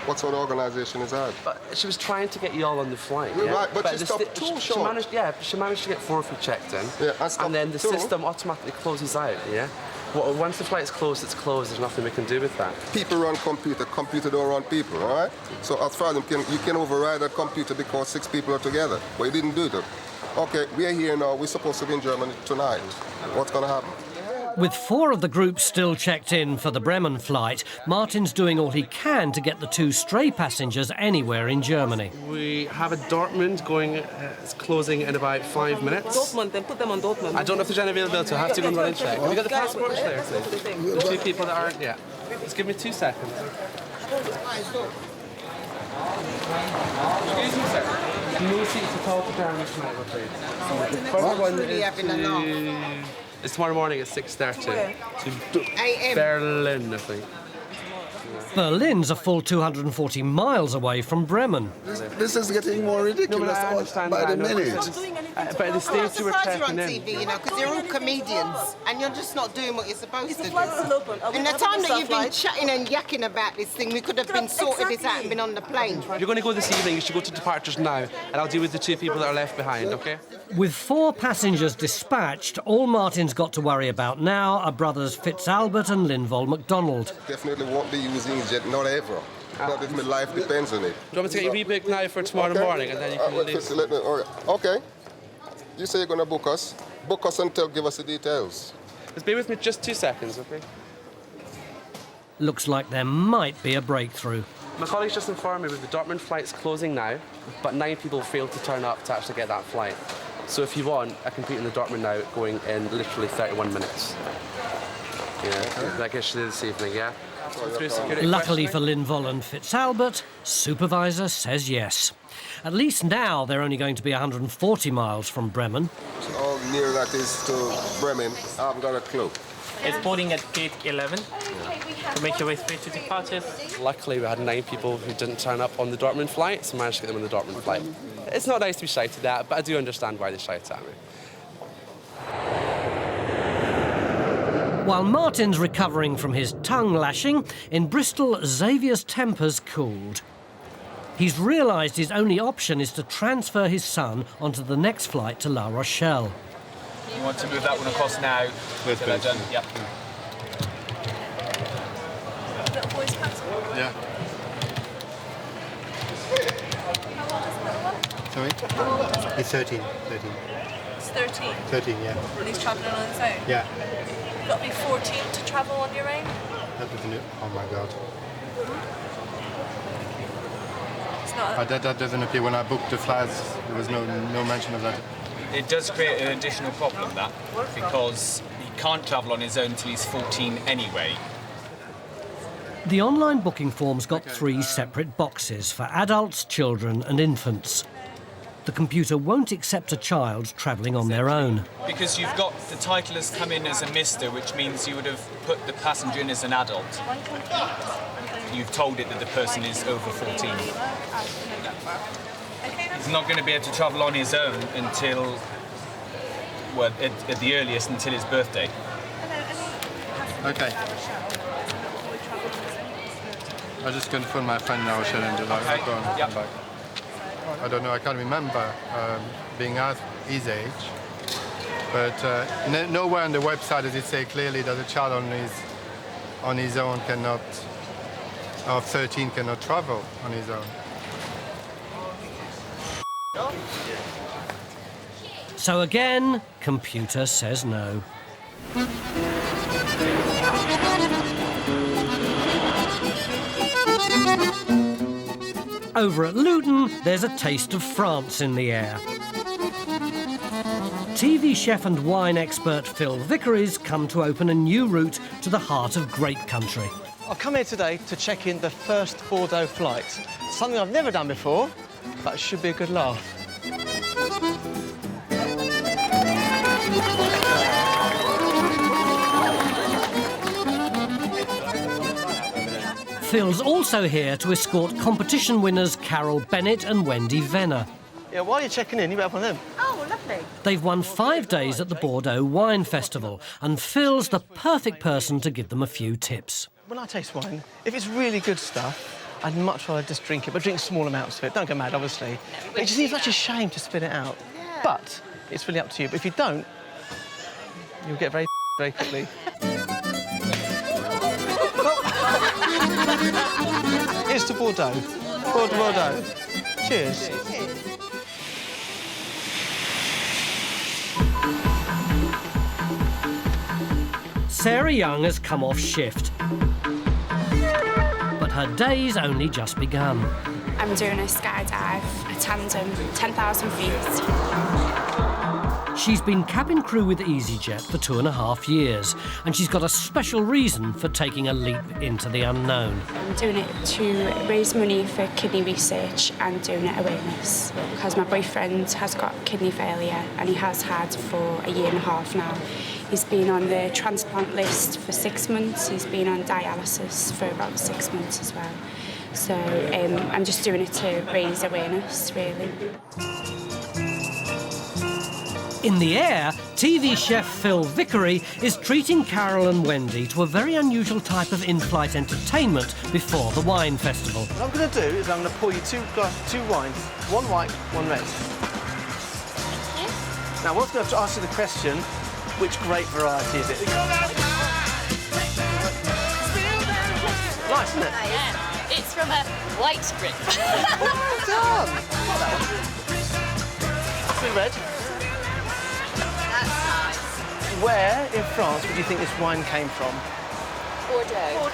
What sort of organisation is that? But she was trying to get you all on the flight. Yeah, Yeah? right, but she stopped too short. She managed to get 4 of you checked in. Yeah, and then the system automatically closes out, yeah? Well, once the flight's closed, it's closed. There's nothing we can do with that. People run computer don't run people, all right? So as far as you can override that computer because 6 people are together, but you didn't do that. Okay, we are here now. We're supposed to be in Germany tonight. What's going to happen? With 4 of the group still checked in for the Bremen flight, Martin's doing all he can to get the 2 stray passengers anywhere in Germany. We have a Dortmund going, it's closing in about 5 minutes. Dortmund, then put them on Dortmund. I don't know if there's any availability, I have to go and run and check. Have you got the passports there, please? The 2 people that aren't yet. Just give me 2 seconds. Excuse me, sir. No seats at all to Germany tonight, I'm afraid. The first one is it's tomorrow morning at 6:30 to Berlin, I think. Berlin's a full 240 miles away from Bremen. This is getting more ridiculous by the minute. But at the stage you were surprised you're checking on in. TV, you know, because you're all comedians and you're just not doing what you're supposed to do. Still open. In the time that you've been chatting and yakking about this thing, we could have been sorted this out and been on the plane. If you're going to go this evening, you should go to departures now, and I'll deal with the 2 people that are left behind, okay? With 4 passengers dispatched, all Martin's got to worry about now are brothers Fitzalbert and Linval MacDonald. Definitely won't be using jet, not ever. Not if my life depends on it. Do you want me to get you rebooked now for tomorrow morning, and then you can leave? Okay. You say you're going to book us. Book us and give us the details. Just bear with me just 2 seconds, okay? Looks like there might be a breakthrough. My colleagues just informed me that the Dortmund flight's closing now, but 9 people failed to turn up to actually get that flight. So if you want, I can put in the Dortmund now going in literally 31 minutes. Yeah, that gets you this evening, yeah? Luckily for Linval and Fitzalbert, supervisor says yes. At least now they're only going to be 140 miles from Bremen. How near that is to Bremen, I haven't got a clue. It's boarding at gate 11 to make your way through to departures. Luckily, we had 9 people who didn't turn up on the Dortmund flight, so managed to get them on the Dortmund flight. It's not nice to be shouted at, but I do understand why they shout at me. While Martin's recovering from his tongue lashing, in Bristol, Xavier's temper's cooled. He's realised his only option is to transfer his son onto the next flight to La Rochelle. You want to move that one across now? Get that done? Yep. Little boy's passport? Yeah. Sorry? It's 13. It's 13. 13, yeah. And he's travelling on his own? Yeah. You've got to be 14 to travel on your own? That doesn't. Oh my God. It's not. That doesn't appear when I booked the flights. There was no mention of that. It does create an additional problem, that, because he can't travel on his own until he's 14 anyway. The online booking form's got 3 separate boxes for adults, children and infants. The computer won't accept a child travelling on their own. Because you've got the title has come in as a Mr, which means you would have put the passenger in as an adult. You've told it that the person is over 14. He's not going to be able to travel on his own until, well, at the earliest, until his birthday. Okay. I'm just going to phone my friend now, and do that. Okay. Go on, Yep. come back. I don't know, I can't remember being asked his age, but nowhere on the website does it say clearly that a child on his own cannot, of 13 cannot travel on his own. So again, computer says no. Over at Luton, there's a taste of France in the air. TV chef and wine expert Phil Vickery's come to open a new route to the heart of grape country. I've come here today to check in the first Bordeaux flight. Something I've never done before, but it should be a good laugh. Phil's also here to escort competition winners Carol Bennett and Wendy Venner. Yeah, while you're checking in, you better have one of them. Oh, lovely. They've won 5 days at the Bordeaux Wine Festival, and Phil's the perfect person to give them a few tips. When I taste wine, if it's really good stuff, I'd much rather just drink it, but drink small amounts of it. Don't go mad, obviously. But it just seems such a shame to spit it out. Yeah. But it's really up to you. But if you don't, you'll get very quickly. Here's to Bordeaux. Bordeaux. Cheers. Sarah Young has come off shift. But her day's only just begun. I'm doing a skydive, a tandem, 10,000 feet. She's been cabin crew with easyJet for 2.5 years, and she's got a special reason for taking a leap into the unknown. I'm doing it to raise money for kidney research and donor awareness, because my boyfriend has got kidney failure and he has had for 1.5 years now. He's been on the transplant list for 6 months. He's been on dialysis for about 6 months as well. So I'm just doing it to raise awareness, really. In the air, TV chef Phil Vickery is treating Carol and Wendy to a very unusual type of in-flight entertainment before the wine festival. What I'm going to do is I'm going to pour you two wines, one white, one red. Now, what's going to ask you the question, which grape variety is it? Nice, isn't it? Yeah, it's from a white grape. Well done. Two red. Where in France would you think this wine came from? Bordeaux.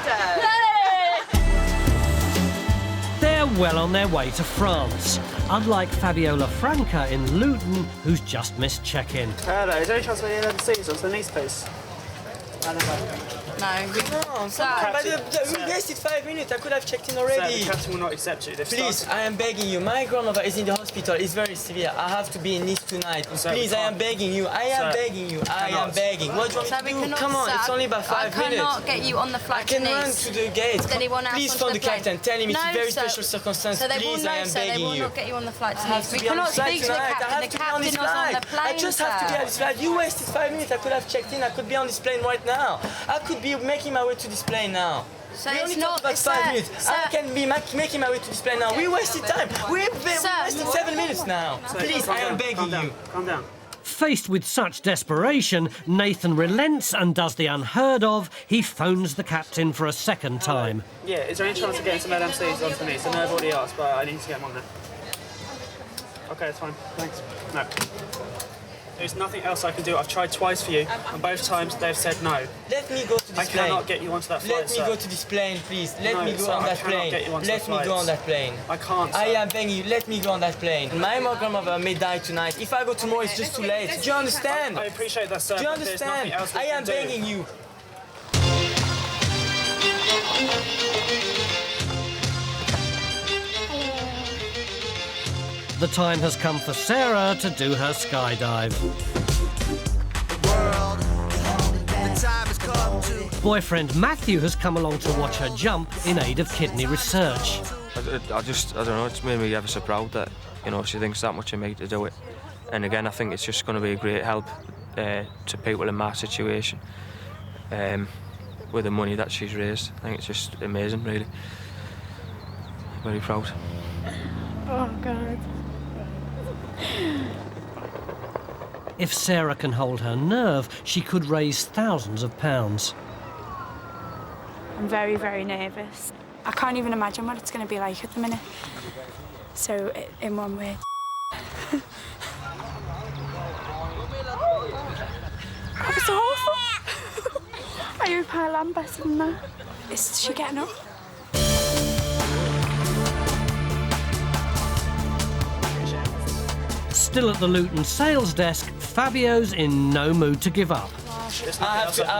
They're well on their way to France, unlike Fabiola Franca in Luton, who's just missed check-in. Hello, is there any chance we can see this onto the niece, please? No, we can't. We wasted 5 minutes. I could have checked in already. Sir, the captain will not accept you. Please, I am begging you. My grandmother is in the hospital. It's very severe. I have to be in Nice tonight. Sir, please, I am begging you. I am begging you. I am begging. What do you want me to do? Come on, it's only about 5 minutes. I cannot get you on the flight to Nice. I can run to the gate. Please phone the captain. Tell him it's a very special circumstance. Please, I am begging you. They will not get you on the flight to I have Nice. to We be on the cannot flight speak to the tonight. I captain. have The to be on this captain was on flight. the plane, I just have to be on this flight. You wasted 5 minutes. I could have checked in. I could be on this plane right now. I could be making my way to this plane now. So we it's only not talked about 5 minutes. I can be making my way to this plane now. We wasted time. We wasted 7 minutes now. Please, I am begging you. Calm down. Faced with such desperation, Nathan relents and does the unheard of. He phones the captain for a second time. Yeah, is there any chance of getting some LMCs onto me? So no, I've already asked, but I need to get them on there. Okay, it's fine. Thanks. No. There's nothing else I can do. I've tried twice for you, and both times they've said no. Let me go to this plane. I cannot get you onto that flight, Let me go to this plane, please. Let me go sir, on that I cannot plane. get you onto Let the me go flights. on that plane. I can't, sir. I am begging you, let me go on that plane. My grandmother may die tonight. If I go tomorrow, it's just too late. Do you understand? I appreciate that, sir. Do you but there's nothing understand? else we I can am do. begging you. The time has come for Sarah to do her skydive. Boyfriend Matthew has come along to watch her jump in aid of kidney research. I don't know, it's made me ever so proud that, you know, she thinks that much of me to do it. And again, I think it's just going to be a great help to people in my situation with the money that she's raised. I think it's just amazing, really. Very proud. Oh, God. If Sarah can hold her nerve, she could raise thousands of pounds. I'm very, very nervous. I can't even imagine what it's going to be like at the minute. So, in one word. That was awful. I hope I land better than that. Is she getting up? Still at the Luton sales desk, Fabio's in no mood to give up. I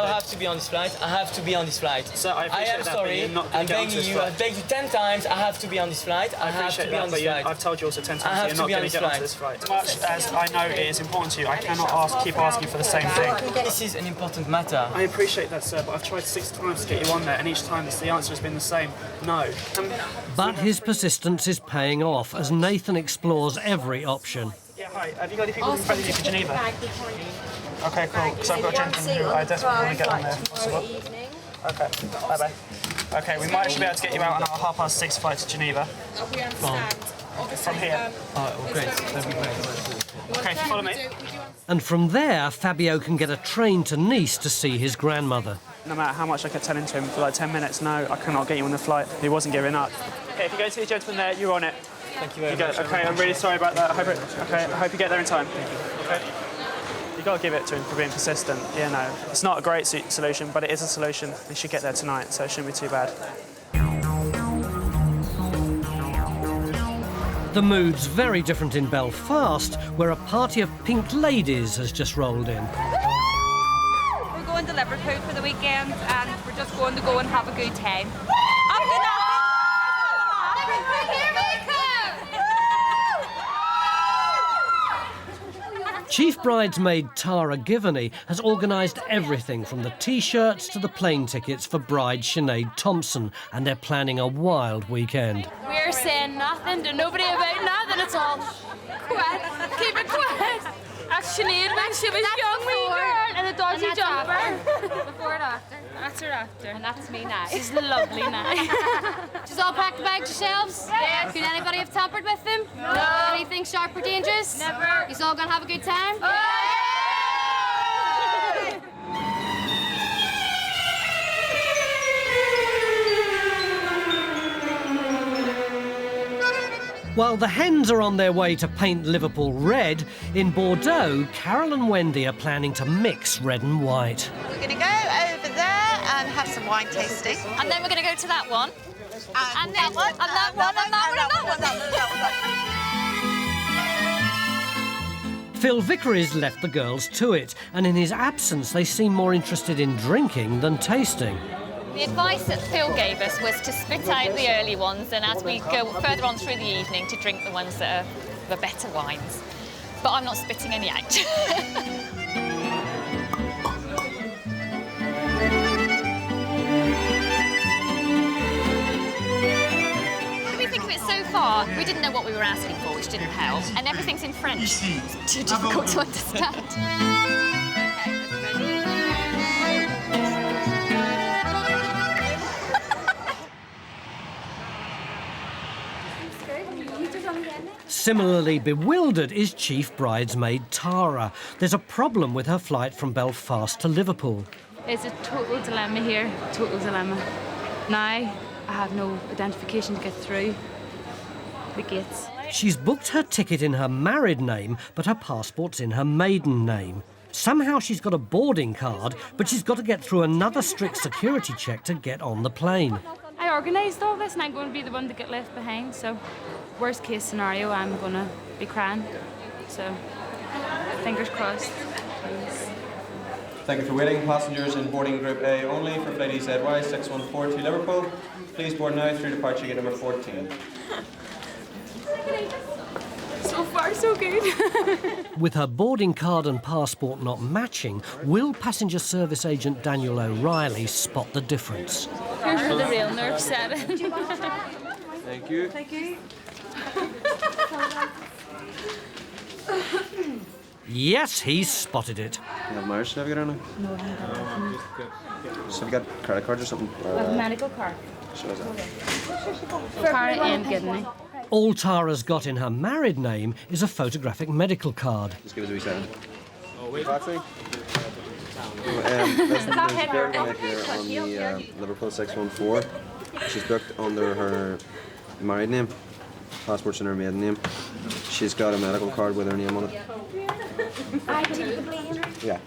have to be on this flight. I have to be on this flight. Sir, I appreciate am that, sorry. but you're not I'm going to get onto begging this you. flight. I've begged you 10 times. I have to be on this flight. I have to be on this flight. I've told you also 10 I times have you're to not be on going to this get onto flight. this flight. As much as I know it is important to you, I cannot keep asking for the same thing. This is an important matter. I appreciate that, sir, but I've tried 6 times to get you on there, and each time the answer has been the same: no. But his persistence is paying off as Nathan explores every option. Yeah, hi. Have you got any people in front of you for Geneva? Okay, cool. Because I've got a gentleman who I desperately want to get on there if possible. Okay, bye-bye. Okay, we might actually be able to get you out on our 6:30 flight to Geneva. From here. Oh, great. That'd be great. Okay, follow me. And from there, Fabio can get a train to Nice to see his grandmother. No matter how much I kept telling to him for like 10 minutes, no, I cannot get you on the flight. He wasn't giving up. Okay, if you go to the gentleman there, you're on it. Thank you very much. Okay, I'm really sorry about that. I hope you get there in time. Okay. You've got to give it to him for being persistent. You know, it's not a great solution, but it is a solution. He should get there tonight, so it shouldn't be too bad. The mood's very different in Belfast, where a party of pink ladies has just rolled in. We're going to Liverpool for the weekend and we're just going to go and have a good time. Chief bridesmaid Tara Givney has organised everything from the T-shirts to the plane tickets for bride Sinead Thompson, and they're planning a wild weekend. We're saying nothing to nobody about nothing at all. Quiet, keep it quiet. Sinead, when she was young wee girl in a dodgy jumper. Before and after. That's her after. And that's me now. She's lovely now. She's all packed the bags yourselves? Yes. Could anybody have tampered with them? No. Anything sharp or dangerous? Never. You're all gonna have a good time? While the hens are on their way to paint Liverpool red, in Bordeaux, Carol and Wendy are planning to mix red and white. We're going to go over there and have some wine tasting. And then we're gonna go to that one. And that one. And that one. And that one. Phil Vickery's left the girls to it, and in his absence they seem more interested in drinking than tasting. The advice that Phil gave us was to spit out the early ones and as we go further on through the evening to drink the ones that are the better wines. But I'm not spitting any out. What do we think of it so far? We didn't know what we were asking for, which didn't help. And everything's in French. It's too difficult to understand. Similarly bewildered is Chief bridesmaid Tara. There's a problem with her flight from Belfast to Liverpool. It's a total dilemma here, total dilemma. Now, I have no identification to get through the gates. She's booked her ticket in her married name, but her passport's in her maiden name. Somehow she's got a boarding card, but she's got to get through another strict security check to get on the plane. I organised all this and I'm going to be the one to get left behind, so worst case scenario, I'm going to be crying. So, fingers crossed, please. Thank you for waiting. Passengers in boarding group A only for flight easyJet 614 to Liverpool. Please board now through departure gate number 14. So far, so good. With her boarding card and passport not matching, will passenger service agent Daniel O'Reilly spot the difference? Here's where the real nerves set in. Thank you. Thank you. Yes, he's spotted it. You have Myers certificate or no? No, I haven't. So have you got credit cards or something? I have a medical card. Show us that. Tara and Gidney. All Tara's got in her married name is a photographic medical card. Just give us a wee second. Oh, wait. There's a girl here on the Liverpool 614. She's booked under her married name. Passport's in her maiden name. She's got a medical card with her name on it. Yeah.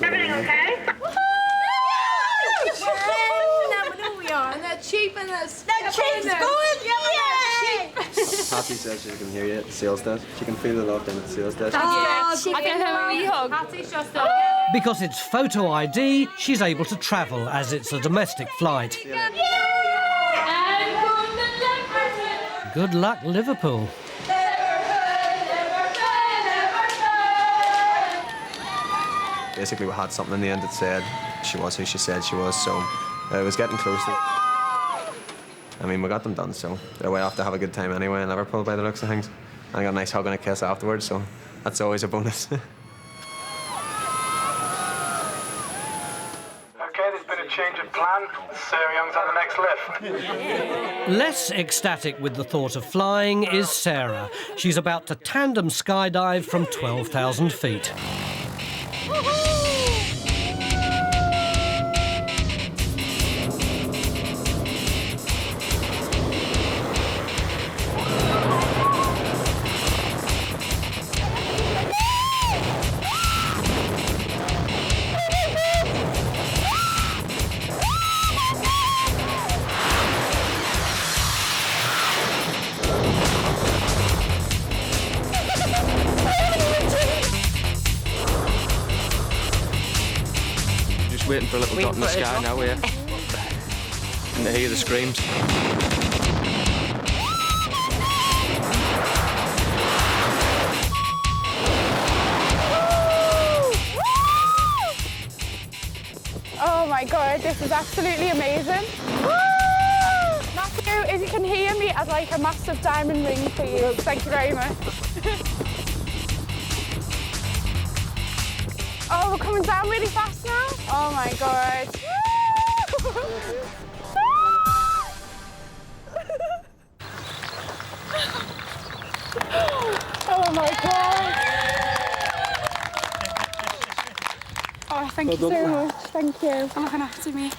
Everything okay? We are. And they're cheap and they're cheap's going, yay! Patty says she can hear you at the sales desk. She can feel the love down at the sales desk. I can have a wee hug. Patty's just Because it's photo ID, she's able to travel as it's a domestic flight. Good luck, Liverpool. Basically, we had something in the end that said she was who she said she was, so it was getting close. I mean, we got them done, so they're way off to have a good time anyway in Liverpool by the looks of things. And I got a nice hug and a kiss afterwards, so that's always a bonus. Okay, there's been a change of plan. Sarah Young's on the next lift. Less ecstatic with the thought of flying is Sarah. She's about to tandem skydive from 12,000 feet. waiting for a little dot in the sky now here. And to hear the screams. Oh my god, this is absolutely amazing. Matthew, if you can hear me, I'd like a massive diamond ring, please. Thank you very much. Oh, we're coming down really fast now. Oh my god. Oh my god. Oh, thank you so much. Thank you. I'm looking after me.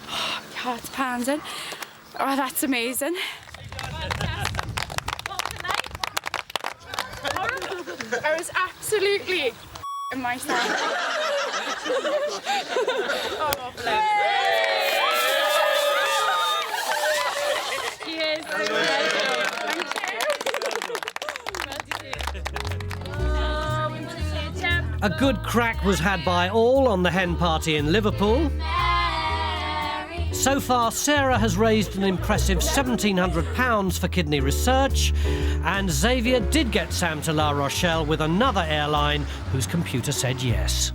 Oh, my heart's pounding. Oh, that's amazing. I was absolutely in myself. Oh, bless. Cheers. Thank you. A good crack was had by all on the hen party in Liverpool. So far, Sarah has raised an impressive £1,700 for kidney research, and Xavier did get Sam to La Rochelle with another airline whose computer said yes.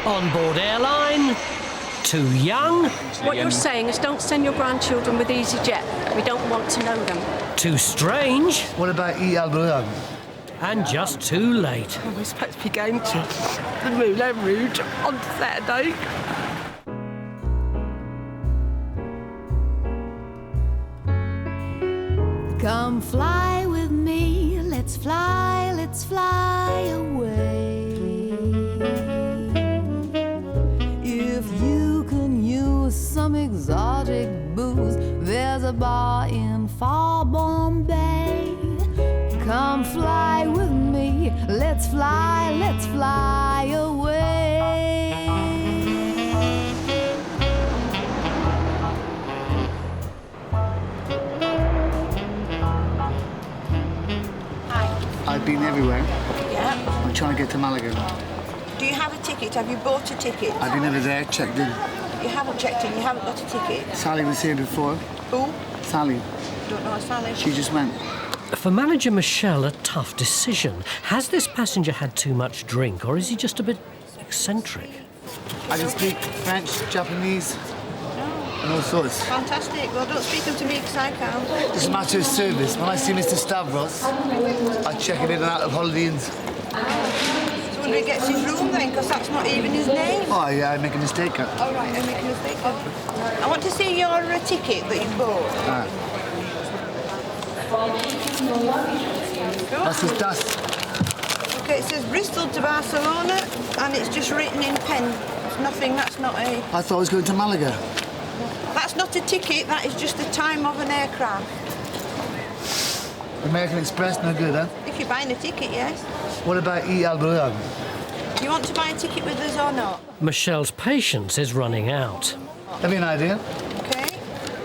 On board Airline, too young. What you're saying is don't send your grandchildren with easyJet. We don't want to know them. Too strange. What about Airline? And just too late. We're supposed to be going to the Moulin Rouge on Saturday. Come fly with me, let's fly away. If you can use some exotic booze, there's a bar in far Bombay. Come fly with me, let's fly away. I've been everywhere. Yeah. I'm trying to get to Malaga. Do you have a ticket? Have you bought a ticket? I've been over there, checked in. You haven't checked in, you haven't got a ticket? Sally was here before. Who? Sally. Don't know Sally. She just went. For manager Michelle, a tough decision. Has this passenger had too much drink, or is he just a bit eccentric? I can speak French, Japanese, and all sorts. Fantastic. Well, don't speak them to me because I can't. It's a matter of service. When I see Mr. Stavros, I check it in and out of Holiday Inns. So wonder he gets his room then, because that's not even his name. Oh, yeah, I make a mistake. All right, I make a mistake. I want to see your ticket that you bought. Right. What's this dust? Okay, it says Bristol to Barcelona, and it's just written in pen. It's nothing, that's not a... I thought I was going to Malaga. That's not a ticket, that is just the time of an aircraft. American Express, no good, huh? If you're buying a ticket, yes. What about Airline? Do you want to buy a ticket with us or not? Michelle's patience is running out. Have you an idea? Okay.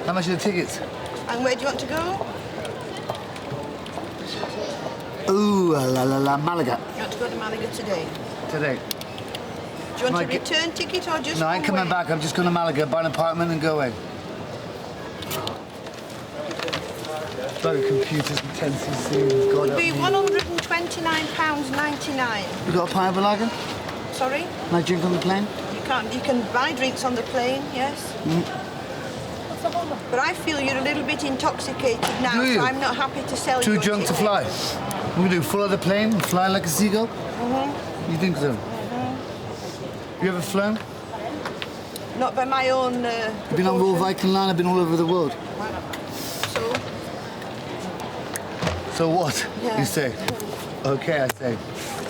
How much are the tickets? And where do you want to go? Ooh, Malaga. You want to go to Malaga today? Today. Do you want a return ticket or just No, I ain't coming back. I'm just going to Malaga, buy an apartment and go away. Bloody computers and 10cc. It would be £129.99. You got a pint of lager? Sorry? Can I drink on the plane? You can't. You can buy drinks on the plane, yes. But I feel you're a little bit intoxicated now, Do you? so I'm not happy to sell you. Too drunk to fly. We do full of the plane, fly like a seagull? You think so? You ever flown? Not by my own... I've been on Royal Viking Line, I've been all over the world. So? So what, Yeah. you say? Okay, I say.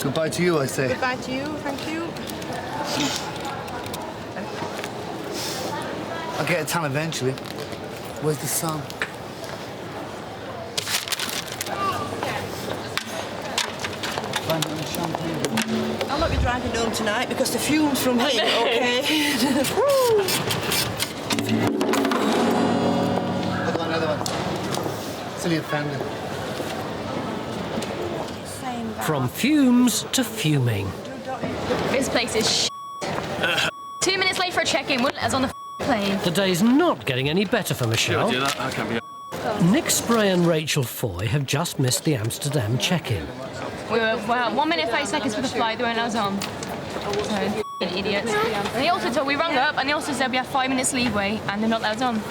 Goodbye to you, I say. Goodbye to you, thank you. I'll get a tan eventually. Where's the sun? I'll not be driving home tonight because the fumes from here, okay? Another one. Silly offender. From fumes to fuming. This place is 2 minutes late for for a check-in, wouldn't let us on the plane. The day's not getting any better for Michelle. I can't be. Nick Spray and Rachel Foy have just missed the Amsterdam check-in. We were 1 minute 30 seconds for the flight, they won't let us on. So, idiots. And they also told, we rung up and they also said we have 5 minutes leeway and they're not let us on.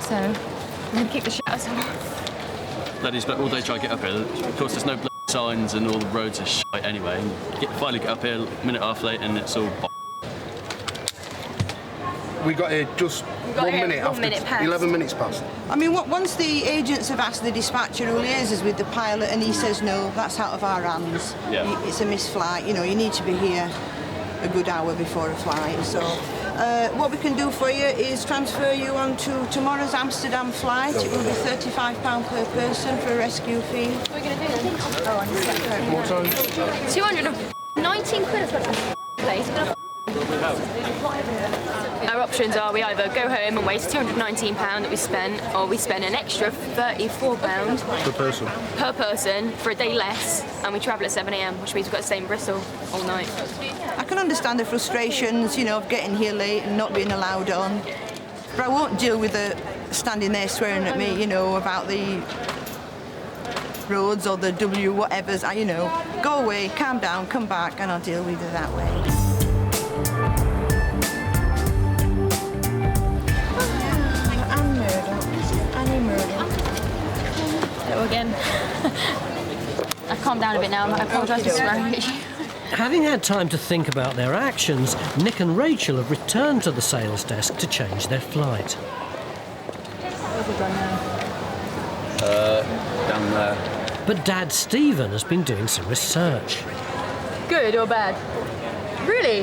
So, we're going to kick the shit out of someone. Ladies, but all day try to get up here. Of course, there's no signs and all the roads are shit anyway. And finally get up here a minute half late and it's all We got here just 1 minute after 11 minutes past. I mean, once the agents have asked the dispatcher who liaises with the pilot and he says no, that's out of our hands. Yeah. It's a missed flight. You know, you need to be here a good hour before a flight. So what we can do for you is transfer you on to tomorrow's Amsterdam flight. It will be £35 per person for a rescue fee. What are we going to do then? Oh, I need that. What time? 219 quid is what place. Our options are we either go home and waste £219 that we spent, or we spend an extra £34 Per person for a day less, and we travel at 7 a.m, which means we've got to stay in Bristol all night. I can understand the frustrations, you know, of getting here late and not being allowed on, but I won't deal with the standing there swearing at me, you know, about the roads or the W whatevers. You know, go away, calm down, come back, and I'll deal with it that way. Hello again. I've calmed down a bit now. I apologise for swearing at you. Having had time to think about their actions, Nick and Rachel have returned to the sales desk to change their flight. Where have we gone now? down there. But Dad Stephen has been doing some research. Good or bad? Really?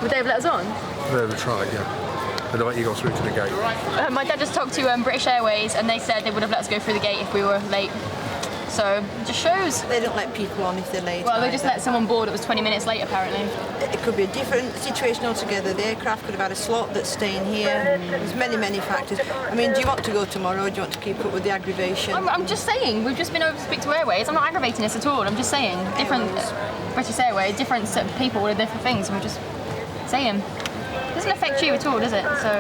Would they have let us on? They've tried, yeah. They'd let you go through to the gate. My dad just talked to British Airways and they said they would have let us go through the gate if we were late. So, it just shows. They don't let people on if they're late. Well, they just let someone board. It was 20 minutes late, apparently. It could be a different situation altogether. The aircraft could have had a slot that's staying here. There's many, many factors. I mean, do you want to go tomorrow or do you want to keep up with the aggravation? I'm just saying, we've just been over to speak to Airways. I'm not aggravating this at all. I'm just saying, different British Airways, different set of people with different things. We're just saying. It doesn't affect you at all, does it? So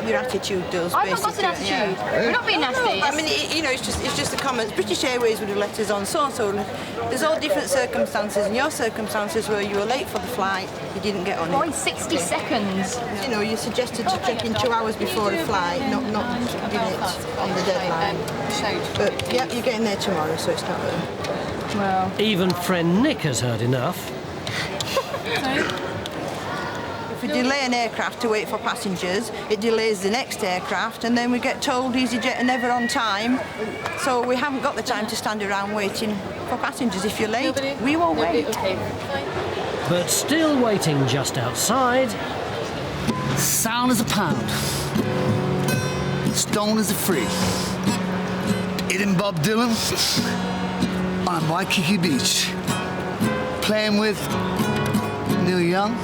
your attitude does. I've not got an attitude. Yeah. We're not being nasty. No, I mean, you know, it's just the comments. British Airways would have let us on so. There's all different circumstances. In your circumstances, where you were late for the flight, you didn't get on it. Why 60 seconds? You know, you suggested to check in 2 hours before the flight, not doing it on the deadline. But yeah, you're getting there tomorrow, so it's not really. Well. Even friend Nick has heard enough. If we delay an aircraft to wait for passengers, it delays the next aircraft, and then we get told easyJet are never on time, so we haven't got the time to stand around waiting for passengers. If you're late, we won't wait. But still waiting just outside. Sound as a pound. Stone as a free. Eating Bob Dylan on Waikiki Beach. Playing with Neil Young.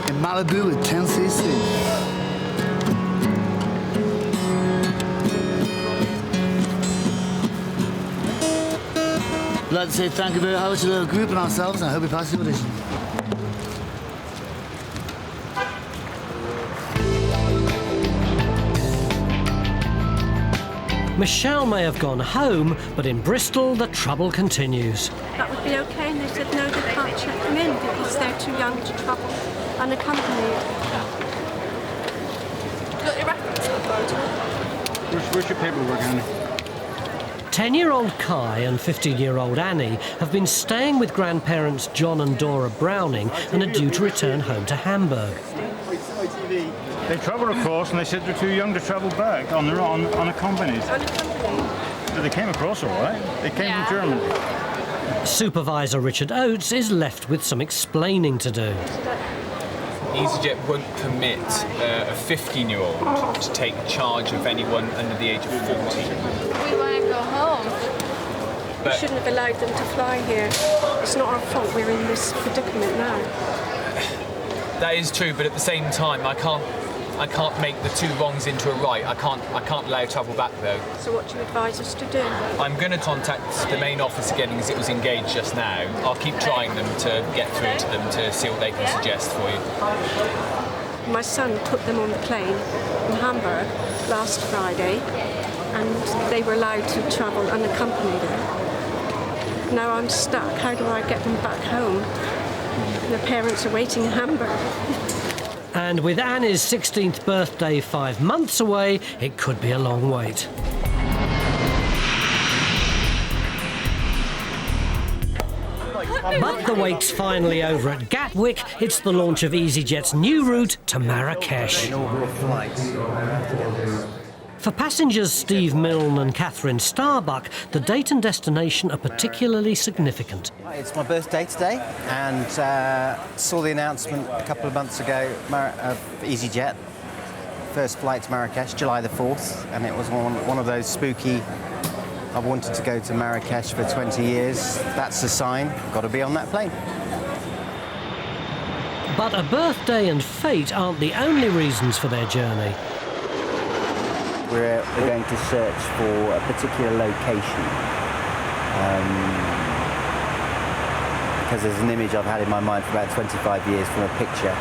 In Malibu with 10cc. I'd like to say thank you very much to the group and ourselves, and I hope we pass the audition. Michelle may have gone home, but in Bristol the trouble continues. That would be okay, and they said no, they can't check them in because they're too young to travel unaccompanied. Got your reference card? Where's your paperwork, Annie? 10-year-old Kai and 15-year-old Annie have been staying with grandparents John and Dora Browning and are due to return home to Hamburg. They travelled across and they said they're too young to travel back on their own, unaccompanied. But they came across all right. They came from Germany. Supervisor Richard Oates is left with some explaining to do. easyJet won't permit a 15-year-old to take charge of anyone under the age of 14. We want to go home. We shouldn't have allowed them to fly here. It's not our fault we're in this predicament now. That is true, but at the same time, I can't I can't make the two wrongs into a right. I can't allow travel back though. So what do you advise us to do? I'm going to contact the main office again because it was engaged just now. I'll keep trying them to get through to them to see what they can suggest for you. My son put them on the plane in Hamburg last Friday, and they were allowed to travel unaccompanied. Now I'm stuck. How do I get them back home? The parents are waiting in Hamburg. And with Annie's 16th birthday 5 months away, it could be a long wait. But the wait's finally over at Gatwick. It's the launch of easyJet's new route to Marrakesh. For passengers Steve Milne and Catherine Starbuck, the date and destination are particularly significant. It's my birthday today, and saw the announcement a couple of months ago of easyJet. First flight to Marrakesh, July the 4th, and it was one of those spooky, I've wanted to go to Marrakesh for 20 years. That's the sign, got to be on that plane. But a birthday and fate aren't the only reasons for their journey. We're going to search for a particular location because there's an image I've had in my mind for about 25 years from a picture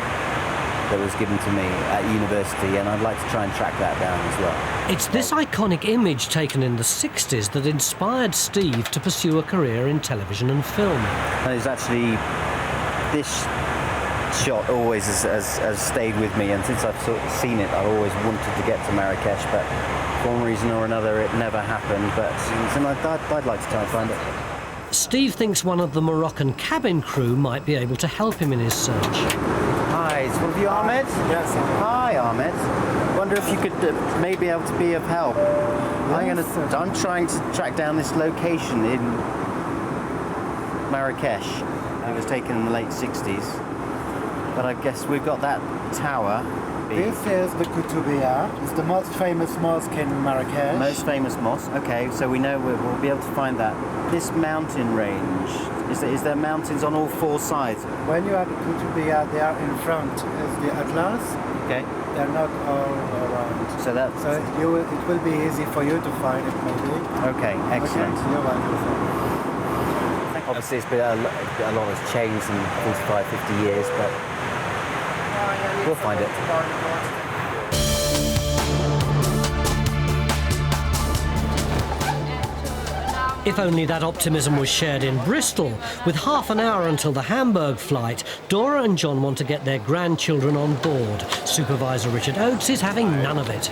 that was given to me at university, and I'd like to try and track that down as well. It's this iconic image taken in the 60s that inspired Steve to pursue a career in television and film. And it's actually this shot always has stayed with me, and since I've sort of seen it, I've always wanted to get to Marrakesh, but for one reason or another it never happened, but I'd like to try and find it. Steve thinks one of the Moroccan cabin crew might be able to help him in his search. Hi, is one of you Ahmed? Yes. Hi Ahmed. Wonder if you could maybe able to be of help. I'm trying to track down this location in Marrakesh. It was taken in the late 60s. But I guess we've got that tower. This is the Koutoubia. It's the most famous mosque in Marrakesh. Most famous mosque. Okay, so we know we'll be able to find that. This mountain range, is there mountains on all four sides? When you are at the Koutoubia, they are in front. Is the Atlas. Okay. They're not all around. So that's. So it will be easy for you to find it, maybe. Okay, excellent. Okay, you're welcome. Obviously, it's been a lot has changed in 45, 50 years, but we'll find it. If only that optimism was shared in Bristol. With half an hour until the Hamburg flight, Dora and John want to get their grandchildren on board. Supervisor Richard Oates is having none of it.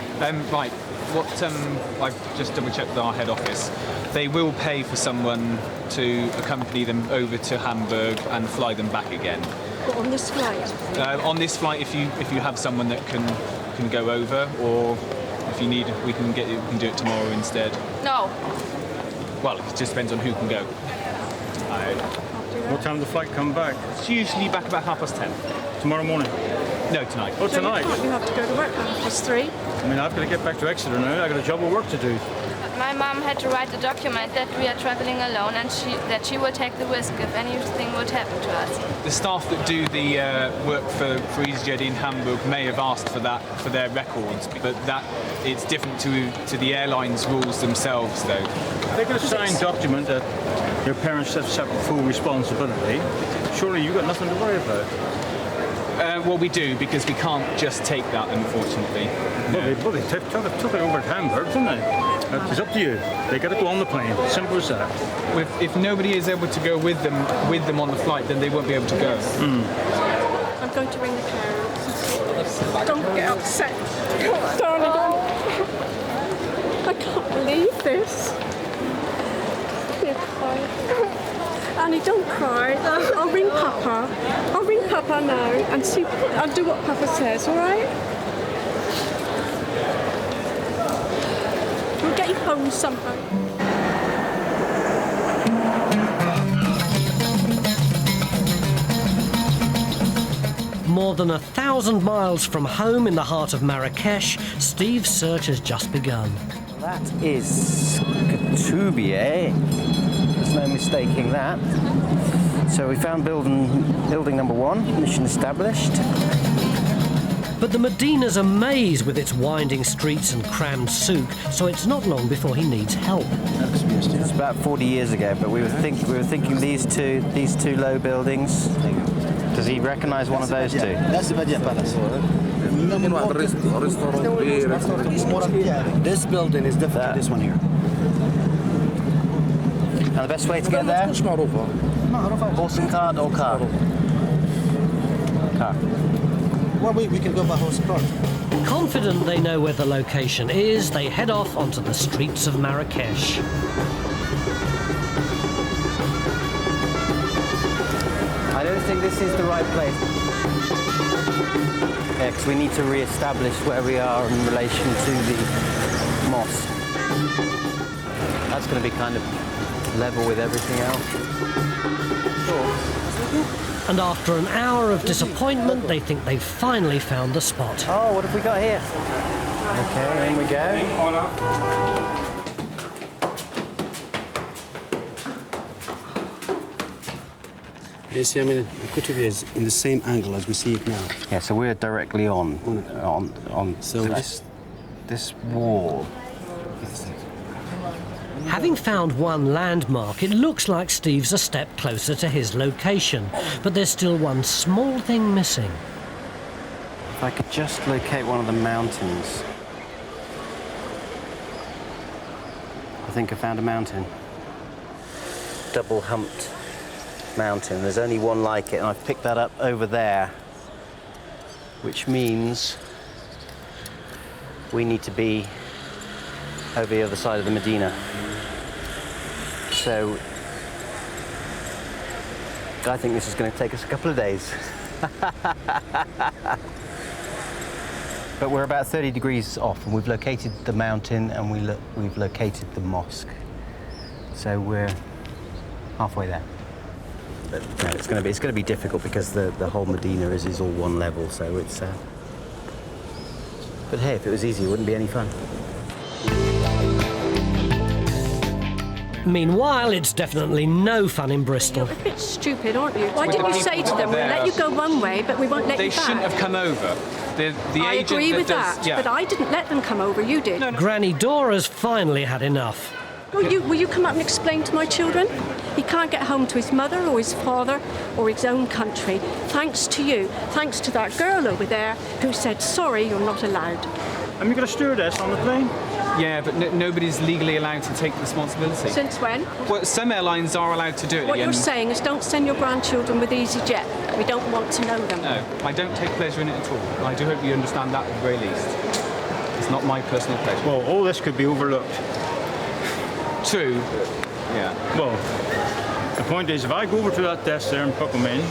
Right. I've just double-checked with our head office. They will pay for someone to accompany them over to Hamburg and fly them back again. But on this flight? On this flight, if you have someone that can go over, or if you need, we can do it tomorrow instead. No. Well, it just depends on who can go. What time does the flight come back? It's usually back about 10:30. Tomorrow morning? No, tonight. Oh, tonight? You have to go to work at 3:30. I mean, I've got to get back to Exeter now. I've got a job of work to do. My mom had to write a document that we are traveling alone and that she will take the risk if anything would happen to us. The staff that do the work for easyJet in Hamburg may have asked for that for their records, but it's different to the airline's rules themselves, though. They got a signed document that your parents have full responsibility. Surely you've got nothing to worry about. Well, we do, because we can't just take that, unfortunately. Well, they took it over at Hamburg, didn't they? It's up to you. They got to go on the plane. Simple as that. If nobody is able to go with them on the flight, then they won't be able to go. I'm going to ring the parents. Don't get upset. Darling, I can't believe this. You're crying. Annie, don't cry. I'll ring Papa. I'll ring Papa now and see. I'll do what Papa says, all right? We'll get you home somehow. More than 1,000 miles from home in the heart of Marrakesh, Steve's search has just begun. That is Koutoubia. There's no mistaking that. So we found building number 1, mission established. But the Medina's a maze with its winding streets and crammed souk, so it's not long before he needs help. It's about 40 years ago, but we were thinking these two low buildings. Does he recognise one of those two? That's the Badia Palace. This building is different to this one here. And the best way to get there? Horse and cart or car? Car. Well, we can go by horse and cart. Confident they know where the location is, they head off onto the streets of Marrakesh. I don't think this is the right place. Yeah, because we need to re-establish where we are in relation to the mosque. That's going to be kind of level with everything else. And after an hour of disappointment, they think they've finally found the spot. Oh, what have we got here? Okay, in we go. You see, I mean, the Kutubi is in the same angle as we see it now. Yeah, so we're directly on So this wall. Having found one landmark, it looks like Steve's a step closer to his location, but there's still one small thing missing. If I could just locate one of the mountains. I think I found a mountain. Double-humped mountain. There's only one like it, and I've picked that up over there, which means we need to be over the other side of the Medina. So I think this is going to take us a couple of days. But we're about 30 degrees off, and we've located the mountain, and we've located the mosque. So we're halfway there. But no, it's going to be difficult because the whole Medina is all one level. So it's. But hey, if it was easy, it wouldn't be any fun. Meanwhile, it's definitely no fun in Bristol. You're a bit stupid, aren't you? Why didn't you say to them, we'll let you go one way, but we won't let you back? They shouldn't have come over. The I agent agree with does, that, yeah. but I didn't let them come over, you did. Granny Dora's finally had enough. Will you come up and explain to my children? He can't get home to his mother or his father or his own country. Thanks to you, thanks to that girl over there who said, sorry, you're not allowed. Have you got a stewardess on the plane? Yeah, but nobody's legally allowed to take responsibility. Since when? Well, some airlines are allowed to do it. What you're saying is don't send your grandchildren with easyJet. We don't want to know them. No, I don't take pleasure in it at all. And I do hope you understand that at the very least. It's not my personal pleasure. Well, all this could be overlooked. True. Yeah. Well, the point is, if I go over to that desk there and put them in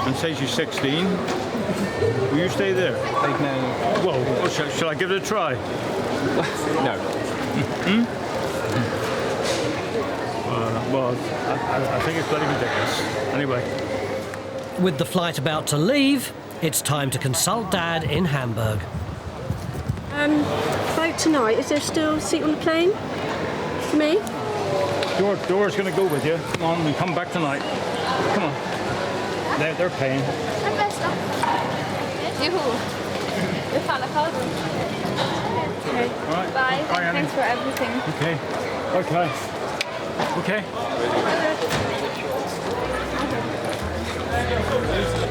and say she's 16, will you stay there? They've no... Well, shall I give it a try? No. Well, I think it's bloody ridiculous. Anyway. With the flight about to leave, it's time to consult Dad in Hamburg. Flight tonight, is there still a seat on the plane? For me? Dora's going to go with you. Come on, we come back tonight. Come on. They're paying. Okay. All right. Bye. Bye, Annie. Thanks for everything. Okay. Okay. Okay.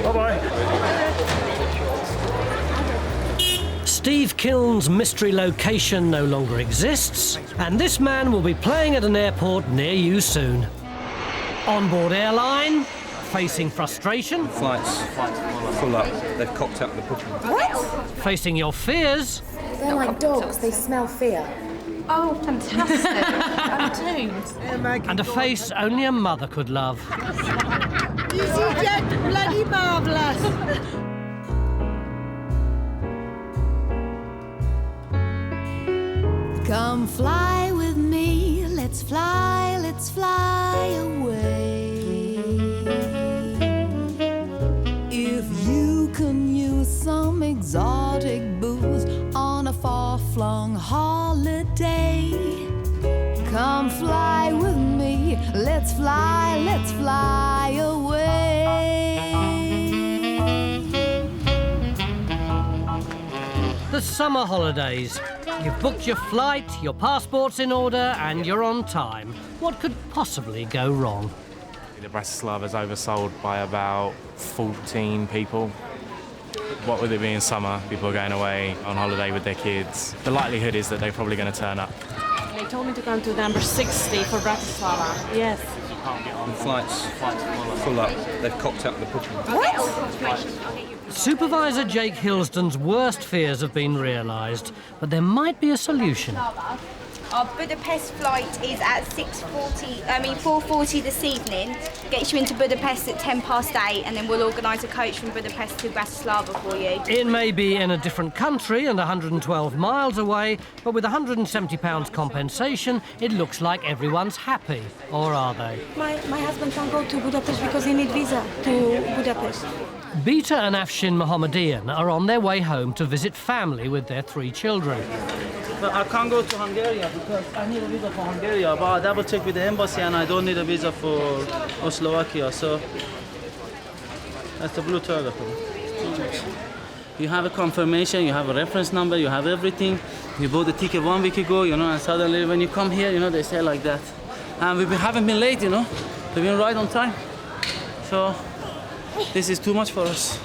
Bye-bye. Steve Kiln's mystery location no longer exists, and this man will be playing at an airport near you soon. On board Airline, facing frustration. Flights full up. They've cocked up the booking. What? Facing your fears. They're like dogs, they smell fear. Oh, fantastic. I'm doomed. And a face only a mother could love. easyJet, bloody marvellous. Come fly with me, let's fly away. If you can use some exotic booze on a far-flung holiday, come fly with me, let's fly away. The summer holidays. You've booked your flight, your passport's in order, and you're on time. What could possibly go wrong? The Bratislava's oversold by about 14 people. What would it be in summer? People are going away on holiday with their kids. The likelihood is that they're probably going to turn up. They told me to come to number 60 for Bratislava. Yes. The flights full up. They've cocked out the booking. Supervisor Jake Hilsden's worst fears have been realised, but there might be a solution. Our Budapest flight is at 4:40 this evening. Gets you into Budapest at 8:10, and then we'll organise a coach from Budapest to Bratislava for you. It may be in a different country and 112 miles away, but with £170 compensation, it looks like everyone's happy. Or are they? My husband can't go to Budapest because he needs visa to Budapest. Bita and Afshin Mohammedian are on their way home to visit family with their 3 children. But I can't go to Hungary because I need a visa for Hungary, but I double check with the embassy and I don't need a visa for Slovakia, so that's the blue target. You have a confirmation, you have a reference number, you have everything. You bought the ticket 1 week ago, and suddenly when you come here, they say like that. And we haven't been late, we've been right on time. So this is too much for us.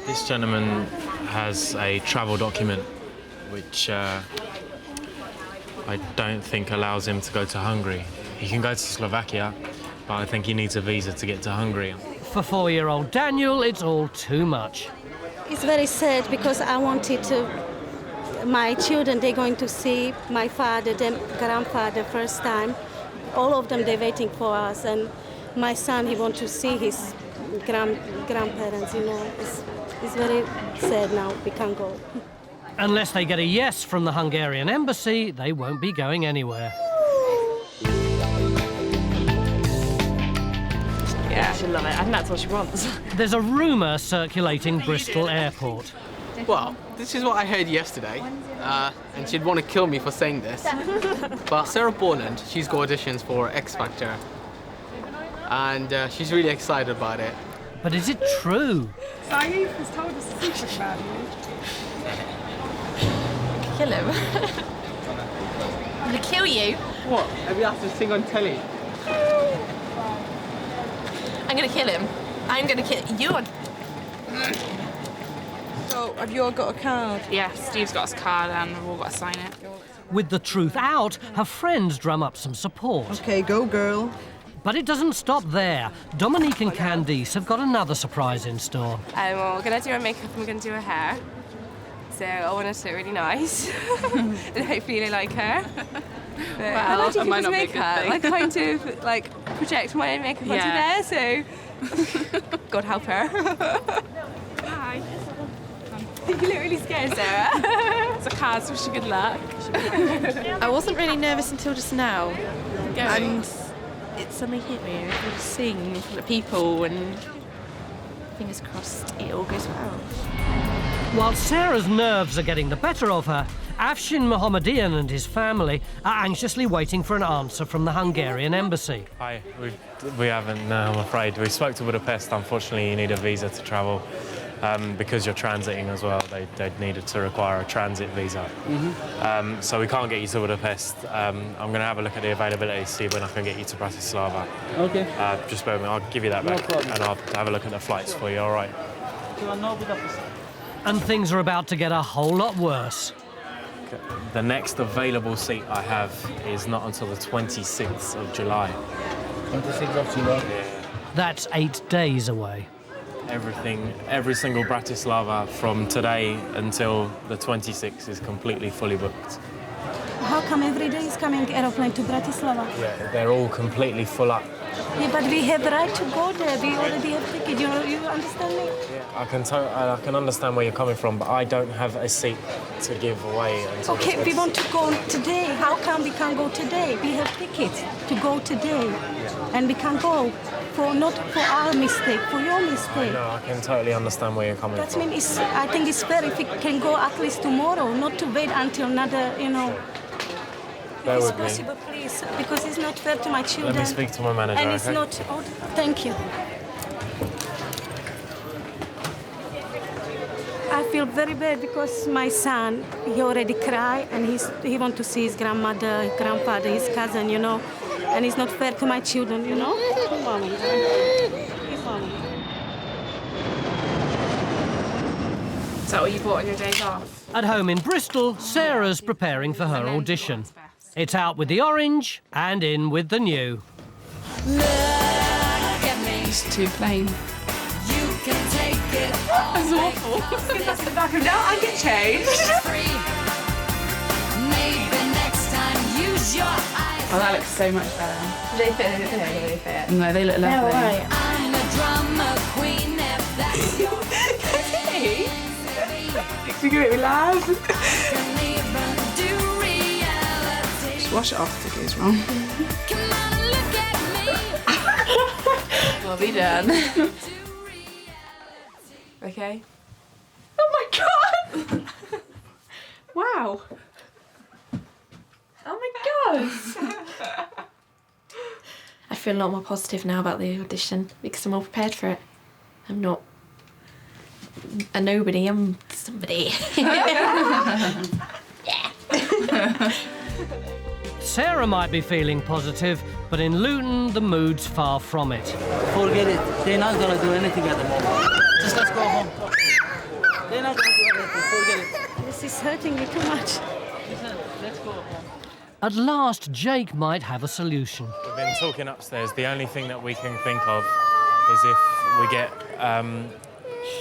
This gentleman has a travel document which I don't think allows him to go to Hungary. He can go to Slovakia, but I think he needs a visa to get to Hungary. For 4-year-old Daniel, it's all too much. It's very sad because I wanted to. My children, they're going to see my father, their grandfather, first time. All of them, they're waiting for us, and my son, he wants to see his grandparents. It's very sad now. We can't go. Unless they get a yes from the Hungarian embassy, they won't be going anywhere. Yeah, she'll love it. I think that's what she wants. There's a rumour circulating Bristol Airport. Well, this is what I heard yesterday, and she'd want to kill me for saying this. But Sarah Borland, she's got auditions for X Factor, and she's really excited about it. But is it true? Saeed has told us a secret about you. Kill him. I'm gonna kill you. What? Have you asked to sing on telly? I'm gonna kill him. I'm gonna kill you. So, have you all got a card? Yeah, Steve's got his card and we've all got to sign it. With the truth out, her friends drum up some support. Okay, go girl. But it doesn't stop there. Dominique and Candice have got another surprise in store. Well, we're going to do her makeup and we're going to do her hair. So I want her to look really nice. And hopefully they like her. Well, I do people's makeup. I kind of project my own makeup onto there, so God help her. Hi. You look really scared, Sarah. It's a card, so wish you good luck. I wasn't really nervous until just now. And it suddenly hit me. I could sing in front of people, and fingers crossed it all goes well. While Sarah's nerves are getting the better of her, Afshin Mohammedian and his family are anxiously waiting for an answer from the Hungarian embassy. Hi, we haven't, no, I'm afraid. We spoke to Budapest. Unfortunately, you need a visa to travel. Because you're transiting as well, they needed to require a transit visa. So we can't get you to Budapest. I'm going to have a look at the availability to see when I can get you to Bratislava. Okay. Just bear with me, I'll give you that back and I'll have a look at the flights for you, all right? And things are about to get a whole lot worse. Okay. The next available seat I have is not until the 26th of July. 26th of July? Yeah. That's 8 days away. Every single Bratislava from today until the 26th is completely fully booked. How come every day is coming aeroplane to Bratislava? Yeah, they're all completely full up. Yeah, but we have the right to go there. We already have ticket. You understand me? Yeah, I can understand where you're coming from, but I don't have a seat to give away. Okay, we want to go today. How come we can't go today? We have tickets to go today, and we can't go. Not for our mistake, for your mistake. No, I can totally understand where you're coming from. That means I think it's fair if we can go at least tomorrow, not to wait until another, Bear if it's with me. possible, please, because it's not fair to my children. Let me speak to my manager, And it's okay? not. Oh, thank you. I feel very bad because my son, he already cried and he want to see his grandmother, grandfather, his cousin, you know, and it's not fair to my children, you know. Is that what you bought on your days off? At home in Bristol, Sarah's preparing for her audition. It's out with the orange and in with the new. It's too plain. That's awful. That's the back of now. I get changed. Oh, that looks so much better. They fit. They fit. No, they look lovely. Right. I'm the drama queen. You can make me laugh. Just wash it off if it goes wrong. We'll be done. Okay. Oh my god! Wow. Oh my god! I feel a lot more positive now about the audition because I'm all prepared for it. I'm not a nobody, I'm somebody. Sarah might be feeling positive, but in Luton, the mood's far from it. Forget it. They're not going to do anything at the moment. Just let's go home. They're not going to do anything. Forget it. This is hurting me too much. Let's go home. At last, Jake might have a solution. We've been talking upstairs. The only thing that we can think of is if we get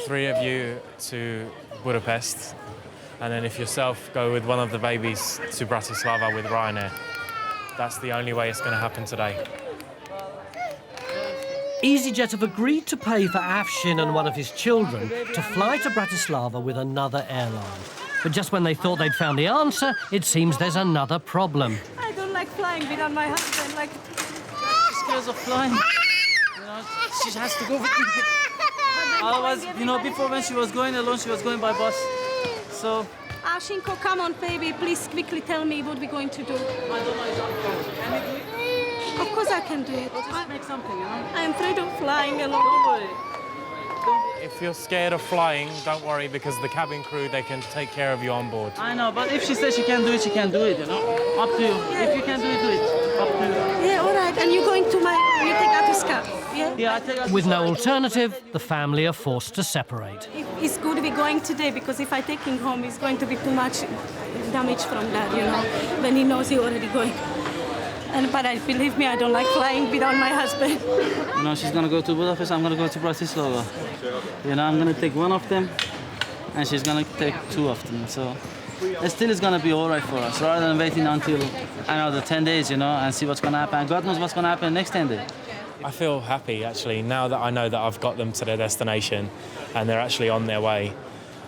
3 of you to Budapest, and then if yourself go with one of the babies to Bratislava with Ryanair. That's the only way it's going to happen today. easyJet have agreed to pay for Afshin and one of his children to fly to Bratislava with another airline. But just when they thought they'd found the answer, it seems there's another problem. I don't like flying without my husband, like... She's scared of flying. You know, she has to go with me. Otherwise, you know, before when she was going alone, she was going by bus. So... Ashinko, come on, baby, please quickly tell me what we're going to do. I don't know exactly. Can you do it? Of course I can do it. We'll just make something, you know? I'm afraid of flying alone. Don't worry. If you're scared of flying, don't worry, because the cabin crew, they can take care of you on board. I know, but if she says she can do it, she can do it, you know? Up to you. Yeah. If you can do it, do it. Up to you. Yeah, all right. And you're going to you take her to Scap, yeah? Yeah, I take her to With no alternative, the family are forced to separate. It's good we're going today, because if I take him home, it's going to be too much damage from that, you know, when he knows he's already going. But believe me, I don't like flying without my husband. You know, she's going to go to Budapest, I'm going to go to Bratislava. You know, I'm going to take one of them, and she's going to take 2 of them. So it still is going to be all right for us, rather than waiting until, I know, the 10 days, you know, and see what's going to happen. God knows what's going to happen next 10 days. I feel happy, actually, now that I know that I've got them to their destination and they're actually on their way.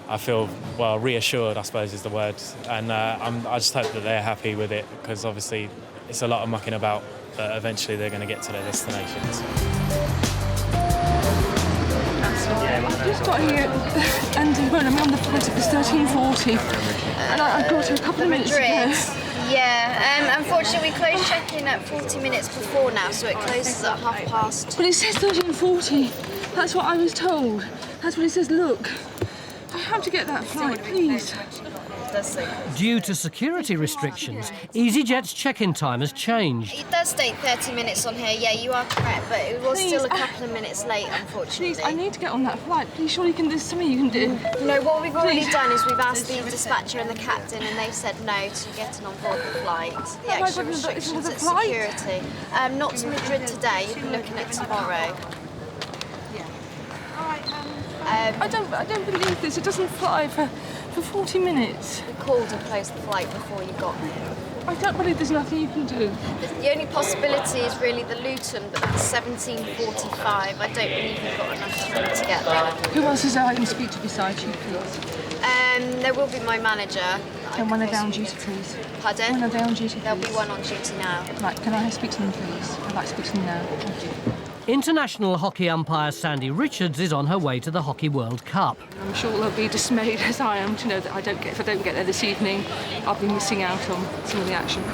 I feel, well, reassured, I suppose is the word. And I just hope that they're happy with it, because obviously it's a lot of mucking about, but eventually they're going to get to their destinations. I've just got here and I'm on the flight at 13:40 and I got here a couple of minutes ago. Yeah, unfortunately we close check-in at 40 minutes before now, so it closes at 1:30. But it says 13:40. That's what I was told. That's what it says. Look, I have to get that flight, please. Due to security restrictions, easyJet's check-in time has changed. It does state 30 minutes on here, yeah, you are correct, but it was still a couple of minutes late, unfortunately. Please, I need to get on that flight. Please, surely there's something you can do. No, what we've already done is we've asked the dispatcher and the captain, and they've said no to getting on board the flight. The extra restrictions at security. Not to Madrid today, you'll be looking at tomorrow. I don't believe this. It doesn't fly for 40 minutes. We called and closed the flight before you got here. I don't believe there's nothing you can do. The only possibility is really the Luton, but that's 17:45. I don't believe you've got enough time to get there. Who else is there I can speak to besides you, please? There will be my manager. And when are they on duty, please? Pardon? When are they on duty, please? There'll be one on duty now. Right, can I speak to them, please? I'd like to speak to them now. Thank you. International hockey umpire Sandy Richards is on her way to the Hockey World Cup. I'm sure they'll be dismayed as I am to know that if I don't get there this evening, I'll be missing out on some of the action.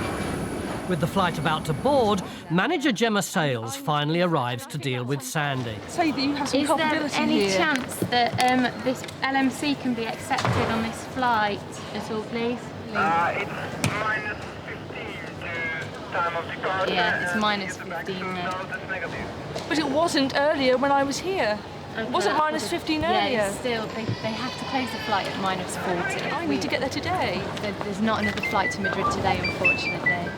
With the flight about to board, manager Gemma Sales finally arrives to deal with Sandy. Say that you have some Is there culpability any here. chance that this LMC can be accepted on this flight at all, please? It's minus 15 to time of departure. Yeah, it's minus 15 there. But it wasn't earlier when I was here. It wasn't minus 15 earlier. Yeah, still, they have to close the flight at minus 40. I need to get there today. There's not another flight to Madrid today, unfortunately.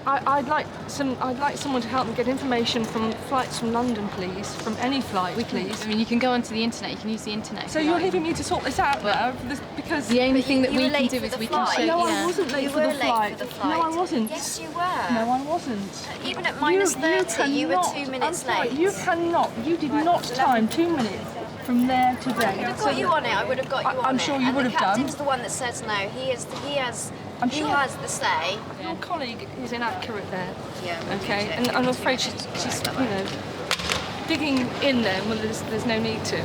I'd like someone to help me get information from flights from London, please. From any flight, please. I mean, you can go onto the internet. You can use the internet. So you're leaving me to sort this out now, because the only thing that we can do is we can show you. No, I wasn't late for the flight. No, I wasn't. Yes, you were. No, I wasn't. Even at minus 30, you were 2 minutes late. You cannot. You did not time 2 minutes from there to there. I would have got you on it. I would have got you on it. I'm sure you would have done. The captain's the one that says no. He has the say. Your colleague is inaccurate there. Yeah. Okay. And I'm afraid she's digging in there when there's no need to.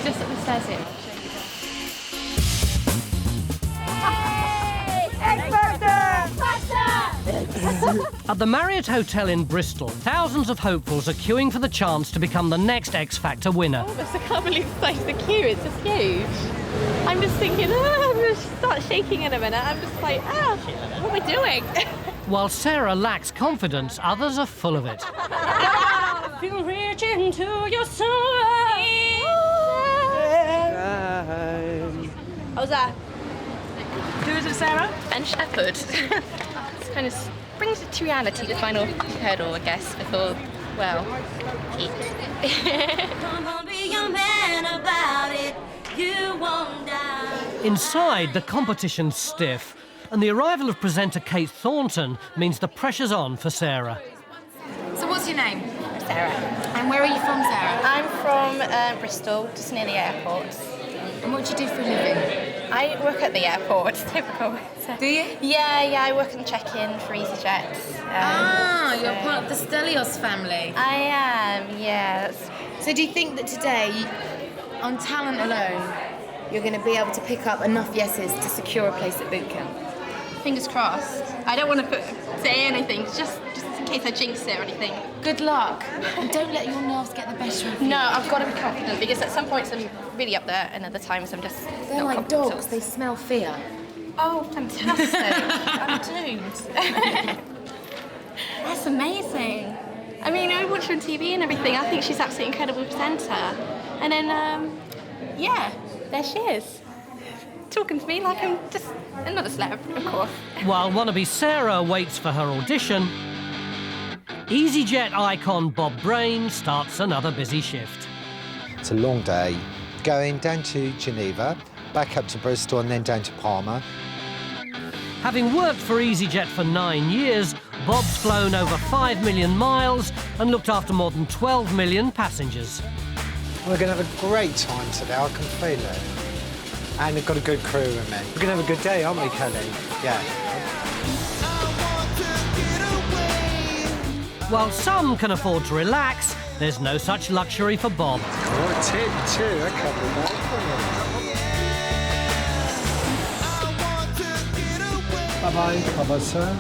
Just at the stairs here. At the Marriott Hotel in Bristol, thousands of hopefuls are queuing for the chance to become the next X Factor winner. I can't believe the size of the queue, it's just huge. I'm just thinking, I'm going to start shaking in a minute. I'm just like, what are we doing? While Sarah lacks confidence, others are full of it. I feel reach into your soul. How's that? Who is it, Sarah? Ben Shepherd. It kind of brings it to reality, the final hurdle, I guess, before, well, peak. Come on, be a man about it. You won't die. Inside, the competition's stiff, and the arrival of presenter Kate Thornton means the pressure's on for Sarah. So what's your name? Sarah. And where are you from, Sarah? I'm from Bristol, just near the airport. And what do you do for a living? I work at the airport, typical. Do you? Yeah, I work in check-in for easyJet. You're part of the Stelios family. I am, yes. So do you think that today, on talent alone, you're going to be able to pick up enough yeses to secure a place at boot camp? Fingers crossed. I don't want to say anything, just in case I jinx it or anything. Good luck. And don't let your nerves get the better of you. No, I've got to be confident, because at some points I'm really up there, and other times I'm just They're not like confident. dogs, they smell fear. Oh, fantastic. I'm doomed. That's amazing. I mean, I watch her on TV and everything. I think she's absolutely incredible presenter. And then, yeah, there she is. Talking to me like I'm just another celeb, of course. While wannabe Sarah waits for her audition, easyJet icon Bob Brain starts another busy shift. It's a long day, going down to Geneva, back up to Bristol and then down to Palma. Having worked for easyJet for 9 years, Bob's flown over 5 million miles and looked after more than 12 million passengers. We're going to have a great time today, I can feel it. And we've got a good crew with me. We're going to have a good day, aren't we, Kelly? Yeah. While some can afford to relax, there's no such luxury for Bob. Oh, tip too, I can't be that. Bye-bye. Bye-bye, sir.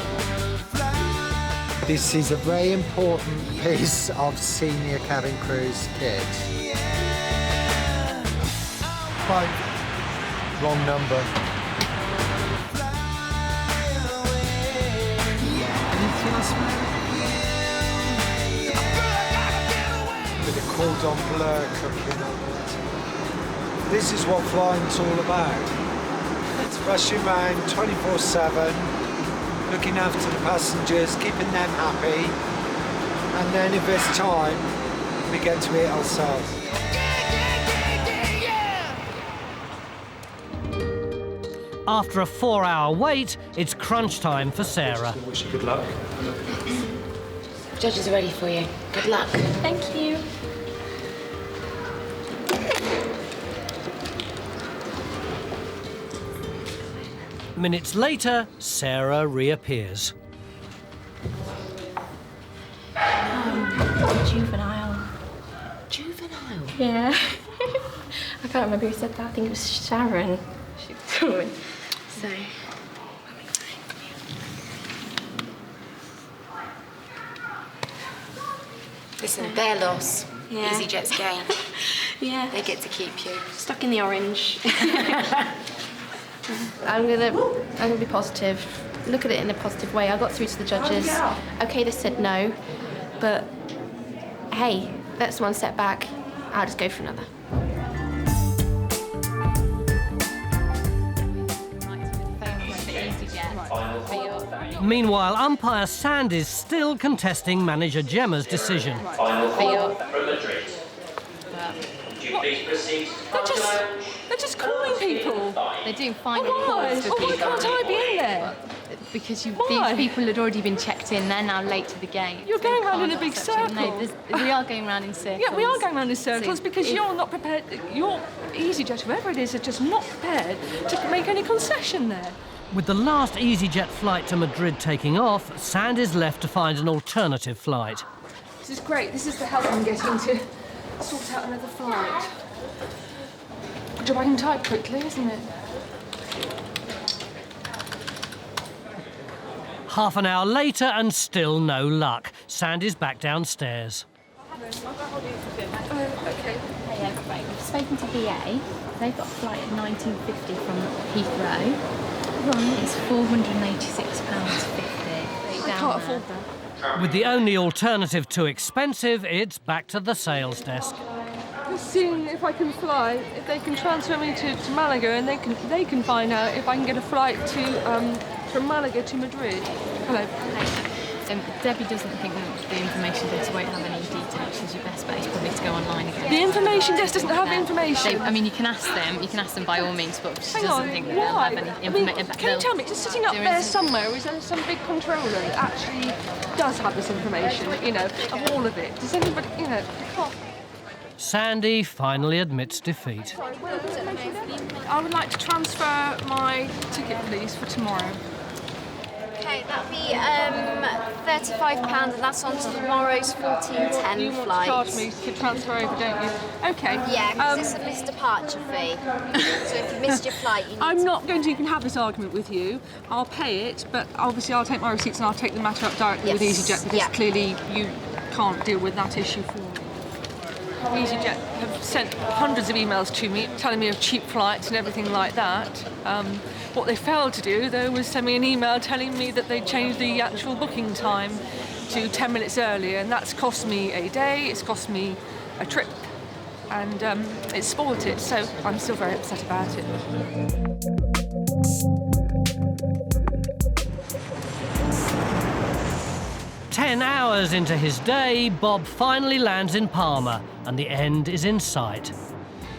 This is a very important piece of senior cabin crew's kit. Right. Wrong number. With a cordon bleu cooking on it. This is what flying's all about. It's rushing around 24/7, looking after the passengers, keeping them happy, and then if there's time, we get to it ourselves. After a 4-hour wait, it's crunch time for Sarah. Wish you good luck. Judges are ready for you. Good luck. Thank you. Minutes later, Sarah reappears. Juvenile. Juvenile? Yeah. I can't remember who said that. I think it was Sharon. She told me. So. Listen, their loss. Yeah. easyJet's gain. Yeah. They get to keep you. Stuck in the orange. I'm gonna be positive. Look at it in a positive way. I got through to the judges. Okay, they said no, but hey, that's one step back. I'll just go for another. Meanwhile, umpire Sand is still contesting manager Gemma's decision. They're just calling people. They're doing final Why? calls for Why people. can't I be in there? Because these Why? people had already been checked in. They're now late to the game. You're going round in a big circle. No, circle. we are going round in circles. Yeah, we are going round in circles So because you're not prepared. Your easyJet, whoever it is, are just not prepared to make any concession there. With the last easyJet flight to Madrid taking off, Sand is left to find an alternative flight. This is great. This is the help I'm getting to sort out another flight. Good job I can type quickly, isn't it? Half an hour later and still no luck. Sand is back downstairs. Okay. Hey, everybody. We've spoken to BA. They've got a flight at 1950 from Heathrow. It's £486.50. I can't afford that. With the only alternative too expensive, it's back to the sales desk. Just seeing if I can fly, if they can transfer me to Malaga, and they can find out if I can get a flight to from Malaga to Madrid. Hello. Debbie doesn't think that the information desk won't have any details. She's your best bet is probably to go online again. The information desk doesn't have information. I mean, you can ask them by all means, but she doesn't think that they'll why? have any I mean, information. can you tell me, just sitting up there somewhere, is there some big controller that actually does have this information, you know, of all of it? Does anybody, you know, Sandy finally admits defeat. I would like to transfer my ticket, please, for tomorrow. Okay, that'll be £35, and that's on tomorrow's 14:10 You want flight. to charge me to transfer over, don't you? Okay. Yeah, because it's a missed departure fee. So if you missed your flight, you need I'm not going to even have this argument with you. I'll pay it, but obviously I'll take my receipts and I'll take the matter up directly with easyJet, because clearly you can't deal with that issue for me. easyJet have sent hundreds of emails to me telling me of cheap flights and everything like that. What they failed to do, though, was send me an email telling me that they changed the actual booking time to 10 minutes earlier, and that's cost me a day, it's cost me a trip, and it's spoilt it, so I'm still very upset about it. Ten hours into his day, Bob finally lands in Palma, and the end is in sight.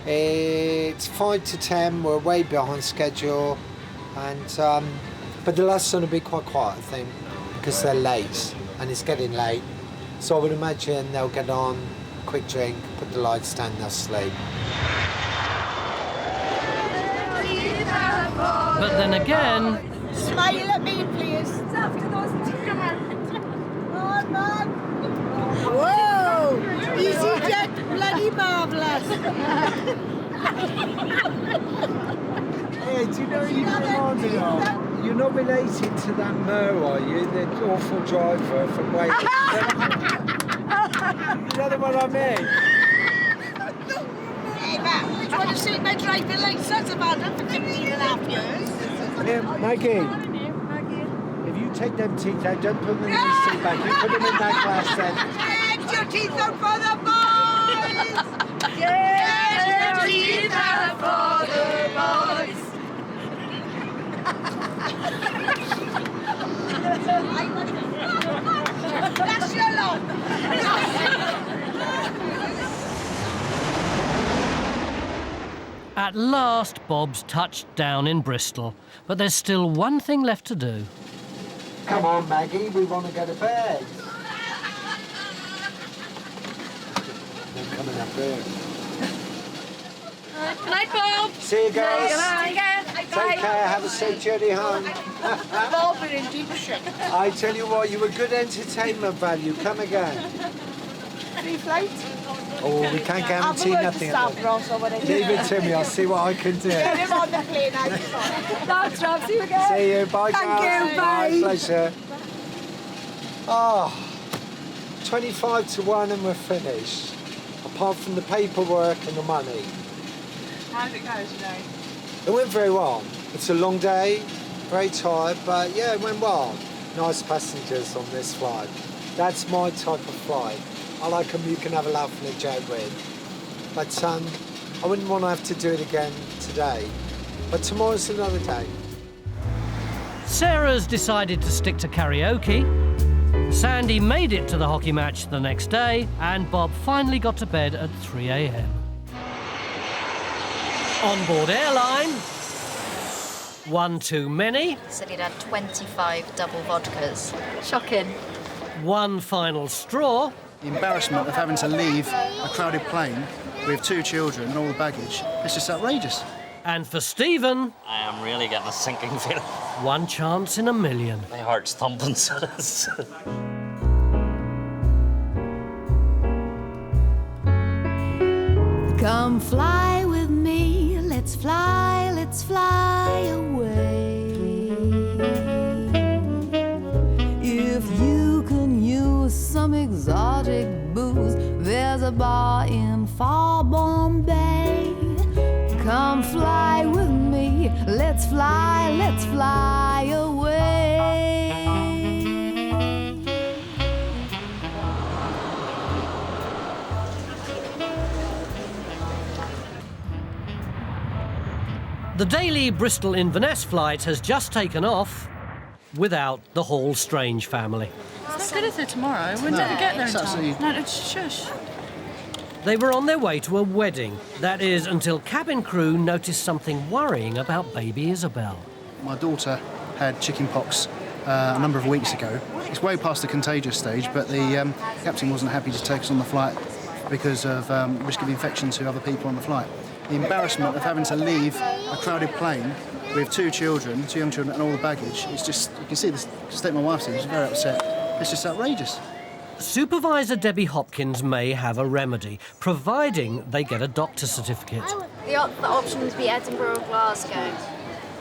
It's 5 to 10, we're way behind schedule, and but the last one will be quite quiet, I think, because they're late, and it's getting late. So I would imagine they'll get on, quick drink, put the lights down, they'll sleep. But then again... Smile at me, please. Whoa! easyJet, bloody marvellous. Hey, do you know you remind me of? You're not related to that Mo, are you? The awful driver from Wales. You know the one I mean? Hey, Matt, which one of seen my driving licence about it for 15 and a half years? Yeah, Maggie. If you take them teeth out, don't put them in the seat back. You put them in that glass then. Get your teeth out for the boys! Get your teeth out for the boys! That's your lot! At last, Bob's touched down in Bristol, but there's still one thing left to do. Come on, Maggie, we want to go to bed. They're coming up there. Good night, Bob. See you guys. Take care. Have a safe journey home. Bob, we're in deep shit. I tell you what, you were good entertainment value. Come again. Free flight? Oh, we can't guarantee nothing. Leave it to me. I'll see what I can do. Get him on the plane. Thanks, Rob. See you again. See you. Bye, Thank guys. you. Bye. My pleasure. Oh, 25 to 1 and we're finished. Apart from the paperwork and the money. How did it go today? It went very well. It's a long day, very tired, but yeah, it went well. Nice passengers on this flight. That's my type of flight. I like them you can have a laugh and a joke with. But I wouldn't want to have to do it again today. But tomorrow's another day. Sarah's decided to stick to karaoke. Sandy made it to the hockey match the next day, and Bob finally got to bed at 3 a.m. On board Airline, one too many. Said he'd had 25 double vodkas. Shocking. One final straw. The embarrassment of having to leave a crowded plane with 2 children and all the baggage, it's just outrageous. And for Stephen, I am really getting a sinking feeling. one chance in a million. My heart's thumping, so it is. Come fly with me, let's fly away. If you can use some exotic booze, there's a bar in far Bombay. Come fly with me, let's fly away. The daily Bristol-Inverness flight has just taken off without the Hall Strange family. It's not good, is it, tomorrow? We'll never get there in time. No, shush. They were on their way to a wedding. That is, until cabin crew noticed something worrying about baby Isabel. My daughter had chickenpox a number of weeks ago. It's way past the contagious stage, but the captain wasn't happy to take us on the flight because of risk of infection to other people on the flight. The embarrassment of having to leave a crowded plane with 2 children, 2 young children, and all the baggage, it's just, you can see the state my wife's in, she's very upset. It's just outrageous. Supervisor Debbie Hopkins may have a remedy, providing they get a doctor's certificate. The option would be Edinburgh or Glasgow.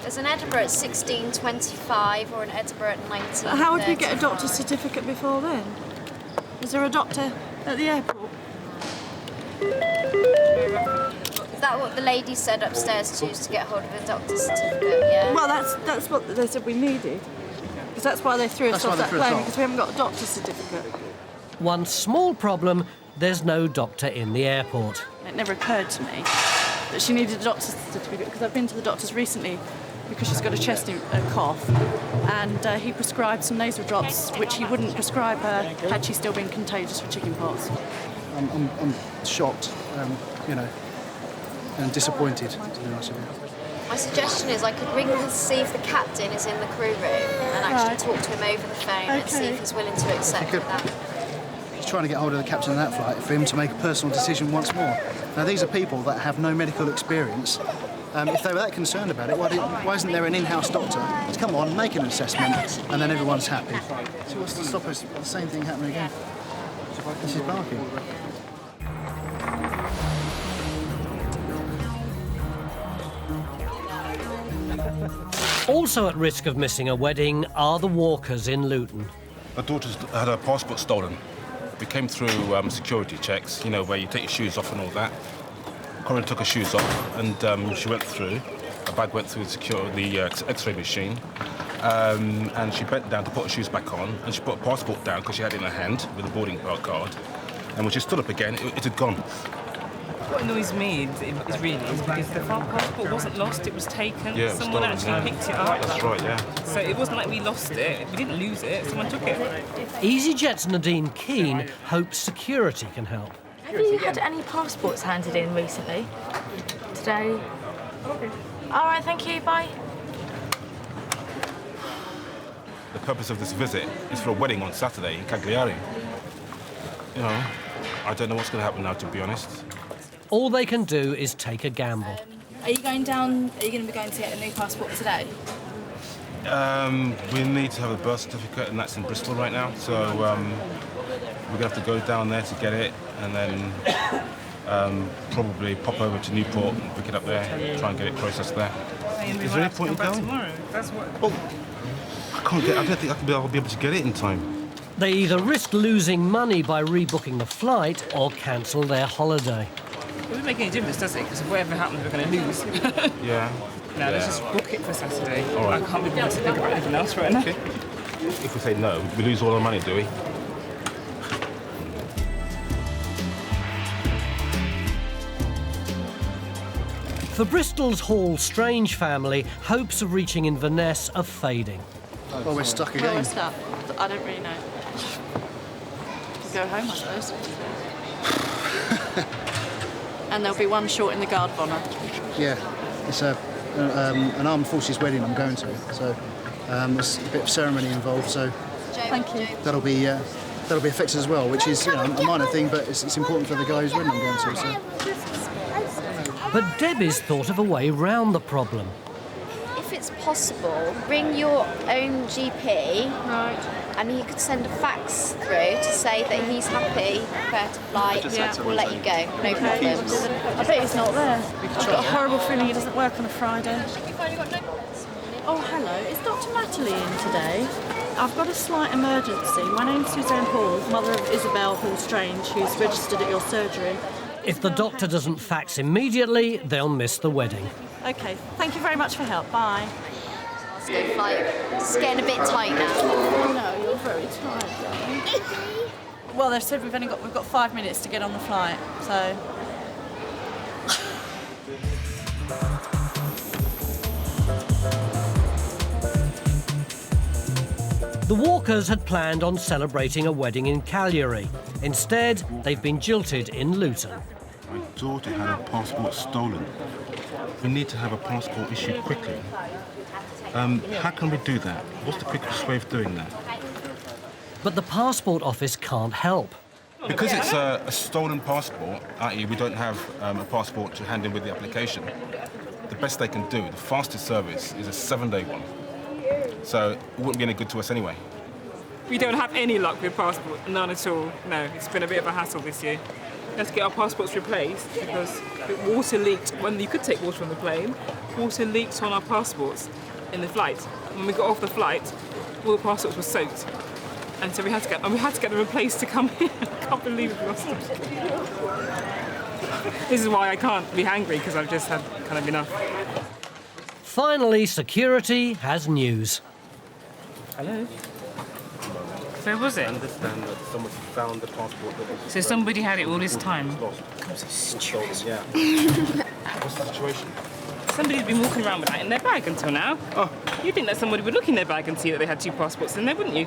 There's an Edinburgh at 16.25 or an Edinburgh at 19.35. How would we get a doctor's certificate before then? Is there a doctor at the airport? Is that what the lady said upstairs to get hold of a doctor's certificate, yeah? Well, that's what they said we needed. Because that's why they threw us off that plane, because we haven't got a doctor's certificate. One small problem, there's no doctor in the airport. It never occurred to me that she needed a doctor's certificate, because I've been to the doctors recently because she's got a chest cough, and he prescribed some nasal drops which he wouldn't prescribe her had she still been contagious with chickenpox. I'm shocked, and disappointed, to be honest with you. My suggestion is I could ring to see if the captain is in the crew room and actually talk to him over the phone and see if he's willing to accept that. He's trying to get hold of the captain of that flight for him to make a personal decision once more. Now, these are people that have no medical experience. If they were that concerned about it, why isn't there an in-house doctor? Just come on, make an assessment, and then everyone's happy. So what's to stop us the same thing happening again? This is barking. Also at risk of missing a wedding are the walkers in Luton. My daughter's had her passport stolen. We came through security checks, where you take your shoes off and all that. Corinne took her shoes off and she went through. Her bag went through the X-ray machine. And she bent down to put her shoes back on, and she put her passport down because she had it in her hand with a boarding card. And when she stood up again, it had gone. What annoys me is because the passport wasn't lost, it was taken. Yeah, it was someone stolen, actually picked it up. That's right, yeah. So it wasn't like we lost it, we didn't lose it, someone took it. easyJet's Nadine Keane hopes security can help. Have you had any passports handed in recently? Today? Okay. All right, thank you, bye. The purpose of this visit is for a wedding on Saturday in Cagliari. I don't know what's going to happen now, to be honest. All they can do is take a gamble. Are you going down? Are you going to be going to get a new passport today? We need to have a birth certificate, and that's in Bristol right now. So we're going to have to go down there to get it, and then probably pop over to Newport and pick it up there, try and get it processed there. Is there any point in going? Tomorrow. That's what. Well, I don't think I'll be able to get it in time. They either risk losing money by rebooking the flight or cancel their holiday. It won't make any difference, does it? Because if whatever happens, we're going to lose. Yeah. No, let's just book it for Saturday. All right. I can't be bothered to think about anything else right now. Okay. If we say no, we lose all our money, do we? For Bristol's Hall Strange family, hopes of reaching Inverness are fading. Well, we're stuck again. Well, we're stuck. I don't really know. We'll go home, I suppose. And there'll be one short in the Guard of Honour. Yeah, it's an armed forces wedding I'm going to, so there's a bit of ceremony involved. So thank you. That'll be affected as well, which is a minor thing, but it's important for the guy whose wedding I'm going to. So. But Debbie's thought of a way round the problem. If it's possible, ring your own GP, right, and he could send a fax through to say that he's happy, prepared to fly, we'll let you go, no problems. I bet he's not there. I've got a horrible feeling he doesn't work on a Friday. Oh, hello. Is Dr. Natalie in today? I've got a slight emergency. My name's Suzanne Hall, mother of Isabel Hall Strange, who's registered at your surgery. If the doctor doesn't fax immediately, they'll miss the wedding. OK, thank you very much for help. Bye. Let's go fly. It's getting a bit tight now. Oh, no, you're very tired. Well, they've said we've got 5 minutes to get on the flight, so... The Walkers had planned on celebrating a wedding in Cagliari. Instead, they've been jilted in Luton. My daughter had her passport stolen. We need to have a passport issued quickly. How can we do that? What's the quickest way of doing that? But the passport office can't help. Because it's a stolen passport, i.e. we don't have a passport to hand in with the application, the best they can do, the fastest service, is a 7-day one. So it wouldn't be any good to us anyway. We don't have any luck with passport, none at all. No, it's been a bit of a hassle this year. Let's get our passports replaced because water leaked when you could take water on the plane. Water leaked on our passports in the flight. When we got off the flight, all the passports were soaked, and so we had to get them replaced to come here. I can't believe we've lost them. This is why I can't be angry, because I've just had kind of enough. Finally, security has news. Hello. Where was it? I understand that someone found the passport. So somebody had it all this time? I'm so stupid. Yeah. What's the situation? Somebody's been walking around with that in their bag until now. Oh. You'd think that somebody would look in their bag and see that they had 2 passports in there, wouldn't you?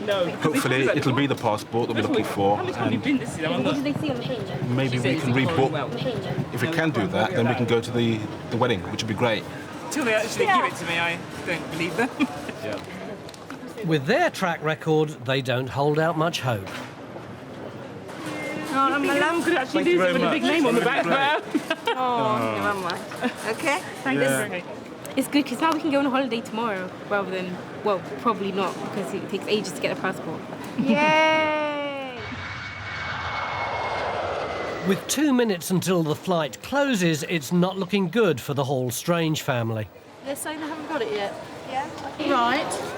No. Hopefully it'll be the passport that we're looking for. How many times have you been this year? What did they see on the plane? Maybe we can rebook. If we can do that, then we can go to the wedding, which would be great. Until they actually give it to me, I don't believe them. Yeah. With their track record, they don't hold out much hope. Oh, my lamb could actually do it with a big name on the back there. Oh, your mama. Okay? Thanks. Yeah. It's good because now we can go on a holiday tomorrow rather than, well, probably not because it takes ages to get a passport. Yay! With 2 minutes until the flight closes, it's not looking good for the Hall Strange family. They're saying they haven't got it yet. Yeah. Right.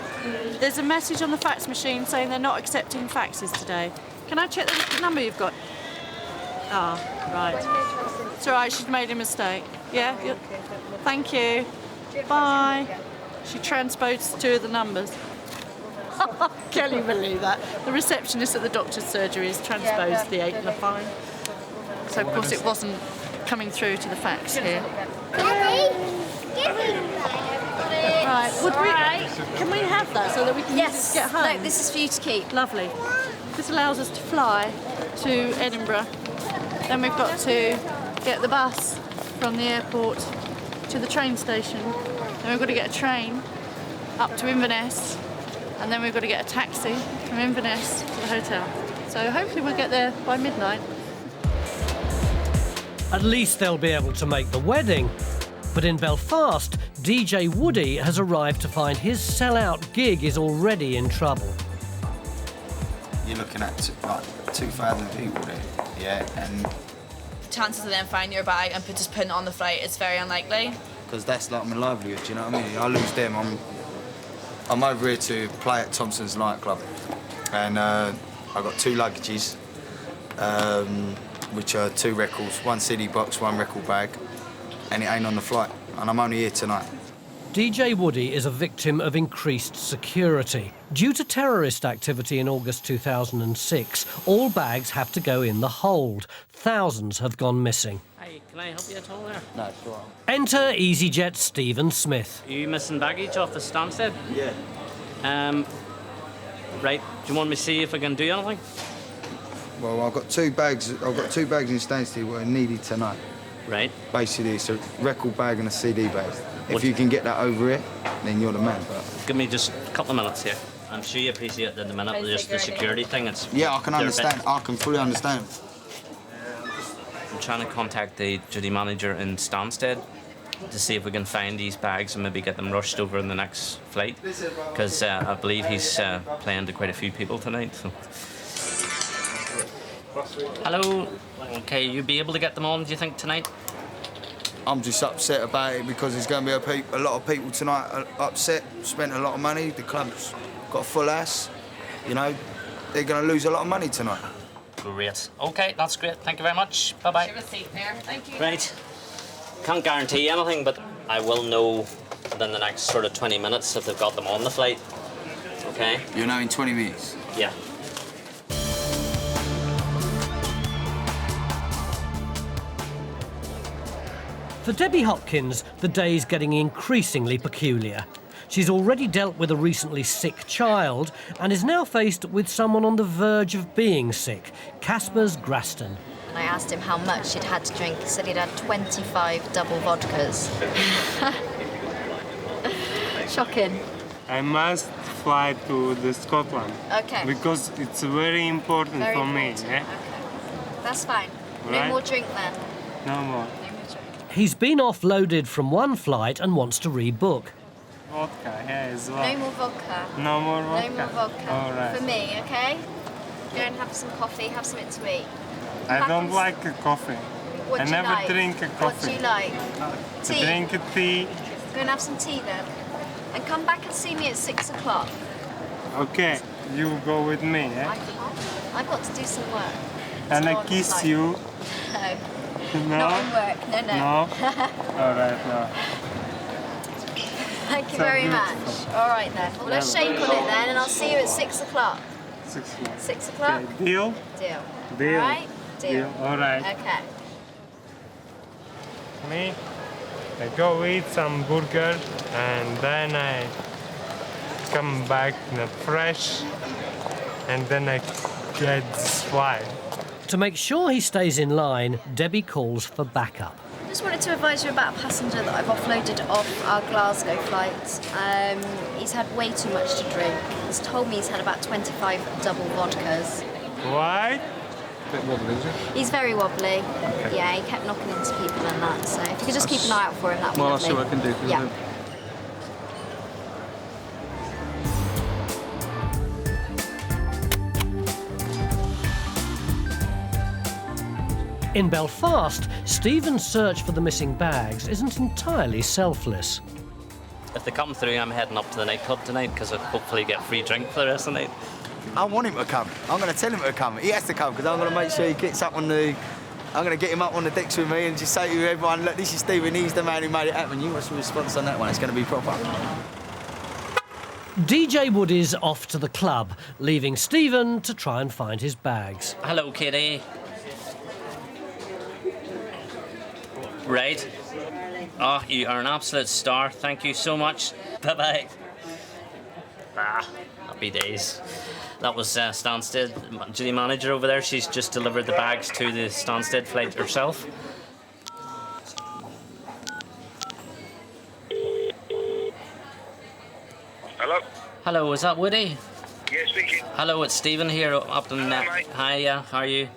There's a message on the fax machine saying they're not accepting faxes today. Can I check the number you've got? Ah, right. It's all right, she's made a mistake. Yeah? Thank you. Bye. She transposed 2 of the numbers. Can you believe that? The receptionist at the doctor's surgery has transposed the 8 and the 5. So, of course, it wasn't coming through to the fax here. Right, can we have that so that we can just get home? No, this is for you to keep. Lovely. This allows us to fly to Edinburgh. Then we've got to get the bus from the airport to the train station. Then we've got to get a train up to Inverness. And then we've got to get a taxi from Inverness to the hotel. So hopefully we'll get there by midnight. At least they'll be able to make the wedding. But in Belfast, DJ Woody has arrived to find his sellout gig is already in trouble. You're looking at like 2,000 people there, yeah, and the chances of them finding your bag and just putting it on the flight is very unlikely. Because that's like my livelihood, you know what I mean? I lose them, I'm over here to play at Thompson's nightclub, and I've got 2 luggages, which are 2 records, 1 CD box, 1 record bag, and it ain't on the flight, and I'm only here tonight. DJ Woody is a victim of increased security. Due to terrorist activity in August 2006, all bags have to go in the hold. Thousands have gone missing. Hey, can I help you at all there? No, sure. Enter easyJet Stephen Smith. Are you missing baggage off the Stansted? Yeah. Right, do you want me to see if I can do anything? Well, I've got 2 bags. I've got 2 bags in Stansted that are needed tonight. Right. Basically, it's a record bag and a CD bag. If you can get that over here, then you're the man. But give me just a couple of minutes here. I'm sure you appreciate it in a minute, just the security thing. Yeah, I can understand. I can fully understand. I'm trying to contact the duty manager in Stansted to see if we can find these bags and maybe get them rushed over in the next flight, because I believe he's playing to quite a few people tonight. So. Hello. Okay, you be able to get them on, do you think, tonight? I'm just upset about it because there's going to be a lot of people tonight upset, spent a lot of money, the club's got a full house, you know, they're going to lose a lot of money tonight. Great. Okay, that's great. Thank you very much. Bye-bye. Thank you. Right. Can't guarantee anything, but I will know within the next sort of 20 minutes if they've got them on the flight. Okay? You know in 20 minutes? Yeah. For Debbie Hopkins, the day's getting increasingly peculiar. She's already dealt with a recently sick child and is now faced with someone on the verge of being sick, Casper's Graston. I asked him how much he'd had to drink. He said he'd had 25 double vodkas. Shocking. I must fly to the Scotland. Okay. Because it's very important for me. Yeah? Okay. That's fine. Right. No more drink then. No more. He's been offloaded from one flight and wants to rebook. Vodka, yeah, as well. No more vodka. No more vodka? No more vodka. All right. For me, okay? Go and have some coffee, have something to eat. I don't like coffee. What I do you never like? drink coffee. What do you like? Tea? I drink tea. Go and have some tea then. And come back and see me at 6 o'clock. Okay, you go with me, I yeah? can't. I've got to do some work. And Go I on the kiss flight. you. No. No? Not on work. No, no. No? All right, no. Thank you So very beautiful. much. All right then. Well, let's shake on it then, and I'll see you at 6 o'clock. 6 o'clock. 6 o'clock? Okay, deal? Deal. Deal. All right? Deal. All right. Okay. Me, I go eat some burger and then I come back fresh and then I get this flight. To make sure he stays in line, Debbie calls for backup. Just wanted to advise you about a passenger that I've offloaded off our Glasgow flight. He's had way too much to drink. He's told me he's had about 25 double vodkas. Why? A bit wobbly, is it? He's very wobbly. Okay. Yeah, he kept knocking into people and that. So if you could just keep an eye out for him, that'd be Well, I'll lovely. see what I can do. Yeah. In Belfast, Stephen's search for the missing bags isn't entirely selfless. If they come through, I'm heading up to the nightclub tonight because I'll hopefully get free drink for the rest of the night. I want him to come. I'm going to tell him to come. He has to come because I'm going to make sure he gets up on the... I'm going to get him up on the decks with me and just say to everyone, look, this is Stephen, he's the man who made it happen. You what's the response on that one? It's going to be proper. DJ Woody's off to the club, leaving Stephen to try and find his bags. Hello, Kitty. Right. Oh, you are an absolute star. Thank you so much. Bye-bye. Happy days. That was Stansted, duty manager over there. She's just delivered the bags to the Stansted flight herself. Hello? Hello, is that Woody? Yeah, speaking. Hello, it's Stephen here up in... Hello, mate. Hiya, how are you?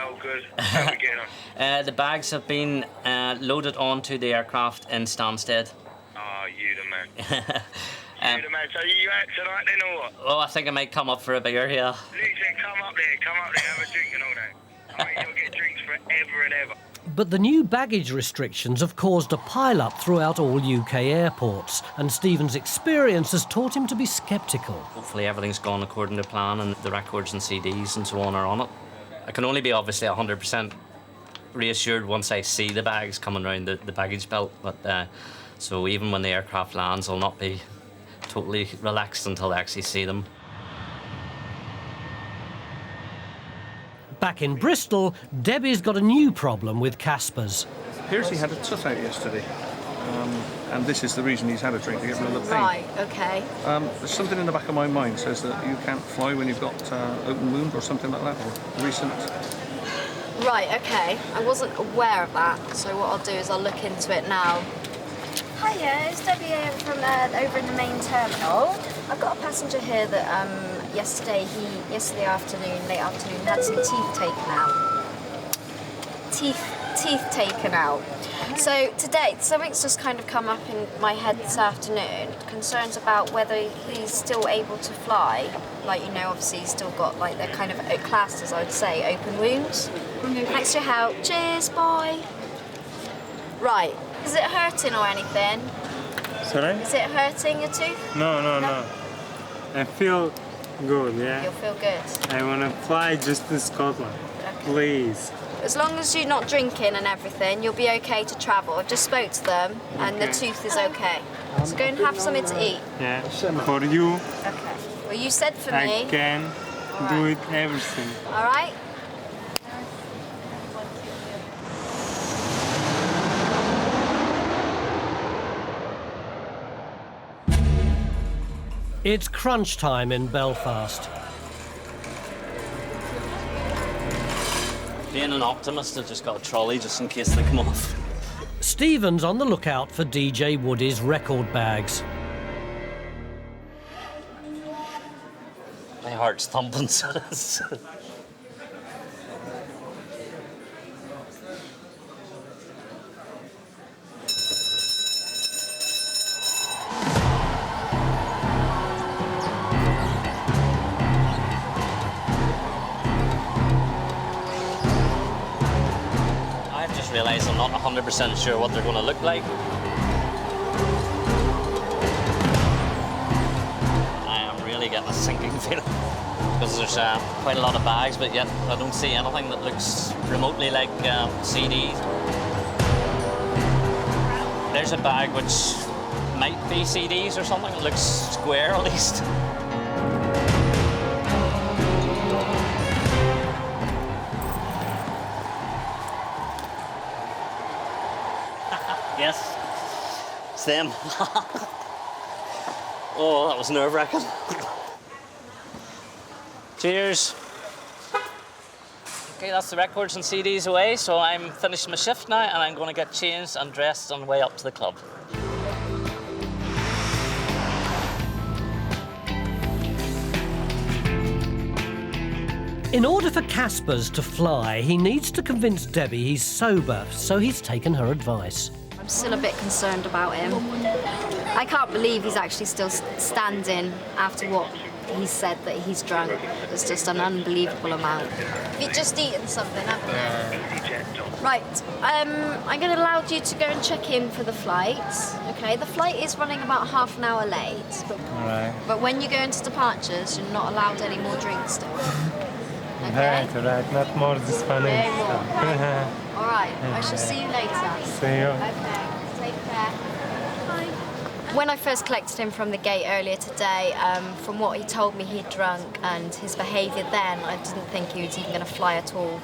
Oh, good. How are we getting on? The bags have been loaded onto the aircraft in Stansted. Oh, you the man. You the man. So you out tonight then or what? Oh, I think I might come up for a beer here. Listen, come up there, have a drink and all that. I mean, you'll get drinks forever and ever. But the new baggage restrictions have caused a pile-up throughout all UK airports, and Stephen's experience has taught him to be sceptical. Hopefully everything's gone according to plan and the records and CDs and so on are on it. I can only be obviously 100% reassured once I see the bags coming around the baggage belt, but so even when the aircraft lands, I'll not be totally relaxed until I actually see them. Back in Bristol, Debbie's got a new problem with Casper's. Appears he had a tooth out yesterday, and this is the reason he's had a drink, to get rid of the pain. Right, okay. There's something in the back of my mind says that you can't fly when you've got open wound or something like that, or recent. Right, okay. I wasn't aware of that, so what I'll do is I'll look into it now. Hiya, it's Debbie here from over in the main terminal. I've got a passenger here that yesterday afternoon, late afternoon, had some teeth taken out. Teeth taken out. So today, something's just kind of come up in my head this afternoon. Concerns about whether he's still able to fly. Like, you know, obviously he's still got, like, they're kind of classed as, I would say, open wounds. Thanks for your help. Cheers, boy. Right. Is it hurting or anything? Sorry? Is it hurting, your tooth? No. I feel good, yeah? You'll feel good. I want to fly just to Scotland. Okay. Please. As long as you're not drinking and everything, you'll be okay to travel. I've just spoke to them and the tooth is okay. So go and have something to eat. Yeah, for you. Okay. Well, you said for me. I can do it, everything. All right? It's crunch time in Belfast. Being an optimist, I've just got a trolley just in case they come off. Stephen's on the lookout for DJ Woody's record bags. My heart's thumping, so it is. Realise I'm not 100% sure what they're going to look like. I am really getting a sinking feeling because there's quite a lot of bags, but yet I don't see anything that looks remotely like CDs. There's a bag which might be CDs or something. It looks square at least. Yes, it's them. Oh, that was nerve-wracking. Cheers. Okay, that's the records and CDs away, so I'm finished my shift now and I'm going to get changed and dressed on the way up to the club. In order for Casper's to fly, he needs to convince Debbie he's sober, so he's taken her advice. I'm still a bit concerned about him. I can't believe he's actually still standing after what he said that he's drunk. It's just an unbelievable amount. You've just eaten something, haven't you? Right, I'm going to allow you to go and check in for the flight. Okay, the flight is running about half an hour late. But when you go into departures, you're not allowed any more drinks still. Okay? Right, not more this Spanish. All right, I shall see you later. See you. Okay, take care. Bye. When I first collected him from the gate earlier today, from what he told me he'd drunk and his behaviour then, I didn't think he was even going to fly at all.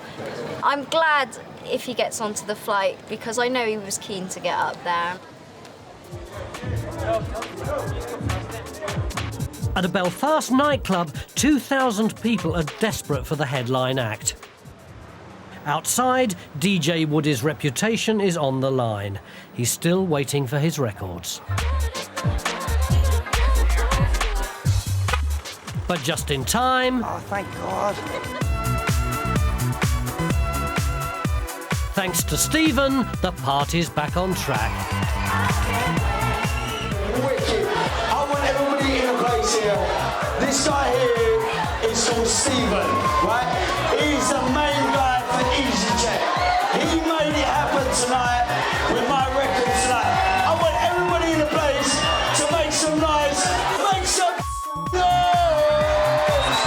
I'm glad if he gets onto the flight because I know he was keen to get up there. At a Belfast nightclub, 2,000 people are desperate for the headline act. Outside, DJ Woody's reputation is on the line. He's still waiting for his records. But just in time... Oh, thank God. Thanks to Stephen, the party's back on track. Wicked. I want everybody in the place here. This guy here is called Stephen, right? He's the main guy for easyJet. He made it happen tonight with my record tonight. I want everybody in the place to make some noise. Make some noise!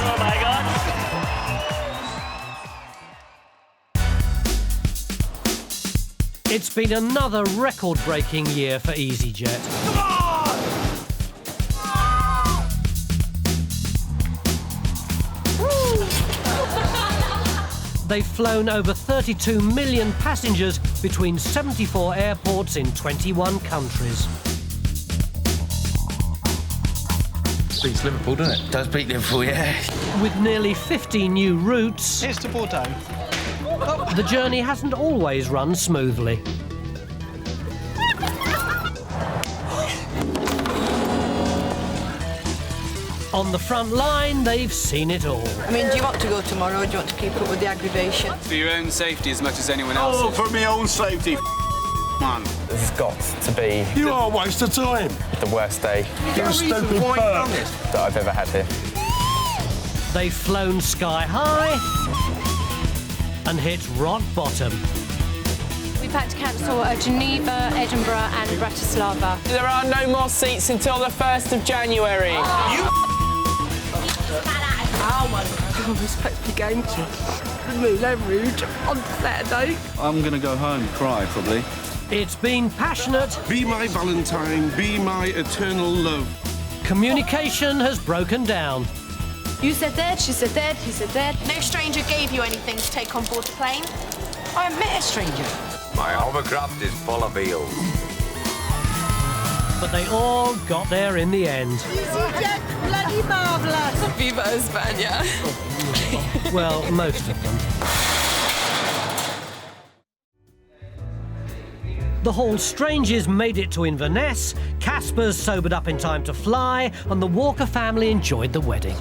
Oh my God. It's been another record-breaking year for easyJet. They've flown over 32 million passengers between 74 airports in 21 countries. Beats Liverpool, doesn't it? Does beat Liverpool, yeah. With nearly 50 new routes, Here's to Bordeaux. the journey hasn't always run smoothly. On the front line, they've seen it all. I mean, do you want to go tomorrow or do you want to keep up with the aggravation? For your own safety as much as anyone else's. Oh, for my own safety, man. This has got to be... You are a waste of time. ...the worst day You're a stupid bird. that I've ever had here. They've flown sky high and hit rock bottom. We've had to cancel Geneva, Edinburgh and Bratislava. There are no more seats until the 1st of January. Oh my God, respect your game to me, they're rude on Saturday. I'm going to go home and cry, probably. It's been passionate. Be my Valentine, be my eternal love. Communication has broken down. You said that, she said that, he said that. No stranger gave you anything to take on board the plane. I met a stranger. My hovercraft is full of eels. But they all got there in the end. easyJet, bloody marvellous. Viva España. Well, most of them. The Hall Strangers made it to Inverness, Casper's sobered up in time to fly, and the Walker family enjoyed the wedding.